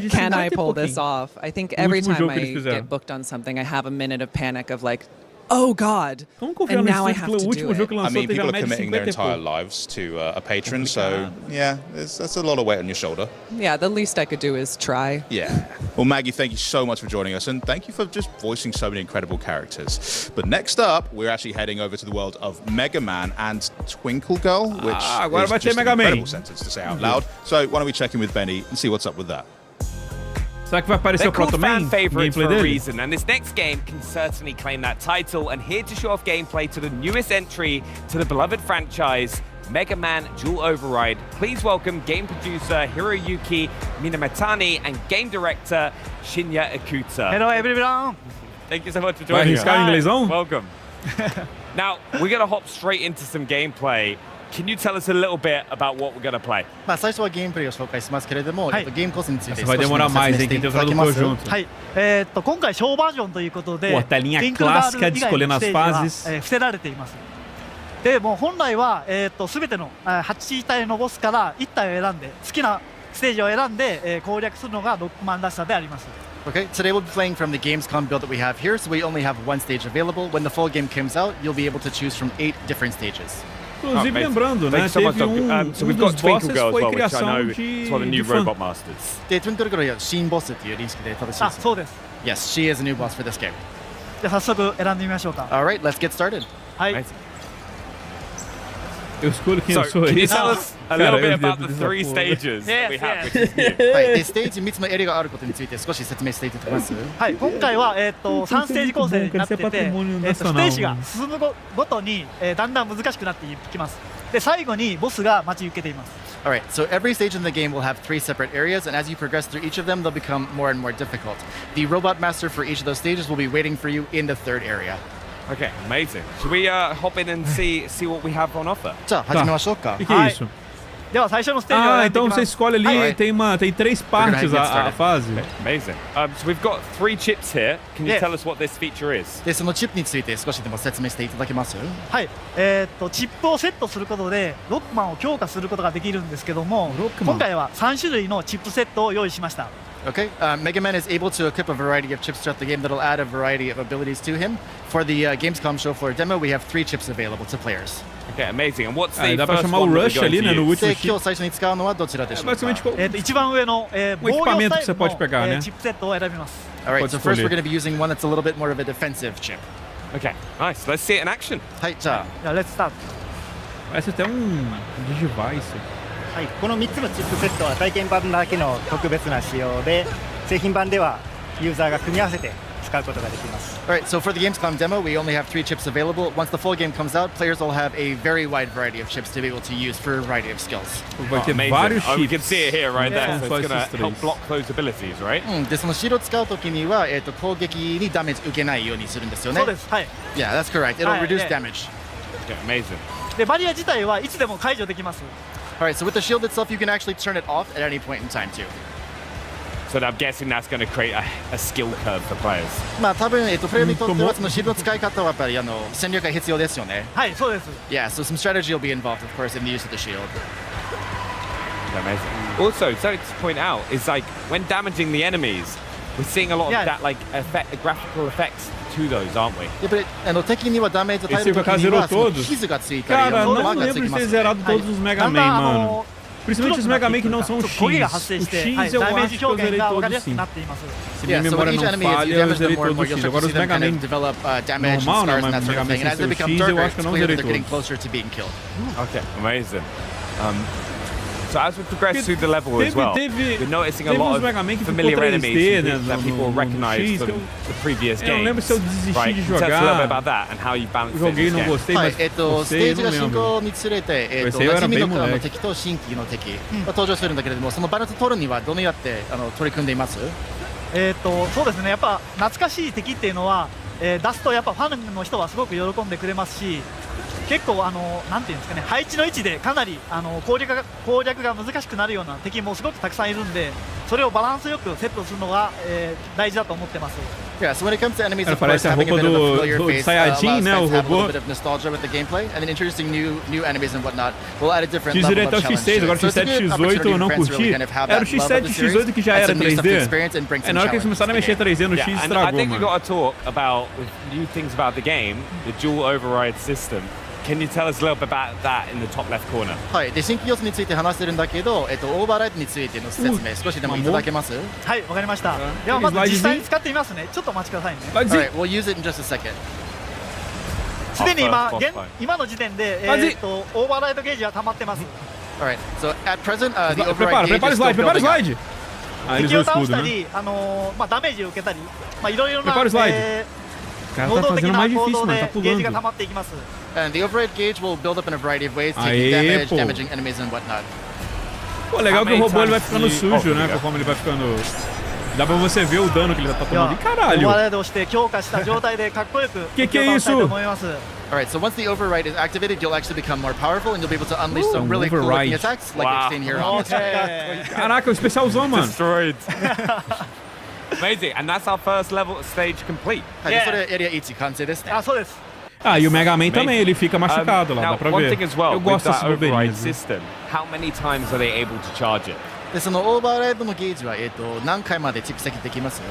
Speaker 17: Can I pull this off? I think every time I get booked on something, I have a minute of panic of like, oh God, and now I have to do it.
Speaker 2: I mean, people are committing their entire lives to a patron, so yeah, that's a lot of weight on your shoulder.
Speaker 17: Yeah, the least I could do is try.
Speaker 2: Yeah. Well, Maggie, thank you so much for joining us, and thank you for just voicing so many incredible characters. But next up, we're actually heading over to the world of Mega Man and Twinkle Girl, which is just an incredible sentence to say out loud. So why don't we check in with Benny and see what's up with that?
Speaker 1: Será que vai aparecer o próprio
Speaker 5: fan favorites for a reason, and this next game can certainly claim that title. And here to show off gameplay to the newest entry to the beloved franchise, Mega Man Dual Override. Please welcome game producer Hiroyuki Minamatani and game director Shinya Ikuta.
Speaker 19: Hello everyone.
Speaker 5: Thank you so much for joining us. Welcome. Now, we're going to hop straight into some gameplay. Can you tell us a little bit about what we're going to play?
Speaker 19: 最初はゲームプレイを紹介しますけれども、ゲームコースについて少し説明していただきます。はい。今回小バージョンということで、
Speaker 1: telinha clássica de escolher nas fases.
Speaker 19: 伏せられています。で、もう本来はすべての8体のボスから1体を選んで、好きなステージを選んで攻略するのがロックマンらしさであります。
Speaker 20: Okay, today we'll be playing from the Gamescom build that we have here, so we only have one stage available. When the full game comes out, you'll be able to choose from 8 different stages.
Speaker 1: Inclusive, lembrando, né? Teve
Speaker 5: so we've got Twinkle Girl as well, which I know is one of the new Robot Masters.
Speaker 20: Twinkle Girl is Shin Boss という認識で正しいです。
Speaker 19: そうです。
Speaker 20: Yes, she is a new boss for this game.
Speaker 19: じゃあ早速選んでみましょうか。
Speaker 20: All right, let's get started.
Speaker 19: はい。
Speaker 1: Eu escolho quem eu sou.
Speaker 5: Can you tell us a little bit about the 3 stages that we have, which is new?
Speaker 20: はい、でステージ3つのエリアがあることについて少し説明していただきます。
Speaker 19: はい、今回は3ステージ構成になってて、ステージが進むごとにだんだん難しくなっていきます。で最後にボスが待ち受けています。
Speaker 20: All right, so every stage in the game will have 3 separate areas, and as you progress through each of them, they'll become more and more difficult. The robot master for each of those stages will be waiting for you in the 3rd area.
Speaker 5: Okay, amazing. Should we hop in and see what we have on offer?
Speaker 20: じゃあ始めましょうか。
Speaker 1: O que é isso?
Speaker 19: では最初のステージを選んでいきます。
Speaker 1: então você escolhe ali, tem 3 partes a fase.
Speaker 5: Amazing. So we've got 3 chips here. Can you tell us what this feature is?
Speaker 20: でそのチップについて少しでも説明していただけます？
Speaker 19: はい。チップをセットすることでロックマンを強化することができるんですけども、今回は3種類のチップセットを用意しました。
Speaker 20: Okay, Mega Man is able to equip a variety of chips throughout the game that'll add a variety of abilities to him. For the Gamescom show floor demo, we have 3 chips available to players.
Speaker 5: Okay, amazing. And what's the
Speaker 1: dá pra
Speaker 5: first
Speaker 1: chamar o
Speaker 5: one
Speaker 1: Rush ali, né, no último chip.
Speaker 20: 今日最初に使うのはどちらでしょうか？
Speaker 19: 一番上の防御スタイルのチップセットを選びます。
Speaker 20: All right, so first we're going to be using one that's a little bit more of a defensive chip.
Speaker 5: Okay, nice. Let's see it in action.
Speaker 20: はい、じゃあ。
Speaker 19: Let's start.
Speaker 1: Parece até Digivice.
Speaker 21: はい、この3つのチップセットは体験版だけの特別な仕様で、製品版ではユーザーが組み合わせて使うことができます。
Speaker 20: Alright, so for the Gamescom demo, we only have 3 chips available. Once the full game comes out, players will have a very wide variety of chips to be able to use for a variety of skills.
Speaker 5: Amazing. Oh, we can see it here right there. So it's going to help block those abilities, right?
Speaker 20: で、そのシールを使うときには、攻撃にダメージ受けないようにするんですよね。
Speaker 19: そうです。はい。
Speaker 20: Yeah, that's correct. It'll reduce damage.
Speaker 5: Okay, amazing.
Speaker 19: で、バリア自体はいつでも解除できます。
Speaker 20: Alright, so with the shield itself, you can actually turn it off at any point in time too.
Speaker 5: So I'm guessing that's going to create a skill curve for players.
Speaker 20: まあ多分プレイヤーにとってはそのシールドの使い方はやっぱり戦略が必要ですよね。
Speaker 19: はい、そうです。
Speaker 20: Yeah, so some strategy will be involved, of course, in the use of the shield.
Speaker 5: Amazing. Also, so to point out is like when damaging the enemies, we're seeing a lot of that like graphical effects to those, aren't we?
Speaker 20: やっぱり敵にはダメージを与える時には傷がついたり、
Speaker 1: Cara, não
Speaker 20: マークがつ
Speaker 1: lembro
Speaker 20: き
Speaker 1: de
Speaker 20: ま
Speaker 1: ter
Speaker 20: す。
Speaker 1: zerado todos os Mega Man, mano. Principalmente os Mega Man que não são X. O X eu acho que eu zerei todos sim. Se minha memória não falha, eu zerei todos os X. Agora os Mega Man normal, né? Mas Mega Man sem ser o X eu acho que eu não zerei todos.
Speaker 5: Okay, amazing. So as we progress through the level as well, we're noticing a lot of familiar enemies that people recognize from the previous games.
Speaker 1: Eu não lembro se eu desisti de
Speaker 5: Tell us a little bit
Speaker 1: jogar.
Speaker 5: about that and how you balance it.
Speaker 1: Joguei e não gostei, mas
Speaker 20: ステ
Speaker 1: gostei,
Speaker 20: ージ
Speaker 1: não
Speaker 20: が進行
Speaker 1: lembro.
Speaker 20: につれて、
Speaker 1: Esse aí eu
Speaker 20: 馴
Speaker 1: era
Speaker 20: 染み
Speaker 1: bem
Speaker 20: の
Speaker 1: moleque.
Speaker 20: 敵と新規の敵が登場するんだけれども、そのバランスを取るにはどのようにやって取り組んでいます？
Speaker 19: そうですね。やっぱ懐かしい敵っていうのは、出すとやっぱファンの人はすごく喜んでくれますし、結構なんていうんですかね、配置の位置でかなり攻略が難しくなるような敵もすごくたくさんいるんで、それをバランスよくセットするのが、大事だと思ってます。
Speaker 20: Yeah, so when it comes to enemies, of
Speaker 1: Parece
Speaker 20: course,
Speaker 1: a
Speaker 20: having a
Speaker 1: roupa
Speaker 20: bit of a
Speaker 1: do
Speaker 20: familiar face allows
Speaker 1: Saiyajin, né, o
Speaker 20: fans to have a
Speaker 1: robô.
Speaker 20: little bit of nostalgia with the gameplay, and then introducing new enemies and whatnot will add a different
Speaker 1: Fiz
Speaker 20: level
Speaker 1: direito
Speaker 20: of
Speaker 1: ao
Speaker 20: challenge.
Speaker 1: X6, agora o
Speaker 20: So it's a
Speaker 1: X7
Speaker 20: good
Speaker 1: X8
Speaker 20: opportunity
Speaker 1: eu não
Speaker 20: for fans to really
Speaker 1: curti.
Speaker 20: kind of have
Speaker 1: Era o
Speaker 20: that love of
Speaker 1: X7
Speaker 20: the series,
Speaker 1: X8 que já
Speaker 20: add
Speaker 1: era
Speaker 20: some new stuff to
Speaker 1: 3D.
Speaker 20: experience and bring
Speaker 1: É
Speaker 20: some
Speaker 1: na hora que eles
Speaker 20: challenges
Speaker 1: começaram a
Speaker 20: to the
Speaker 1: mexer
Speaker 20: game.
Speaker 1: 3D no
Speaker 5: Yeah,
Speaker 1: X
Speaker 5: and I
Speaker 1: estragou,
Speaker 5: think we've
Speaker 1: mano.
Speaker 5: got to talk about new things about the game, the dual override system. Can you tell us a little bit about that in the top left corner?
Speaker 20: はい、で新規要素について話してるんだけど、オーバーライドについての説明少しでもいただけます？
Speaker 19: はい、わかりました。ではまず実際に使ってみますね。ちょっとお待ちくださいね。
Speaker 20: Alright, we'll use it in just a second.
Speaker 19: すでに今の時点でオーバーライドゲージは溜まってます。
Speaker 20: Alright, so at present, the override gauge is still
Speaker 1: Prepara o
Speaker 20: building up.
Speaker 1: slide.
Speaker 19: 敵を倒したり、ダメージを受けたり、いろいろな能動的な行動でゲージが溜まっていきます。
Speaker 20: And the override gauge will build up in a variety of ways, taking damage, damaging enemies and whatnot.
Speaker 1: Pô, legal que o robô ele vai ficando sujo, né? Conforme ele vai ficando. Dá pra você ver o dano que ele tá tomando. Caralho! Que é isso?
Speaker 20: Alright, so once the override is activated, you'll actually become more powerful and you'll be able to unleash some really cool looking attacks like you've seen here on the screen.
Speaker 1: Caraca, o especialzão, mano.
Speaker 5: Destroyed. Amazing, and that's our first level stage complete.
Speaker 1: Ah, e o Mega Man também, ele fica machucado lá,
Speaker 5: now,
Speaker 1: dá pra
Speaker 5: one
Speaker 1: ver.
Speaker 5: thing as well,
Speaker 1: Eu gosto
Speaker 5: with that
Speaker 1: desse
Speaker 5: override
Speaker 1: override
Speaker 5: system, how many times are they able to charge it?
Speaker 20: でそのオーバーライドのゲージは何回まで蓄積できます？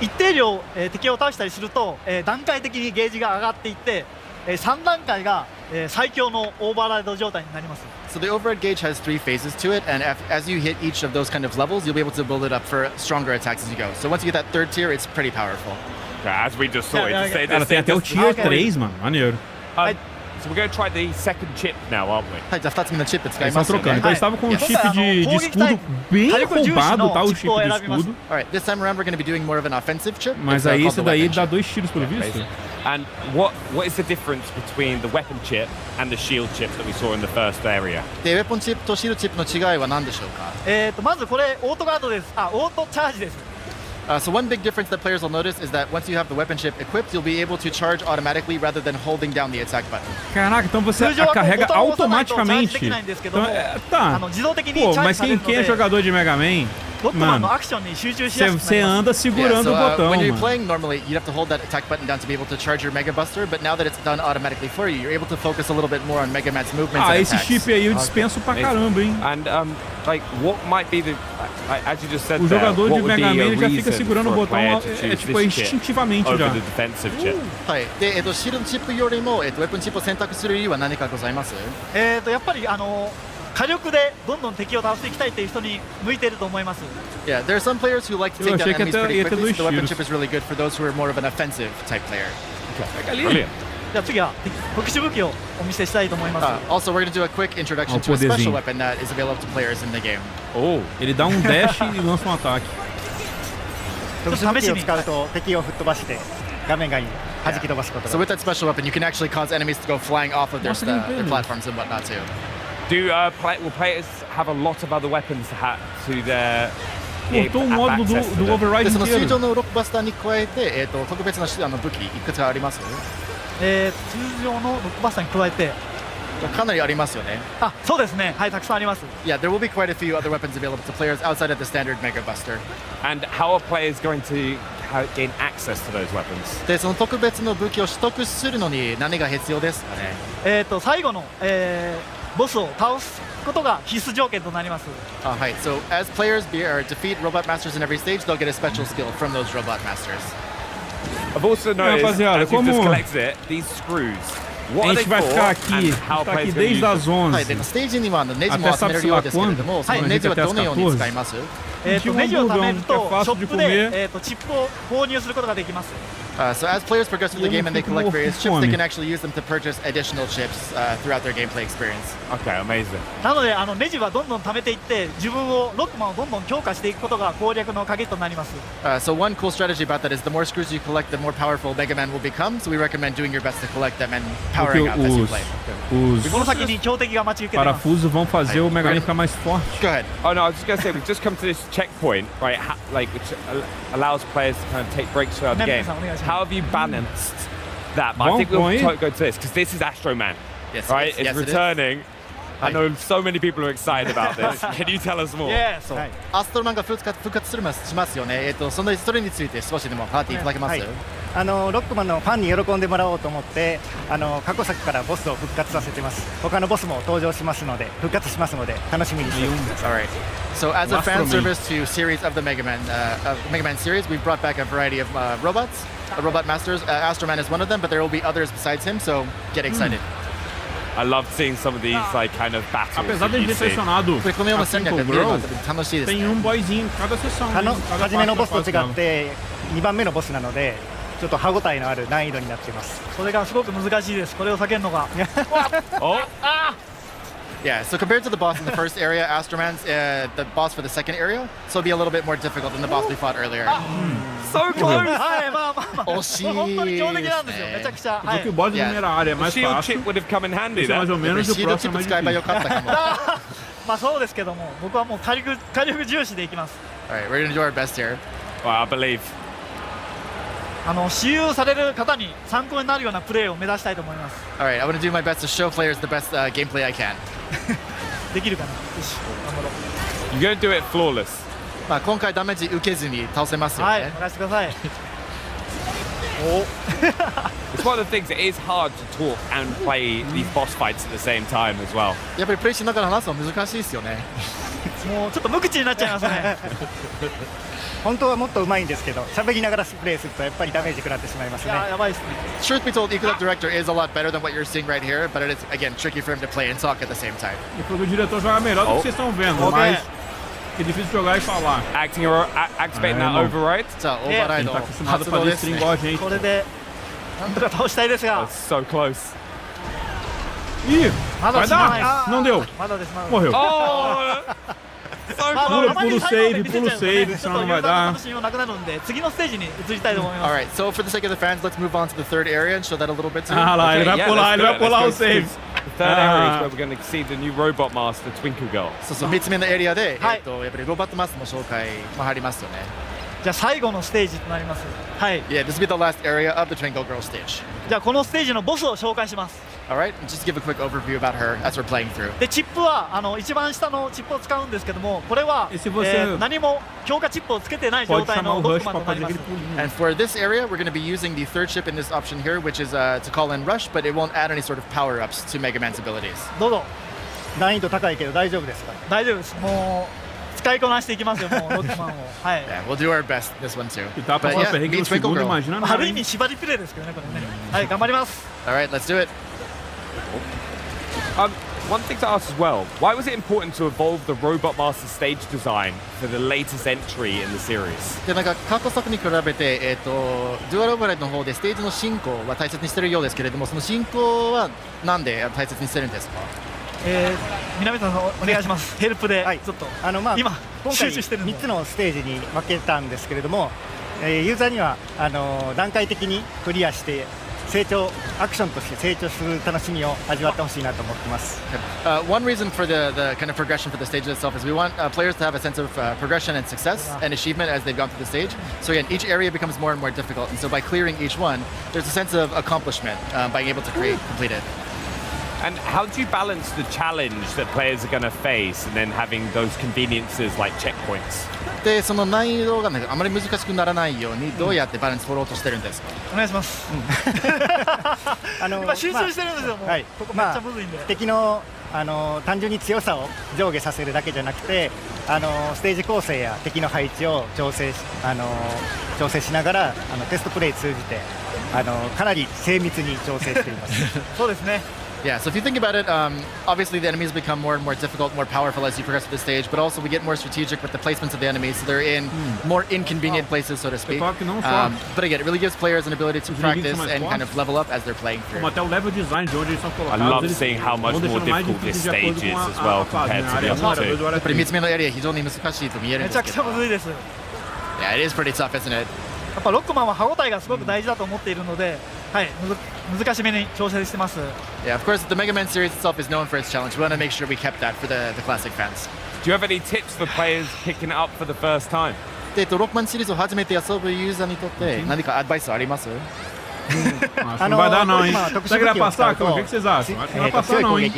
Speaker 19: 一定量敵を倒したりすると段階的にゲージが上がっていって3段階が最強のオーバーライド状態になります。
Speaker 20: So the override gauge has 3 phases to it, and as you hit each of those kind of levels, you'll be able to build it up for stronger attacks as you go. So once you get that third tier, it's pretty powerful.
Speaker 5: As we just saw,
Speaker 1: Cara, tem até o tier 3, mano. Maneiro.
Speaker 5: So we're going to try the second chip now, aren't we?
Speaker 20: はい、じゃあ2つ目のチップ使い
Speaker 1: Eles
Speaker 20: ま
Speaker 1: estão
Speaker 20: すよね。
Speaker 1: trocando. Então eles estavam com um chip de escudo bem roubado, tá? O chip de escudo.
Speaker 20: Alright, this time around we're going to be doing more of an offensive chip.
Speaker 1: Mas aí esse daí dá 2 tiros pelo visto.
Speaker 5: And what is the difference between the weapon chip and the shield chip that we saw in the first area?
Speaker 20: で、ウェポンチップとシールドチップの違いは何でしょうか？
Speaker 19: まずこれオートガードです。オートチャージです。
Speaker 20: So one big difference that players will notice is that once you have the weapon chip equipped, you'll be able to charge automatically rather than holding down the attack button.
Speaker 1: Caraca, então você carrega automaticamente. Então, tá. Pô, mas quem é jogador de Mega Man, mano, você anda segurando o botão,
Speaker 20: when you're
Speaker 1: mano.
Speaker 20: playing normally, you'd have to hold that attack button down to be able to charge your Mega Buster, but now that it's done automatically for you, you're able to focus a little bit more on Mega Man's movements and
Speaker 1: Esse
Speaker 20: attacks.
Speaker 1: chip aí eu dispenso pra caramba, hein.
Speaker 5: And like what might be the as you just said,
Speaker 1: o jogador de
Speaker 5: Mega
Speaker 1: Man já fica segurando o botão tipo instintivamente já.
Speaker 20: はい。で、シールドチップよりもウェポンチップを選択する理由は何かございます？
Speaker 19: やっぱり火力でどんどん敵を倒していきたいという人に向いていると思います。
Speaker 20: Yeah, there are some players who like to take down enemies pretty quickly, so the weapon chip is really good for those who are more of an offensive type player.
Speaker 5: Brilliant.
Speaker 19: じゃあ次は特殊武器をお見せしたいと思います。
Speaker 20: Also, we're going to do a quick introduction to a special weapon that is available to players in the game.
Speaker 1: Oh, ele dá dash e lança ataque.
Speaker 21: 特殊武器を使うと敵を吹っ飛ばして画面外に弾き飛ばすことが。
Speaker 20: So with that special weapon, you can actually cause enemies to go flying off of their platforms and whatnot too.
Speaker 5: Will players have a lot of other weapons to their
Speaker 1: Cortou o modo do override
Speaker 20: その水
Speaker 1: inteiro.
Speaker 20: 上のロックバスターに加えて、特別な武器いくつかあります？
Speaker 19: 通常のロックバスターに加えて
Speaker 20: かなりありますよね。
Speaker 19: そうですね。はい、たくさんあります。
Speaker 20: Yeah, there will be quite a few other weapons available to players outside of the standard Mega Buster.
Speaker 5: And how are players going to gain access to those weapons?
Speaker 20: で、その特別の武器を取得するのに何が必要ですかね。
Speaker 19: 最後の、ボスを倒すことが必須条件となります。
Speaker 20: はい。So as players defeat robot masters in every stage, they'll get a special skill from those robot masters.
Speaker 5: I've also noticed, as you've just collected it, these screws.
Speaker 1: A gente vai ficar aqui, desde as 11
Speaker 20: ステージにはネジも
Speaker 1: até
Speaker 20: 集め
Speaker 1: sabe
Speaker 20: れ
Speaker 1: se
Speaker 20: るよ
Speaker 1: lá
Speaker 20: うですけれ
Speaker 1: quando,
Speaker 20: ども、そ
Speaker 1: quando
Speaker 20: の
Speaker 1: a
Speaker 20: ネ
Speaker 1: gente
Speaker 20: ジは
Speaker 1: até as
Speaker 20: どのように使います？
Speaker 1: 14.
Speaker 19: ネジを貯めると
Speaker 1: é
Speaker 19: ショ
Speaker 1: fácil de
Speaker 19: ップ
Speaker 1: comer.
Speaker 19: で、チップを購入することができます。
Speaker 20: So as players progress through the game and they collect various chips, they can actually use them to purchase additional chips throughout their gameplay experience.
Speaker 5: Okay, amazing.
Speaker 19: なのでネジはどんどん貯めていって自分をロックマンをどんどん強化していくことが攻略の鍵となります。
Speaker 20: So one cool strategy about that is the more screws you collect, the more powerful Mega Man will become. So we recommend doing your best to collect them and powering up as you play.
Speaker 19: この先に強敵が待ち受けています。
Speaker 1: parafusos vão fazer o Mega Man ficar mais forte.
Speaker 20: Go ahead.
Speaker 5: Oh no, I was just going to say, we've just come to this checkpoint, right, which allows players to kind of take breaks throughout the game. How have you balanced that? But I think we'll go to this, because this is Astro Man, right? It's returning. I know so many people are excited about this. Can you tell us more?
Speaker 20: Yeah, アストロマンが復活しますよね。それについて少しでもパーティーいただけます？
Speaker 21: ロックマンのファンに喜んでもらおうと思って過去作からボスを復活させてます。他のボスも登場しますので復活しますので楽しみにしてください。
Speaker 20: Alright. So as a fan service to series of the Mega Man series, we've brought back a variety of robots, robot masters. Astro Man is one of them, but there will be others besides him. So get excited.
Speaker 5: I love seeing some of these like kind of battles.
Speaker 1: Apesar de a gente ter selecionado assim com o Grow, tem boyzinho em cada sessão.
Speaker 21: 初めのボスと違って2番目のボスなのでちょっと歯ごたえのある難易度になっています。
Speaker 19: それがすごく難しいです。これを避けるのが。
Speaker 20: Yeah, so compared to the boss in the first area, Astro Man's the boss for the second area, so it'll be a little bit more difficult than the boss we fought earlier.
Speaker 5: So close!
Speaker 19: はい、まあ。
Speaker 20: 惜しい。
Speaker 19: 本当に強敵なんですよ。めちゃくちゃ。
Speaker 1: Só que o boss de primeira área é mais
Speaker 5: shield
Speaker 1: fácil.
Speaker 5: chip would have come in handy.
Speaker 1: Esse é mais ou menos o próximo é mais difícil.
Speaker 19: まあそうですけども、僕はもう火力重視でいきます。
Speaker 20: Alright, we're gonna do our best here.
Speaker 5: Well, I believe.
Speaker 19: 使用される方に参考になるようなプレーを目指したいと思います。
Speaker 20: Alright, I want to do my best to show players the best gameplay I can.
Speaker 19: できるかな。よし、頑張ろう。
Speaker 5: You're gonna do it flawless.
Speaker 20: まあ今回ダメージ受けずに倒せますよね。
Speaker 19: はい、任せてください。
Speaker 5: It's one of the things. It is hard to talk and play these boss fights at the same time as well.
Speaker 20: やっぱりプレイしながら話すの難しいですよね。
Speaker 19: もうちょっと無口になっちゃいますね。
Speaker 21: 本当はもっと上手いんですけど、喋りながらプレイするとやっぱりダメージ食らってしまいますね。
Speaker 19: やばいですね。
Speaker 20: Truth be told, Equinox Director is a lot better than what you're seeing right here, but it is again tricky for him to play and talk at the same time.
Speaker 1: E o diretor joga melhor do que vocês estão vendo, mas é difícil jogar e falar.
Speaker 5: Activating that override.
Speaker 20: さあ、オーバーライド発動ですね。
Speaker 19: これでなんとか倒したいですが。
Speaker 5: So close.
Speaker 1: Ih,
Speaker 19: vai
Speaker 1: dar? Não deu. Morreu. Pulo save, senão não vai dar.
Speaker 20: Alright, so for the sake of the fans, let's move on to the third area and show that a little bit too.
Speaker 1: Ah lá, ele vai pular o save.
Speaker 5: The third area is where we're going to see the new robot master, Twinkle Girl.
Speaker 20: そう3つ目のエリアで、やっぱりロボットマスターの紹介も入りますよね。
Speaker 19: じゃあ最後のステージとなります。はい。
Speaker 20: Yeah, this will be the last area of the Twinkle Girl stage.
Speaker 19: じゃあこのステージのボスを紹介します。
Speaker 20: Alright, just give a quick overview about her as we're playing through.
Speaker 19: でチップは一番下のチップを使うんですけども、これは、何も強化チップをつけてない状態のロックマンとなります。
Speaker 20: And for this area, we're going to be using the third chip in this option here, which is to call in Rush, but it won't add any sort of power-ups to Mega Man's abilities.
Speaker 19: どうぞ。
Speaker 21: 難易度高いけど大丈夫ですか？
Speaker 19: 大丈夫です。もう使いこなしていきますよ、もうロックマンを。はい。
Speaker 20: Yeah, we'll do our best this one too.
Speaker 1: But yeah, meet Twinkle Girl.
Speaker 19: ある意味縛りプレイですけどね、これね。はい、頑張ります。
Speaker 20: Alright, let's do it.
Speaker 5: One thing to ask as well, why was it important to evolve the Robot Master stage design for the latest entry in the series?
Speaker 20: でなんか過去作に比べて、デュアルオーバーライドの方でステージの進行は大切にしているようですけれども、その進行はなんで大切にしてるんですか？
Speaker 19: 南さんお願いします。ヘルプでちょっと今集中してるの。
Speaker 21: 3つのステージに分けたんですけれども、ユーザーには段階的にクリアしてアクションとして成長する楽しみを味わってほしいなと思ってます。
Speaker 20: One reason for the kind of progression for the stage itself is we want players to have a sense of progression and success and achievement as they've gone through the stage. So again, each area becomes more and more difficult, and so by clearing each one, there's a sense of accomplishment by being able to complete it.
Speaker 5: And how do you balance the challenge that players are going to face and then having those conveniences like checkpoints?
Speaker 20: でその難易度があまり難しくならないようにどうやってバランス取ろうとしてるんですか？
Speaker 19: お願いします。今集中してるんですよ。もうここめっちゃむずいんで。
Speaker 21: 敵の単純に強さを上下させるだけじゃなくて、ステージ構成や敵の配置を調整しながらテストプレイ通じてかなり精密に調整しています。
Speaker 19: そうですね。
Speaker 20: Yeah, so if you think about it, obviously the enemies become more and more difficult, more powerful as you progress through the stage, but also we get more strategic with the placements of the enemies, so they're in more inconvenient places, so to speak. But again, it really gives players an ability to practice and kind of level up as they're playing through.
Speaker 5: I love seeing how much more difficult this stage is as well compared to the other two.
Speaker 20: やっぱり3つ目のエリア非常に難しいと見えるんですけど。
Speaker 19: めちゃくちゃむずいです。
Speaker 20: Yeah, it is pretty tough, isn't it?
Speaker 19: やっぱロックマンは歯応えがすごく大事だと思っているので、はい、難しめに調整してます。
Speaker 20: Yeah, of course, the Mega Man series itself is known for its challenge. We want to make sure we kept that for the classic fans.
Speaker 5: Do you have any tips for players picking it up for the first time?
Speaker 20: ロックマンシリーズを初めて遊ぶユーザーにとって何かアドバイスあります？
Speaker 1: Não vai dar não, hein? Será que vai passar? O que vocês acham? Acho que não vai passar não, hein?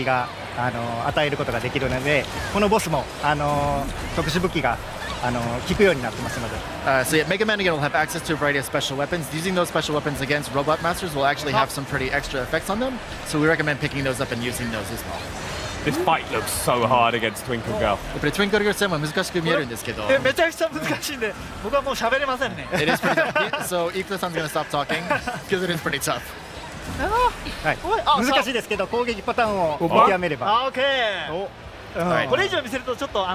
Speaker 21: 与えることができるので、このボスも特殊武器が効くようになってますので。
Speaker 20: So yeah, Mega Man again will have access to a variety of special weapons. Using those special weapons against Robot Masters will actually have some pretty extra effects on them. So we recommend picking those up and using those as well.
Speaker 5: This fight looks so hard against Twinkle Girl.
Speaker 20: やっぱり Twinkle Girl 戦は難しく見えるんですけど。
Speaker 19: めちゃくちゃ難しいんで、僕はもう喋れませんね。
Speaker 20: It is pretty tough. So Ikuta-san's gonna stop talking because it is pretty tough.
Speaker 21: 難しいですけど攻撃パターンを見極めれば。
Speaker 19: オッケー。これ以上見せるとちょっと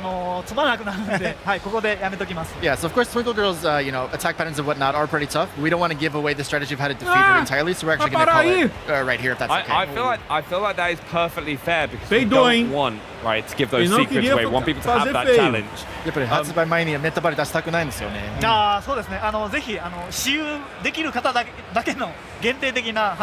Speaker 19: つまらなくなるので、はい、ここでやめときます。
Speaker 20: Yeah, so of course Twinkle Girl's attack patterns and whatnot are pretty tough. We don't want to give away the strategy of how to defeat her entirely, so we're actually going to call it right here if that's okay.
Speaker 5: I feel like that is perfectly fair because we don't want to give those secrets away. We want people to have that challenge.
Speaker 20: やっぱり発売前にネタバレ出したくないんですよね。
Speaker 19: そうですね。ぜひ私有できる方だけの限定的な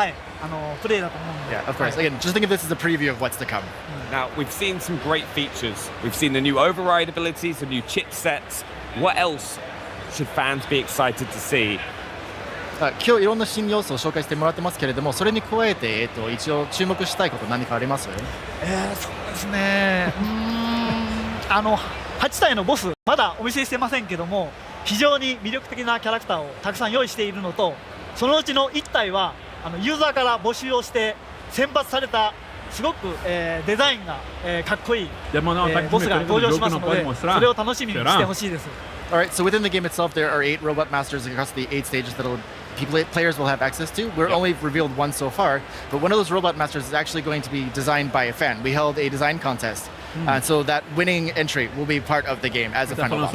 Speaker 19: プレイだと思うんで。
Speaker 20: Yeah, of course. Again, just think of this as a preview of what's to come.
Speaker 5: Now we've seen some great features. We've seen the new override abilities, the new chipsets. What else should fans be excited to see?
Speaker 20: 今日いろんな新要素を紹介してもらってますけれども、それに加えて一応注目したいこと何かあります？
Speaker 19: そうですね。8体のボスまだお見せしてませんけども、非常に魅力的なキャラクターをたくさん用意しているのと、そのうちの1体はユーザーから募集をして選抜されたすごくデザインがかっこいいボスが登場しますので、それを楽しみにしてほしいです。
Speaker 20: Alright, so within the game itself, there are 8 robot masters across the 8 stages that players will have access to. We're only revealed one so far, but one of those robot masters is actually going to be designed by a fan. We held a design contest, so that winning entry will be part of the game as a final boss.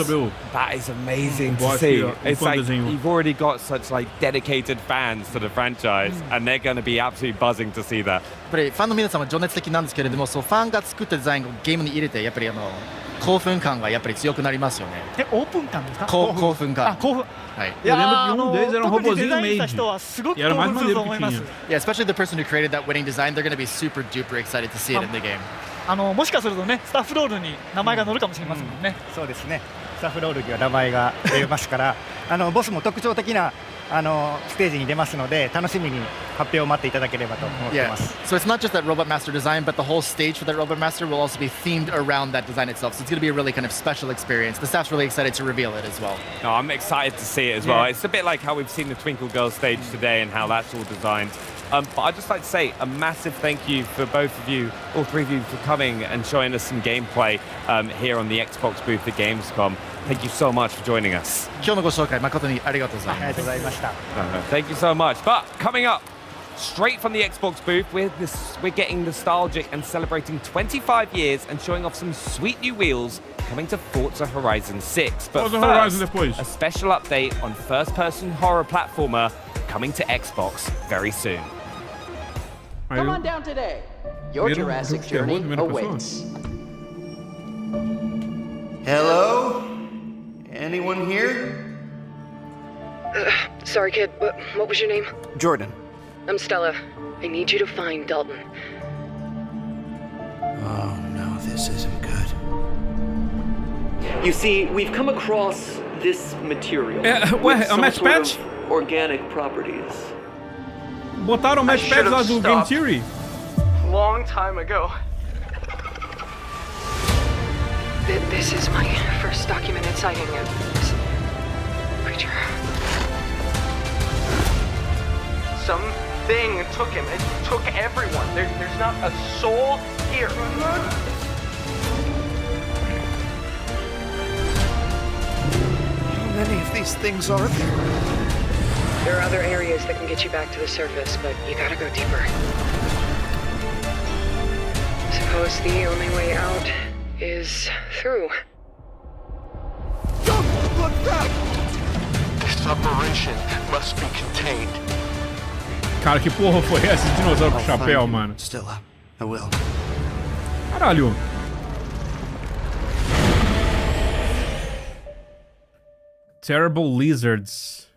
Speaker 5: That is amazing to see. It's like you've already got such dedicated fans to the franchise, and they're going to be absolutely buzzing to see that.
Speaker 20: やっぱりファンの皆さんは情熱的なんですけれども、そうファンが作ったデザインをゲームに入れてやっぱり興奮感がやっぱり強くなりますよね。
Speaker 19: オープン感ですか？
Speaker 20: 興奮感。
Speaker 19: 興奮。
Speaker 20: はい。
Speaker 19: いや特にデザインした人はすごく興奮すると思います。
Speaker 20: Yeah, especially the person who created that winning design, they're going to be super duper excited to see it in the game.
Speaker 19: もしかするとね、スタッフロールに名前が載るかもしれませんもんね。
Speaker 21: そうですね。スタッフロールには名前が出ますから、ボスも特徴的なステージに出ますので、楽しみに発表を待っていただければと思ってます。
Speaker 20: So it's not just that Robot Master design, but the whole stage for that Robot Master will also be themed around that design itself. So it's going to be a really kind of special experience. The staff's really excited to reveal it as well.
Speaker 5: No, I'm excited to see it as well. It's a bit like how we've seen the Twinkle Girl stage today and how that's all designed. But I'd just like to say a massive thank you for both of you, all three of you, for coming and showing us some gameplay here on the Xbox booth at Gamescom. Thank you so much for joining us.
Speaker 20: 今日のご紹介誠にありがとうございます。
Speaker 21: ありがとうございました。
Speaker 5: Thank you so much. But coming up, straight from the Xbox booth, we're getting nostalgic and celebrating 25 years and showing off some sweet new wheels coming to Forza Horizon 6. But first, a special update on first-person horror platformer coming to Xbox very soon.
Speaker 3: Come on down today. Your Jurassic journey awaits.
Speaker 10: Hello? Anyone here?
Speaker 18: Sorry, kid, but what was your name?
Speaker 10: Jordan.
Speaker 18: I'm Stella. I need you to find Dalton.
Speaker 10: Oh no, this isn't good.
Speaker 3: You see, we've come across this material.
Speaker 1: Ué, é o match patch?
Speaker 3: Organic properties.
Speaker 1: Botaram o match patch lá do Game Theory?
Speaker 12: long time ago.
Speaker 18: This is my first documented sighting of this creature.
Speaker 12: Something took him. It took everyone. There's not a soul here.
Speaker 10: How many of these things are there?
Speaker 18: There are other areas that can get you back to the surface, but you gotta go deeper. Suppose the only way out is through.
Speaker 10: Don't look back! This operation must be contained.
Speaker 1: Cara, que porra foi essa de dinossauro com chapéu, mano?
Speaker 10: Stella, I will.
Speaker 1: Caralho. Terrible Lizards.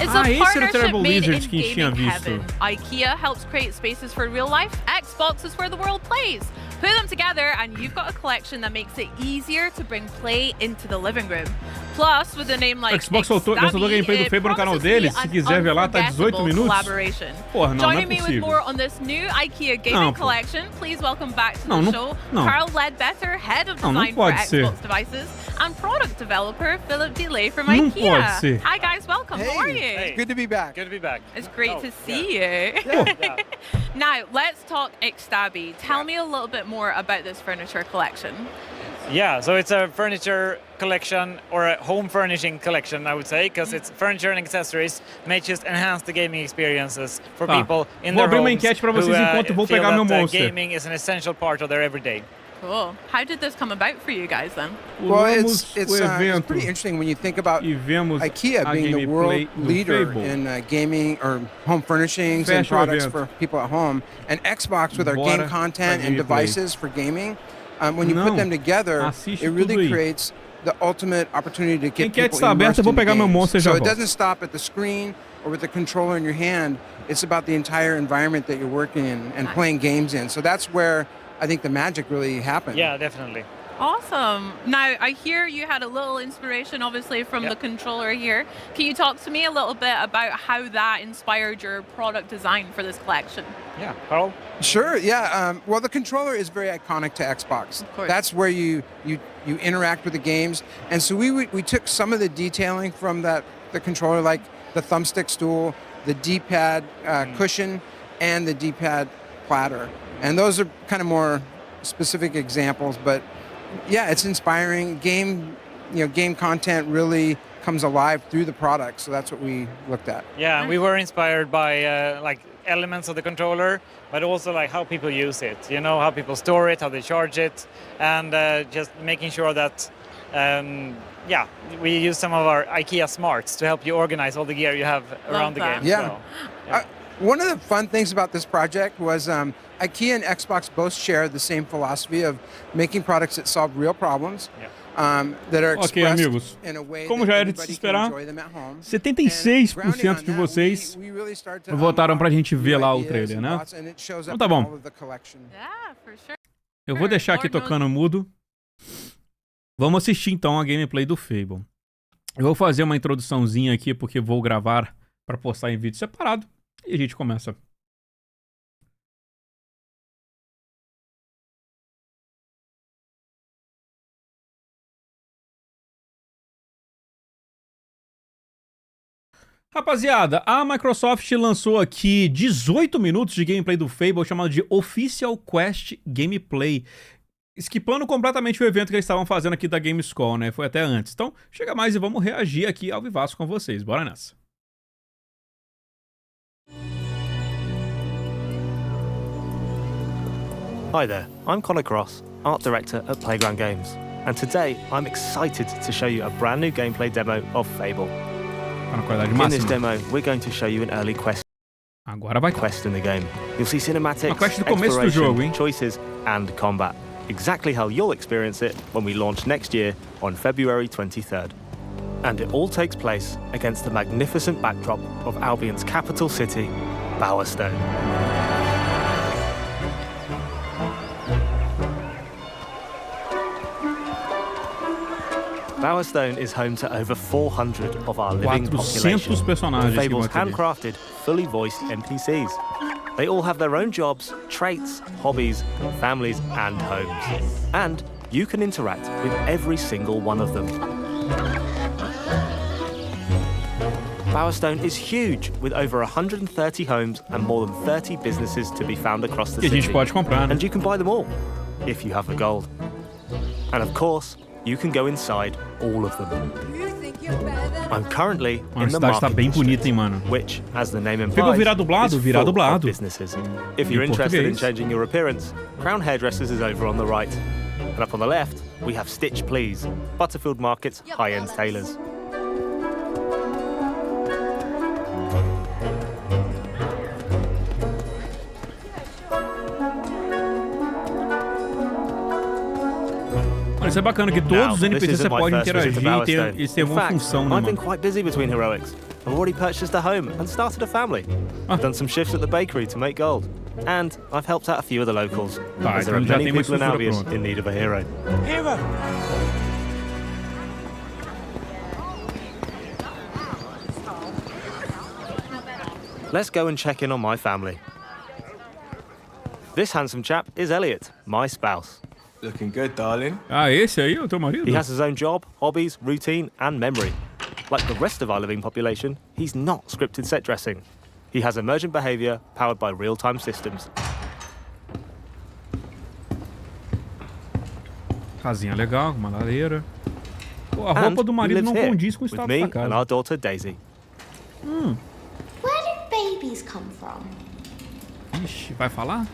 Speaker 7: It's a
Speaker 1: esse era o
Speaker 7: partnership
Speaker 1: Terrible
Speaker 7: made
Speaker 1: Lizards
Speaker 7: in
Speaker 1: que a gente tinha
Speaker 7: gaming
Speaker 1: visto.
Speaker 7: heaven. IKEA helps create spaces for real life. Xbox is where the world plays. Put them together and you've got a collection that makes it easier to bring play into the living room. Plus, with a name like
Speaker 1: Xbox soltou gameplay do Fable no canal dele. Se quiser ver lá, tá 18 minutos. Porra, não,
Speaker 7: Joining
Speaker 1: não é
Speaker 7: me with
Speaker 1: possível.
Speaker 7: more on this new IKEA gaming collection, please welcome back to the show Carl Ledbetter, head of design for Xbox devices, and product developer Philip Delay from IKEA. Hi guys, welcome. How are you?
Speaker 14: Hey. Good to be back. Good to be back.
Speaker 7: It's great to see you. Now, let's talk Xstabby. Tell me a little bit more about this furniture collection.
Speaker 14: Yeah, so it's a furniture collection, or a home furnishing collection, I would say, because it's furniture and accessories may just enhance the gaming experiences for people in their homes who feel that gaming is an essential part of their everyday.
Speaker 7: Cool. How did this come about for you guys then?
Speaker 22: Well, it's pretty interesting when you think about IKEA being the world leader in gaming or home furnishings and products for people at home, and Xbox with our game content and devices for gaming. When you put them together, it really creates the ultimate opportunity to get people immersed in the game. So it doesn't stop at the screen or with the controller in your hand. It's about the entire environment that you're working in and playing games in. So that's where I think the magic really happened.
Speaker 14: Yeah, definitely.
Speaker 7: Awesome. Now, I hear you had a little inspiration, obviously, from the controller here. Can you talk to me a little bit about how that inspired your product design for this collection?
Speaker 14: Yeah, Carl?
Speaker 22: Sure, yeah. Well, the controller is very iconic to Xbox. Of course. That's where you interact with the games. And so we took some of the detailing from the controller, like the thumbstick stool, the D-pad cushion, and the D-pad platter. And those are kind of more specific examples, but yeah, it's inspiring. Game content really comes alive through the product, so that's what we looked at.
Speaker 14: Yeah, and we were inspired by like elements of the controller, but also like how people use it. You know, how people store it, how they charge it, and just making sure that we use some of our IKEA smarts to help you organize all the gear you have around the game.
Speaker 22: Yeah. So, one of the fun things about this project was IKEA and Xbox both share the same philosophy of making products that solve real problems. That are expressed in a way
Speaker 1: como já era de se esperar, 76% de vocês votaram pra gente ver lá o trailer, né? Então tá bom. Eu vou deixar aqui tocando mudo. Vamos assistir então a gameplay do Fable. Eu vou fazer uma introduçãozinha aqui porque vou gravar pra postar em vídeo separado. E a gente começa. Rapaziada, a Microsoft lançou aqui 18 minutos de gameplay do Fable chamado de Official Quest Gameplay. Esquipando completamente o evento que eles estavam fazendo aqui da Gamescom, né? Foi até antes. Então, chega mais e vamos reagir aqui ao vivaço com vocês. Bora nessa.
Speaker 23: Hi there, I'm Connor Cross, Art Director at Playground Games, and today I'm excited to show you a brand new gameplay demo of Fable. In this demo, we're going to show you an early quest in the game. You'll see cinematics, exploration, choices, and combat. Exactly how you'll experience it when we launch next year on February 23rd. And it all takes place against the magnificent backdrop of Albion's capital city, Bowerstone. Bowerstone is home to over 400 of our living population,
Speaker 1: personagens
Speaker 23: Fable's handcrafted, fully voiced NPCs. They all have their own jobs, traits, hobbies, families, and homes. And you can interact with every single one of them. Bowerstone is huge, with over 130 homes and more than 30 businesses to be found across the city. And you can buy them all, if you have the gold. And of course, you can go inside all of them. I'm currently in the market district, which, as the name implies, is full of businesses. If you're interested in changing your appearance, Crown Hairdressers is over on the right. And up on the left, we have Stitch Please, Butterfield Market's high-end tailors.
Speaker 1: Isso é bacana que todos os NPCs você pode interagir e eles têm uma função, né,
Speaker 23: I've been quite busy between heroics. I've already purchased a home and started a family. I've done some shifts at the bakery to make gold. And I've helped out a few of the locals, as there are many people in Albion in need of a hero.
Speaker 25: Hero!
Speaker 23: Let's go and check in on my family. This handsome chap is Elliot, my spouse.
Speaker 8: Looking good, darling.
Speaker 1: Esse aí é o teu marido?
Speaker 23: He has his own job, hobbies, routine, and memory. Like the rest of our living population, he's not scripted set dressing. He has emergent behavior powered by real-time systems.
Speaker 1: Casinha legal, uma lareira. Pô, a roupa do marido não condiz com o status da casa.
Speaker 23: And our daughter Daisy.
Speaker 9: Where did babies come from?
Speaker 1: Ixi, vai falar?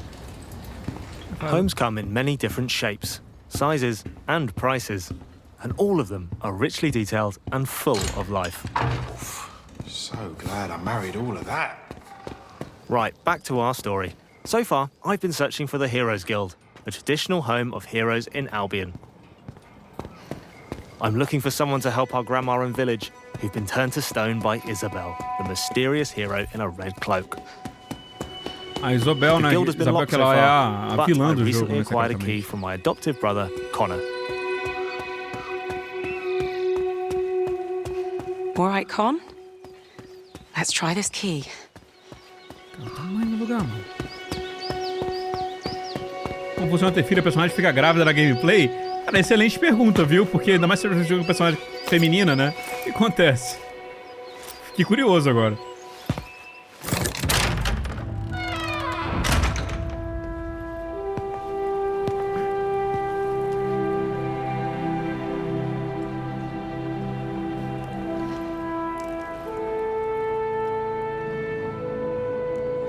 Speaker 23: Homes come in many different shapes, sizes, and prices, and all of them are richly detailed and full of life.
Speaker 8: So glad I married all of that.
Speaker 23: Right, back to our story. So far, I've been searching for the Heroes Guild, a traditional home of heroes in Albion. I'm looking for someone to help our grandma and village, who've been turned to stone by Isabel, the mysterious hero in a red cloak.
Speaker 1: A Isabel, né? Isabel que ela é a vilã do jogo, né?
Speaker 23: I recently acquired a key from my adoptive brother, Connor.
Speaker 11: All right, Con. Let's try this key.
Speaker 1: Tamanho do lugar, mano. Como funciona ter filha, a personagem fica grávida na gameplay? Cara, excelente pergunta, viu? Porque ainda mais se você joga com personagem feminina, né? O que acontece? Fiquei curioso agora.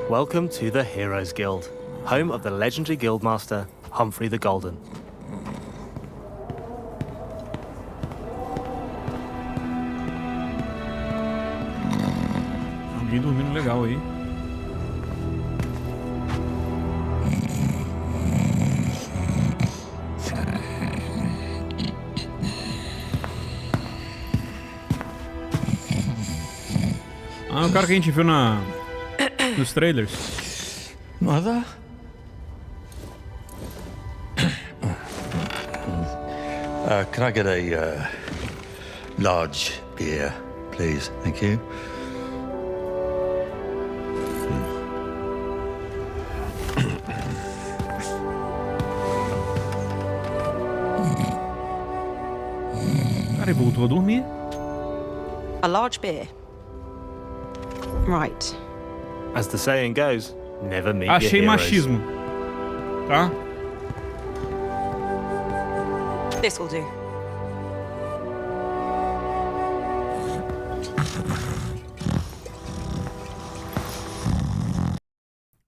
Speaker 23: Welcome to the Heroes Guild, home of the legendary guildmaster, Humphrey the Golden.
Speaker 1: Alguém dormindo legal aí. Ah, o cara que a gente viu nos trailers.
Speaker 25: Mother?
Speaker 15: Can I get a large beer, please? Thank you.
Speaker 1: Cara, ele voltou a dormir.
Speaker 11: A large beer. Right.
Speaker 23: As the saying goes, never meet
Speaker 1: Achei
Speaker 23: your heroes.
Speaker 1: machismo. Tá?
Speaker 11: This will do.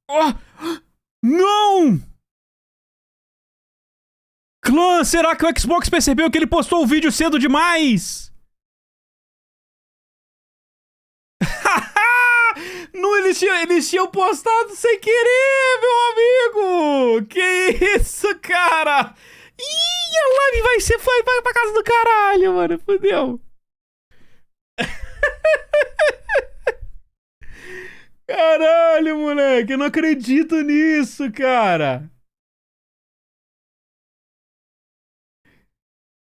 Speaker 1: Oh! Não! Clã, será que o Xbox percebeu que ele postou o vídeo cedo demais? Não, eles tinham postado sem querer, meu amigo! Que isso, cara? Ih, a live vai pra casa do caralho, mano. Fudeu. Caralho, moleque. Eu não acredito nisso, cara.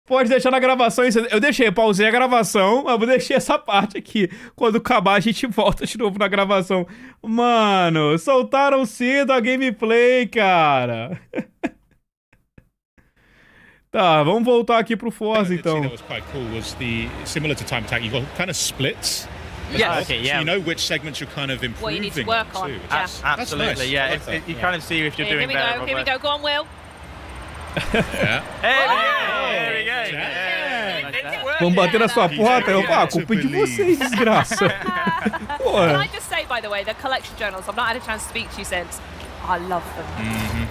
Speaker 1: Pode deixar na gravação. Eu deixei, pausei a gravação, mas vou deixar essa parte aqui. Quando acabar, a gente volta de novo na gravação. Mano, soltaram cedo a gameplay, cara. Tá, vamos voltar aqui pro Forza, então.
Speaker 4: That was quite cool was similar to Time Attack, you've got kind of splits.
Speaker 6: Yeah, okay, yeah.
Speaker 4: So you know which segments you're kind of improving.
Speaker 7: What you need to work on.
Speaker 4: Too.
Speaker 7: Yeah.
Speaker 6: Absolutely,
Speaker 4: nice.
Speaker 6: yeah. You kind of see if you're doing better.
Speaker 7: Here we go. Go on, Will.
Speaker 4: Yeah.
Speaker 6: There we go.
Speaker 1: Vamos bater na sua porta? Eu falo, culpa de vocês, desgraça.
Speaker 7: Can I just say, by the way, the collection journals, I've not had a chance to speak to you since. I love them.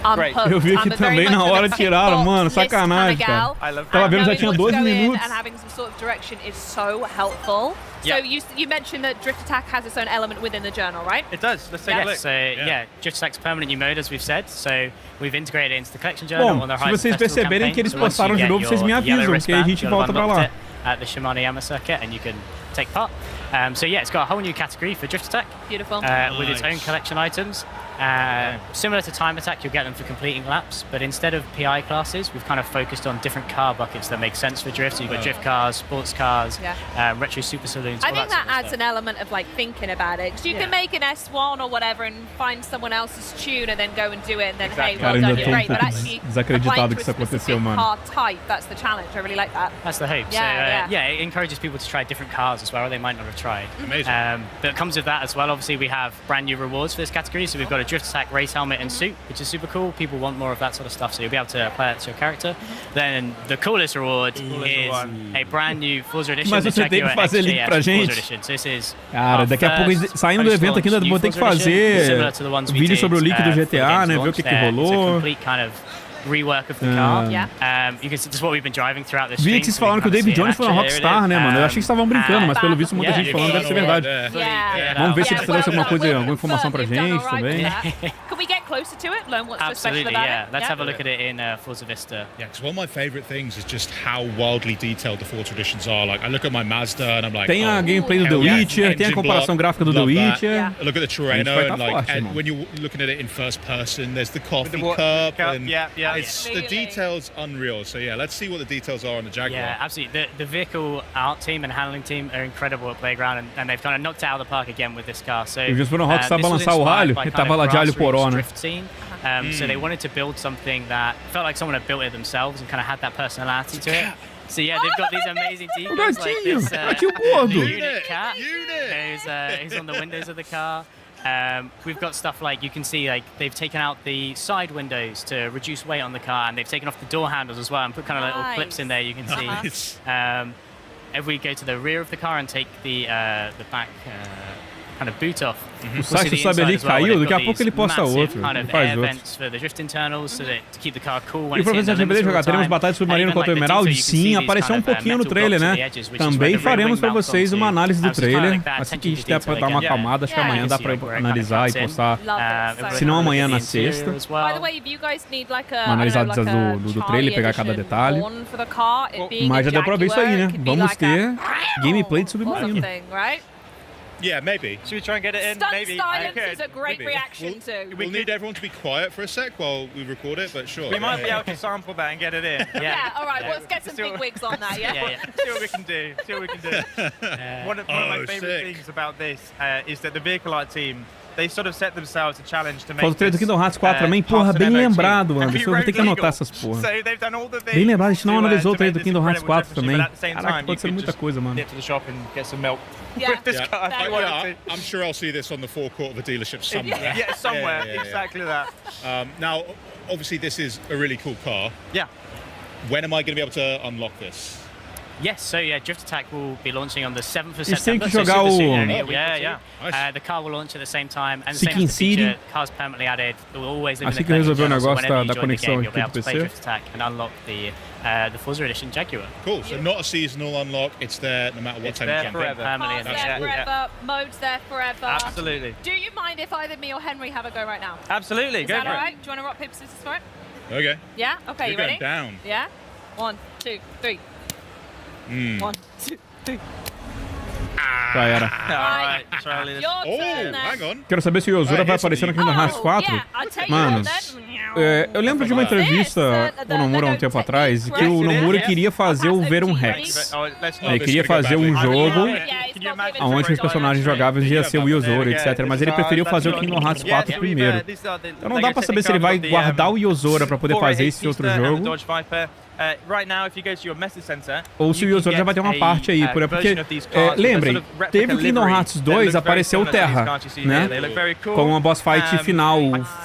Speaker 7: I'm hooked.
Speaker 1: Eu vi aqui também na hora tiraram, mano, sacanagem, cara. Tava vendo, já tinha 12 minutos.
Speaker 7: And having some sort of direction is so helpful. So you mentioned that Drift Attack has its own element within the journal, right?
Speaker 6: It does. Let's take a look.
Speaker 13: So yeah, Drift Attack's permanent new mode, as we've said. So we've integrated it into the collection journal.
Speaker 1: Bom, se vocês perceberem que eles postaram de novo, vocês me avisam, que a gente volta pra lá.
Speaker 13: At the Shimano Yama circuit, and you can take part. So yeah, it's got a whole new category for Drift Attack.
Speaker 7: Beautiful.
Speaker 13: With its own collection items. Similar to Time Attack, you'll get them for completing laps, but instead of PI classes, we've kind of focused on different car buckets that make sense for drift. So you've got drift cars, sports cars, retro super saloons.
Speaker 7: I think that adds an element of like thinking about it. Because you can make an S1 or whatever and find someone else's tune and then go and do it, and then hey, well done, you're great. But actually,
Speaker 1: desacreditado que isso aconteceu, mano.
Speaker 7: car type, that's the challenge. I really like that.
Speaker 13: That's the hope.
Speaker 7: Yeah,
Speaker 13: so it encourages people to try different cars as well, they might not have tried.
Speaker 4: Amazing.
Speaker 13: But it comes with that as well. Obviously, we have brand new rewards for this category. So we've got a Drift Attack race helmet and suit, which is super cool. People want more of that sort of stuff, so you'll be able to apply that to your character. Then the coolest reward is a brand new Forza Edition.
Speaker 1: Mas você tem que fazer link pra gente.
Speaker 13: So this is
Speaker 1: cara, daqui a pouco, saindo do evento aqui, ainda vou ter que fazer vídeo sobre o leak do GTA, né? Ver o que rolou.
Speaker 13: Rework of the car. You can see this is what we've been driving throughout this.
Speaker 1: Vi que vocês falaram que o David Jones foi na Rockstar, né, mano? Eu achei que estavam brincando, mas pelo visto muita gente falando deve ser verdade. Vamos ver se eles trouxeram alguma coisa, alguma informação pra gente também.
Speaker 7: Can we get closer to it? Learn what's so special about it?
Speaker 13: Let's have a look at it in Forza Vista.
Speaker 4: Yeah, because one of my favorite things is just how wildly detailed the Forza editions are. Like I look at my Mazda and I'm like,
Speaker 1: tem a gameplay do The Witcher, tem a comparação gráfica do The Witcher.
Speaker 4: Look at the Terreno and like, and when you're looking at it in first person, there's the coffee cup and it's the details unreal. So yeah, let's see what the details are on the Jaguar.
Speaker 13: Yeah, absolutely. The vehicle art team and handling team are incredible at Playground, and they've kind of knocked it out of the park again with this car. So
Speaker 1: eles foram na Rockstar balançar o ralho e tava lá de alho poró, né?
Speaker 13: So they wanted to build something that felt like someone had built it themselves and kind of had that personality to it. So yeah, they've got these amazing details like this unit cat who's on the windows of the car. We've got stuff like, you can see like they've taken out the side windows to reduce weight on the car, and they've taken off the door handles as well and put kind of little clips in there you can see. If we go to the rear of the car and take the back kind of boot off.
Speaker 1: O Sasha sabe ali, caiu, daqui a pouco ele posta outro, ele faz outro. E pra você saber jogar, teremos batalha submarina contra o Emerald? Sim, apareceu um pouquinho no trailer, né? Também faremos pra vocês uma análise do trailer, assim que a gente der pra dar uma acalmada, acho que amanhã dá pra analisar e postar, se não amanhã na sexta. Uma analisada do trailer, pegar cada detalhe. Mas já deu pra ver isso aí, né? Vamos ter gameplay de submarino.
Speaker 4: Yeah, maybe.
Speaker 6: Should we try and get it in? Maybe.
Speaker 7: Silence is a great reaction to.
Speaker 4: We'll need everyone to be quiet for a sec while we record it, but sure.
Speaker 6: We might be able to sample that and get it in.
Speaker 7: Yeah, all right, well, let's get some big wigs on that, yeah?
Speaker 6: See what we can do. One of my favourite things about this is that the vehicle art team, they sort of set themselves a challenge to make
Speaker 1: Falta o trailer do Kingdom Hearts 4 também, porra, bem lembrado, Anderson. Eu vou ter que anotar essas porra. Bem lembrado, a gente não analisou o trailer do Kingdom Hearts 4 também. Caraca, aconteceu muita coisa, mano.
Speaker 4: I'm sure I'll see this on the forecourt of a dealership somewhere.
Speaker 6: Yeah, somewhere, exactly that.
Speaker 4: Now, obviously this is a really cool car.
Speaker 6: Yeah.
Speaker 4: When am I going to be able to unlock this?
Speaker 13: Yes, so yeah, Drift Attack will be launching on the 7th of
Speaker 1: Eles têm
Speaker 13: September.
Speaker 1: que jogar
Speaker 13: The car will launch at the same time, and the same as the feature, cars permanently added. It will always live in the
Speaker 1: collection
Speaker 13: journal, so
Speaker 1: negócio
Speaker 13: whenever you
Speaker 1: da
Speaker 13: join the
Speaker 1: conexão
Speaker 13: game, you'll be
Speaker 1: aqui
Speaker 13: able
Speaker 1: do
Speaker 13: to play
Speaker 1: PC.
Speaker 13: Drift Attack and unlock the Forza Edition Jaguar.
Speaker 4: Cool, so not a seasonal unlock, it's there no matter what time you
Speaker 6: forever.
Speaker 7: Cars there forever, modes there forever.
Speaker 6: Absolutely.
Speaker 7: Do you mind if either me or Henry have a go right now?
Speaker 6: Absolutely, go for it.
Speaker 7: Is that alright? Do you want to rock, paper, scissors for it?
Speaker 4: Okay.
Speaker 7: Yeah? Okay, you ready?
Speaker 4: You're going down.
Speaker 7: Yeah? 1, 2, 3. 1, 2, 3.
Speaker 1: Já era.
Speaker 6: Alright, Charlie.
Speaker 7: Your turn, then.
Speaker 4: Hang on.
Speaker 1: Quero saber se o Yozora vai aparecer no Kingdom Hearts 4. Mano, Eu lembro de uma entrevista com o Nomura há um tempo atrás, que o Nomura queria fazer o ver um Rex. Ele queria fazer um jogo onde os personagens jogáveis ia ser o Yozora, etc. Mas ele preferiu fazer o Kingdom Hearts 4 primeiro. Então não dá pra saber se ele vai guardar o Yozora pra poder fazer esse outro jogo, ou se o Yozora já vai ter uma parte aí, porque, lembrem, teve o Kingdom Hearts 2, apareceu o Terra, né? Com uma boss fight final,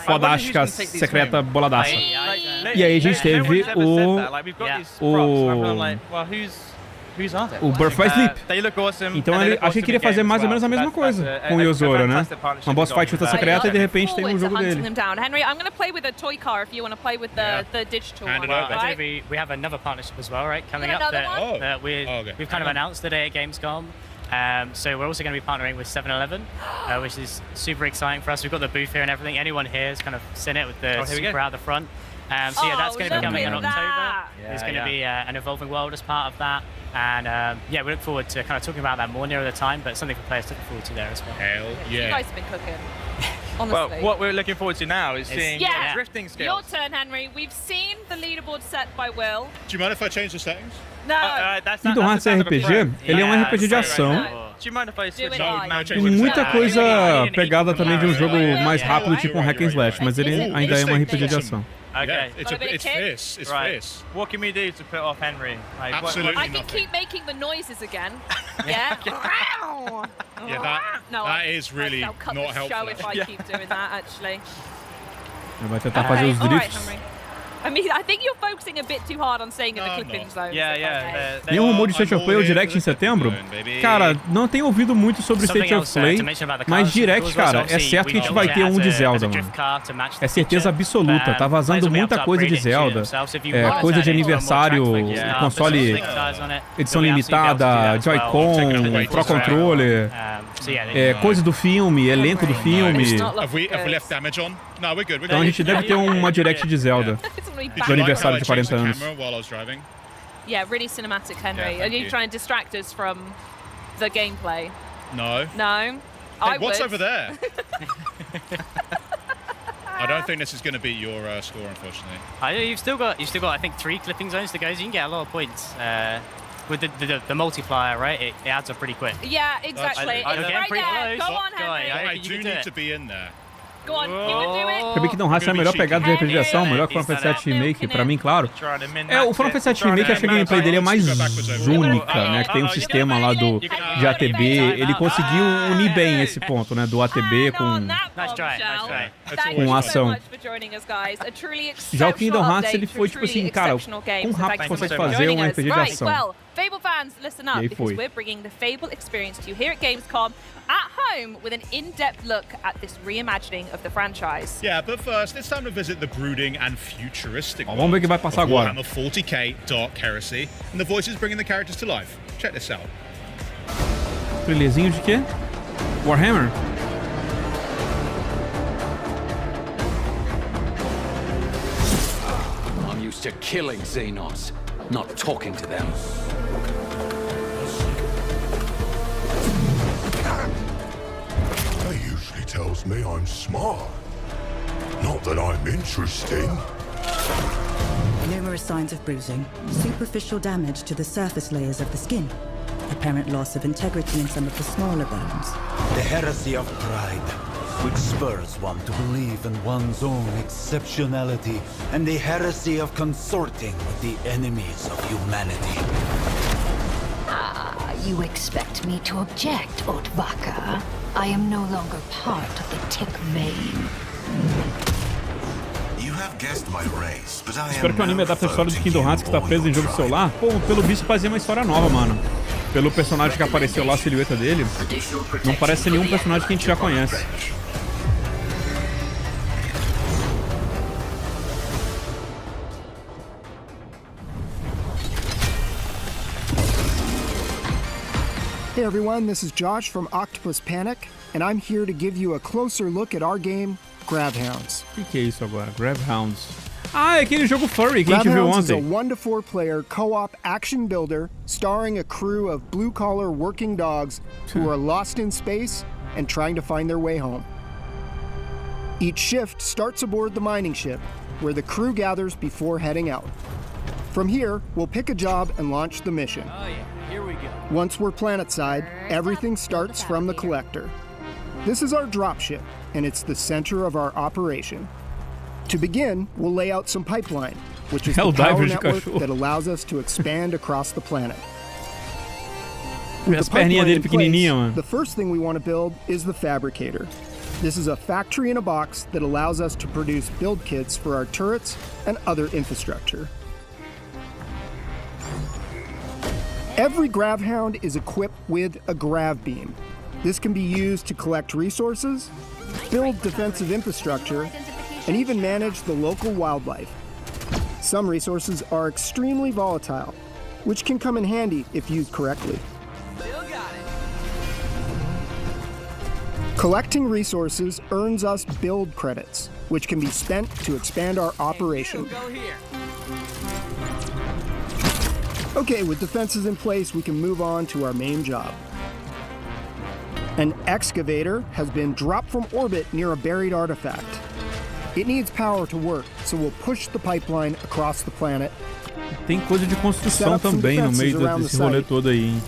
Speaker 1: fodástica, secreta, boladaça. E aí a gente teve o Birth by Sleep. Então ele, acho que queria fazer mais ou menos a mesma coisa com o Yozora, né? Uma boss fight ultra secreta e de repente tem um jogo dele.
Speaker 7: Henry, I'm going to play with a toy car if you want to play with the digital one.
Speaker 13: Right? We have another partnership as well, right? Coming up that we've kind of announced today at Gamescom. So we're also going to be partnering with 7-Eleven, which is super exciting for us. We've got the booth here and everything. Anyone here has kind of seen it with the super out the front. So yeah, that's going to be coming in October. There's going to be an evolving world as part of that. And yeah, we look forward to kind of talking about that more nearer the time, but something for players to look forward to there as well.
Speaker 4: Hell yeah.
Speaker 7: You guys have been cooking. Honestly.
Speaker 6: Well, what we're looking forward to now is seeing drifting skills.
Speaker 7: Your turn, Henry. We've seen the leaderboard set by Will.
Speaker 4: Do you mind if I change the settings?
Speaker 7: No.
Speaker 1: Kingdom Hearts RPG, ele é um RPG de ação. Tem muita coisa pegada também de um jogo mais rápido, tipo um hack and slash, mas ele ainda é um RPG de ação.
Speaker 6: Okay.
Speaker 4: It's fierce. It's fierce.
Speaker 6: What can we do to put off Henry? Like,
Speaker 4: absolutely
Speaker 7: I can keep making the noises again. Yeah.
Speaker 4: Yeah, that is really not helpful.
Speaker 7: Show if I keep doing that, actually.
Speaker 1: Ele vai tentar fazer os drifts.
Speaker 7: I mean, I think you're focusing a bit too hard on staying in the clipping zone.
Speaker 6: Yeah.
Speaker 1: Tem um rumor de State of Play ou Direct em setembro? Cara, não tenho ouvido muito sobre State of Play, mas Direct, cara, é certo que a gente vai ter um de Zelda, mano. É certeza absoluta. Tá vazando muita coisa de Zelda. Coisa de aniversário, console edição limitada, Joy-Con, Pro Controller, coisa do filme, elenco do filme. Então a gente deve ter uma Direct de Zelda. Do aniversário de 40 anos.
Speaker 7: Yeah, really cinematic, Henry. Are you trying to distract us from the gameplay?
Speaker 4: No.
Speaker 7: No?
Speaker 4: Hey, what's over there? I don't think this is going to beat your score, unfortunately.
Speaker 13: You've still got, I think, 3 clipping zones to go, so you can get a lot of points. With the multiplier, right? It adds up pretty quick.
Speaker 7: Yeah, exactly. It's right there. Go on, Henry.
Speaker 4: I do need to be in there.
Speaker 7: Go on, you can do it.
Speaker 1: Acabei que Kingdom Hearts é a melhor pegada de RPG de ação, melhor que o Final Fantasy VII Remake, pra mim, claro. O Final Fantasy VII Remake, acho que a gameplay dele é mais única, né? Que tem um sistema lá de ATB. Ele conseguiu unir bem esse ponto, né? Do ATB com ação. Já o Kingdom Hearts, ele foi tipo assim, cara, quão rápido consegue fazer um RPG de ação?
Speaker 7: Fable fans, listen up, because we're bringing the Fable experience to you here at Gamescom at home with an in-depth look at this reimagining of the franchise.
Speaker 4: Yeah, but first, it's time to visit the brooding and futuristic
Speaker 1: vamos ver o que vai passar agora.
Speaker 4: Warhammer 40k Dark Heresy, and the voices bringing the characters to life. Check this out.
Speaker 1: Trailerzinho de quê? Warhammer?
Speaker 25: I'm used to killing Xenos, not talking to them.
Speaker 2: They usually tells me I'm smart. Not that I'm interesting.
Speaker 16: Numerous signs of bruising, superficial damage to the surface layers of the skin, apparent loss of integrity in some of the smaller bones.
Speaker 17: The heresy of pride, which spurs one to believe in one's own exceptionality, and the heresy of consorting with the enemies of humanity.
Speaker 19: You expect me to object, Otvaka? I am no longer part of the tick vein.
Speaker 1: Espero que o anime adapte a história do Kingdom Hearts que está preso em jogo de celular. Pô, pelo visto fazia uma história nova, mano. Pelo personagem que apareceu lá, a silhueta dele, não parece ser nenhum personagem que a gente já conhece.
Speaker 24: Hey everyone, this is Josh from Octopus Panic, and I'm here to give you a closer look at our game, Grab Hounds.
Speaker 1: O que é isso agora? Grab Hounds. Ah, é aquele jogo furry que a gente viu ontem.
Speaker 24: Grab Hounds is a 1-to-4 player co-op action builder starring a crew of blue-collar working dogs who are lost in space and trying to find their way home. Each shift starts aboard the mining ship, where the crew gathers before heading out. From here, we'll pick a job and launch the mission.
Speaker 25: Oh yeah, here we go.
Speaker 24: Once we're planetside, everything starts from the collector. This is our dropship, and it's the center of our operation. To begin, we'll lay out some pipeline, which is the power network that allows us to expand across the planet. With the pipeline in place, the first thing we want to build is the fabricator. This is a factory in a box that allows us to produce build kits for our turrets and other infrastructure. Every Gravhound is equipped with a grav beam. This can be used to collect resources, build defensive infrastructure, and even manage the local wildlife. Some resources are extremely volatile, which can come in handy if used correctly. Collecting resources earns us build credits, which can be spent to expand our operation. Okay, with defenses in place, we can move on to our main job. An excavator has been dropped from orbit near a buried artifact. It needs power to work, so we'll push the pipeline across the planet.
Speaker 1: Tem coisa de construção também no meio desse rolê todo aí, hein?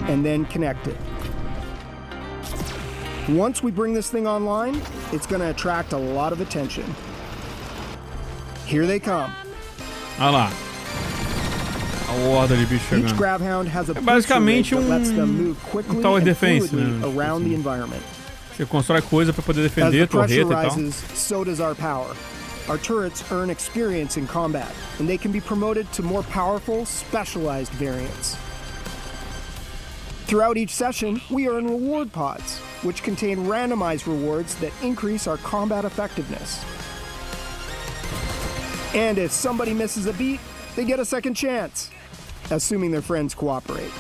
Speaker 24: And then connect it. Once we bring this thing online, it's going to attract a lot of attention. Here they come.
Speaker 1: Olha lá. A horda de bicho chegando.
Speaker 24: Each Gravhound has a
Speaker 1: basicamente
Speaker 24: lets them move quickly
Speaker 1: tower
Speaker 24: and
Speaker 1: defense,
Speaker 24: fluidly
Speaker 1: né?
Speaker 24: around the environment.
Speaker 1: Você constrói coisa para poder defender, torreta e tal.
Speaker 24: As the pressure rises, so does our power. Our turrets earn experience in combat, and they can be promoted to more powerful, specialized variants. Throughout each session, we earn reward pods, which contain randomized rewards that increase our combat effectiveness. And if somebody misses a beat, they get a second chance, assuming their friends cooperate.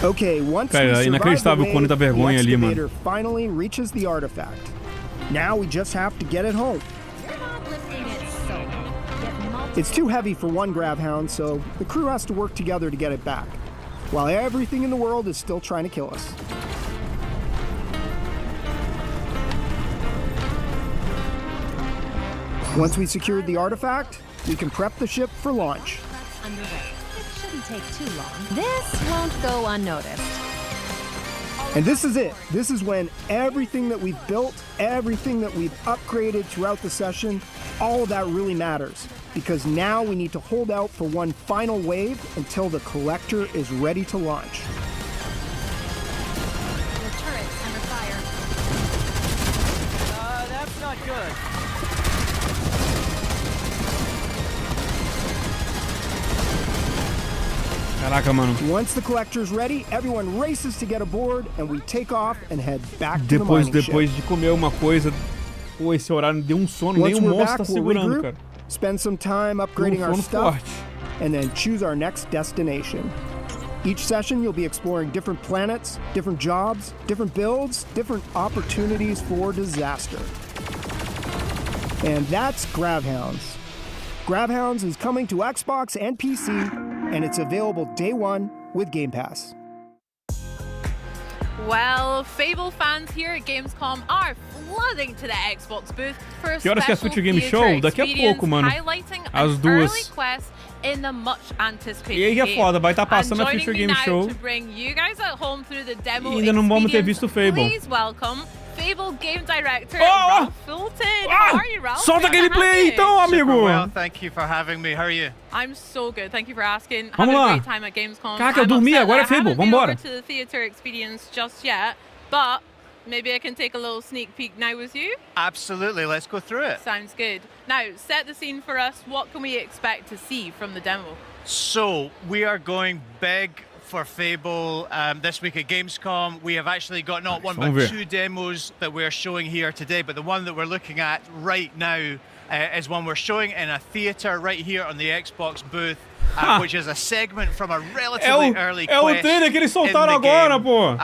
Speaker 24: Okay, once we survive the wave, the excavator finally reaches the artifact. Now we just have to get it home. It's too heavy for one Gravhound, so the crew has to work together to get it back, while everything in the world is still trying to kill us. Once we secured the artifact, we can prep the ship for launch.
Speaker 3: It shouldn't take too long. This won't go unnoticed.
Speaker 24: And this is it. This is when everything that we've built, everything that we've upgraded throughout the session, all of that really matters. Because now we need to hold out for one final wave until the collector is ready to launch.
Speaker 3: Your turret's under fire.
Speaker 6: That's not good.
Speaker 1: Caraca, mano.
Speaker 24: Once the collector's ready, everyone races to get aboard and we take off and head back to the mining ship.
Speaker 1: Depois de comer uma coisa, pô, esse horário deu sono, nem o monstro tá segurando, cara.
Speaker 24: Spend some time upgrading our stuff, and then choose our next destination. Each session, you'll be exploring different planets, different jobs, different builds, different opportunities for disaster. And that's Gravhounds. Gravhounds is coming to Xbox and PC, and it's available day one with Game Pass.
Speaker 7: Well, Fable fans here at Gamescom are flooding to the Xbox booth for a
Speaker 1: Que horas que é a
Speaker 7: special
Speaker 1: Future Game Show? Daqui a pouco, mano.
Speaker 7: highlighting
Speaker 1: As
Speaker 7: an
Speaker 1: duas.
Speaker 7: early quest in the much anticipated
Speaker 1: E aí é foda, vai estar passando a
Speaker 7: and
Speaker 1: Future
Speaker 7: joining
Speaker 1: Game
Speaker 7: me
Speaker 1: Show.
Speaker 7: now to bring you guys at home through the demo
Speaker 1: E ainda não vamos ter visto o Fable.
Speaker 7: Please welcome Fable Game Director Ralph Fulton. How are you, Ralph?
Speaker 1: Solta a gameplay então, amigo!
Speaker 6: Well, thank you for having me. How are you?
Speaker 7: I'm so good. Thank you for asking.
Speaker 1: Vamos
Speaker 7: Having
Speaker 1: lá.
Speaker 7: a great time at Gamescom.
Speaker 1: Caraca, eu dormi, agora é Fable, vambora.
Speaker 7: To the theater experience just yet, but maybe I can take a little sneak peek now with you.
Speaker 6: Absolutely, let's go through it.
Speaker 7: Sounds good. Now, set the scene for us. What can we expect to see from the demo?
Speaker 6: So, we are going big for Fable this week at Gamescom. We have actually got not one but two demos that we're showing here today, but the one that we're looking at right now is one we're showing in a theater right here on the Xbox booth, which is a segment from a relatively early quest.
Speaker 1: É o trailer que eles soltaram agora, pô.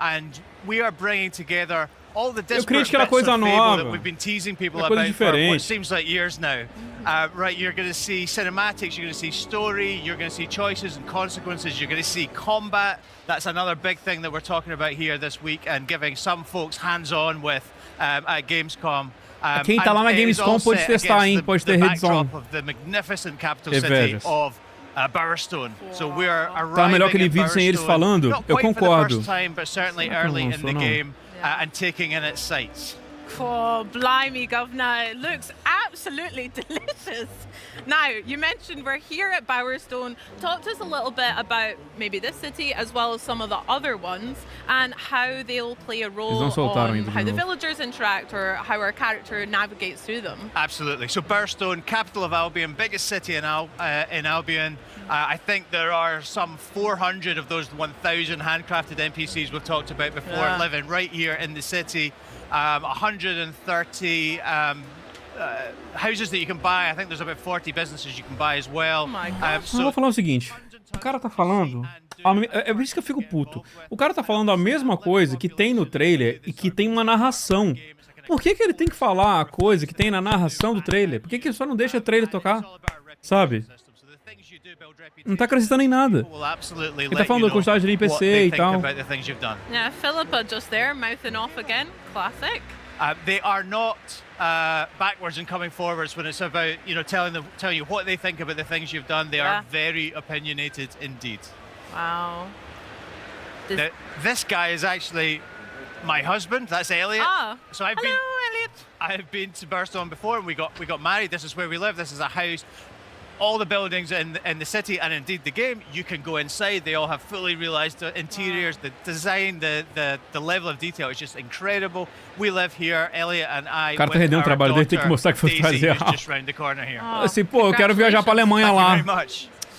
Speaker 6: And we are bringing together all the
Speaker 1: Eu
Speaker 6: disparate
Speaker 1: creio que era
Speaker 6: bits of
Speaker 1: coisa
Speaker 6: Fable
Speaker 1: nova.
Speaker 6: that we've been teasing people
Speaker 1: É coisa
Speaker 6: about for
Speaker 1: diferente.
Speaker 6: what seems like years now. Right, you're going to see cinematics, you're going to see story, you're going to see choices and consequences, you're going to see combat. That's another big thing that we're talking about here this week and giving some folks hands-on with at Gamescom.
Speaker 1: Quem tá lá na Gamescom pode testar, hein? Pode ter hands-on.
Speaker 6: The magnificent capital city of Bowerstone. So we are
Speaker 1: tá melhor aquele vídeo sem eles falando? Eu concordo.
Speaker 6: Time, but certainly early in the game and taking in its sights.
Speaker 7: Oh, blimey, Governor. It looks absolutely delicious. Now, you mentioned we're here at Bowerstone. Talk to us a little bit about maybe this city as well as some of the other ones and how they'll play a role on how the villagers interact or how our character navigates through them.
Speaker 6: Absolutely. So Bowerstone, capital of Albion, biggest city in Albion. I think there are some 400 of those 1,000 handcrafted NPCs we've talked about before living right here in the city. 130 houses that you can buy. I think there's about 40 businesses you can buy as well.
Speaker 1: Eu vou falar o seguinte, o cara tá falando, é por isso que eu fico puto. O cara tá falando a mesma coisa que tem no trailer e que tem uma narração. Por que ele tem que falar a coisa que tem na narração do trailer? Por que só não deixa o trailer tocar? Sabe? Não tá acrescentando em nada. Ele tá falando da quantidade de NPC e tal.
Speaker 7: Yeah, Philippa just there, mouthing off again. Classic.
Speaker 6: They are not backwards and coming forwards when it's about, you know, telling you what they think about the things you've done. They are very opinionated indeed.
Speaker 7: Wow.
Speaker 6: This guy is actually my husband. That's Elliot. So I've been to Bowerstone before, and we got married. This is where we live. This is a house. All the buildings in the city and indeed the game, you can go inside. They all have fully realized interiors. The design, the level of detail is just incredible. We live here, Elliot and I.
Speaker 1: O cara tá rendendo o trabalho dele, tem que mostrar que foi fazer
Speaker 6: just round the corner here.
Speaker 1: Assim, pô, eu quero viajar pra Alemanha lá.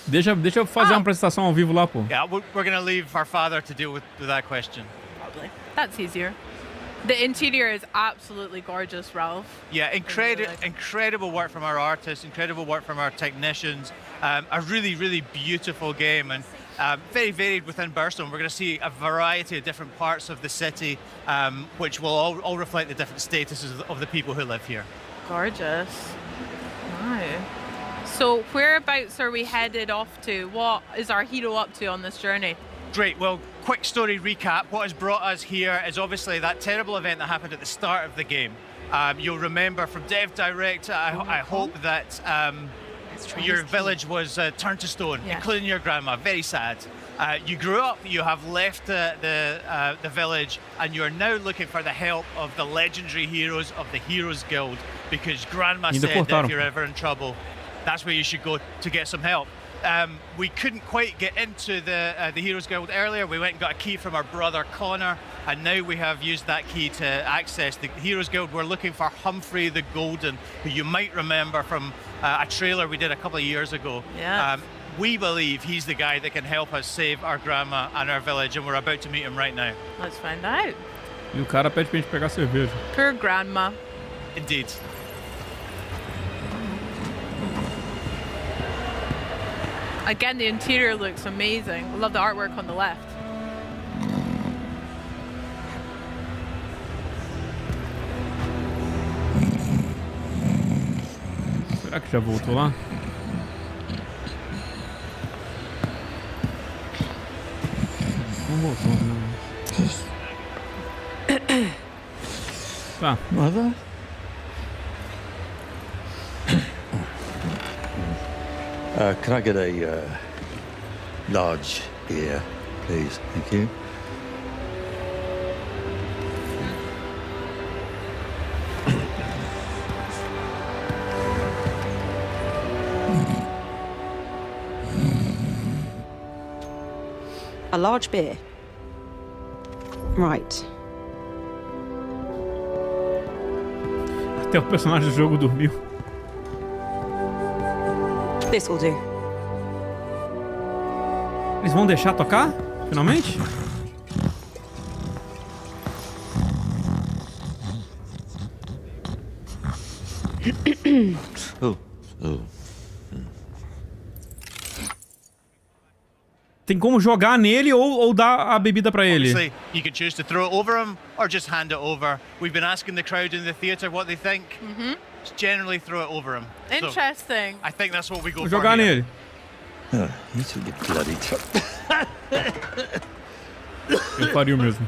Speaker 1: Deixa eu fazer uma apresentação ao vivo lá, pô.
Speaker 6: Yeah, we're gonna leave our father to deal with that question.
Speaker 7: Probably. That's easier. The interior is absolutely gorgeous, Ralph.
Speaker 6: Yeah, incredible work from our artists, incredible work from our technicians. A really, really beautiful game and very varied within Bowerstone. We're going to see a variety of different parts of the city, which will all reflect the different statuses of the people who live here.
Speaker 7: Gorgeous. Wow. So whereabouts are we headed off to? What is our hero up to on this journey?
Speaker 6: Great. Well, quick story recap. What has brought us here is obviously that terrible event that happened at the start of the game. You'll remember from Dev Direct, I hope that your village was turned to stone, including your grandma. Very sad. You grew up, you have left the village, and you're now looking for the help of the legendary heroes of the Heroes Guild, because Grandma said that if you're ever in trouble, that's where you should go to get some help. We couldn't quite get into the Heroes Guild earlier. We went and got a key from our brother Connor, and now we have used that key to access the Heroes Guild. We're looking for Humphrey the Golden, who you might remember from a trailer we did a couple of years ago.
Speaker 7: Yeah.
Speaker 6: We believe he's the guy that can help us save our grandma and our village, and we're about to meet him right now.
Speaker 7: Let's find out.
Speaker 1: E o cara pede pra gente pegar cerveja.
Speaker 7: Poor grandma.
Speaker 6: Indeed.
Speaker 7: Again, the interior looks amazing. I love the artwork on the left.
Speaker 1: Será que já voltou lá? Não voltou, não. Tá.
Speaker 15: Mother? Can I get a large beer, please? Thank you.
Speaker 11: A large beer. Right.
Speaker 1: Até o personagem do jogo dormiu.
Speaker 11: This will do.
Speaker 1: Eles vão deixar tocar? Finalmente? Tem como jogar nele ou dar a bebida pra ele?
Speaker 6: Obviously, you can choose to throw it over him or just hand it over. We've been asking the crowd in the theater what they think. generally throw it over him.
Speaker 7: Interesting.
Speaker 6: So I think that's what we go
Speaker 1: Vou
Speaker 6: for
Speaker 1: jogar
Speaker 6: here.
Speaker 1: nele.
Speaker 15: Oh, you took your bloody
Speaker 1: Eu faria o mesmo.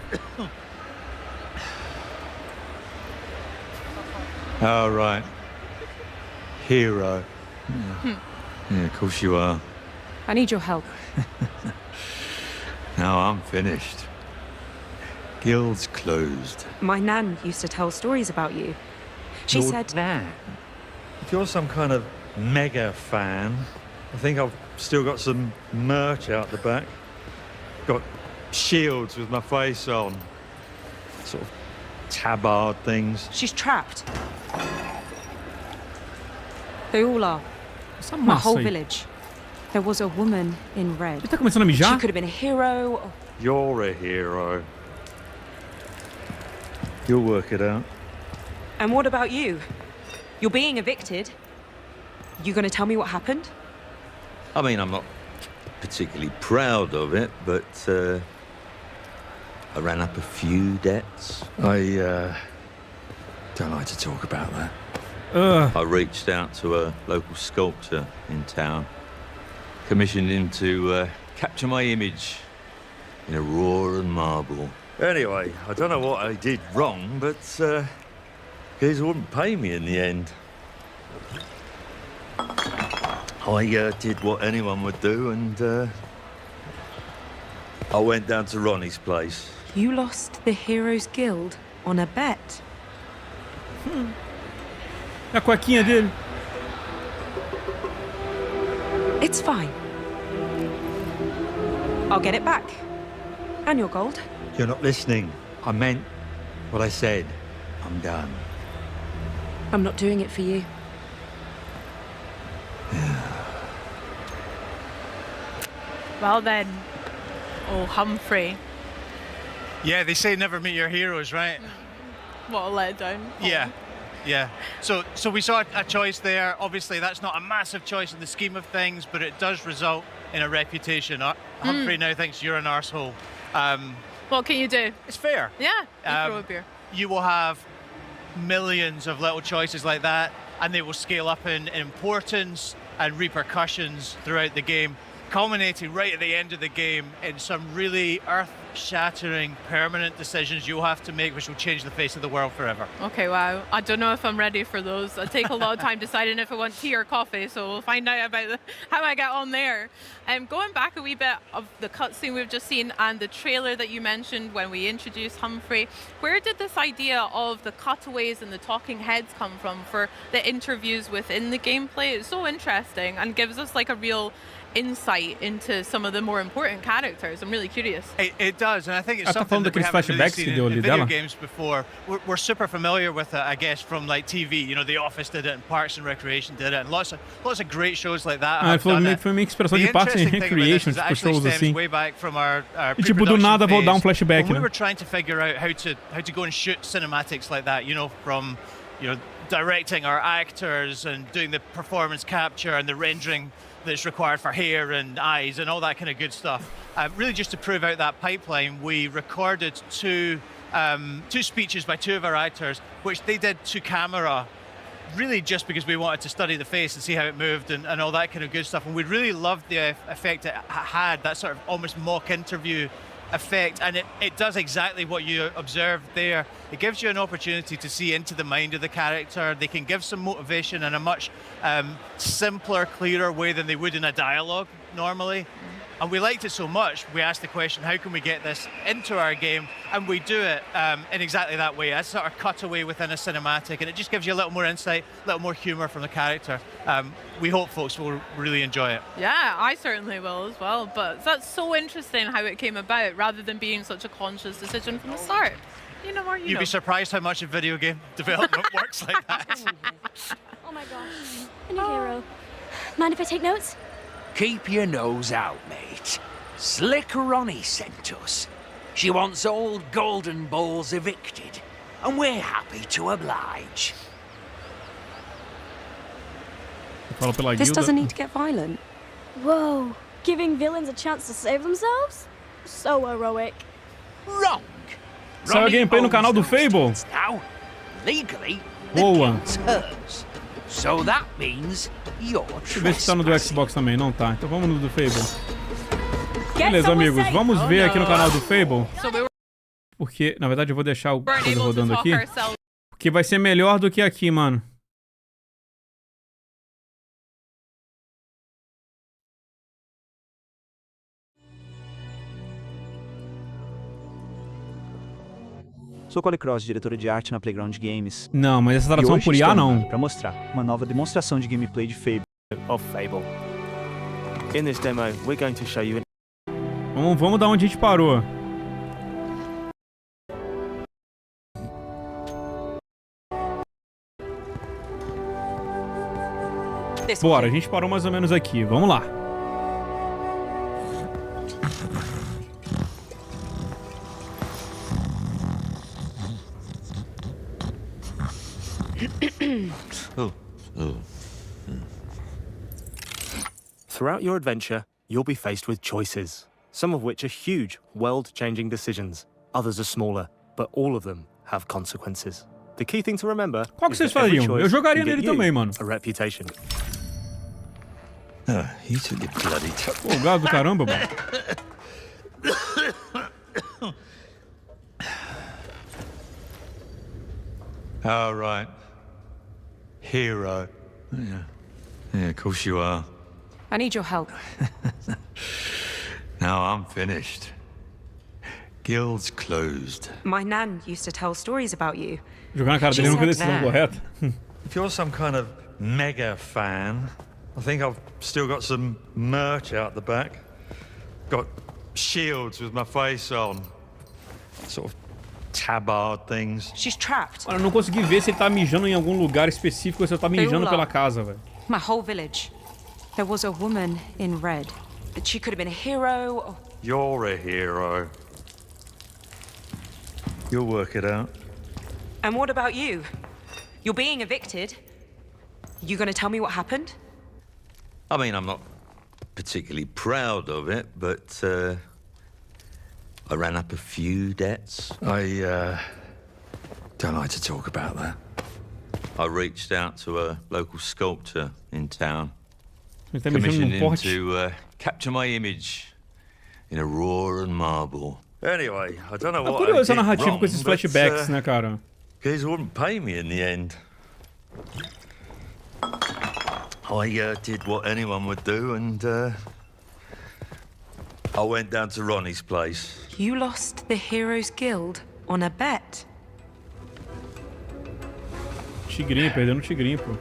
Speaker 15: All right. Hero. Yeah, of course you are.
Speaker 11: I need your help.
Speaker 15: Now I'm finished. Guild's closed.
Speaker 11: My nan used to tell stories about you. She
Speaker 15: Your
Speaker 11: said...
Speaker 15: nan? If you're some kind of mega fan, I think I've still got some merch out the back. Got shields with my face on. Sort of tabard things.
Speaker 11: She's trapped. They all are. My whole village. There was a woman in red.
Speaker 1: Ele tá começando a mijar?
Speaker 11: She could have been a hero. Or...
Speaker 15: You're a hero. You'll work it out.
Speaker 11: And what about you? You're being evicted. You gonna tell me what happened?
Speaker 15: I mean, I'm not particularly proud of it, but I ran up a few debts. I don't like to talk about that. I reached out to a local sculptor in town, commissioned him to capture my image in a raw and marble. Anyway, I don't know what I did wrong, but guys wouldn't pay me in the end. I did what anyone would do, and I went down to Ronnie's place.
Speaker 11: You lost the Heroes Guild on a bet.
Speaker 1: A cuequinha dele.
Speaker 11: It's fine. I'll get it back. And your gold.
Speaker 15: You're not listening. I meant what I said. I'm done.
Speaker 11: I'm not doing it for you.
Speaker 7: Well then, oh Humphrey.
Speaker 6: Yeah, they say never meet your heroes, right?
Speaker 7: What a letdown.
Speaker 6: Yeah. Yeah. So we saw a choice there. Obviously, that's not a massive choice in the scheme of things, but it does result in a reputation. Humphrey now thinks you're an arsehole.
Speaker 7: What can you do?
Speaker 6: It's fair.
Speaker 7: Yeah, you throw a beer.
Speaker 6: You will have millions of little choices like that, and they will scale up in importance and repercussions throughout the game, culminating right at the end of the game in some really earth-shattering, permanent decisions you'll have to make, which will change the face of the world forever.
Speaker 7: Okay, wow. I don't know if I'm ready for those. I take a lot of time deciding if I want tea or coffee, so we'll find out about how I get on there. Going back a wee bit of the cutscene we've just seen and the trailer that you mentioned when we introduced Humphrey, where did this idea of the cutaways and the talking heads come from for the interviews within the gameplay? It's so interesting and gives us like a real insight into some of the more important characters. I'm really curious.
Speaker 6: It does, and I think it's something that we haven't really seen in video games before. We're super familiar with it, I guess, from like TV. You know, The Office did it, and Parks and Recreation did it, and lots of great shows like that.
Speaker 1: Foi minha inspiração de Parks and Recreation, tipo shows assim.
Speaker 6: Way back from our
Speaker 1: e tipo do nada vou dar flashback.
Speaker 6: When we were trying to figure out how to go and shoot cinematics like that, you know, from directing our actors and doing the performance capture and the rendering that's required for hair and eyes and all that kind of good stuff. Really just to prove out that pipeline, we recorded two speeches by two of our actors, which they did to camera, really just because we wanted to study the face and see how it moved and all that kind of good stuff. And we really loved the effect it had, that sort of almost mock interview effect, and it does exactly what you observed there. It gives you an opportunity to see into the mind of the character. They can give some motivation in a much simpler, clearer way than they would in a dialogue normally. And we liked it so much, we asked the question, how can we get this into our game? And we do it in exactly that way, a sort of cutaway within a cinematic, and it just gives you a little more insight, a little more humour from the character. We hope folks will really enjoy it.
Speaker 7: Yeah, I certainly will as well, but that's so interesting how it came about, rather than being such a conscious decision from the start. You'd
Speaker 6: be surprised how much of video game development works like that.
Speaker 5: Oh my gosh. A new hero. Mind if I take notes?
Speaker 25: Keep your nose out, mate. Slick Ronnie sent us. She wants old Golden Balls evicted, and we're happy to oblige.
Speaker 11: This doesn't need to get violent.
Speaker 5: Whoa, giving villains a chance to save themselves? So heroic.
Speaker 25: Wrong.
Speaker 1: Saiu a gameplay no canal do FABLE.
Speaker 25: Now, legally,
Speaker 1: Boa.
Speaker 25: So that means you're
Speaker 1: Deixa eu ver se tá no do Xbox também. Não tá. Então vamos no do Fable. Beleza, amigos. Vamos ver aqui no canal do Fable. Porque, na verdade, eu vou deixar o coisa rodando aqui. Porque vai ser melhor do que aqui, mano.
Speaker 10: Sou Cole Cross, diretora de arte na Playground Games.
Speaker 1: Não, mas essa tradução por IA não.
Speaker 10: Para mostrar uma nova demonstração de gameplay de FABLE.
Speaker 23: In this demo, we're going to show you.
Speaker 1: Vamos da onde a gente parou. Bora, a gente parou mais ou menos aqui. Vamos lá.
Speaker 23: Throughout your adventure, you'll be faced with choices, some of which are huge, world-changing decisions. Others are smaller, but all of them have consequences. The key thing to remember
Speaker 1: Qual que vocês fariam? Eu jogaria nele também, mano.
Speaker 23: A reputation.
Speaker 15: You took your bloody
Speaker 1: Pô, gado do caramba, mano.
Speaker 15: All right. Hero. Yeah, of course you are.
Speaker 11: I need your help.
Speaker 15: Now I'm finished. Guild's closed.
Speaker 11: My nan used to tell stories about you.
Speaker 1: Jogar na cara dele nunca é decisão correta.
Speaker 15: If you're some kind of mega fan, I think I've still got some merch out the back. Got shields with my face on. Sort of tabard things.
Speaker 11: She's trapped.
Speaker 1: Mano, eu não consegui ver se ele tá mijando em algum lugar específico ou se ele tá mijando pela casa, velho.
Speaker 11: My whole village. There was a woman in red. She could have been a hero or...
Speaker 15: You're a hero. You'll work it out.
Speaker 11: And what about you? You're being evicted. You gonna tell me what happened?
Speaker 15: I mean, I'm not particularly proud of it, but I ran up a few debts. I don't like to talk about that. I reached out to a local sculptor in town. Commissioned him to capture my image in a raw and marble. Anyway, I don't know what I did wrong,
Speaker 1: com esses flashbacks, né, cara?
Speaker 15: Guys wouldn't pay me in the end. I did what anyone would do, and I went down to Ronnie's place.
Speaker 11: You lost the Heroes Guild on a bet.
Speaker 1: Tigrinho, perdendo o tigrinho, pô.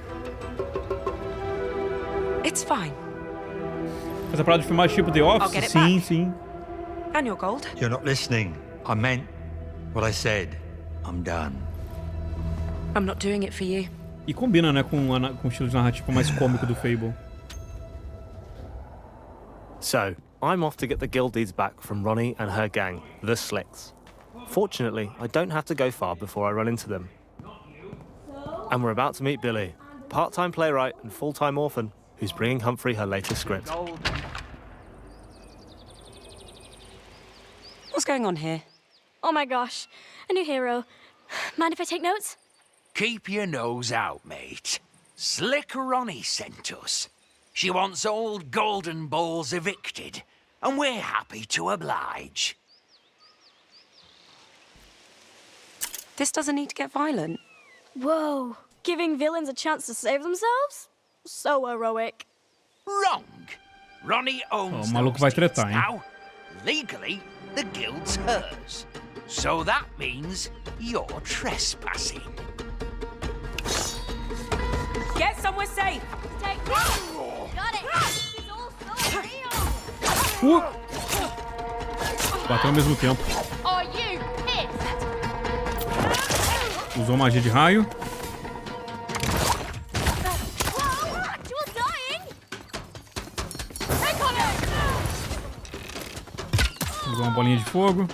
Speaker 11: It's fine.
Speaker 1: Essa parada de filmar tipo The Office? Sim, sim.
Speaker 11: And your gold?
Speaker 15: You're not listening. I meant what I said. I'm done.
Speaker 11: I'm not doing it for you.
Speaker 1: E combina, né, com o estilo de narrativa mais cômico do Fable.
Speaker 23: So, I'm off to get the guild deeds back from Ronnie and her gang, the Slicks. Fortunately, I don't have to go far before I run into them. And we're about to meet Billy, part-time playwright and full-time orphan, who's bringing Humphrey her latest script.
Speaker 11: What's going on here?
Speaker 5: Oh my gosh, a new hero. Mind if I take notes?
Speaker 25: Keep your nose out, mate. Slick Ronnie sent us. She wants old Golden Balls evicted, and we're happy to oblige.
Speaker 11: This doesn't need to get violent.
Speaker 5: Whoa, giving villains a chance to save themselves? So heroic.
Speaker 25: Wrong. Ronnie owns
Speaker 1: o maluco vai tretar, hein?
Speaker 25: Now. Legally, the guild's hers. So that means you're trespassing.
Speaker 11: Get somewhere safe.
Speaker 5: Take Got it. This is all so real.
Speaker 1: Bateu ao mesmo tempo.
Speaker 5: Are you pissed?
Speaker 1: Usou magia de raio. Usou uma bolinha de fogo.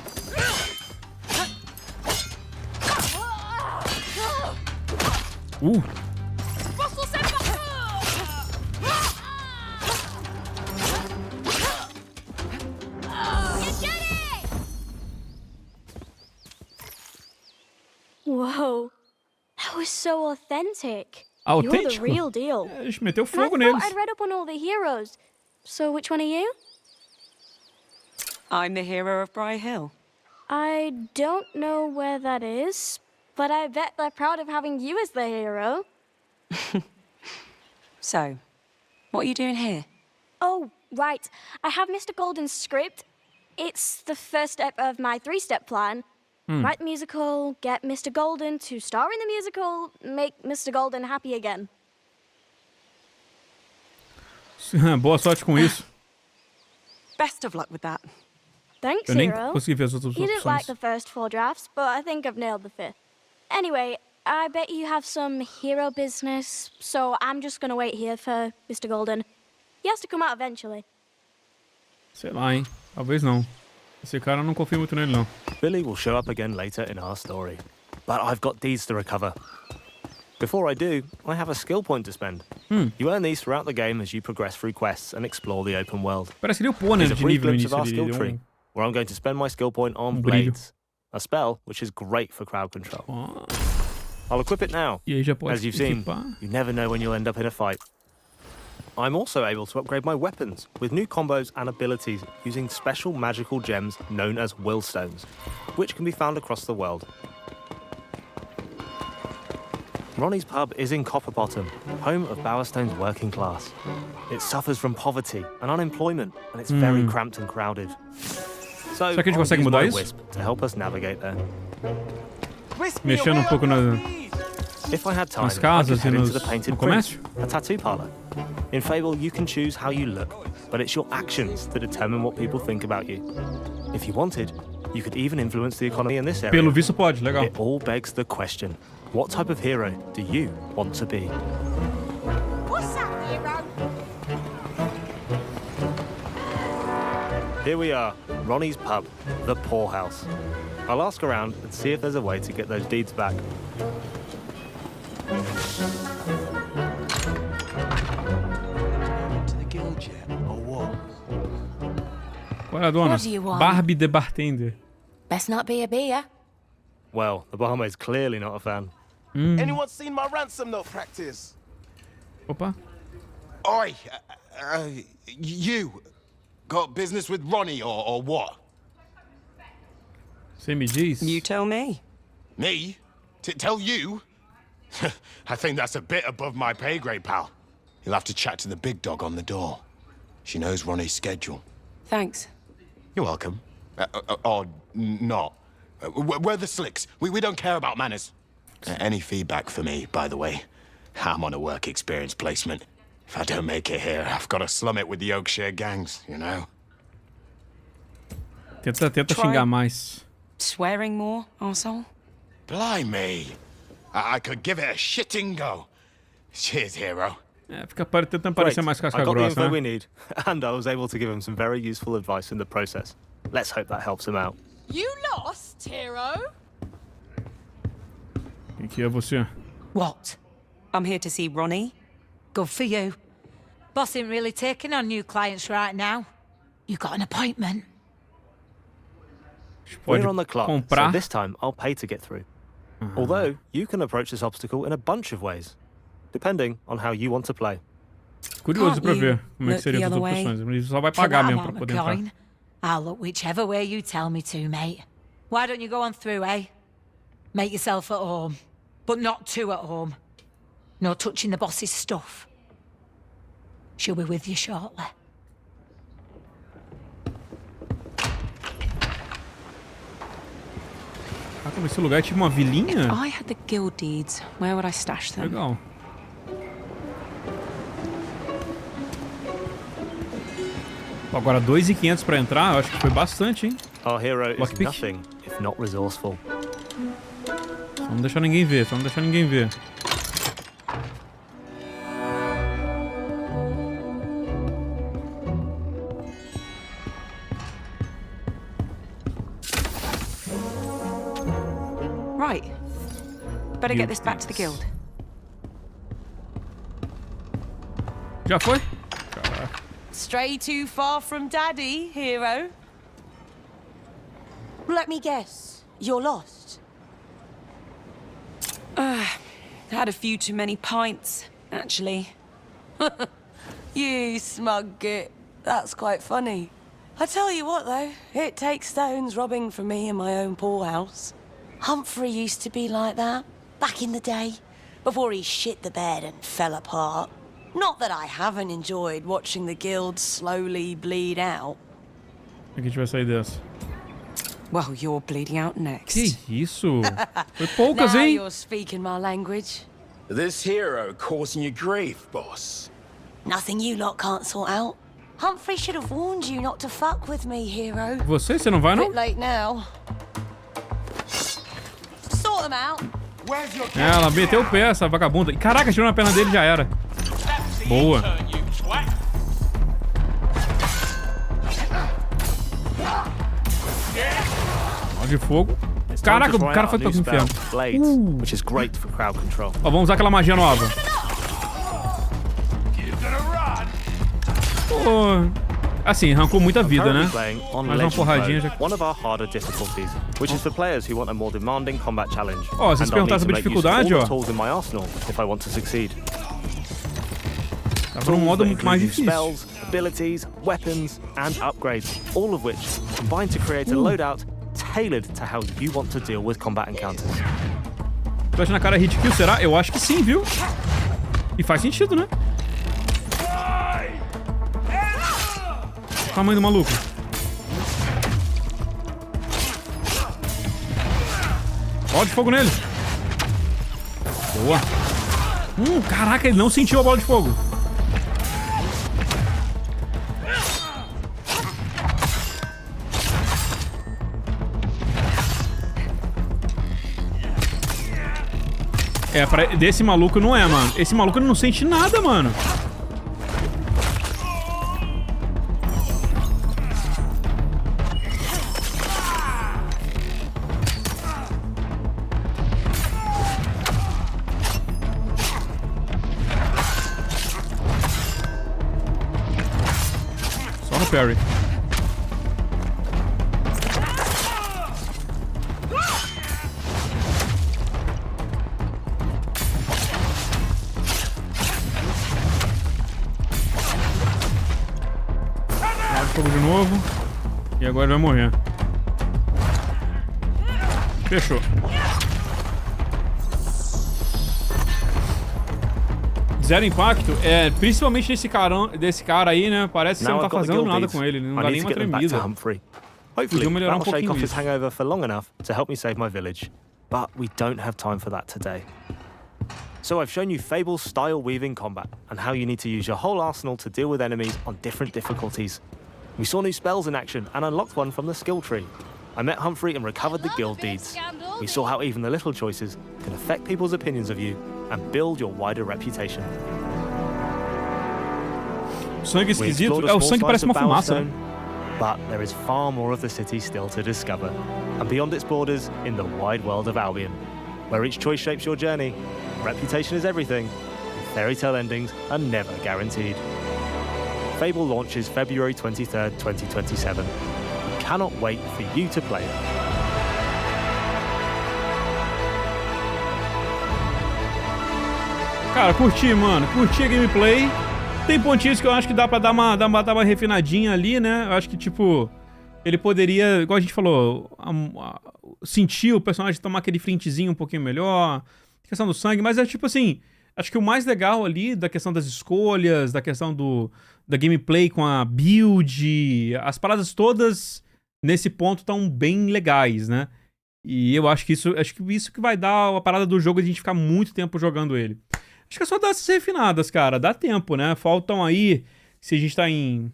Speaker 5: Whoa, that was so authentic.
Speaker 1: Autêntico?
Speaker 5: You're the real deal.
Speaker 1: A gente meteu
Speaker 5: And
Speaker 1: fogo
Speaker 5: I
Speaker 1: neles.
Speaker 5: thought I'd read up on all the heroes. So which one are you?
Speaker 11: I'm the hero of Briar Hill.
Speaker 5: I don't know where that is, but I bet they're proud of having you as the hero.
Speaker 11: So, what are you doing here?
Speaker 5: Oh, right. I have Mr. Golden's script. It's the first step of my 3-step plan. Write the musical, get Mr. Golden to star in the musical, make Mr. Golden happy again.
Speaker 1: Boa sorte com isso.
Speaker 11: Best of luck with that.
Speaker 5: Thanks,
Speaker 1: Eu nem
Speaker 5: hero.
Speaker 1: consegui ver as outras
Speaker 5: You didn't like
Speaker 1: opções.
Speaker 5: the first 4 drafts, but I think I've nailed the 5th. Anyway, I bet you have some hero business, so I'm just gonna wait here for Mr. Golden. He has to come out eventually.
Speaker 1: Sei lá, hein? Talvez não. Esse cara eu não confio muito nele, não.
Speaker 23: Billy will show up again later in our story. But I've got deeds to recover. Before I do, I have a skill point to spend. You earn these throughout the game as you progress through quests and explore the open world.
Speaker 1: Parece que ele upou, né,
Speaker 23: Here's a
Speaker 1: de
Speaker 23: brief
Speaker 1: nível no
Speaker 23: glimpse of
Speaker 1: início
Speaker 23: our
Speaker 1: ali.
Speaker 23: skill
Speaker 1: Deu
Speaker 23: tree, where I'm going to spend my skill point on
Speaker 1: brilho.
Speaker 23: Blades, a spell which is great for crowd control. I'll equip it now.
Speaker 1: E aí já pode
Speaker 23: As you've seen,
Speaker 1: equipar.
Speaker 23: you never know when you'll end up in a fight. I'm also able to upgrade my weapons with new combos and abilities using special magical gems known as willstones, which can be found across the world. Ronnie's pub is in Copperbottom, home of Bowerstone's working class. It suffers from poverty and unemployment, and it's very cramped and crowded. So
Speaker 1: Será que a gente
Speaker 23: I'll
Speaker 1: consegue
Speaker 23: use
Speaker 1: mudar
Speaker 23: my
Speaker 1: isso?
Speaker 23: Wisp to help us navigate there.
Speaker 1: Mexendo um pouco na...
Speaker 23: If I had time,
Speaker 1: nas
Speaker 23: I could
Speaker 1: casas e
Speaker 23: head into
Speaker 1: nos,
Speaker 23: the Painted
Speaker 1: no
Speaker 23: Prince,
Speaker 1: comércio.
Speaker 23: a tattoo parlor. In Fable, you can choose how you look, but it's your actions that determine what people think about you. If you wanted, you could even influence the economy in this area.
Speaker 1: Pelo visto pode, legal.
Speaker 23: It all begs the question, what type of hero do you want to be?
Speaker 9: What's up, hero?
Speaker 23: Here we are, Ronnie's pub, the poorhouse. I'll ask around and see if there's a way to get those deeds back.
Speaker 8: To the guild yet, or what?
Speaker 1: Qual é a dona?
Speaker 19: What do you want?
Speaker 1: Barbie the Bartender.
Speaker 19: Best not be a beer.
Speaker 23: Well, the barmaid's clearly not a fan.
Speaker 12: Anyone seen my ransom note practice?
Speaker 1: Opa.
Speaker 12: Oi, you got business with Ronnie or what?
Speaker 1: Você me diz?
Speaker 11: You tell me.
Speaker 12: Me? Tell you? I think that's a bit above my pay grade, pal. You'll have to chat to the big dog on the door. She knows Ronnie's schedule.
Speaker 11: Thanks.
Speaker 12: You're welcome. Or not. We're the slicks. We don't care about manners. Any feedback for me, by the way? I'm on a work experience placement. If I don't make it here, I've got to slum it with the Oakshire gangs, you know?
Speaker 1: Tenta xingar mais.
Speaker 11: Swearing more, arsehole?
Speaker 12: Blimey. I could give it a shitting go. Cheers, hero.
Speaker 1: É, fica tentando parecer mais casca
Speaker 23: I got the
Speaker 1: grossa,
Speaker 23: info
Speaker 1: né?
Speaker 23: we need, and I was able to give him some very useful advice in the process. Let's hope that helps him out.
Speaker 14: You lost, hero?
Speaker 1: Quem que é você?
Speaker 11: What? I'm here to see Ronnie.
Speaker 18: Good for you. Boss ain't really taking on new clients right now. You got an appointment.
Speaker 23: We're on the clock,
Speaker 1: comprar.
Speaker 23: so this time I'll pay to get through. Although, you can approach this obstacle in a bunch of ways, depending on how you want to play.
Speaker 1: Curioso pra ver como é que seriam as opções. Ele só vai pagar mesmo pra poder entrar.
Speaker 18: I'll look whichever way you tell me to, mate. Why don't you go on through, eh? Make yourself at home. But not too at home. No touching the boss's stuff. She'll be with you shortly.
Speaker 1: Ah, como esse lugar é tipo uma vilinha?
Speaker 11: If I had the guild deeds, where would I stash them?
Speaker 1: Legal. Agora 2.500 pra entrar, eu acho que foi bastante, hein?
Speaker 23: Our hero is
Speaker 1: Lockpick.
Speaker 23: nothing if not resourceful.
Speaker 1: Só não deixar ninguém ver, só não deixar ninguém ver.
Speaker 11: Right. Better get this back to the guild.
Speaker 1: Já foi?
Speaker 14: Stray too far from Daddy, hero?
Speaker 20: Let me guess. You're lost.
Speaker 14: Had a few too many pints, actually. You smug git. That's quite funny. I tell you what, though, it takes stones robbing from me in my own poorhouse. Humphrey used to be like that, back in the day, before he shit the bed and fell apart. Not that I haven't enjoyed watching the guild slowly bleed out.
Speaker 1: A gente vai sair dessa.
Speaker 14: Well, you're bleeding out next.
Speaker 1: Que isso? Foi poucas,
Speaker 14: Now
Speaker 1: hein?
Speaker 14: you're speaking my language.
Speaker 8: This hero causing you grief, boss.
Speaker 14: Nothing you lot can't sort out. Humphrey should have warned you not to fuck with me, hero.
Speaker 1: Você não vai, não?
Speaker 14: Bit late now. Sort them out.
Speaker 1: Ela meteu o pé, essa vagabunda. Caraca, tirou na perna dele e já era. Boa. Bola de fogo. Caraca, o cara foi pro inferno. Ó, vamos usar aquela magia nova. Pô, assim, arrancou muita vida, né? Mais uma porradinha já. Ó, vocês perguntaram sobre dificuldade, ó. Tá pra um modo muito mais difícil.
Speaker 23: Abilities, weapons, and upgrades, all of which combine to create a loadout tailored to how you want to deal with combat encounters.
Speaker 1: Flash na cara hit kill, será? Eu acho que sim, viu? E faz sentido, né? Tamanho do maluco. Bola de fogo nele. Boa. Caraca, ele não sentiu a bola de fogo. É, desse maluco não é, mano. Esse maluco não sente nada, mano. Só no parry. Fogo de novo. E agora ele vai morrer. Fechou. Zero impacto. É, principalmente desse cara aí, né? Parece que você não tá fazendo nada com ele. Não dá nem uma tremida. Podia melhorar um pouquinho isso.
Speaker 23: hangover for long enough to help me save my village. But we don't have time for that today. So I've shown you Fable's style weaving combat and how you need to use your whole arsenal to deal with enemies on different difficulties. We saw new spells in action and unlocked one from the skill tree. I met Humphrey and recovered the guild deeds. We saw how even the little choices can affect people's opinions of you and build your wider reputation.
Speaker 1: Sangue esquisito? É, o sangue parece uma fumaça, né?
Speaker 23: But there is far more of the city still to discover, and beyond its borders in the wide world of Albion, where each choice shapes your journey. Reputation is everything, and fairy tale endings are never guaranteed. Fable launches February 23rd, 2027. We cannot wait for you to play it.
Speaker 1: Cara, curti, mano. Curti a gameplay. Tem pontinhos que eu acho que dá pra dar uma refinadinha ali, né? Eu acho que, tipo, ele poderia, igual a gente falou, sentir o personagem tomar aquele flintzinho um pouquinho melhor, questão do sangue, mas é tipo assim, acho que o mais legal ali da questão das escolhas, da questão da gameplay com a build, as paradas todas nesse ponto estão bem legais, né? E eu acho que isso que vai dar a parada do jogo de a gente ficar muito tempo jogando ele. Acho que é só dar essas refinadas, cara. Dá tempo, né? Faltam aí, se a gente tá em...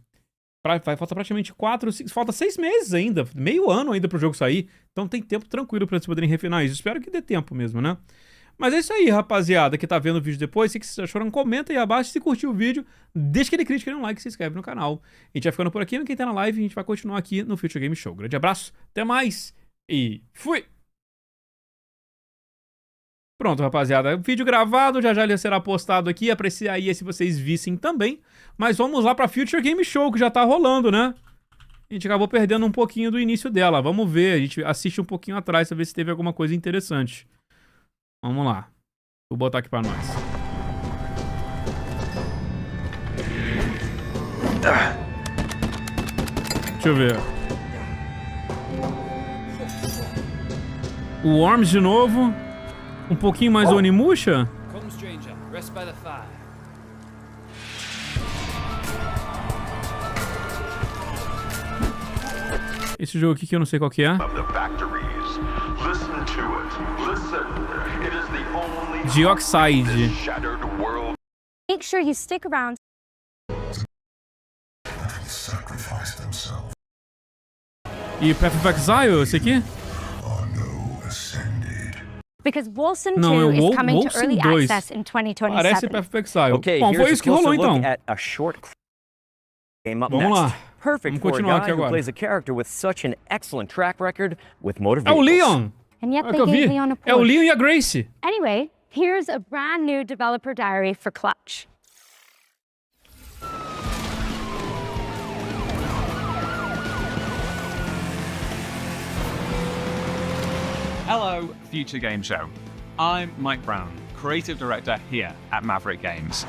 Speaker 1: Falta praticamente 5, falta 6 meses ainda, meio ano ainda pro jogo sair. Então tem tempo tranquilo pra vocês poderem refinar isso. Espero que dê tempo mesmo, né? Mas é isso aí, rapaziada, que tá vendo o vídeo depois. Se vocês acharam, comenta aí abaixo. Se curtiu o vídeo, deixa aquele crítico, um like e se inscreve no canal. A gente vai ficando por aqui. Quem tá na live, a gente vai continuar aqui no Future Game Show. Grande abraço, até mais e fui! Pronto, rapaziada, vídeo gravado, já ele será postado aqui, apreciaria se vocês vissem também. Mas vamos lá pra Future Game Show, que já tá rolando, né? A gente acabou perdendo um pouquinho do início dela, vamos ver, a gente assiste um pouquinho atrás pra ver se teve alguma coisa interessante. Vamos lá. Vou botar aqui pra nós. Deixa eu ver. O Worms de novo. Um pouquinho mais Onimusha.
Speaker 4: Come, stranger. Rest by the fire.
Speaker 1: Esse jogo aqui que eu não sei qual que é. Dioxide.
Speaker 5: Make sure you stick around.
Speaker 1: E FFVII, esse aqui?
Speaker 5: Because Wolcen 2
Speaker 1: Não, é
Speaker 5: is coming to
Speaker 1: Wolcen
Speaker 5: early
Speaker 1: 2.
Speaker 5: access in 2027.
Speaker 1: Parece FFVII.
Speaker 13: Okay,
Speaker 1: Bom, foi
Speaker 13: here's
Speaker 1: isso que
Speaker 13: a
Speaker 1: rolou
Speaker 13: closer
Speaker 1: então.
Speaker 13: look at a short game up
Speaker 1: Vamos lá.
Speaker 13: next. Perfect
Speaker 1: Vamos
Speaker 13: for a
Speaker 1: continuar
Speaker 13: guy
Speaker 1: aqui
Speaker 13: who
Speaker 1: agora.
Speaker 13: plays a character with such an excellent track record with motor
Speaker 1: É o
Speaker 13: vehicles.
Speaker 1: Leon.
Speaker 5: And yet
Speaker 1: É o
Speaker 5: they
Speaker 1: que eu
Speaker 5: gave
Speaker 1: vi.
Speaker 5: Leon a Porsche.
Speaker 1: É o Leon e a Grace.
Speaker 5: Anyway, here's a brand new developer diary for Clutch.
Speaker 20: Hello, Future Game Show. I'm Mike Brown, Creative Director here at Maverick Games.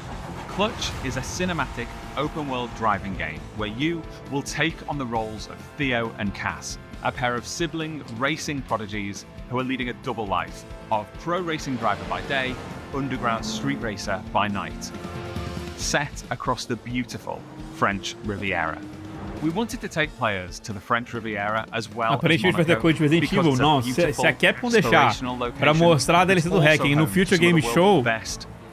Speaker 20: Clutch is a cinematic, open-world driving game where you will take on the roles of Theo and Cass, a pair of sibling racing prodigies who are leading a double life of pro racing driver by day, underground street racer by night. Set across the beautiful French Riviera. We wanted to take players to the French Riviera as well
Speaker 1: Aparentemente vai ter
Speaker 20: as
Speaker 1: coisa de Resident Evil. Não, se a Capcom deixar pra mostrar a DLC do Hacking no Future Game Show,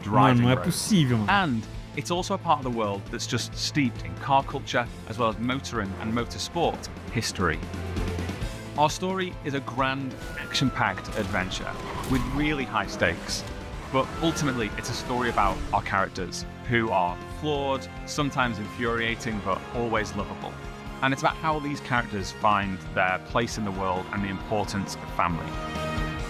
Speaker 1: mano, não é possível, mano.
Speaker 20: And it's also a part of the world that's just steeped in car culture as well as motoring and motorsport history. Our story is a grand, action-packed adventure with really high stakes. But ultimately, it's a story about our characters, who are flawed, sometimes infuriating, but always lovable. And it's about how these characters find their place in the world and the importance of family.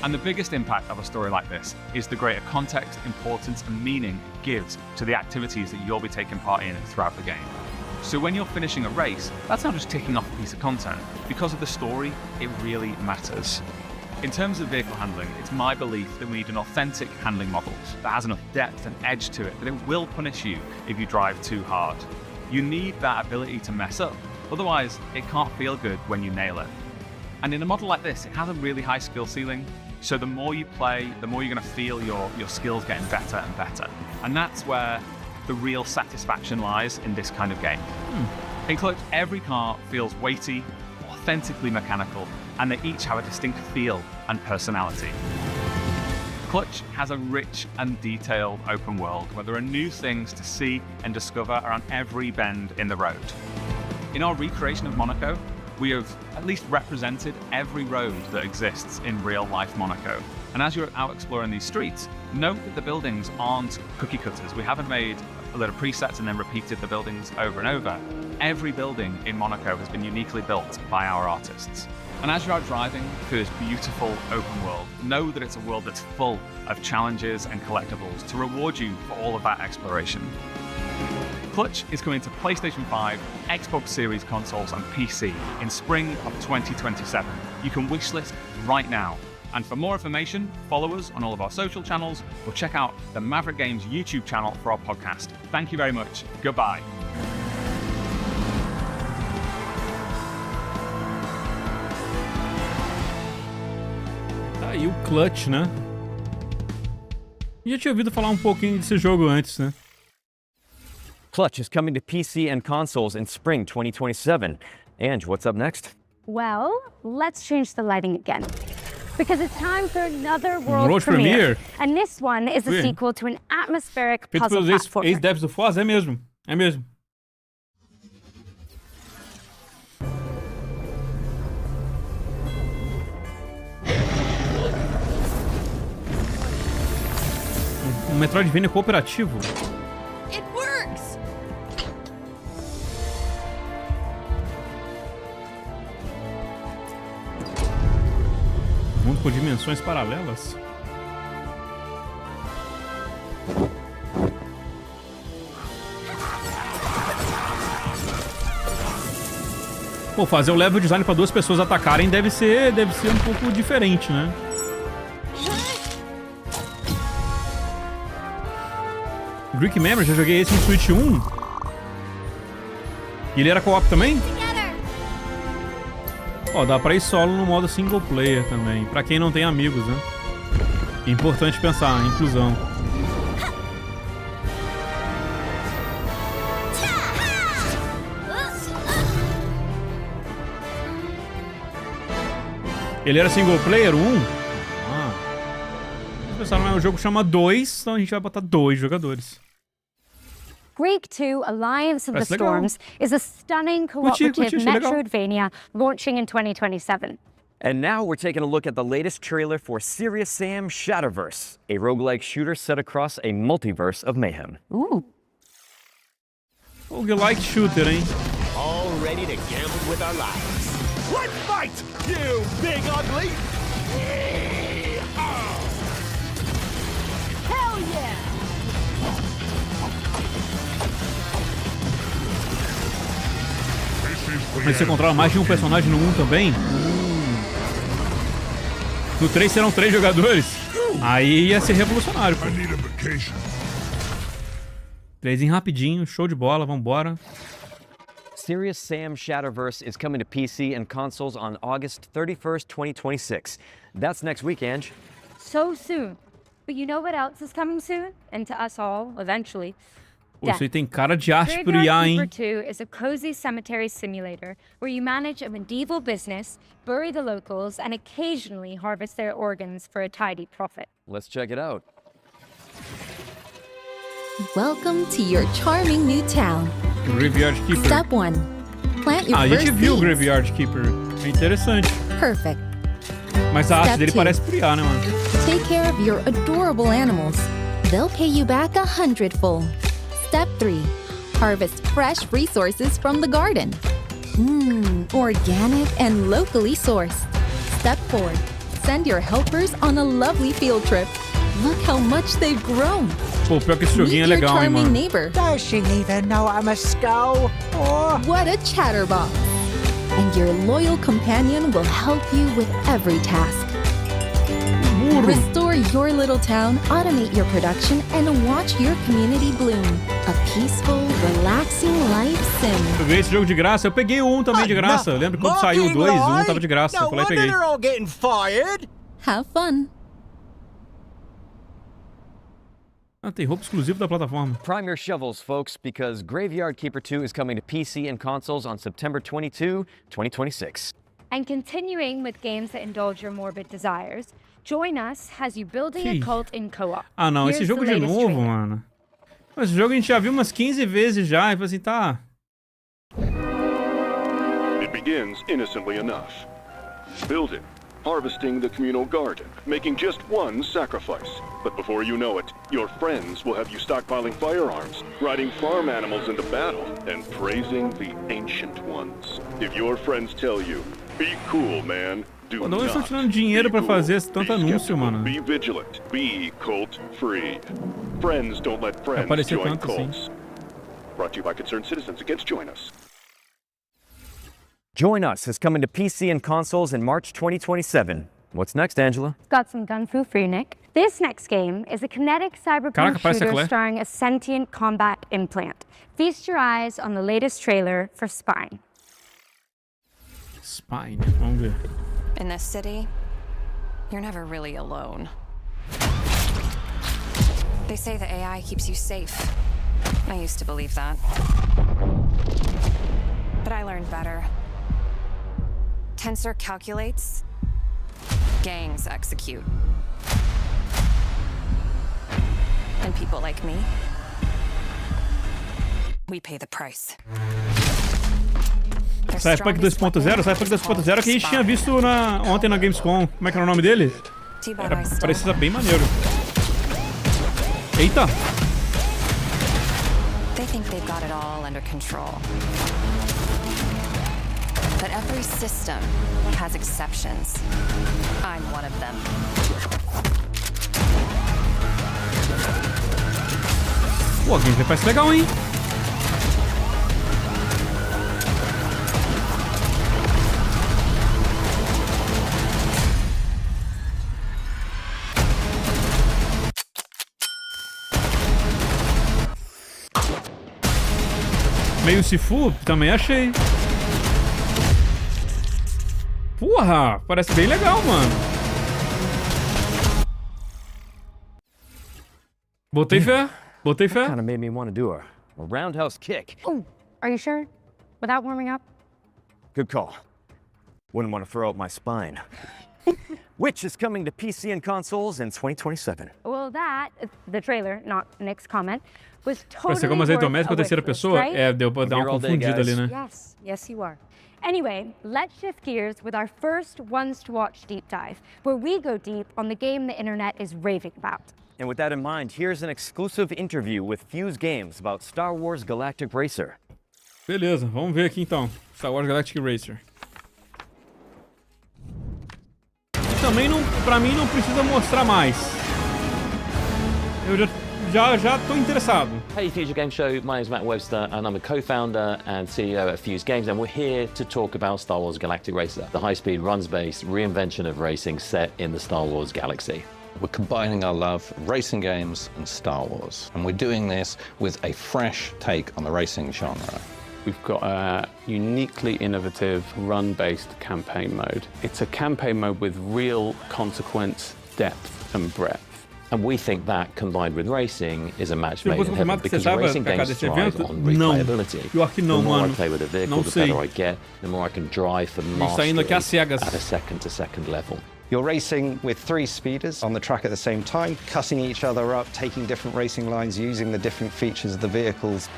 Speaker 20: And the biggest impact of a story like this is the greater context, importance, and meaning it gives to the activities that you'll be taking part in throughout the game. So when you're finishing a race, that's not just ticking off a piece of content. Because of the story, it really matters. In terms of vehicle handling, it's my belief that we need an authentic handling model that has enough depth and edge to it that it will punish you if you drive too hard. You need that ability to mess up, otherwise it can't feel good when you nail it. And in a model like this, it has a really high skill ceiling, so the more you play, the more you're going to feel your skills getting better and better. And that's where the real satisfaction lies in this kind of game. In Clutch, every car feels weighty, authentically mechanical, and they each have a distinct feel and personality. Clutch has a rich and detailed open world where there are new things to see and discover around every bend in the road. In our recreation of Monaco, we have at least represented every road that exists in real-life Monaco. And as you're out exploring these streets, note that the buildings aren't cookie cutters. We haven't made a lot of presets and then repeated the buildings over and over. Every building in Monaco has been uniquely built by our artists. And as you're out driving through this beautiful open world, know that it's a world that's full of challenges and collectibles to reward you for all of that exploration. Clutch is coming to PlayStation 5, Xbox Series consoles and PC in spring of 2027. You can wishlist right now. And for more information, follow us on all of our social channels or check out the Maverick Games YouTube channel for our podcast. Thank you very much. Goodbye.
Speaker 1: Tá aí o Clutch, né? Já tinha ouvido falar um pouquinho desse jogo antes, né?
Speaker 13: Clutch is coming to PC and consoles in spring 2027. Ange, what's up next?
Speaker 5: Well, let's change the lighting again. Because it's time for another world
Speaker 1: World
Speaker 5: premiere.
Speaker 1: premiere.
Speaker 5: And this one is a
Speaker 1: Sim.
Speaker 5: sequel to an atmospheric
Speaker 1: Feito
Speaker 5: puzzle
Speaker 1: pelos
Speaker 5: platformer.
Speaker 1: ex-devs do Foz, é mesmo. É mesmo. Um Metroidvania cooperativo.
Speaker 9: It works!
Speaker 1: Mundo com dimensões paralelas. Pô, fazer o level design para duas pessoas atacarem deve ser um pouco diferente, né? Greek Memory, já joguei esse no Switch 1. E ele era co-op também? Ó, dá pra ir solo no modo single player também. Pra quem não tem amigos, né? Importante pensar, inclusão. Ele era single player, 1? Ah. Pessoal, o jogo chama 2, então a gente vai botar 2 jogadores.
Speaker 2: Greek 2 Alliance of the
Speaker 1: Parece legal.
Speaker 2: Storms is a stunning cooperative Metroidvania launching in 2027.
Speaker 13: And now we're taking a look at the latest trailer for Serious Sam Shadowverse, a roguelike shooter set across a multiverse of mayhem.
Speaker 2: Ooh.
Speaker 1: Roguelike shooter, hein?
Speaker 12: All ready to gamble with our lives. Let's fight, you big ugly!
Speaker 18: Hell yeah!
Speaker 1: Mas você controla mais de um personagem no 1 também? No 3 serão 3 jogadores? Aí ia ser revolucionário, pô. 3 em rapidinho, show de bola, vambora.
Speaker 13: Serious Sam Shadowverse is coming to PC and consoles on August 31st, 2026. That's next week, Ange.
Speaker 2: So soon. But you know what else is coming soon? And to us all, eventually.
Speaker 1: Pô, isso aí tem cara de arte pro IA,
Speaker 2: Graveyard
Speaker 1: hein?
Speaker 2: Keeper 2 is a cozy cemetery simulator where you manage a medieval business, bury the locals, and occasionally harvest their organs for a tidy profit.
Speaker 13: Let's check it out.
Speaker 16: Welcome to your charming new town.
Speaker 1: Graveyard Keeper.
Speaker 16: Step 1. Plant your
Speaker 1: A
Speaker 16: first
Speaker 1: gente viu o
Speaker 16: seeds.
Speaker 1: Graveyard Keeper. É interessante.
Speaker 16: Perfect.
Speaker 1: Mas a arte
Speaker 16: Step
Speaker 1: dele
Speaker 16: 2.
Speaker 1: parece pro IA, né, mano?
Speaker 16: Take care of your adorable animals. They'll pay you back 100-fold. Step 3. Harvest fresh resources from the garden. Organic and locally sourced. Step 4. Send your helpers on a lovely field trip. Look how much they've grown.
Speaker 1: Pô, pior que esse joguinho é
Speaker 16: Meet your
Speaker 1: legal, hein,
Speaker 16: charming
Speaker 1: mano.
Speaker 16: neighbor.
Speaker 17: Does she even know I'm a skull?
Speaker 16: What a chatterbox. And your loyal companion will help you with every task. Restore your little town, automate your production, and watch your community bloom. A peaceful, relaxing life sim.
Speaker 1: Eu ganhei esse jogo de graça. Eu peguei o 1 também de graça. Eu lembro quando saiu o 2, o 1 tava de graça. Eu falei e peguei.
Speaker 17: all getting fired.
Speaker 16: Have fun.
Speaker 1: Ah, tem roupa exclusiva da plataforma.
Speaker 13: Prime your shovels, folks, because Graveyard Keeper 2 is coming to PC and consoles on September 22, 2026.
Speaker 2: And continuing with games that indulge your morbid desires, join us as you building a cult in co-op.
Speaker 1: Ah, não.
Speaker 2: Here's
Speaker 1: Esse jogo
Speaker 2: the
Speaker 1: de
Speaker 2: latest
Speaker 1: novo,
Speaker 2: trailer.
Speaker 1: mano. Esse jogo a gente já viu umas 15 vezes já. E falei assim, tá...
Speaker 21: It begins innocently enough. Building, harvesting the communal garden, making just one sacrifice. But before you know it, your friends will have you stockpiling firearms, riding farm animals into battle, and praising the ancient ones. If your friends tell you, be cool, man, do
Speaker 1: Pô, de onde eles estão
Speaker 21: not.
Speaker 1: tirando dinheiro pra fazer tanto anúncio, mano?
Speaker 21: Be vigilant, be cult-free. Friends don't let friends
Speaker 1: Apareceu
Speaker 21: join
Speaker 1: tanto assim.
Speaker 21: cults. Brought to you by Concerned Citizens Against Join Us.
Speaker 13: Join Us is coming to PC and consoles in March 2027. What's next, Angela?
Speaker 2: Got some gun fu for you, Nick. This next game is a kinetic cyberpunk
Speaker 1: Caraca, parece
Speaker 2: shooter
Speaker 1: Claire.
Speaker 2: starring a sentient combat implant. Feast your eyes on the latest trailer for Spine.
Speaker 1: Spine, vamos ver.
Speaker 22: In this city, you're never really alone. They say the AI keeps you safe. I used to believe that. But I learned better. Tensor calculates, gangs execute. And people like me, we pay the price.
Speaker 1: Cyberpunk 2.0? Cyberpunk 2.0 que a gente tinha visto ontem na Gamescom. Como é que era o nome dele? Parecia bem maneiro. Eita!
Speaker 22: They think they've got it all under control. But every system has exceptions. I'm one of them.
Speaker 1: Pô, a gameplay parece legal, hein? Meio Sifu, também achei. Porra, parece bem legal, mano. Botei fé. Botei fé.
Speaker 13: Kind of made me want to do a roundhouse kick.
Speaker 2: Oh, are you sure? Without warming up?
Speaker 13: Good call. Wouldn't want to throw out my spine. Which is coming to PC and consoles in 2027.
Speaker 2: Well, that, the trailer, not Nick's comment, was
Speaker 1: Vai ser
Speaker 2: totally
Speaker 1: como
Speaker 2: worth
Speaker 1: isométrico
Speaker 2: a
Speaker 1: terceira
Speaker 2: wish list,
Speaker 1: pessoa?
Speaker 2: right?
Speaker 1: É, deu pra dar uma confundida ali, né?
Speaker 2: Yes, yes you are. Anyway, let's shift gears with our first Ones to Watch deep dive, where we go deep on the game the internet is raving about.
Speaker 13: And with that in mind, here's an exclusive interview with Fuse Games about Star Wars Galactic Racer.
Speaker 1: Beleza, vamos ver aqui então. Star Wars Galactic Racer. E também, não, pra mim, não precisa mostrar mais. Eu já tô interessado.
Speaker 3: Hey Future Game Show, my name is Matt Webster and I'm a co-founder and CEO at Fuse Games, and we're here to talk about Star Wars Galactic Racer, the high-speed runs-based reinvention of racing set in the Star Wars galaxy.
Speaker 6: We're combining our love of racing games and Star Wars, and we're doing this with a fresh take on the racing genre.
Speaker 7: We've got a uniquely innovative run-based campaign mode. It's a campaign mode with real consequence, depth and breadth.
Speaker 3: And we think that, combined with racing, is a match made in heaven, because racing games thrive on replayability. The more I play with a vehicle, the better I get, the more I can drive for mastery at a second-to-second level.
Speaker 10: You're racing with 3 speeders on the track at the same time, cutting each other up, taking different racing lines, using the different features of the vehicles.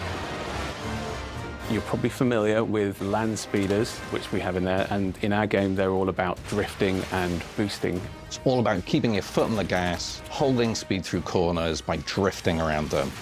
Speaker 7: You're probably familiar with land speeders, which we have in there, and in our game they're all about drifting and boosting.
Speaker 6: It's all about keeping your foot on the gas, holding speed through corners by drifting around them.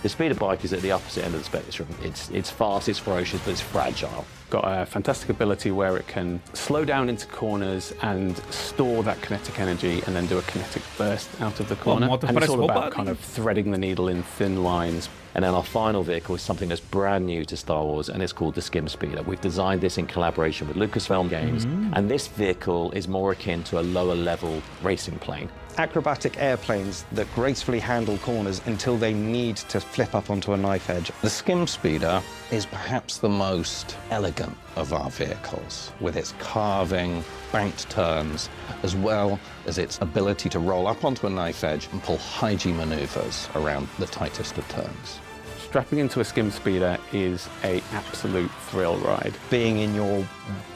Speaker 3: The speeder bike is at the opposite end of the spectrum. It's fast, it's ferocious, but it's fragile.
Speaker 7: Got a fantastic ability where it can slow down into corners and store that kinetic energy and then do a kinetic burst out of the corner. And it's all about kind of threading the needle in thin lines.
Speaker 3: And then our final vehicle is something that's brand new to Star Wars, and it's called the Skim Speeder. We've designed this in collaboration with Lucasfilm Games, and this vehicle is more akin to a lower level racing plane.
Speaker 10: Acrobatic airplanes that gracefully handle corners until they need to flip up onto a knife edge.
Speaker 6: The Skim Speeder is perhaps the most elegant of our vehicles, with its carving, banked turns, as well as its ability to roll up onto a knife edge and pull high G maneuvers around the tightest of turns.
Speaker 7: Strapping into a Skim Speeder is an absolute thrill ride.
Speaker 10: Being in your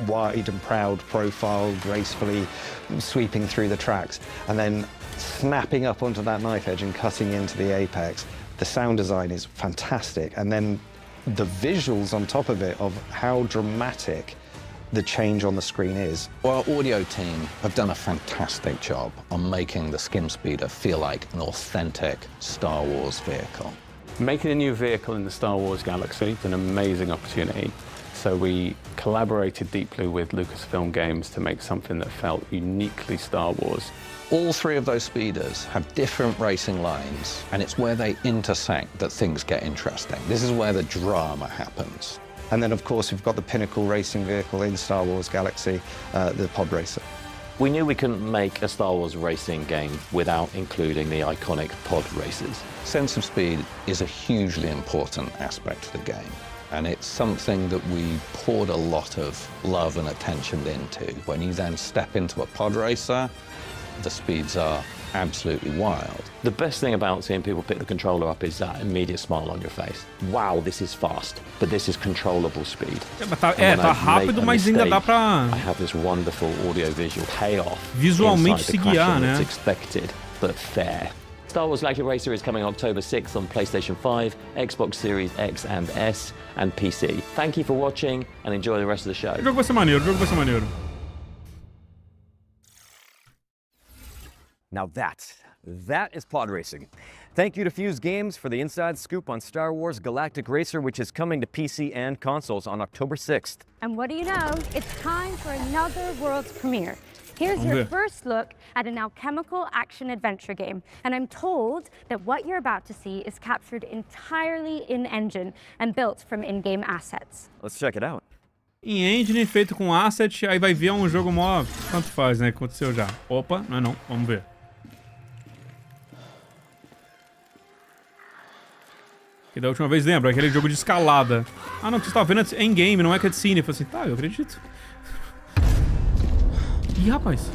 Speaker 10: wide and proud profile, gracefully sweeping through the tracks, and then snapping up onto that knife edge and cutting into the apex. The sound design is fantastic, and then the visuals on top of it of how dramatic the change on the screen is.
Speaker 6: Our audio team have done a fantastic job on making the Skim Speeder feel like an authentic Star Wars vehicle.
Speaker 7: Making a new vehicle in the Star Wars galaxy is an amazing opportunity. So we collaborated deeply with Lucasfilm Games to make something that felt uniquely Star Wars.
Speaker 6: All 3 of those speeders have different racing lines, and it's where they intersect that things get interesting. This is where the drama happens.
Speaker 10: And then, of course, we've got the pinnacle racing vehicle in Star Wars Galaxy, the Pod Racer.
Speaker 3: We knew we couldn't make a Star Wars racing game without including the iconic pod races.
Speaker 6: Sense of speed is a hugely important aspect of the game, and it's something that we poured a lot of love and attention into. When you then step into a pod racer, the speeds are absolutely wild.
Speaker 3: The best thing about seeing people pick the controller up is that immediate smile on your face. Wow, this is fast, but this is controllable speed.
Speaker 1: Tá rápido, mas ainda dá pra...
Speaker 3: I have this wonderful audio-visual payoff.
Speaker 1: Visualmente se guiar, né?
Speaker 3: It's expected, but fair. Star Wars Galactic Racer is coming October 6th on PlayStation 5, Xbox Series X and S, and PC. Thank you for watching, and enjoy the rest of the show.
Speaker 1: O jogo vai ser maneiro, o jogo vai ser maneiro.
Speaker 13: Now that is pod racing. Thank you to Fuse Games for the inside scoop on Star Wars Galactic Racer, which is coming to PC and consoles on October 6th.
Speaker 2: And what do you know? It's time for another world's premiere. Here's your first look at an alchemical action-adventure game, and I'm told that what you're about to see is captured entirely in-engine and built from in-game assets.
Speaker 13: Let's check it out.
Speaker 1: Em engine, feito com asset, aí vai ver um jogo mó... Tanto faz, né? Aconteceu já. Opa, não é não. Vamos ver. Que da última vez, lembra? Aquele jogo de escalada. Ah, não, que você tava vendo é in-game, não é cutscene. Eu falei assim, tá, eu acredito. Ih, rapaz.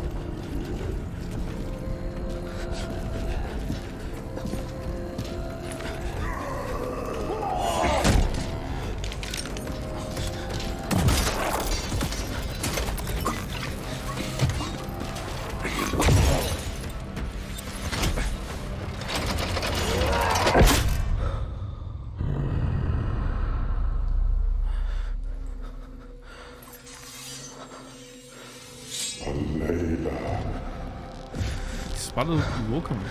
Speaker 1: Espada louca, mano.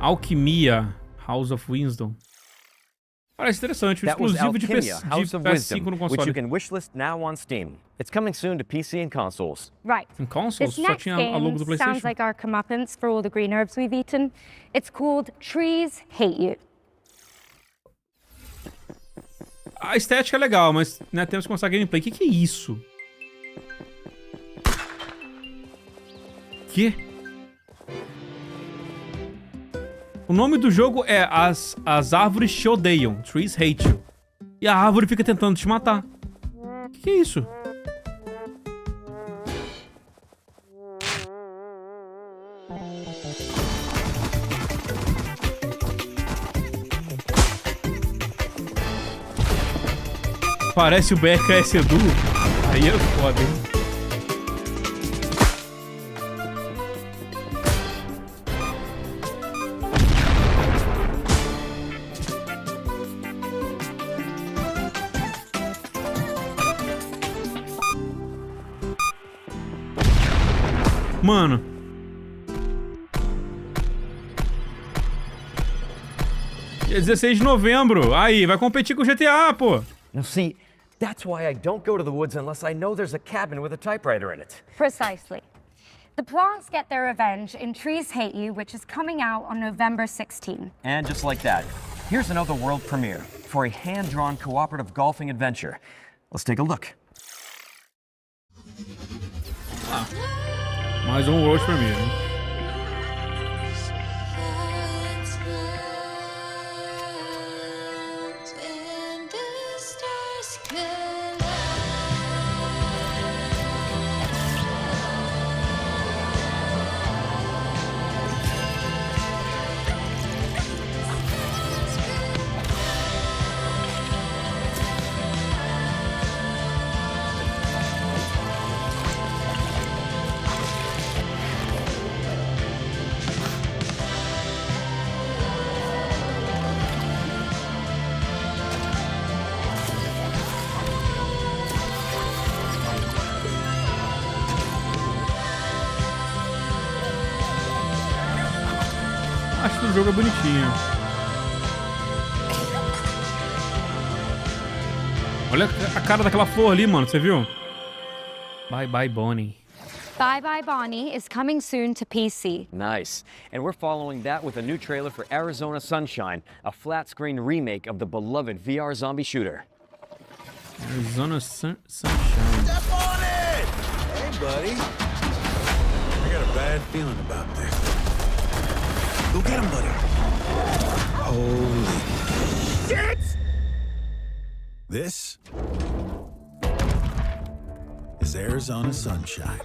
Speaker 1: Alquimia, House of Wisdom. Parece interessante, um exclusivo de PS5 no console.
Speaker 13: Which you can wishlist now on Steam. It's coming soon to PC and consoles.
Speaker 2: Right.
Speaker 1: In consoles?
Speaker 2: This next game sounds like our comeuppance for all the green herbs we've eaten. It's called Trees Hate You.
Speaker 1: A estética é legal, mas né, temos que mostrar gameplay. O que é isso? Que? O nome do jogo é As Árvores Te Odeiam. Trees Hate You. E a árvore fica tentando te matar. O que é isso? Parece o BKS Edu. Aí é foda, hein? Mano. Dia 16 de novembro. Aí, vai competir com o GTA, pô.
Speaker 13: Now see, that's why I don't go to the woods unless I know there's a cabin with a typewriter in it.
Speaker 2: Precisely. The plants get their revenge in Trees Hate You, which is coming out on November 16.
Speaker 13: And just like that, here's another world premiere for a hand-drawn cooperative golfing adventure. Let's take a look.
Speaker 1: Ah, mais um world premiere, hein? Acho que o jogo é bonitinho. Olha a cara daquela flor ali, mano. Você viu? Bye Bye Bonnie.
Speaker 2: Bye Bye Bonnie is coming soon to PC.
Speaker 13: Nice. And we're following that with a new trailer for Arizona Sunshine, a flat-screen remake of the beloved VR zombie shooter.
Speaker 1: Arizona Sunshine.
Speaker 11: Step on it! Hey, buddy. I got a bad feeling about this. Go get him, buddy. Holy shit! This is Arizona Sunshine,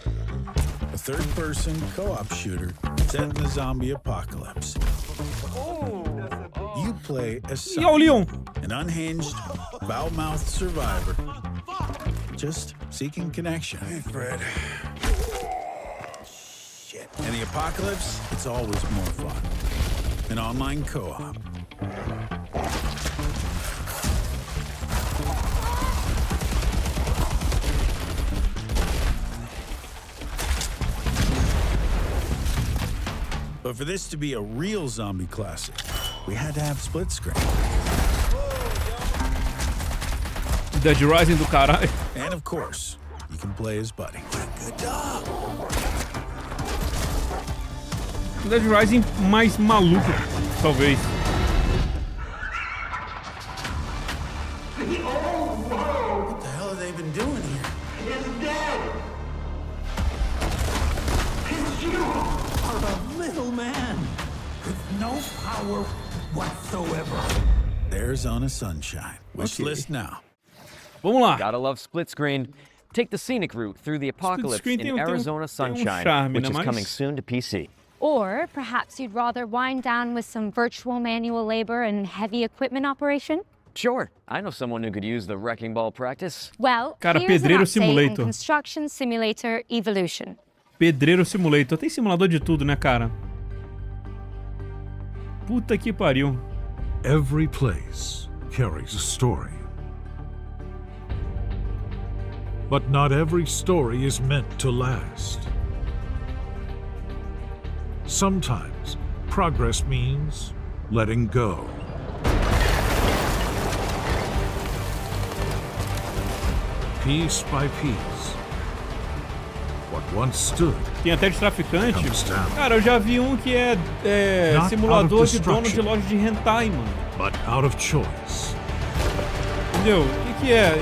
Speaker 11: a third-person co-op shooter set in the zombie apocalypse. You play as an unhinged, foul-mouthed survivor, just seeking connection. Hey, Fred. In the apocalypse, it's always more fun. An online co-op. But for this to be a real zombie classic, we had to have split screen.
Speaker 1: Dead Rising do caralho.
Speaker 11: And of course, you can play as Buddy. Good dog.
Speaker 1: Dead Rising mais maluco, talvez.
Speaker 11: What the hell have they been doing here? no power whatsoever. There's on a sunshine. Wish list now.
Speaker 1: Vamos lá.
Speaker 13: Gotta love split screen. Take the scenic route through the apocalypse in Arizona sunshine,
Speaker 1: charme,
Speaker 13: which is coming soon to PC.
Speaker 2: Or perhaps you'd rather wind down with some virtual manual labor and heavy equipment operation?
Speaker 13: Sure, I know someone who could use the wrecking ball practice.
Speaker 2: Well,
Speaker 1: Cara,
Speaker 2: here's an
Speaker 1: Pedreiro
Speaker 2: update
Speaker 1: Simulator.
Speaker 2: on Construction Simulator Evolution.
Speaker 1: Pedreiro Simulator. Tem simulador de tudo, né, cara? Puta que pariu.
Speaker 11: Every place carries a story. But not every story is meant to last. Sometimes progress means letting go. Piece by piece, what once stood.
Speaker 1: Tem até de traficante. Cara, eu já vi um que é simulador de dono de loja de hentai, mano.
Speaker 11: But out of choice.
Speaker 1: Entendeu? O que é?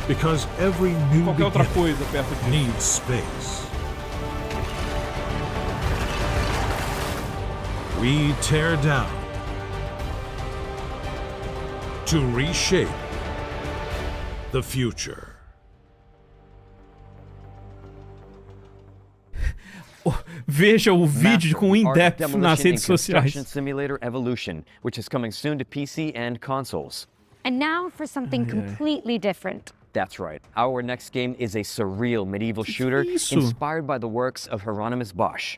Speaker 11: Because every new
Speaker 1: qualquer outra coisa perto disso.
Speaker 11: Needs space. We tear down to reshape the future.
Speaker 1: Veja o vídeo com in-depth nas redes sociais.
Speaker 13: Simulator Evolution, which is coming soon to PC and consoles.
Speaker 2: And now for something completely different.
Speaker 13: That's right. Our next game is a surreal medieval shooter inspired by the works of Hieronymus Bosch.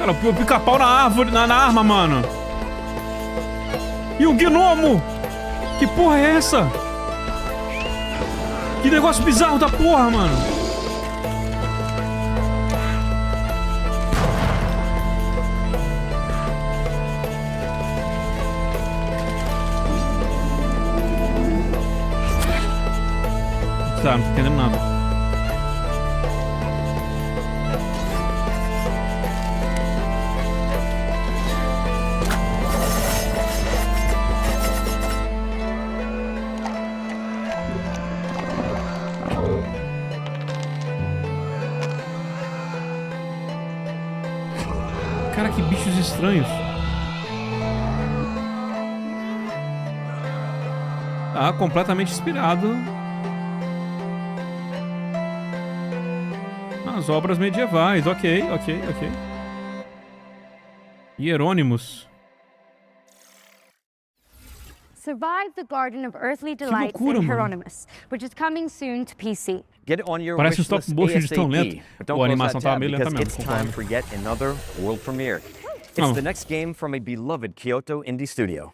Speaker 1: Cara, o pica-pau na árvore, na arma, mano. E o gnomo? Que porra é essa? Que negócio bizarro da porra, mano. Tá, não tô entendendo nada. Cara, que bichos estranhos. Ah, completamente inspirado nas obras medievais. Ok. Hieronymus.
Speaker 2: Survive the Garden of Earthly Delights in Hieronymus, which is coming soon to PC.
Speaker 13: Get it on your
Speaker 1: Parece
Speaker 13: wish list
Speaker 1: ASAP.
Speaker 13: But don't close that tab because it's time for yet another world premiere. It's the next game from a beloved Kyoto indie studio.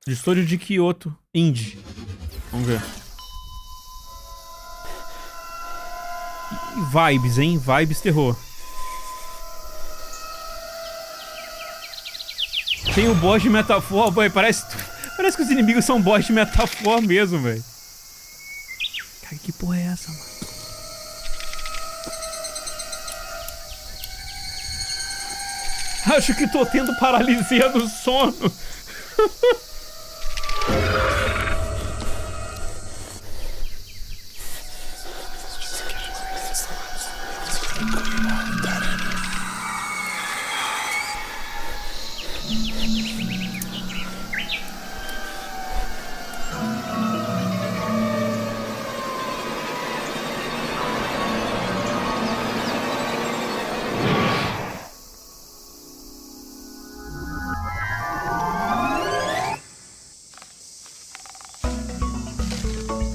Speaker 1: De estúdio de Kyoto, indie. Vamos ver. Vibes, hein? Vibes terror. Tem o boss de metafor, boy, parece que os inimigos são boss de metafor mesmo, velho. Cara, que porra é essa, mano? Acho que tô tendo paralisia do sono.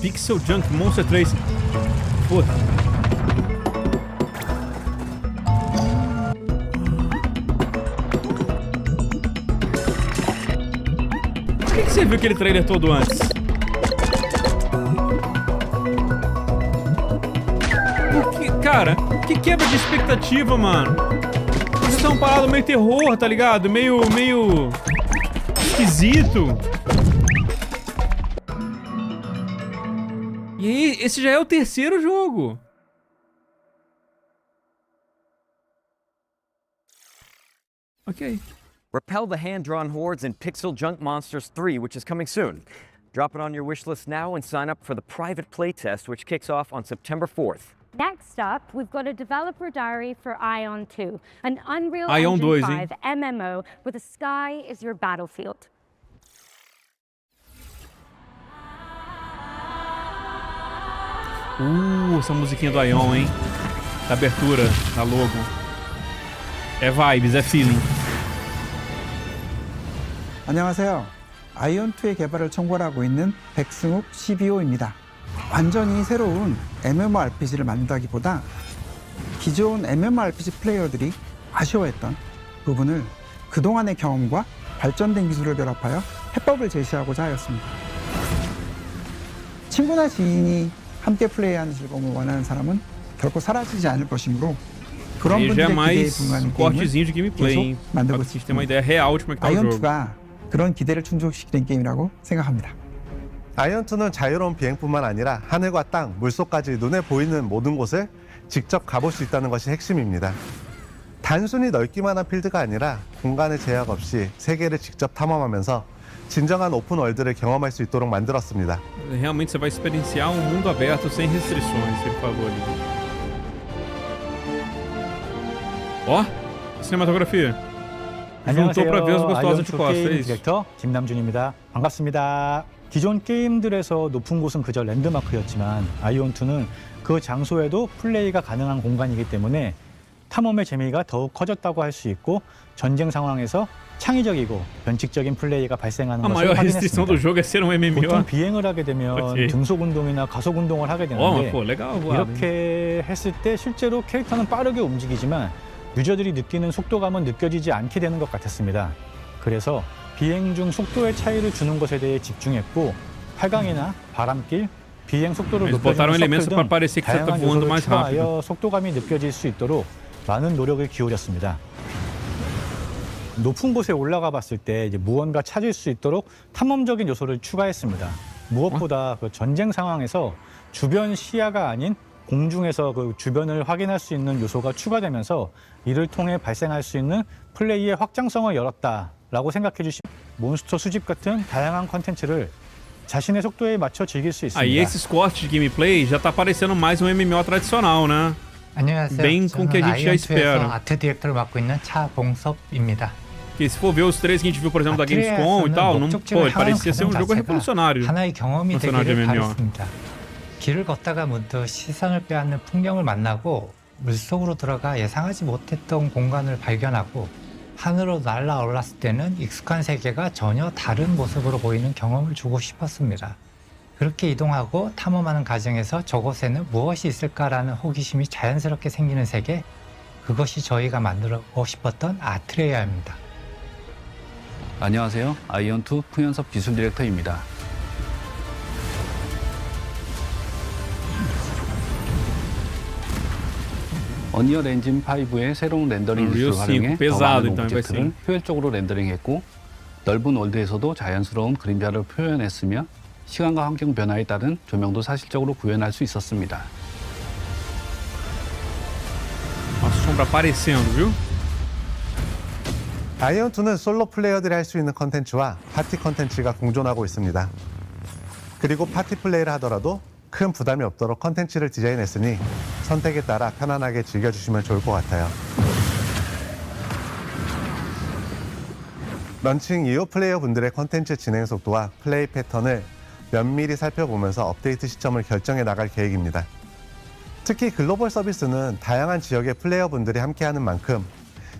Speaker 1: Pixel Junk Monster 3. Foda. Por que você viu aquele trailer todo antes? Cara, que quebra de expectativa, mano. Vocês são parados meio terror, tá ligado? Meio E aí, esse já é o terceiro jogo. Ok.
Speaker 13: Repel the hand-drawn hordes in Pixel Junk Monsters 3, which is coming soon. Drop it on your wish list now and sign up for the private playtest, which kicks off on September 4th.
Speaker 2: Next up, we've got a developer diary for Ion 2, an Unreal Engine 5 MMO where the sky is your battlefield.
Speaker 1: Essa musiquinha do Ion, hein? Da abertura, da logo. É vibes, é feeling.
Speaker 8: 안녕하세요. 아이온2의 개발을 총괄하고 있는 백승욱 CBO입니다. 완전히 새로운 MMORPG를 만든다기보다 기존 MMORPG 플레이어들이 아쉬워했던 부분을 그동안의 경험과 발전된 기술을 결합하여 해법을 제시하고자 하였습니다. 친구나 지인이 함께 플레이하는 즐거움을 원하는 사람은 결코 사라지지 않을 것이므로 그런 분들의 기대에 불과한 게임을 계속 만들고 있습니다. 아이온2가 그런 기대를 충족시키는 게임이라고 생각합니다.
Speaker 15: 아이온2는 자유로운 비행뿐만 아니라 하늘과 땅, 물속까지 눈에 보이는 모든 곳을 직접 가볼 수 있다는 것이 핵심입니다. 단순히 넓기만 한 필드가 아니라 공간의 제약 없이 세계를 직접 탐험하면서 진정한 오픈 월드를 경험할 수 있도록 만들었습니다.
Speaker 1: Realmente você vai experienciar um mundo aberto sem restrições, ele falou ali. Ó, cinematografia.
Speaker 19: 안녕하세요. 아이온2 게임 디렉터 김남준입니다. 반갑습니다. 기존 게임들에서 높은 곳은 그저 랜드마크였지만 아이온2는 그 장소에도 플레이가 가능한 공간이기 때문에 탐험의 재미가 더욱 커졌다고 할 수 있고 전쟁 상황에서 창의적이고 변칙적인 플레이가 발생하는 것을 확인했습니다. 보통 비행을 하게 되면 등속 운동이나 가속 운동을 하게 되는데 이렇게 했을 때 실제로 캐릭터는 빠르게 움직이지만 유저들이 느끼는 속도감은 느껴지지 않게 되는 것 같았습니다. 그래서 비행 중 속도의 차이를 주는 것에 대해 집중했고 활강이나 바람길, 비행 속도를 높여주는 서클 등 다양한 요소를 추가하여 속도감이 느껴질 수 있도록 많은 노력을 기울였습니다. 높은 곳에 올라가 봤을 때 이제 무언가 찾을 수 있도록 탐험적인 요소를 추가했습니다. 무엇보다 그 전쟁 상황에서 주변 시야가 아닌 공중에서 그 주변을 확인할 수 있는 요소가 추가되면서 이를 통해 발생할 수 있는 플레이의 확장성을 열었다라고 생각해 주시면 몬스터 수집 같은 다양한 컨텐츠를 자신의 속도에 맞춰 즐길 수 있습니다.
Speaker 1: Aí esses cortes de gameplay já tá parecendo mais um MMO tradicional, né?
Speaker 24: 안녕하세요.
Speaker 1: Bem com o que a gente já espera.
Speaker 24: 아트 디렉터를 맡고 있는 차봉섭입니다.
Speaker 1: Porque se for ver os três que a gente viu, por exemplo, da Gamescom e tal, não, pô, parecia ser um jogo revolucionário.
Speaker 24: 하나의 경험이 되기를 바랬습니다. 길을 걷다가 문득 시선을 빼앗는 풍경을 만나고 물속으로 들어가 예상하지 못했던 공간을 발견하고 하늘로 날아 올랐을 때는 익숙한 세계가 전혀 다른 모습으로 보이는 경험을 주고 싶었습니다. 그렇게 이동하고 탐험하는 과정에서 저곳에는 무엇이 있을까라는 호기심이 자연스럽게 생기는 세계, 그것이 저희가 만들고 싶었던 아트레아입니다.
Speaker 25: 안녕하세요. 아이온2 풍현섭 기술 디렉터입니다. 언리얼 엔진 5의 새로운 렌더링 기술을 활용해 더 많은 오브젝트를 효율적으로 렌더링했고 넓은 월드에서도 자연스러운 그림자를 표현했으며 시간과 환경 변화에 따른 조명도 사실적으로 구현할 수 있었습니다.
Speaker 1: A sombra aparecendo, viu?
Speaker 15: 아이온2는 솔로 플레이어들이 할 수 있는 컨텐츠와 파티 컨텐츠가 공존하고 있습니다. 그리고 파티 플레이를 하더라도 큰 부담이 없도록 컨텐츠를 디자인했으니 선택에 따라 편안하게 즐겨주시면 좋을 것 같아요. 런칭 이후 플레이어분들의 컨텐츠 진행 속도와 플레이 패턴을 면밀히 살펴보면서 업데이트 시점을 결정해 나갈 계획입니다. 특히 글로벌 서비스는 다양한 지역의 플레이어분들이 함께하는 만큼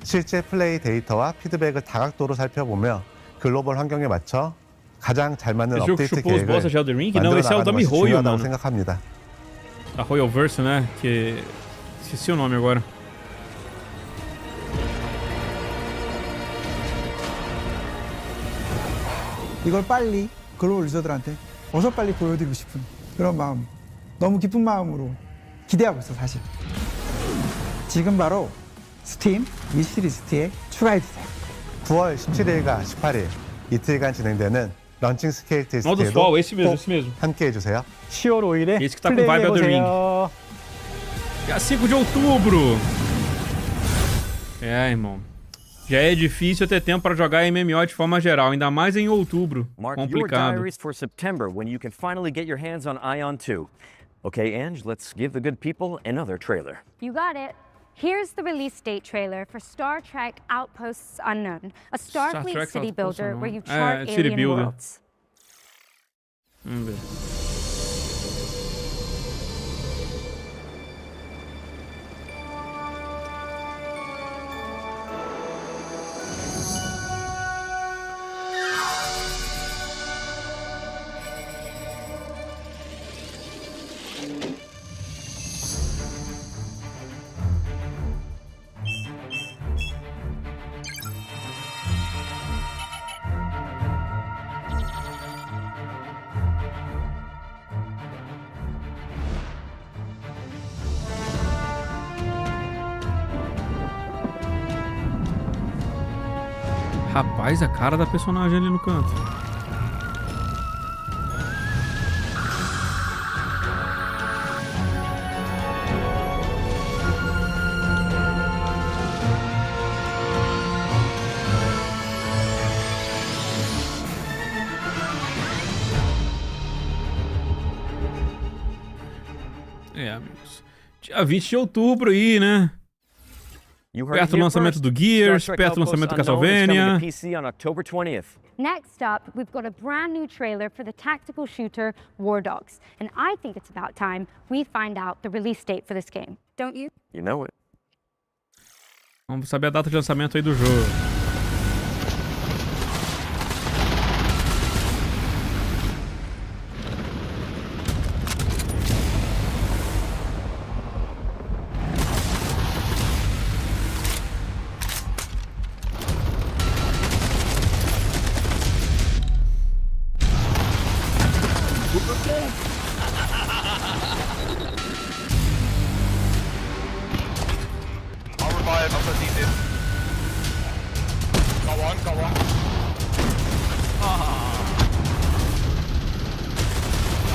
Speaker 15: 실제 플레이 데이터와 피드백을 다각도로 살펴보며 글로벌 환경에 맞춰 가장 잘 맞는 업데이트 계획을 만들어 나가는 것이 중요하다고 생각합니다.
Speaker 1: A Royalverse, né? Que esqueci o nome agora.
Speaker 8: 이걸 빨리 글로벌 유저들한테 어서 빨리 보여드리고 싶은 그런 마음, 너무 기쁜 마음으로 기대하고 있어 사실. 지금 바로 스팀 위시리스트에 추가해주세요.
Speaker 15: 9월 17일과 18일 이틀간 진행되는 런칭 스케일
Speaker 1: modo
Speaker 15: 테스트에도
Speaker 1: fall, esse mesmo,
Speaker 15: 꼭
Speaker 1: esse mesmo.
Speaker 15: 함께 해주세요.
Speaker 19: 10월 5일에
Speaker 1: Esse que tá com vibe Elden Ring. Dia 5 de outubro. É, irmão. Já é difícil ter tempo para jogar MMO de forma geral, ainda mais em outubro.
Speaker 13: Mark your diaries for September when you can finally get your hands on Ion 2. Okay, Ange, let's give the good people another trailer.
Speaker 2: You got it. Here's the release date trailer for Star Trek Outposts Unknown, a Starfleet city builder where you chart alien worlds.
Speaker 1: Vamos ver. Rapaz, a cara da personagem ali no canto. É, amigos. Dia 20 de outubro aí, né? Perto do lançamento do Gears, perto do lançamento do Castlevania.
Speaker 2: Next up, we've got a brand new trailer for the tactical shooter War Dogs, and I think it's about time we find out the release date for this game. Don't you?
Speaker 13: You know it.
Speaker 1: Vamos saber a data de lançamento aí do jogo.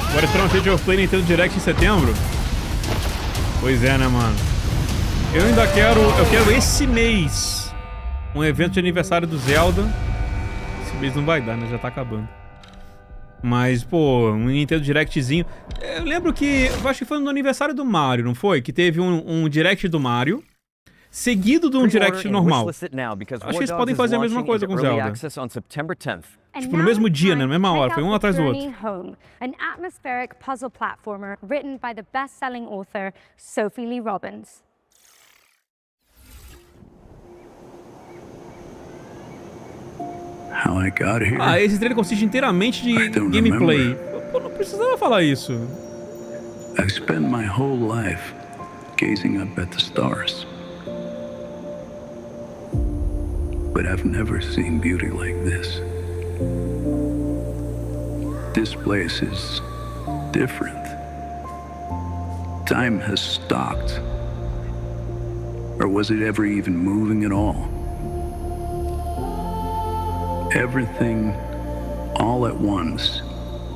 Speaker 1: Agora esperar um State of Play Nintendo Direct em setembro? Pois é, né, mano? Eu ainda quero... Eu quero esse mês um evento de aniversário do Zelda. Esse mês não vai dar, né? Já tá acabando. Mas, pô, um Nintendo Directzinho. Eu lembro que... Eu acho que foi no aniversário do Mario, não foi? Que teve um Direct do Mario, seguido de um Direct normal. Acho que eles podem fazer a mesma coisa com Zelda. Tipo, no mesmo dia, né? Na mesma hora. Foi um atrás do outro.
Speaker 2: An atmospheric puzzle platformer written by the best-selling author Sophie Lee Robbins.
Speaker 11: How I got here.
Speaker 1: Ah, esse trailer consiste inteiramente de gameplay. Pô, não precisava falar isso.
Speaker 11: I've spent my whole life gazing up at the stars. But I've never seen beauty like this. This place is different. Time has stopped. Or was it ever even moving at all? Everything, all at once,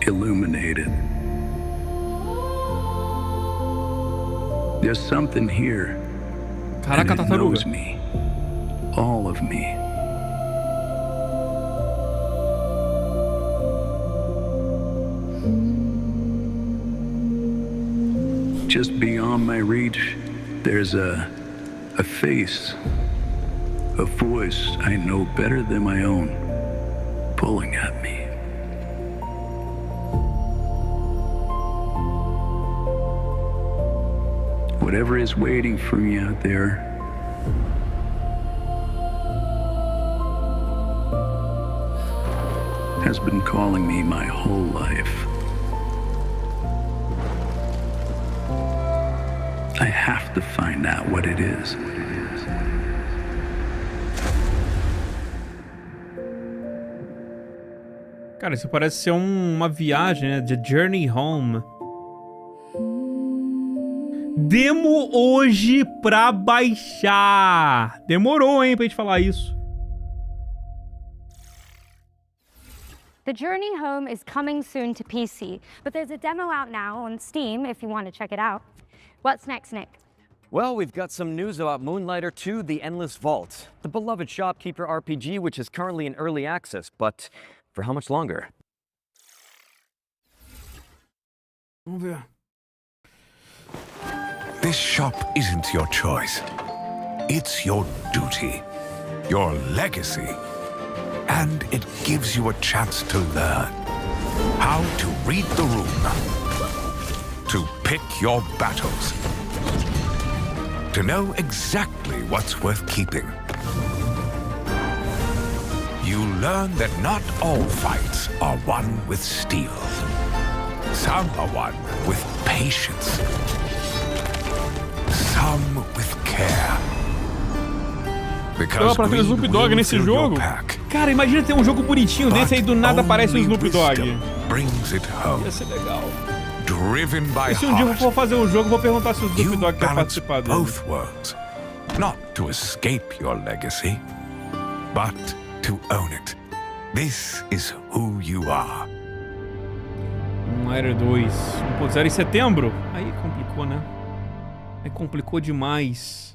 Speaker 11: illuminated. There's something here.
Speaker 1: Caraca,
Speaker 11: and it knows me. All of me. Just beyond my reach, there's a face, a voice I know better than my own, pulling at me. Whatever is waiting for me out there, has been calling me my whole life. I have to find out what it is.
Speaker 1: Cara, isso parece ser uma viagem, né? The Journey Home. Demo hoje pra baixar. Demorou, hein, pra gente falar isso.
Speaker 2: The Journey Home is coming soon to PC, but there's a demo out now on Steam if you want to check it out. What's next, Nick?
Speaker 13: Well, we've got some news about Moonlighter 2: The Endless Vault, the beloved shopkeeper RPG which is currently in early access, but for how much longer?
Speaker 1: Vamos ver.
Speaker 4: This shop isn't your choice. It's your duty, your legacy, and it gives you a chance to learn how to read the room, to pick your battles, to know exactly what's worth keeping. You learn that not all fights are won with steel. Some are won with patience. Some with care.
Speaker 1: Dá pra ter o Snoop Dogg nesse jogo? Cara, imagina ter um jogo bonitinho desse aí do nada aparece o Snoop Dogg. Ia ser legal. E se um dia eu for fazer um jogo, vou perguntar se o Snoop Dogg quer participar dele.
Speaker 4: Both worlds, not to escape your legacy, but to own it. This is who you are.
Speaker 1: Moonlighter 2, 1.0 em setembro? Aí complicou, né? Aí complicou demais.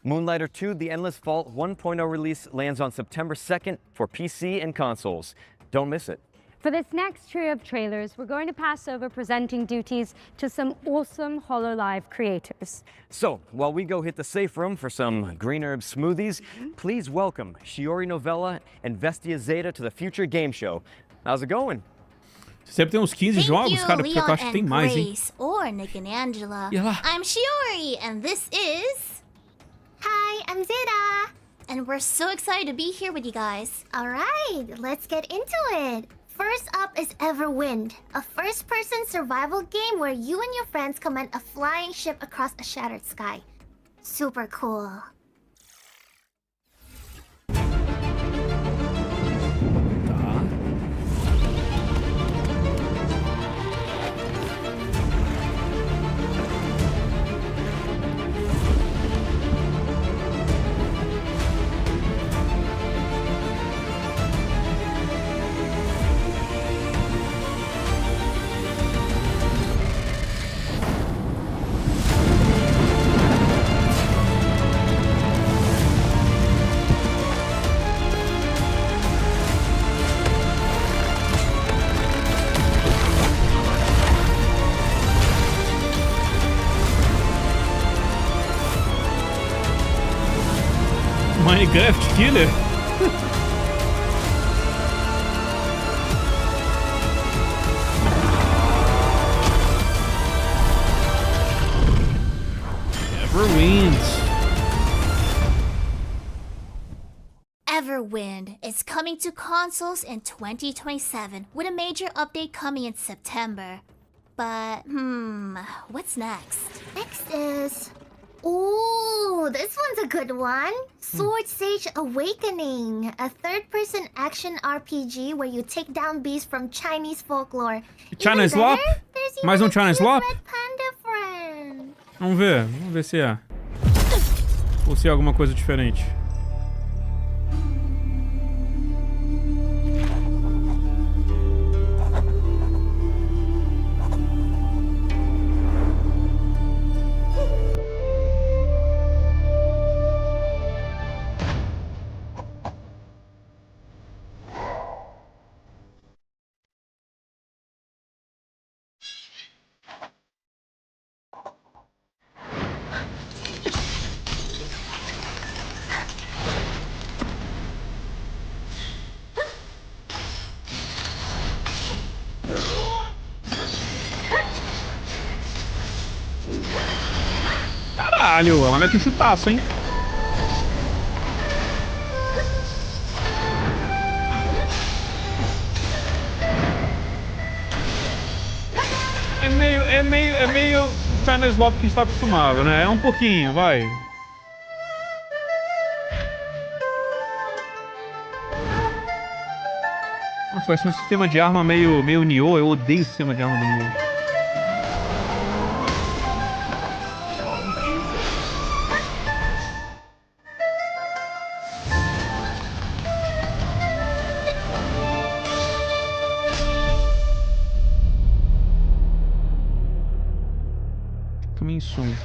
Speaker 13: Moonlighter 2: The Endless Vault 1.0 release lands on September 2nd for PC and consoles. Don't miss it.
Speaker 2: For this next trio of trailers, we're going to pass over presenting duties to some awesome HoloLive creators.
Speaker 13: So, while we go hit the safe room for some green herb smoothies, please welcome Shiori Novella and Vestia Zeta to the Future Game Show. How's it going?
Speaker 1: Sempre tem uns 15 jogos, cara, porque eu acho que tem mais, hein?
Speaker 5: Or Nick and Angela. I'm Shiori, and this is...
Speaker 14: Hi, I'm Zeta.
Speaker 5: And we're so excited to be here with you guys.
Speaker 14: All right, let's get into it. First up is Everwind, a first-person survival game where you and your friends command a flying ship across a shattered sky. Super cool.
Speaker 1: Minecraft Killer?
Speaker 5: Everwind is coming to consoles in 2027 with a major update coming in September. But, what's next?
Speaker 14: Next is... Ooh, this one's a good one. Sword Sage Awakening, a third-person action RPG where you take down beasts from Chinese folklore.
Speaker 1: China Slop? Mais China Slop?
Speaker 14: Friend.
Speaker 1: Vamos ver se é. Ou se é alguma coisa diferente. Caralho, olha que chutaço, hein? É meio China Slop que está acostumado, né? É um pouquinho, vai. Nossa, vai ser um sistema de arma meio Nioh. Eu odeio o sistema de arma do Nioh. coming soon.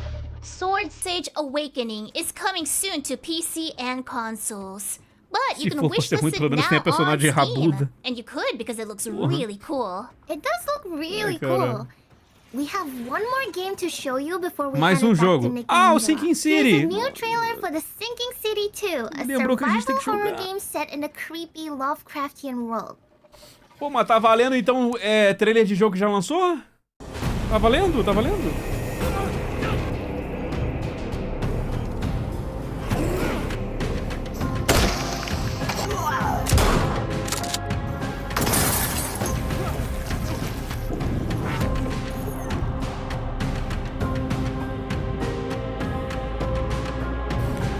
Speaker 5: Sword Sage Awakening is coming soon to PC and consoles. But you can wishlist it now on Steam. And you could because it looks really cool.
Speaker 14: It does look really cool. We have one more game to show you before we
Speaker 1: Mais jogo. Ah, o Sinking City.
Speaker 14: Here's a new trailer for the Sinking City 2, a survival horror game set in a creepy Lovecraftian world.
Speaker 1: Pô, mas tá valendo então trailer de jogo que já lançou? Tá valendo? Tá valendo?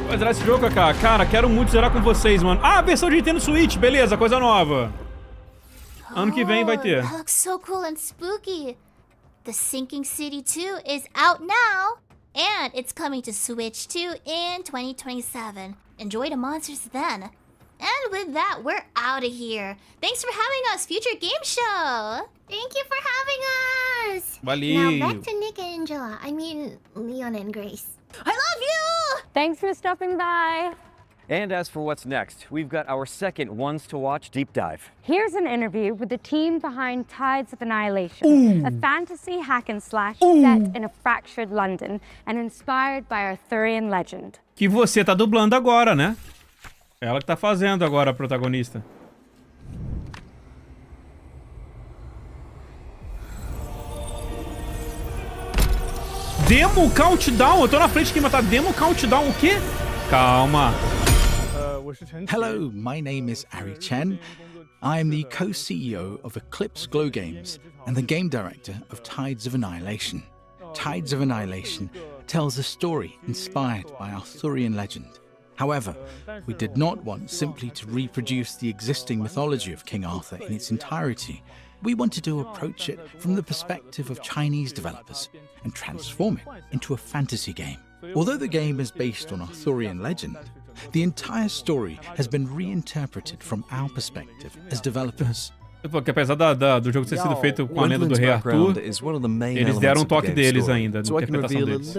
Speaker 1: Vai zerar esse jogo, Kaká? Cara, quero muito zerar com vocês, mano. Ah, a versão de Nintendo Switch, beleza, coisa nova. Ano que vem vai ter.
Speaker 5: That looks so cool and spooky. The Sinking City 2 is out now, and it's coming to Switch 2 in 2027. Enjoy the monsters then. And with that, we're out of here. Thanks for having us, Future Game Show.
Speaker 14: Thank you for having us.
Speaker 1: Valeu.
Speaker 14: Now back to Nick and Angela. I mean, Leon and Grace.
Speaker 5: I love you!
Speaker 2: Thanks for stopping by.
Speaker 13: And as for what's next, we've got our second Ones to Watch deep dive.
Speaker 2: Here's an interview with the team behind Tides of Annihilation, a fantasy hack and slash set in a fractured London and inspired by Arthurian legend.
Speaker 1: Que você tá dublando agora, né? Ela que tá fazendo agora a protagonista. Demo Countdown? Eu tô na frente aqui, mas tá Demo Countdown o quê? Calma.
Speaker 9: Hello, my name is Ari Chen. I am the co-CEO of Eclipse Glow Games and the game director of Tides of Annihilation. Tides of Annihilation tells a story inspired by Arthurian legend. However, we did not want simply to reproduce the existing mythology of King Arthur in its entirety. We wanted to approach it from the perspective of Chinese developers and transform it into a fantasy game. Although the game is based on Arthurian legend, the entire story has been reinterpreted from our perspective as developers.
Speaker 1: Porque apesar do jogo ter sido feito com a lenda do Rei Arthur, eles deram um toque deles ainda, da interpretação deles.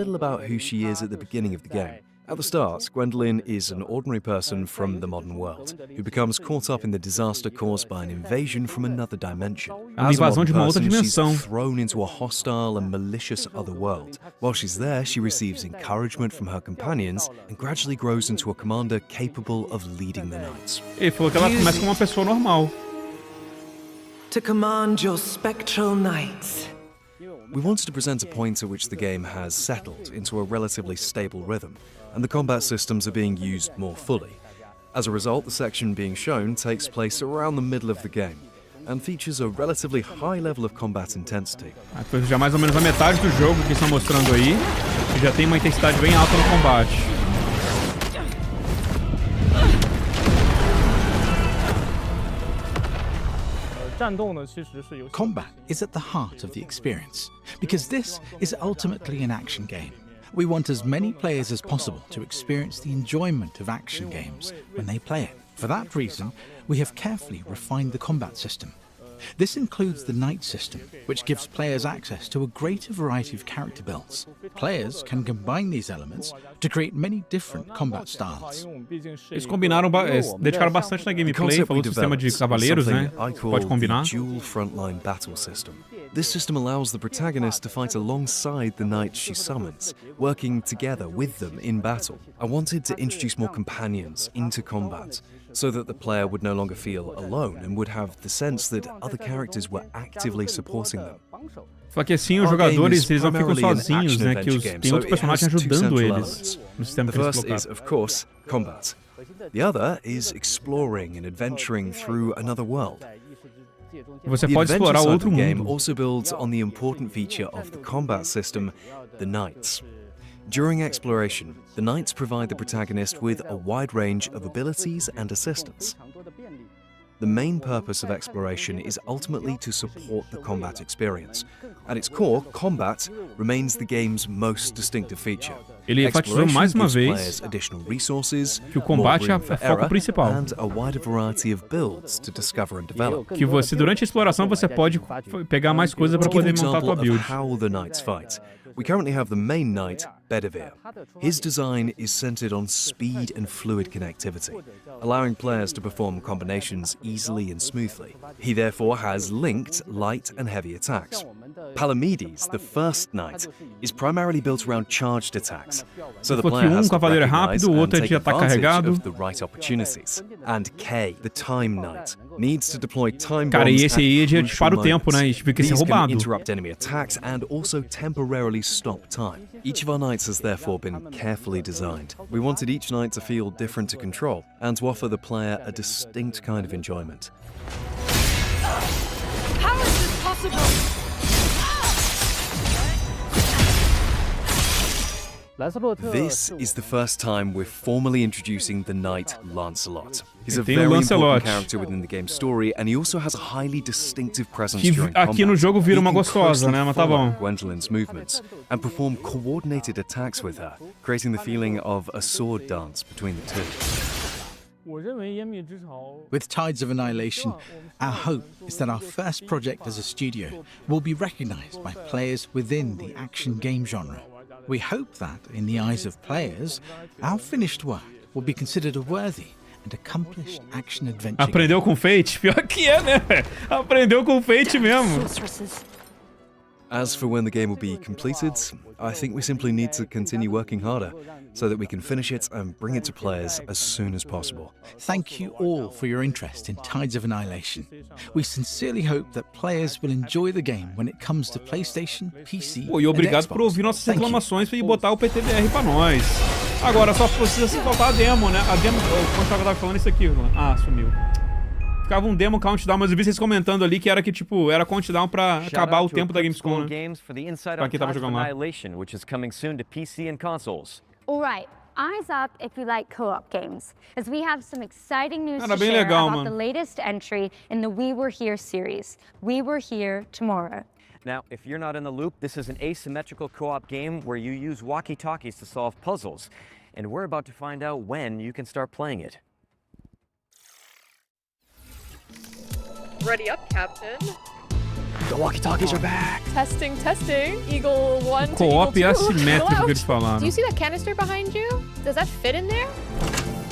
Speaker 12: At the start, Gwendolyn is an ordinary person from the modern world who becomes caught up in the disaster caused by an invasion from another dimension. As a modern person, she's thrown into a hostile and malicious other world. While she's there, she receives encouragement from her companions and gradually grows into a commander capable of leading the knights.
Speaker 1: Ele falou que ela começa como uma pessoa normal.
Speaker 18: To command your spectral knights.
Speaker 12: We wanted to present a point at which the game has settled into a relatively stable rhythm, and the combat systems are being used more fully. As a result, the section being shown takes place around the middle of the game, and features a relatively high level of combat intensity.
Speaker 1: Então já mais ou menos a metade do jogo que estão mostrando aí, já tem uma intensidade bem alta no combate.
Speaker 9: Combat is at the heart of the experience, because this is ultimately an action game. We want as many players as possible to experience the enjoyment of action games when they play it. For that reason, we have carefully refined the combat system. This includes the Knight system, which gives players access to a greater variety of character builds. Players can combine these elements to create many different combat styles.
Speaker 1: Eles combinaram, dedicaram bastante na gameplay, falou do sistema de cavaleiros, né? Pode combinar.
Speaker 12: Dual frontline battle system. This system allows the protagonist to fight alongside the knights she summons, working together with them in battle. I wanted to introduce more companions into combat, so that the player would no longer feel alone and would have the sense that other characters were actively supporting them.
Speaker 1: Só que assim os jogadores eles não ficam sozinhos, né? Que tem outros personagens ajudando eles no sistema que eles colocaram.
Speaker 12: The first is, of course, combat. The other is exploring and adventuring through another world.
Speaker 1: Você pode explorar outro mundo.
Speaker 12: The game also builds on the important feature of the combat system, the knights. During exploration, the knights provide the protagonist with a wide range of abilities and assistance. The main purpose of exploration is ultimately to support the combat experience. At its core, combat remains the game's most distinctive feature.
Speaker 1: Ele enfatizou mais uma vez
Speaker 12: additional resources,
Speaker 1: que o combate é o foco principal.
Speaker 12: And a wider variety of builds to discover and develop.
Speaker 1: Que você durante a exploração você pode pegar mais coisas para poder montar a tua build.
Speaker 12: How the knights fight. We currently have the main knight, Bedivere. His design is centered on speed and fluid connectivity, allowing players to perform combinations easily and smoothly. He therefore has linked light and heavy attacks. Palamedes, the first knight, is primarily built around charged attacks, so the player has to recognize and take advantage of the right opportunities. And K, the time knight, needs to deploy time bombs at crucial moments. These can interrupt enemy attacks and also temporarily stop time. Each of our knights has therefore been carefully designed. We wanted each knight to feel different to control and to offer the player a distinct kind of enjoyment.
Speaker 16: How is this possible?
Speaker 12: This is the first time we're formally introducing the knight Lancelot. He's a very important character within the game's story, and he also has a highly distinctive presence during combat.
Speaker 1: Aqui no jogo vira uma gostosa, né? Mas tá bom.
Speaker 12: Gwendolyn's movements and perform coordinated attacks with her, creating the feeling of a sword dance between the two.
Speaker 9: With Tides of Annihilation, our hope is that our first project as a studio will be recognized by players within the action game genre. We hope that, in the eyes of players, our finished work will be considered a worthy and accomplished action adventure.
Speaker 1: Aprendeu com Fate? Pior que é, né? Aprendeu com Fate mesmo.
Speaker 12: As for when the game will be completed, I think we simply need to continue working harder so that we can finish it and bring it to players as soon as possible.
Speaker 9: Thank you all for your interest in Tides of Annihilation. We sincerely hope that players will enjoy the game when it comes to PlayStation, PC,
Speaker 1: e obrigado por ouvir nossas reclamações e botar o PTBR pra nós. Agora só precisa se faltar a demo, né? A demo, quando eu tava falando isso aqui, ah, sumiu. Ficava um demo countdown, mas eu vi vocês comentando ali que era que, tipo, era countdown pra acabar o tempo da Gamescom, né? Pra quem tava jogando lá.
Speaker 2: Alright, eyes up if you like co-op games, as we have some exciting news to
Speaker 1: bem
Speaker 2: share
Speaker 1: legal,
Speaker 2: about
Speaker 1: mano.
Speaker 2: the latest entry in the We Were Here series, We Were Here Tomorrow.
Speaker 13: Now, if you're not in the loop, this is an asymmetrical co-op game where you use walkie-talkies to solve puzzles, and we're about to find out when you can start playing it.
Speaker 16: Ready up, Captain.
Speaker 13: The walkie-talkies are back.
Speaker 16: Testing, testing. Eagle 1 to
Speaker 1: Co-op
Speaker 16: Eagle 2.
Speaker 1: assimétrico que eles falaram.
Speaker 16: Do you see that canister behind you? Does that fit in there?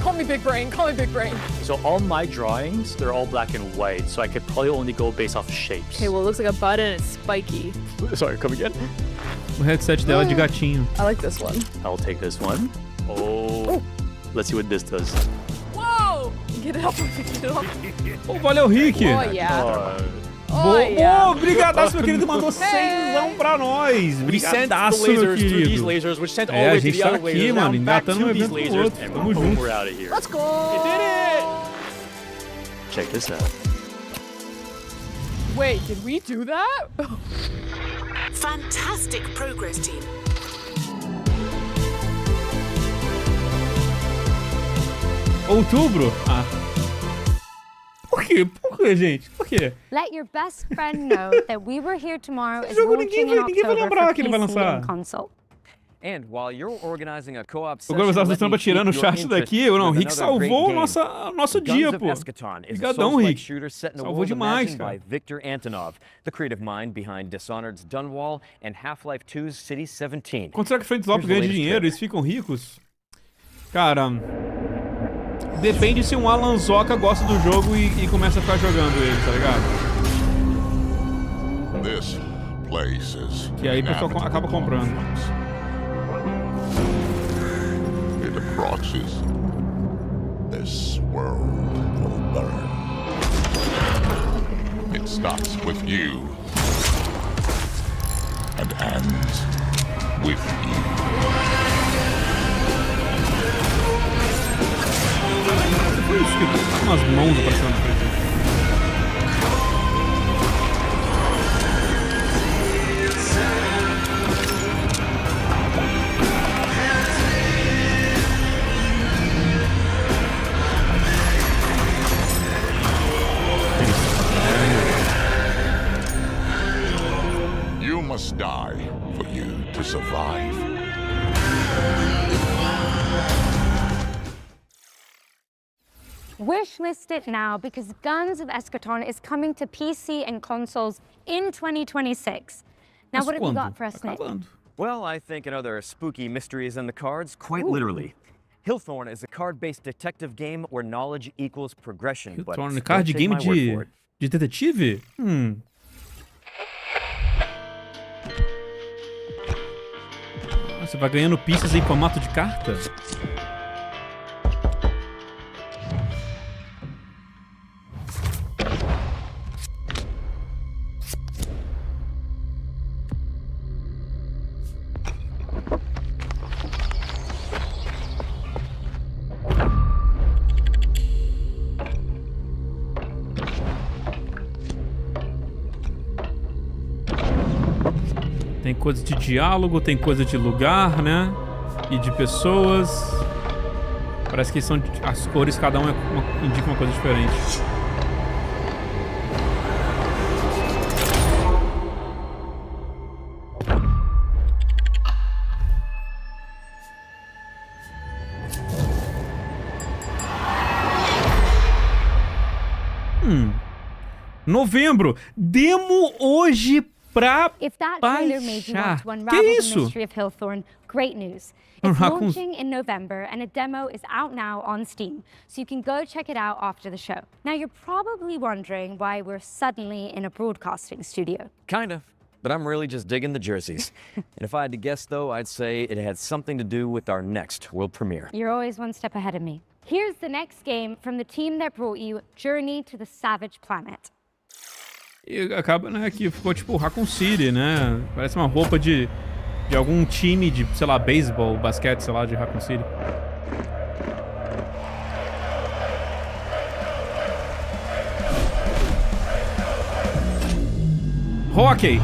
Speaker 16: Call me big brain, call me big brain.
Speaker 17: So all my drawings, they're all black and white, so I could probably only go based off shapes.
Speaker 16: Okay, well it looks like a button and it's spiky.
Speaker 17: Sorry, come again?
Speaker 1: O headset dela é de gatinho.
Speaker 16: I like this one.
Speaker 17: I'll take this one. Oh. Let's see what this does.
Speaker 16: Whoa! Get it off of me, get it off.
Speaker 1: Oh, valeu, Rick!
Speaker 16: Oh, yeah.
Speaker 1: Oh, brigadaço, meu querido, mandou 100zão pra nós. Brigadaço, meu querido. A gente tá aqui, mano, engatando um evento pro outro. Tamo junto.
Speaker 16: Let's go!
Speaker 17: We did it! Check this out.
Speaker 16: Wait, did we do that?
Speaker 20: Fantastic progress, team.
Speaker 1: Outubro? Ah. Por quê? Por quê, gente? Por quê?
Speaker 2: Let your best friend know that We Were Here Tomorrow is launching in October for PC and console.
Speaker 13: And while you're organizing a co-op
Speaker 1: session, agora vocês estão tirando o chat daqui. Não, o Rick salvou o nosso dia, pô. Obrigadão, Rick. Salvou demais, cara.
Speaker 13: Victor Antonov, the creative mind behind Dishonored's Dunwall and Half-Life 2's City 17.
Speaker 1: Quanto será que Frank Lopes ganha de dinheiro? Eles ficam ricos? Cara, depende se um Alan Zoka gosta do jogo e começa a ficar jogando ele, tá ligado? Que aí o pessoal acaba comprando.
Speaker 21: It approaches. This world will burn. It starts with you and ends with you.
Speaker 1: Umas mãos aparecendo pra gente.
Speaker 21: You must die for you to survive.
Speaker 2: Wishlist it now because Guns of Eschaton is coming to PC and consoles in 2026. Now, what have you got for us, Nick?
Speaker 13: Well, I think another spooky mysteries in the cards, quite literally. Hillthorn is a card-based detective game where knowledge equals progression.
Speaker 1: Hillthorn, card game de detetive? Você vai ganhando pistas em formato de carta? Tem coisa de diálogo, tem coisa de lugar, né? E de pessoas. Parece que são as cores, cada um indica uma coisa diferente. Novembro. Demo hoje pra baixar. Que isso?
Speaker 2: Great news. It's launching in November and a demo is out now on Steam, so you can go check it out after the show. Now you're probably wondering why we're suddenly in a broadcasting studio.
Speaker 13: Kind of, but I'm really just digging the jerseys. And if I had to guess though, I'd say it had something to do with our next world premiere.
Speaker 2: You're always one step ahead of me. Here's the next game from the team that brought you Journey to the Savage Planet.
Speaker 1: E acaba, né, que ficou tipo Raccoon City, né? Parece uma roupa de algum time de, sei lá, beisebol, basquete, sei lá, de Raccoon City. Hockey.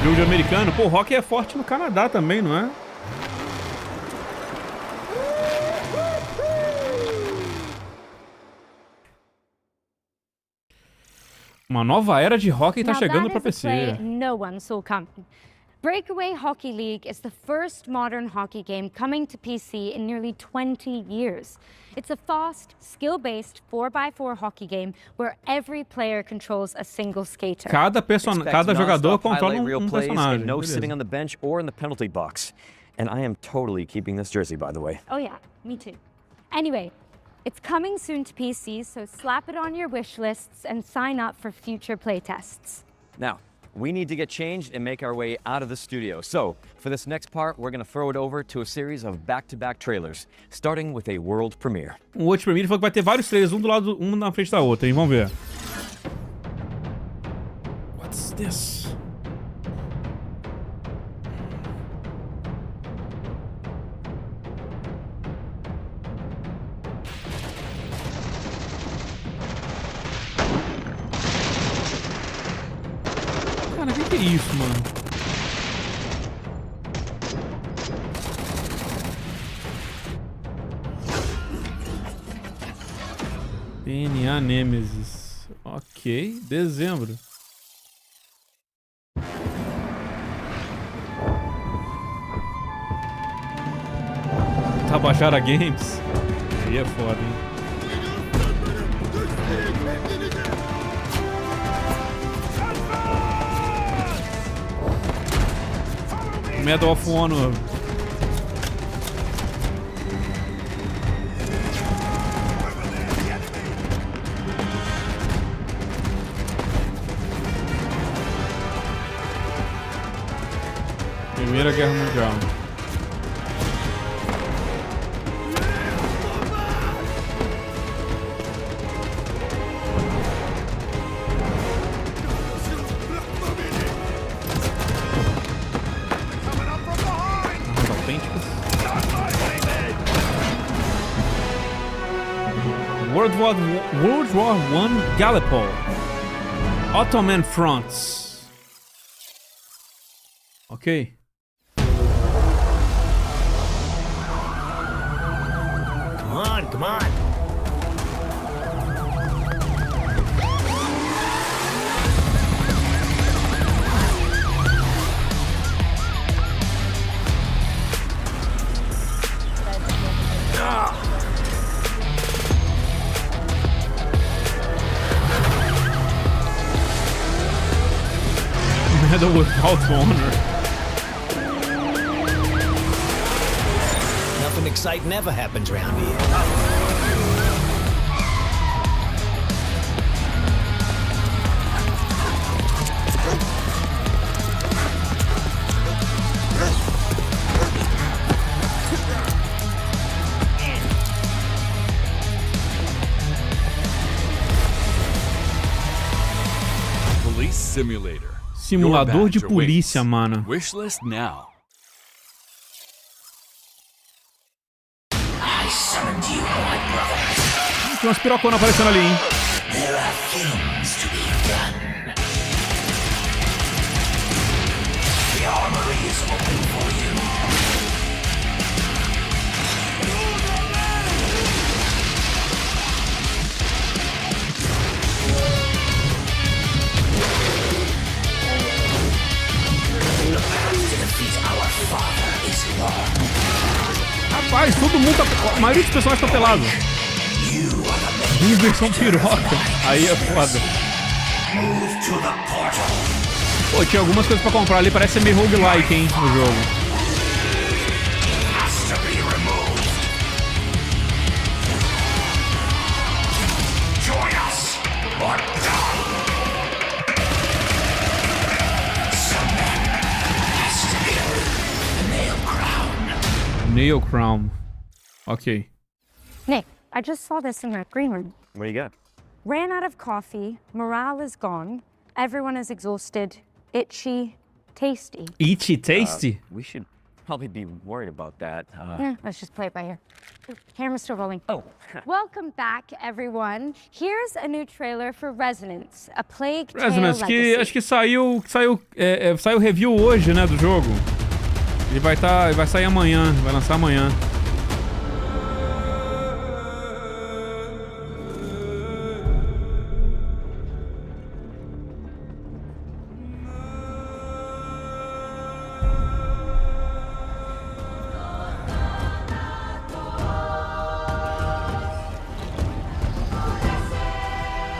Speaker 1: Jogo de americano. Pô, o hockey é forte no Canadá também, não é? Uma nova era de hockey tá chegando pra PC.
Speaker 2: No one saw coming. Breakaway Hockey League is the first modern hockey game coming to PC in nearly 20 years. It's a fast, skill-based 4x4 hockey game where every player controls a single skater.
Speaker 1: Cada jogador controla personagem.
Speaker 13: No sitting on the bench or in the penalty box. And I am totally keeping this jersey, by the way.
Speaker 2: Oh yeah, me too. Anyway, it's coming soon to PC, so slap it on your wish lists and sign up for future playtests.
Speaker 13: Now, we need to get changed and make our way out of the studio. So, for this next part, we're going to throw it over to a series of back-to-back trailers, starting with a world premiere.
Speaker 1: O World Premiere falou que vai ter vários trailers, um do lado, um na frente da outra, hein? Vamos ver. What's this? Cara, o que é isso, mano? DNA Nemesis. Ok, dezembro. Tabajara Games. Aí é foda, hein? Medal of Honor. Primeira Guerra Mundial. World War I Gallipoli. Ottoman fronts. Ok.
Speaker 7: Come on, come on.
Speaker 1: Medal without honor.
Speaker 7: Nothing exciting ever happens around here.
Speaker 10: Simulator.
Speaker 1: Simulador de polícia, mano.
Speaker 10: Wishlist now.
Speaker 7: I summoned you, my brother.
Speaker 1: Tem umas piroconas aparecendo ali, hein?
Speaker 7: There are things to be done. The armory is open for you.
Speaker 1: Rapaz, todo mundo tá... A maioria dos personagens tá pelado. Em versão piroca. Aí é foda. Pô, tinha algumas coisas pra comprar ali. Parece ser meio roguelike, hein, no jogo. Nail Crown. Okay.
Speaker 2: Nick, I just saw this in that green room.
Speaker 13: What do you got?
Speaker 2: Ran out of coffee, morale is gone, everyone is exhausted, itchy, tasty.
Speaker 1: Itchy, tasty?
Speaker 13: We should probably be worried about that.
Speaker 2: Yeah, let's just play it by ear. Camera's still rolling. Oh. Welcome back, everyone. Here's a new trailer for Resonance, a Plague Tale
Speaker 1: Resonance,
Speaker 2: Legacy.
Speaker 1: que acho que saiu review hoje, né, do jogo. Ele vai sair amanhã, vai lançar amanhã.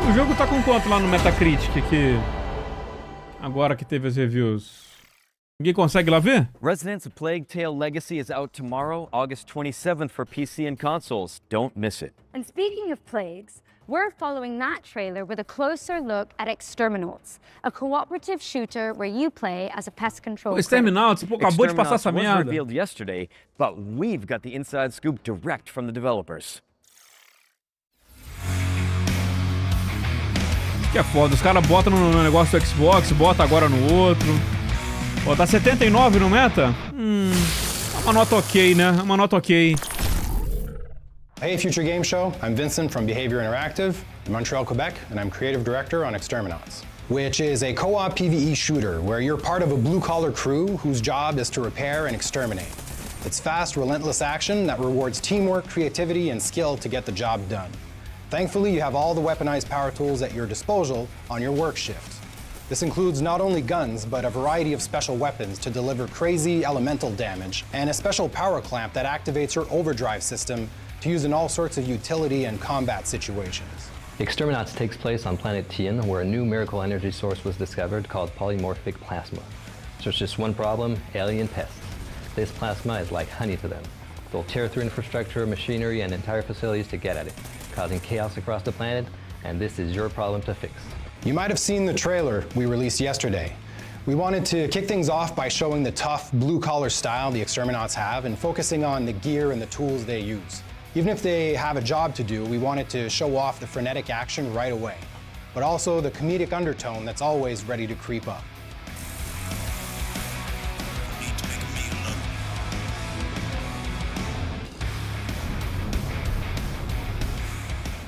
Speaker 1: O jogo tá com quanto lá no Metacritic que agora que teve as reviews? Ninguém consegue lá ver?
Speaker 13: Resonance: A Plague Tale Legacy is out tomorrow, August 27th for PC and consoles. Don't miss it.
Speaker 2: And speaking of plagues, we're following that trailer with a closer look at Exterminauts, a cooperative shooter where you play as a pest control.
Speaker 1: Exterminauts, pô, acabou de passar essa merda.
Speaker 13: Was revealed yesterday, but we've got the inside scoop direct from the developers.
Speaker 1: Que é foda, os caras botam no negócio do Xbox, botam agora no outro. Ó, tá 79 no meta? Uma nota ok, né? Uma nota ok.
Speaker 20: Hey, Future Game Show. I'm Vincent from Behavior Interactive in Montreal, Quebec, and I'm creative director on Exterminauts, which is a co-op PvE shooter where you're part of a blue-collar crew whose job is to repair and exterminate. It's fast, relentless action that rewards teamwork, creativity, and skill to get the job done. Thankfully, you have all the weaponized power tools at your disposal on your work shift. This includes not only guns, but a variety of special weapons to deliver crazy elemental damage, and a special power clamp that activates your overdrive system to use in all sorts of utility and combat situations.
Speaker 22: Exterminauts takes place on planet Tien, where a new miracle energy source was discovered called polymorphic plasma. So it's just one problem: alien pests. This plasma is like honey to them. They'll tear through infrastructure, machinery, and entire facilities to get at it, causing chaos across the planet, and this is your problem to fix.
Speaker 20: You might have seen the trailer we released yesterday. We wanted to kick things off by showing the tough, blue-collar style the Exterminauts have and focusing on the gear and the tools they use. Even if they have a job to do, we wanted to show off the frenetic action right away, but also the comedic undertone that's always ready to creep up.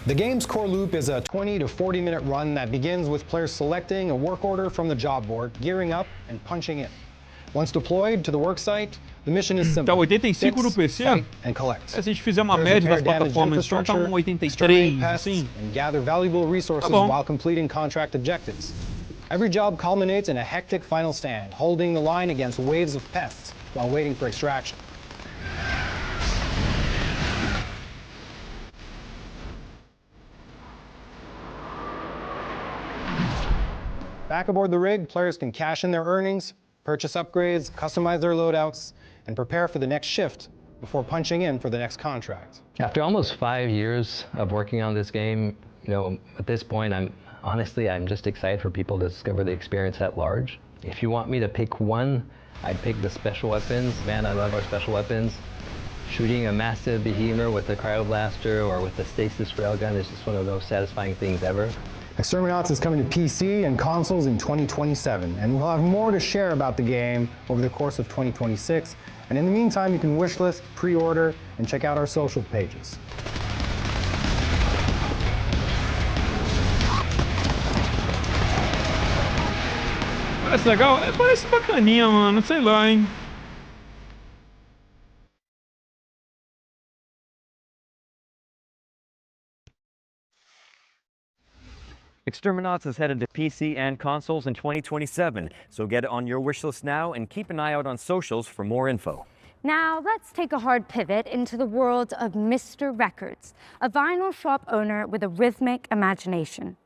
Speaker 20: The game's core loop is a 20 to 40 minute run that begins with players selecting a work order from the job board, gearing up, and punching in. Once deployed to the work site, the mission is simple.
Speaker 1: Tá 85 no PC?
Speaker 20: And collect.
Speaker 1: Se a gente fizer uma média das plataformas, então tá 83, assim.
Speaker 20: And gather valuable resources while completing contract objectives. Every job culminates in a hectic final stand, holding the line against waves of pests while waiting for extraction. Back aboard the rig, players can cash in their earnings, purchase upgrades, customize their loadouts, and prepare for the next shift before punching in for the next contract.
Speaker 22: After almost 5 years of working on this game, at this point, I'm just excited for people to discover the experience at large. If you want me to pick one, I'd pick the special weapons. Man, I love our special weapons. Shooting a massive behemoth with a cryoblaster or with a stasis railgun is just one of those satisfying things ever.
Speaker 20: Exterminauts is coming to PC and consoles in 2027, and we'll have more to share about the game over the course of 2026. And in the meantime, you can wishlist, pre-order, and check out our social pages.
Speaker 1: Parece legal? Parece bacaninha, mano. Sei lá, hein.
Speaker 13: Exterminauts is headed to PC and consoles in 2027, so get it on your wish list now and keep an eye out on socials for more info.
Speaker 2: Now, let's take a hard pivot into the world of Mr. Records, a vinyl shop owner with a rhythmic imagination.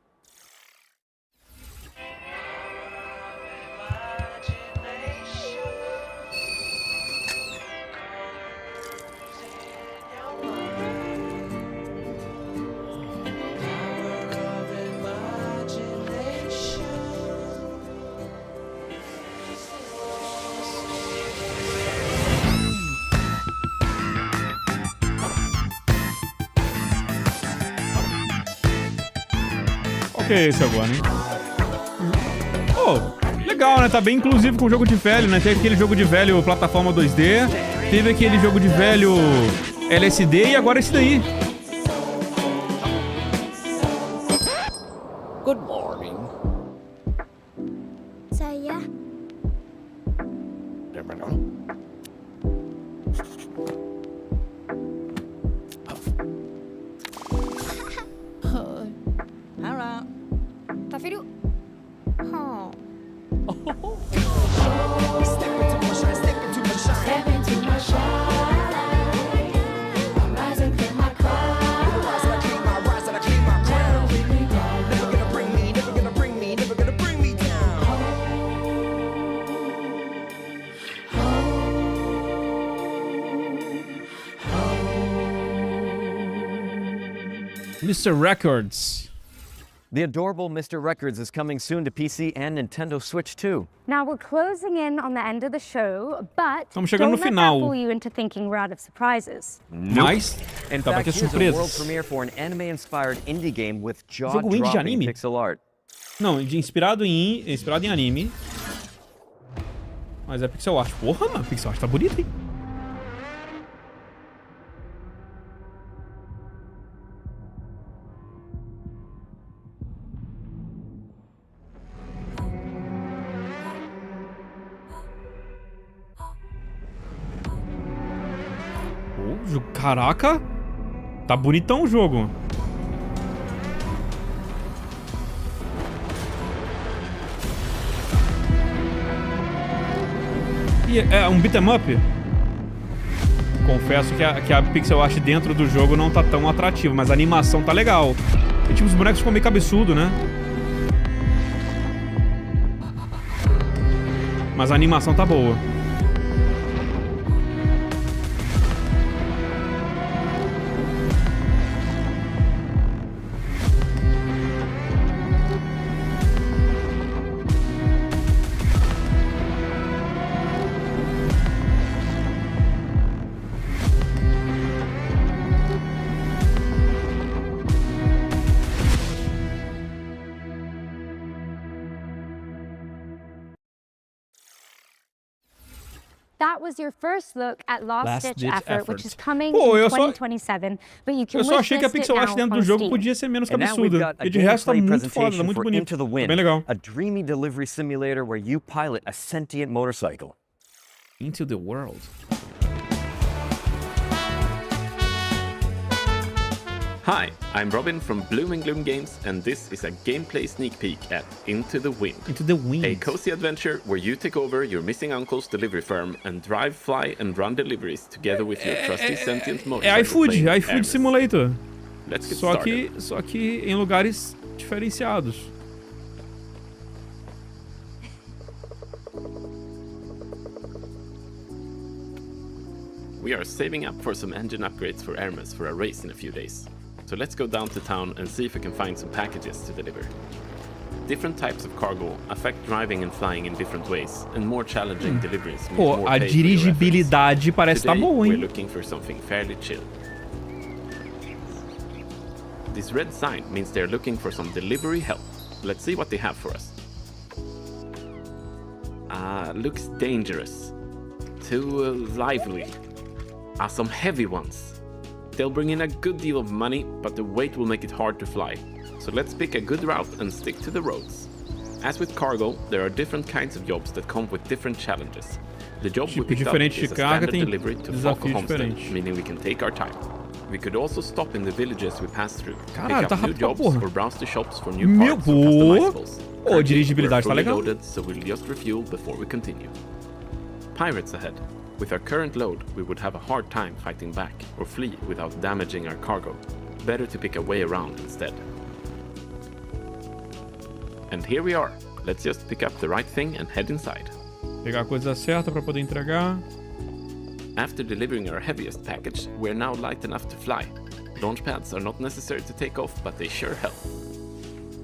Speaker 1: Que é esse agora, hein? Oh, legal, né? Tá bem inclusivo com o jogo de velho, né? Teve aquele jogo de velho plataforma 2D, teve aquele jogo de velho LSD e agora esse daí.
Speaker 3: Good morning.
Speaker 14: Saya.
Speaker 1: Mr. Records.
Speaker 13: The adorable Mr. Records is coming soon to PC and Nintendo Switch too.
Speaker 2: Now we're closing in on the end of the show, but
Speaker 1: Estamos chegando no
Speaker 2: don't let
Speaker 1: final.
Speaker 2: that fool you into thinking we're out of surprises.
Speaker 1: Mas,
Speaker 13: In
Speaker 1: tá, vai
Speaker 13: fact,
Speaker 1: ter
Speaker 13: here's a world
Speaker 1: surpresas.
Speaker 13: premiere for an anime-inspired indie game with
Speaker 1: Jogo indie de
Speaker 13: jaw-dropping
Speaker 1: anime?
Speaker 13: pixel art.
Speaker 1: Não, inspirado em anime. Mas é pixel art. Porra, mano, pixel art tá bonito, hein? Caraca! Tá bonitão o jogo. E é um beat'em up? Confesso que a pixel art dentro do jogo não tá tão atrativa, mas a animação tá legal. E tipo, os bonecos ficam meio cabeçudo, né? Mas a animação tá boa.
Speaker 2: That was your first look at Last Ditch Effort, which is coming
Speaker 1: Pô,
Speaker 2: in 2027, but you can
Speaker 1: Eu só achei que a pixel art dentro do jogo podia ser menos cabeçuda. E de resto tá muito foda, tá muito bonito. Tá bem legal.
Speaker 13: A dreamy delivery simulator where you pilot a sentient motorcycle.
Speaker 1: Into the World.
Speaker 6: Hi, I'm Robin from Bloom and Gloom Games, and this is a gameplay sneak peek at Into the Wind.
Speaker 1: Into the Wind.
Speaker 6: A cozy adventure where you take over your missing uncle's delivery firm and drive, fly, and run deliveries together with your trusty sentient motorcycle.
Speaker 1: É iFood Simulator.
Speaker 6: Let's get started.
Speaker 1: Só que em lugares diferenciados.
Speaker 6: we are saving up for some engine upgrades for Hermes for a race in a few days. So let's go down to town and see if we can find some packages to deliver. Different types of cargo affect driving and flying in different ways, and more challenging deliveries mean
Speaker 1: Pô,
Speaker 6: more
Speaker 1: a
Speaker 6: pay for your
Speaker 1: dirigibilidade
Speaker 6: efforts.
Speaker 1: parece tá
Speaker 6: Today,
Speaker 1: boa,
Speaker 6: we're
Speaker 1: hein?
Speaker 6: looking for something fairly chill. This red sign means they're looking for some delivery help. Let's see what they have for us. Looks dangerous. Too lively. Some heavy ones. They'll bring in a good deal of money, but the weight will make it hard to fly. So let's pick a good route and stick to the roads. As with cargo, there are different kinds of jobs that come with different challenges. The job we picked up is a standard delivery to Falco Homestead, meaning we can take our time. We could also stop in the villages we pass through, pick up new jobs or browse the shops for new parts or customizables.
Speaker 1: Ô, dirigibilidade tá
Speaker 6: We're fully
Speaker 1: legal.
Speaker 6: loaded, so we'll just refuel before we continue. Pirates ahead. With our current load, we would have a hard time fighting back or flee without damaging our cargo. Better to pick a way around instead. And here we are. Let's just pick up the right thing and head inside.
Speaker 1: Pegar a coisa certa pra poder entregar.
Speaker 6: After delivering our heaviest package, we're now light enough to fly. Launch pads are not necessary to take off, but they sure help.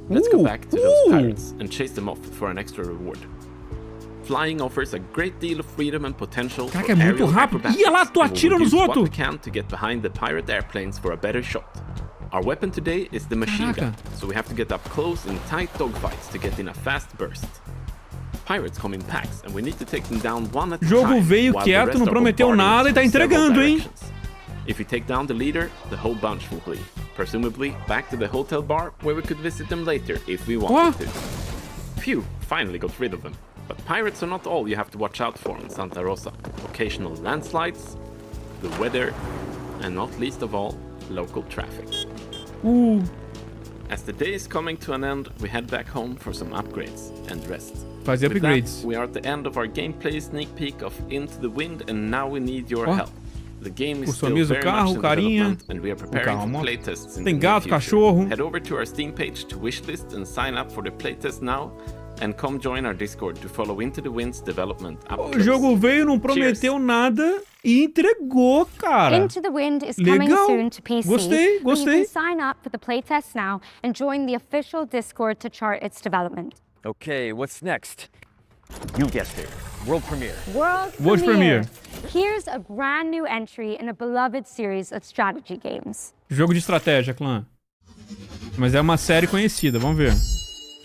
Speaker 6: Let's go back to those pirates and chase them off for an extra reward. Flying offers a great deal of freedom and potential.
Speaker 1: Caraca, é muito rápido. Ih, olha lá, tu atira nos outros.
Speaker 6: What we can to get behind the pirate airplanes for a better shot. Our weapon today is the machine gun, so we have to get up close in tight dogfights to get in a fast burst. Pirates come in packs, and we need to take them down one at a time.
Speaker 1: O jogo veio quieto, não prometeu nada e tá entregando, hein?
Speaker 6: If we take down the leader, the whole bunch will flee. Presumably back to the hotel bar, where we could visit them later if we wanted to. Phew, finally got rid of them. But pirates are not all you have to watch out for in Santa Rosa. Occasional landslides, the weather, and not least of all, local traffic. As the day is coming to an end, we head back home for some upgrades and rest.
Speaker 1: Fazer
Speaker 6: With
Speaker 1: upgrades.
Speaker 6: that, we are at the end of our gameplay sneak peek of Into the Wind, and now we need your help. The game is still very much in development, and we are preparing for playtests in the near future.
Speaker 1: Cachorro.
Speaker 6: Head over to our Steam page to wishlist and sign up for the playtest now, and come join our Discord to follow Into the Wind's development up
Speaker 1: O jogo veio, não prometeu nada e entregou, cara.
Speaker 2: Into the Wind is coming soon to PC.
Speaker 1: Gostei,
Speaker 2: You
Speaker 1: gostei.
Speaker 2: can sign up for the playtest now and join the official Discord to chart its development.
Speaker 13: Okay, what's next? You guessed it. World premiere.
Speaker 2: World premiere. Here's a brand new entry in a beloved series of strategy games.
Speaker 1: Jogo de estratégia, clã. Mas é uma série conhecida, vamos ver.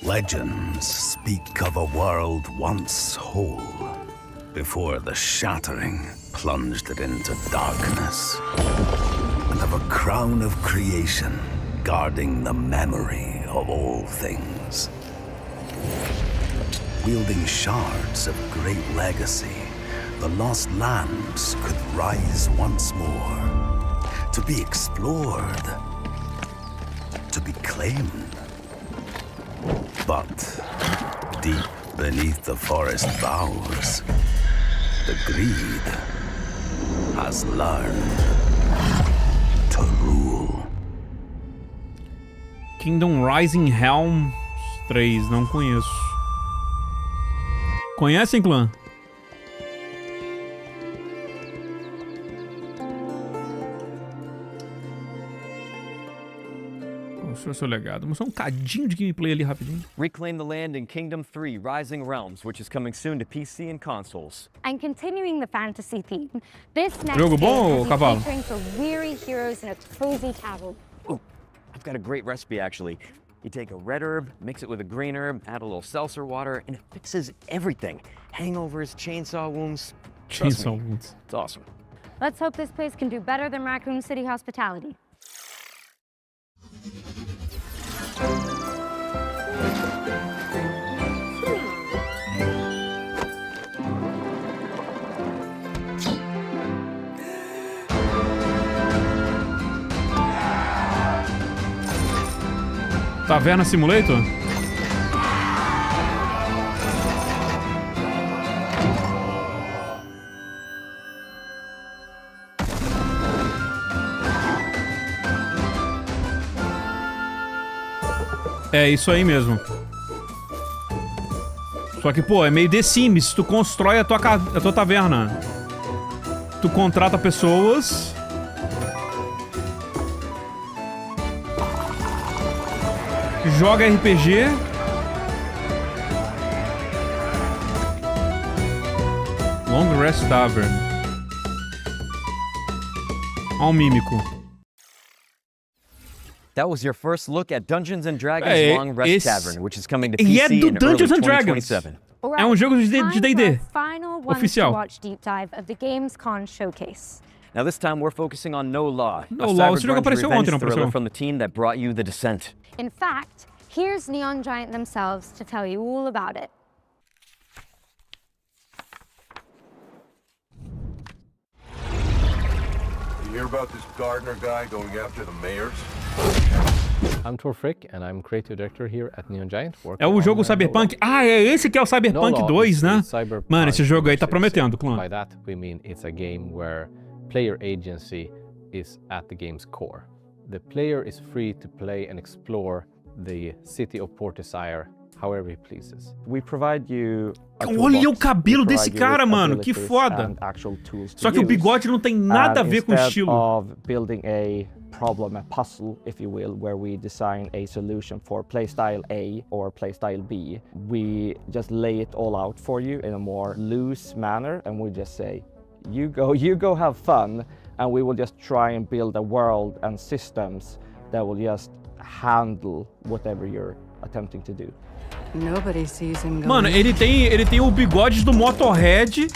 Speaker 4: Legends speak of a world once whole, before the shattering plunged it into darkness, and of a crown of creation guarding the memory of all things. Wielding shards of great legacy, the lost lands could rise once more, to be explored, to be claimed. But deep beneath the forest boughs, the greed has learned to rule.
Speaker 1: Kingdom Rising Helm 3, não conheço. Conhecem, clã? Deixa eu ver seu legado. Mostrar um cadinho de gameplay ali rapidinho.
Speaker 13: Reclaim the land in Kingdom 3 Rising Realms, which is coming soon to PC and consoles.
Speaker 2: And continuing the fantasy theme, this next
Speaker 1: Jogo bom,
Speaker 2: game will be
Speaker 1: cavalo?
Speaker 2: featuring for weary heroes in a cozy tavern.
Speaker 13: Ooh, I've got a great recipe actually. You take a red herb, mix it with a green herb, add a little seltzer water, and it fixes everything. Hangovers, chainsaw wounds.
Speaker 1: Chainsaw wounds.
Speaker 13: It's awesome.
Speaker 2: Let's hope this place can do better than Raccoon City hospitality.
Speaker 1: Taverna Simulator? É isso aí mesmo. Só que, pô, é meio The Sims. Tu constrói a tua taverna. Tu contrata pessoas. Joga RPG. Long Rest Tavern. Ó o mímico.
Speaker 13: That was your first look at Dungeons and Dragons Long Rest Tavern, which is coming to PC
Speaker 1: E é do
Speaker 13: in
Speaker 1: Dungeons
Speaker 13: early
Speaker 1: and Dragons.
Speaker 13: 2027.
Speaker 1: É um jogo de D&D. Oficial.
Speaker 2: Watch deep dive of the Gamescom showcase.
Speaker 13: Now this time we're focusing on No Law,
Speaker 1: No
Speaker 13: a
Speaker 1: Law, esse jogo
Speaker 13: cybergrunge
Speaker 1: apareceu
Speaker 13: revenge
Speaker 1: ontem, não
Speaker 13: thriller
Speaker 1: apareceu?
Speaker 13: from the team that brought you The Descent.
Speaker 2: In fact, here's Neon Giant themselves to tell you all about it.
Speaker 21: You hear about this Gardner guy going after the mayors?
Speaker 3: I'm Tor Frick, and I'm creative director here at Neon Giant.
Speaker 1: É o jogo Cyberpunk. Ah, é esse que é o Cyberpunk 2, né? Mano, esse jogo aí tá prometendo, clã.
Speaker 3: By that we mean it's a game where player agency is at the game's core. The player is free to play and explore the city of Port Desire however he pleases.
Speaker 13: We provide you
Speaker 1: Olha o cabelo desse cara, mano, que foda. Só que o bigode não tem nada a ver com o estilo.
Speaker 10: Of building a problem, a puzzle, if you will, where we design a solution for playstyle A or playstyle B, we just lay it all out for you in a more loose manner, and we just say, you go have fun, and we will just try and build a world and systems that will just handle whatever you're attempting to do.
Speaker 23: Nobody sees him going.
Speaker 1: Mano, ele tem o bigode do Motorhead,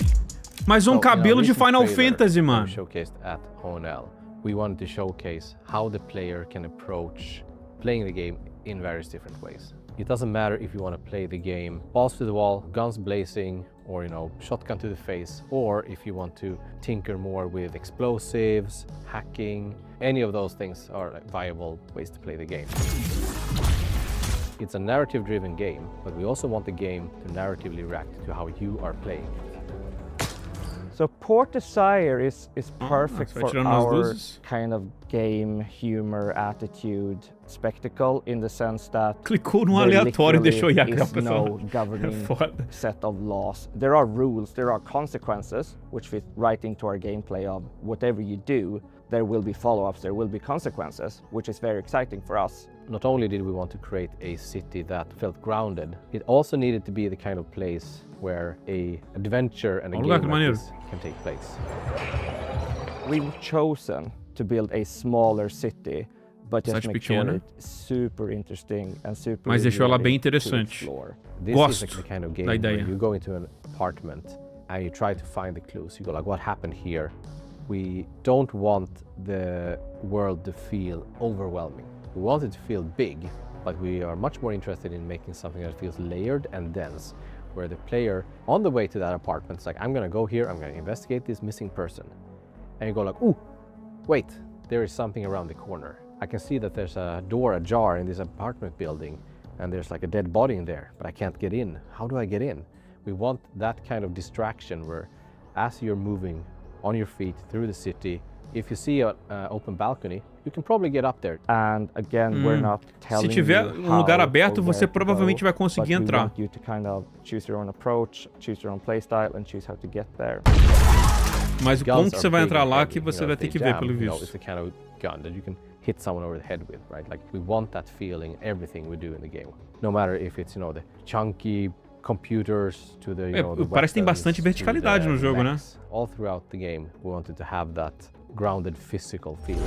Speaker 1: mas um cabelo de Final Fantasy, mano.
Speaker 3: Showcased at ONL. We wanted to showcase how the player can approach playing the game in various different ways. It doesn't matter if you want to play the game balls to the wall, guns blazing, or shotgun to the face, or if you want to tinker more with explosives, hacking. Any of those things are viable ways to play the game. It's a narrative-driven game, but we also want the game to narratively react to how you are playing it.
Speaker 10: So Port Desire is perfect for our kind of game, humor, attitude, spectacle, in the sense that
Speaker 1: Clicou no aleatório e deixou ir a
Speaker 10: there is
Speaker 1: capa
Speaker 10: no governing set of laws. There are rules, there are consequences, which fit right into our gameplay of whatever you do, there will be follow-ups, there will be consequences, which is very exciting for us.
Speaker 3: Not only did we want to create a city that felt grounded, it also needed to be the kind of place where an adventure and a game like this can take place.
Speaker 10: We've chosen to build a smaller city, but just make sure it's super interesting and super
Speaker 1: Mas deixou ela bem interessante.
Speaker 3: This is the kind of game where you go into an apartment and you try to find the clues. You go like, what happened here? We don't want the world to feel overwhelming. We want it to feel big, but we are much more interested in making something that feels layered and dense, where the player, on the way to that apartment, is like, I'm gonna go here, I'm gonna investigate this missing person. And you go like, ooh, wait, there is something around the corner. I can see that there's a door ajar in this apartment building, and there's like a dead body in there, but I can't get in. How do I get in? We want that kind of distraction where, as you're moving on your feet through the city, if you see an open balcony, you can probably get up there.
Speaker 10: And again, we're not telling
Speaker 1: Se tiver lugar aberto, você provavelmente vai
Speaker 10: go,
Speaker 1: conseguir entrar.
Speaker 10: We want you to kind of choose your own approach, choose your own playstyle, and choose how to get there.
Speaker 1: Mas como que você vai entrar lá que você vai ter que ver, pelo visto.
Speaker 3: It's the kind of gun that you can hit someone over the head with, right? Like, we want that feeling everything we do in the game. No matter if it's, the chunky computers to the,
Speaker 1: parece que tem bastante verticalidade no jogo, né?
Speaker 3: All throughout the game, we wanted to have that grounded physical feeling.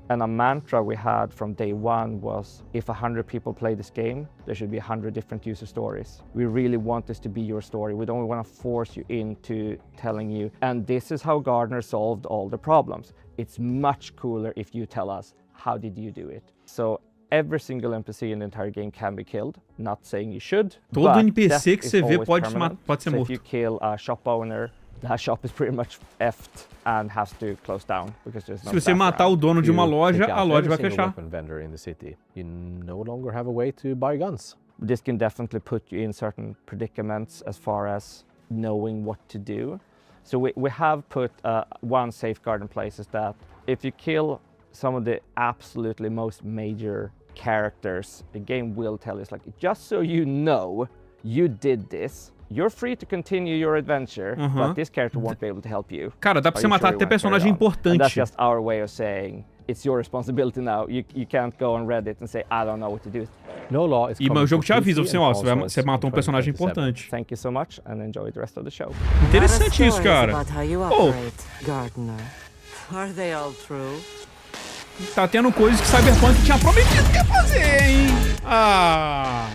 Speaker 10: And a mantra we had from day one was, if 100 people play this game, there should be 100 different user stories. We really want this to be your story. We don't want to force you into telling you, and this is how Gardner solved all the problems. It's much cooler if you tell us, how did you do it? So every single NPC in the entire game can be killed. Not saying you should.
Speaker 1: Todo NPC que você vê pode ser morto.
Speaker 10: If you kill a shop owner, that shop is pretty much effed and has to close down because there's no
Speaker 1: Se você matar o dono de uma loja, a loja vai fechar.
Speaker 3: Vendor in the city, you no longer have a way to buy guns.
Speaker 10: This can definitely put you in certain predicaments as far as knowing what to do. So we have put one safeguard in place, is that if you kill some of the absolutely most major characters, the game will tell us, like, just so you know, you did this. You're free to continue your adventure, but this character won't be able to help you.
Speaker 1: Cara, dá pra você matar até personagem importante.
Speaker 10: And that's just our way of saying it's your responsibility now. You can't go on Reddit and say I don't know what to do.
Speaker 3: No law is
Speaker 1: E o jogo te avisa, assim, ó, você matou um personagem importante.
Speaker 10: Thank you so much and enjoy the rest of the show.
Speaker 1: Interessante isso, cara. Oh.
Speaker 18: Are they all true?
Speaker 1: Tá tendo coisas que Cyberpunk tinha prometido que ia fazer, hein? Ah.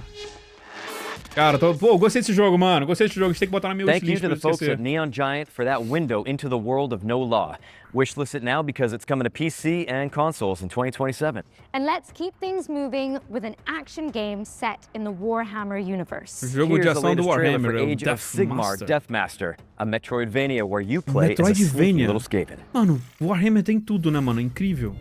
Speaker 1: Cara, pô, gostei desse jogo, mano. Gostei desse jogo. A gente tem que botar na minha wishlist.
Speaker 13: Thank you to the folks at Neon Giant for that window into the world of no law. Wishlist it now because it's coming to PC and consoles in 2027.
Speaker 2: And let's keep things moving with an action game set in the Warhammer universe.
Speaker 1: Jogo de ação do Warhammer,
Speaker 13: Age of Sigmar Deathmaster, a Metroidvania where you play as a sneaky little Skaven.
Speaker 1: Mano, Warhammer tem tudo, né, mano? Incrível.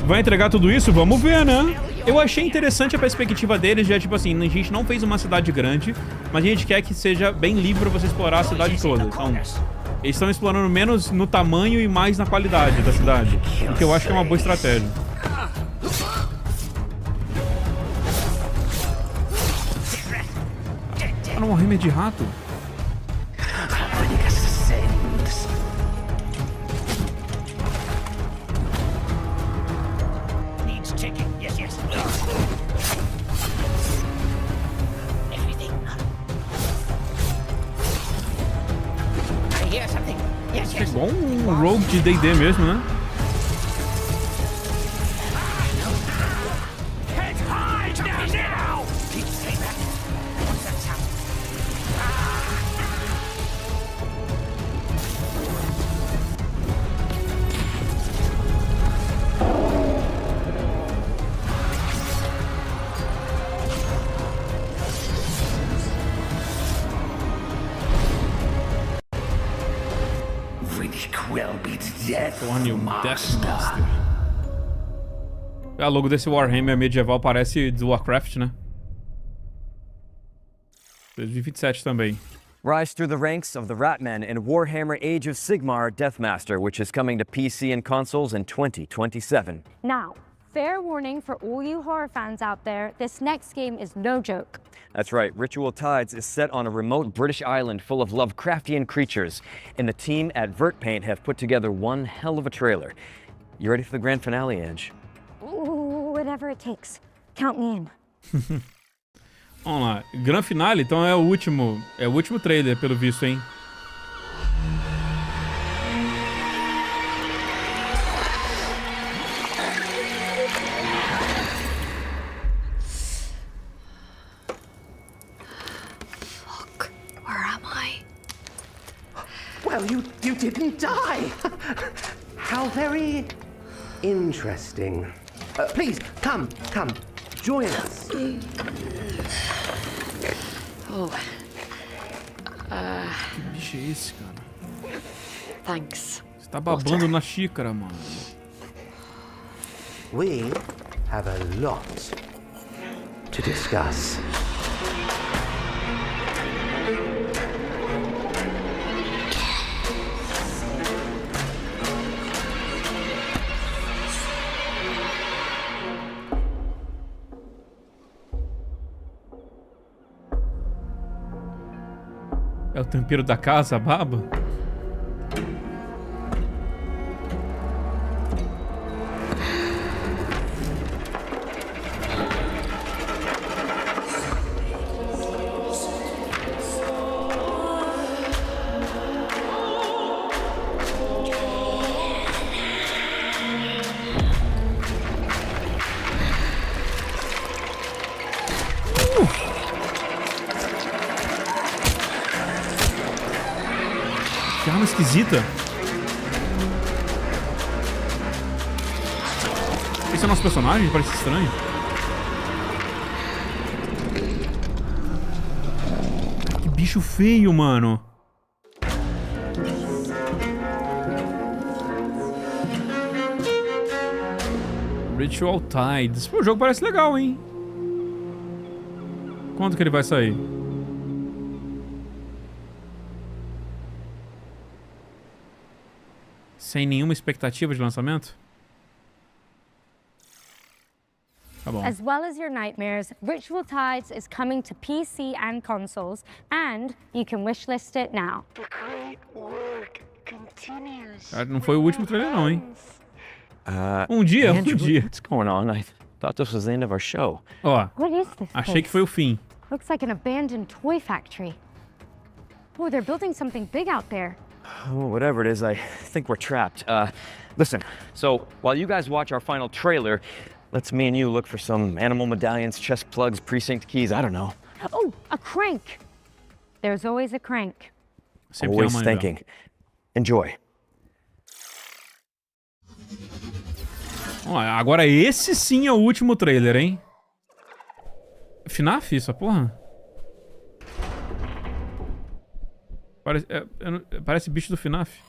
Speaker 1: Vai entregar tudo isso? Vamos ver, né? Eu achei interessante a perspectiva deles, já tipo assim, a gente não fez uma cidade grande, mas a gente quer que seja bem livre pra você explorar a cidade toda. Então, eles estão explorando menos no tamanho e mais na qualidade da cidade, o que eu acho que é uma boa estratégia. Ah, não, Warhammer de rato? É igual um rogue de D&D mesmo, né? Deathmaster. A logo desse Warhammer medieval parece do Warcraft, né? 2027 também.
Speaker 13: Rise through the ranks of the Ratmen in Warhammer Age of Sigmar Deathmaster, which is coming to PC and consoles in 2027.
Speaker 2: Now, fair warning for all you horror fans out there, this next game is no joke.
Speaker 13: That's right, Ritual Tides is set on a remote British island full of Lovecraftian creatures, and the team at Vertpaint have put together one hell of a trailer. You ready for the grand finale, Edge?
Speaker 2: Ooh, whatever it takes. Count me in.
Speaker 1: Vamos lá, grand finale, então é o último trailer, pelo visto, hein?
Speaker 8: Well, you didn't die. How very interesting. Please, come, join us.
Speaker 1: Que bicho é esse, cara?
Speaker 16: Thanks.
Speaker 1: Você tá babando na xícara, mano.
Speaker 8: We have a lot to discuss.
Speaker 1: É o tempero da casa, a baba? Que arma esquisita. Esse é o nosso personagem? Parece estranho. Que bicho feio, mano. Ritual Tides. Pô, o jogo parece legal, hein? Quando que ele vai sair? Sem nenhuma expectativa de lançamento? Tá bom.
Speaker 2: As well as your nightmares, Ritual Tides is coming to PC and consoles, and you can wishlist it now.
Speaker 1: Cara, não foi o último trailer não, hein? Um dia.
Speaker 13: What's going on? I thought this was the end of our show.
Speaker 1: Ó,
Speaker 2: What is this
Speaker 1: achei que foi o fim.
Speaker 2: Looks like an abandoned toy factory. Oh, they're building something big out there.
Speaker 13: Oh, whatever it is, I think we're trapped. Listen, so while you guys watch our final trailer, let's me and you look for some animal medallions, chest plugs, precinct keys, I don't know.
Speaker 2: Oh, a crank. There's always a crank.
Speaker 13: Always thinking. Enjoy.
Speaker 1: Ó, agora esse sim é o último trailer, hein? FNAF, essa porra? Parece bicho do FNAF.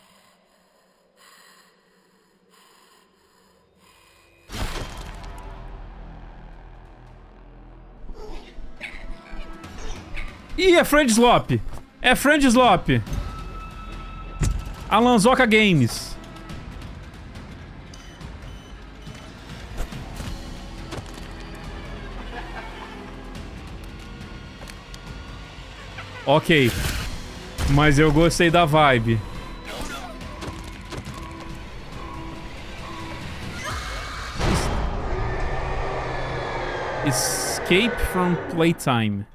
Speaker 1: Ih, é Friend Slop. É Friend Slop. Alanzoca Games. Ok. Mas eu gostei da vibe. Escape from Playtime.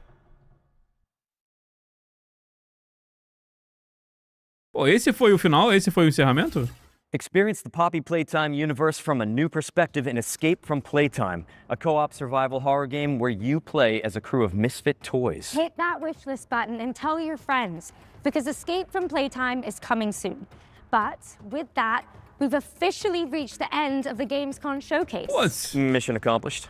Speaker 1: Pô, esse foi o final? Esse foi o encerramento?
Speaker 13: Experience the Poppy Playtime universe from a new perspective in Escape from Playtime, a co-op survival horror game where you play as a crew of misfit toys.
Speaker 2: Hit that wishlist button and tell your friends, because Escape from Playtime is coming soon. But with that, we've officially reached the end of the Gamescom showcase.
Speaker 1: What?
Speaker 13: Mission accomplished.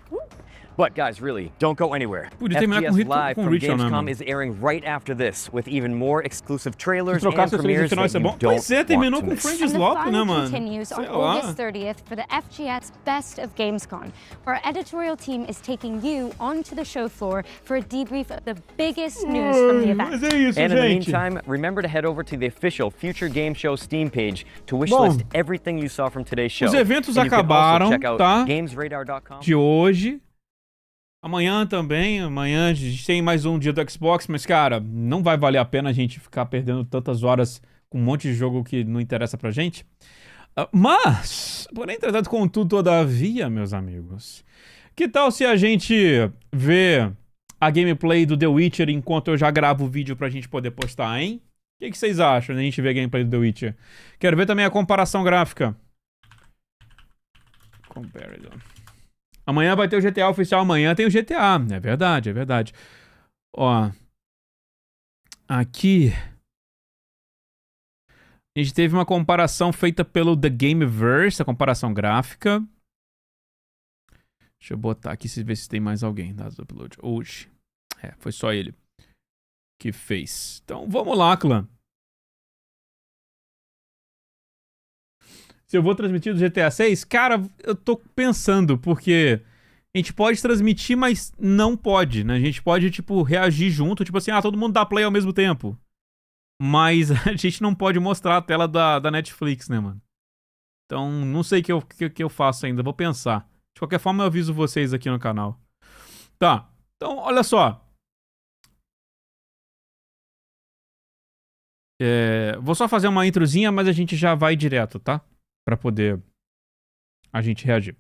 Speaker 13: But guys, really, don't go anywhere.
Speaker 1: FGS
Speaker 13: Live from Gamescom is airing right after this, with even more exclusive trailers and premieres that you don't
Speaker 1: Pois é, terminou
Speaker 13: want
Speaker 1: com
Speaker 13: to
Speaker 1: Friend
Speaker 13: miss.
Speaker 1: Slop, né, mano?
Speaker 2: Continues on August 30th for the FGS Best of Gamescom, where our editorial team is taking you onto the show floor for a debrief of the biggest news from the event.
Speaker 1: Mas é isso,
Speaker 13: And in the
Speaker 1: gente.
Speaker 13: meantime, remember to head over to the official Future Game Show Steam page to wishlist everything you saw from today's show.
Speaker 1: Os eventos
Speaker 13: And you can also
Speaker 1: acabaram,
Speaker 13: check out
Speaker 1: tá?
Speaker 13: GamesRadar.com.
Speaker 1: De hoje. Amanhã também, amanhã a gente tem mais um dia do Xbox, mas cara, não vai valer a pena a gente ficar perdendo tantas horas com um monte de jogo que não interessa pra gente. Mas, porém, entretanto, contudo, todavia, meus amigos, que tal se a gente vê a gameplay do The Witcher enquanto eu já gravo o vídeo pra gente poder postar, hein? O que vocês acham da gente ver a gameplay do The Witcher? Quero ver também a comparação gráfica. Comparison. Amanhã vai ter o GTA oficial, amanhã tem o GTA. É verdade, é verdade. Ó. Aqui. A gente teve uma comparação feita pelo The Gameverse, a comparação gráfica. Deixa eu botar aqui e ver se tem mais alguém. Dados do upload. Hoje. É, foi só ele que fez. Então vamos lá, clã. Se eu vou transmitir do GTA 6, cara, eu tô pensando, porque a gente pode transmitir, mas não pode, né? A gente pode, tipo, reagir junto, tipo assim, todo mundo dá play ao mesmo tempo. Mas a gente não pode mostrar a tela da Netflix, né, mano? Então, não sei o que eu faço ainda, vou pensar. De qualquer forma, eu aviso vocês aqui no canal. Tá, então, olha só. Vou só fazer uma introzinha, mas a gente já vai direto, tá? Pra poder a gente reagir.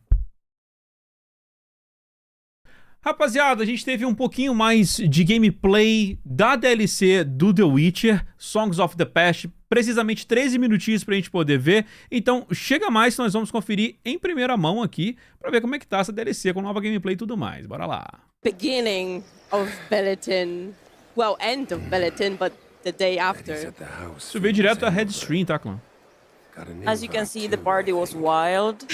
Speaker 1: Rapaziada, a gente teve um pouquinho mais de gameplay da DLC do The Witcher, Songs of the Past, precisamente 13 minutinhos pra gente poder ver. Então, chega mais que nós vamos conferir em primeira mão aqui pra ver como é que tá essa DLC com nova gameplay e tudo mais. Bora lá.
Speaker 11: Beginning of Belletin. Well, end of Belletin, but the day after.
Speaker 1: Isso veio direto da Reagindo, tá, clã?
Speaker 11: As you can see, the party was wild.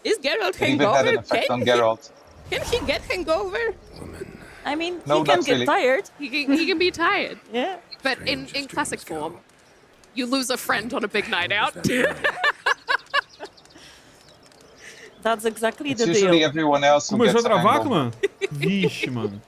Speaker 11: Is Geralt hangover?
Speaker 15: On Geralt.
Speaker 11: Can he get hangover? I mean,
Speaker 15: No,
Speaker 11: he can
Speaker 15: not
Speaker 11: get
Speaker 15: really.
Speaker 11: tired.
Speaker 16: He can be tired.
Speaker 11: Yeah.
Speaker 16: But in classic form, you lose a friend on a big night out.
Speaker 11: That's exactly
Speaker 15: It's
Speaker 11: the
Speaker 15: usually
Speaker 11: deal.
Speaker 15: everyone else who
Speaker 1: Começou a
Speaker 15: gets
Speaker 1: travar,
Speaker 15: hangover.
Speaker 1: mano? Vixe, mano.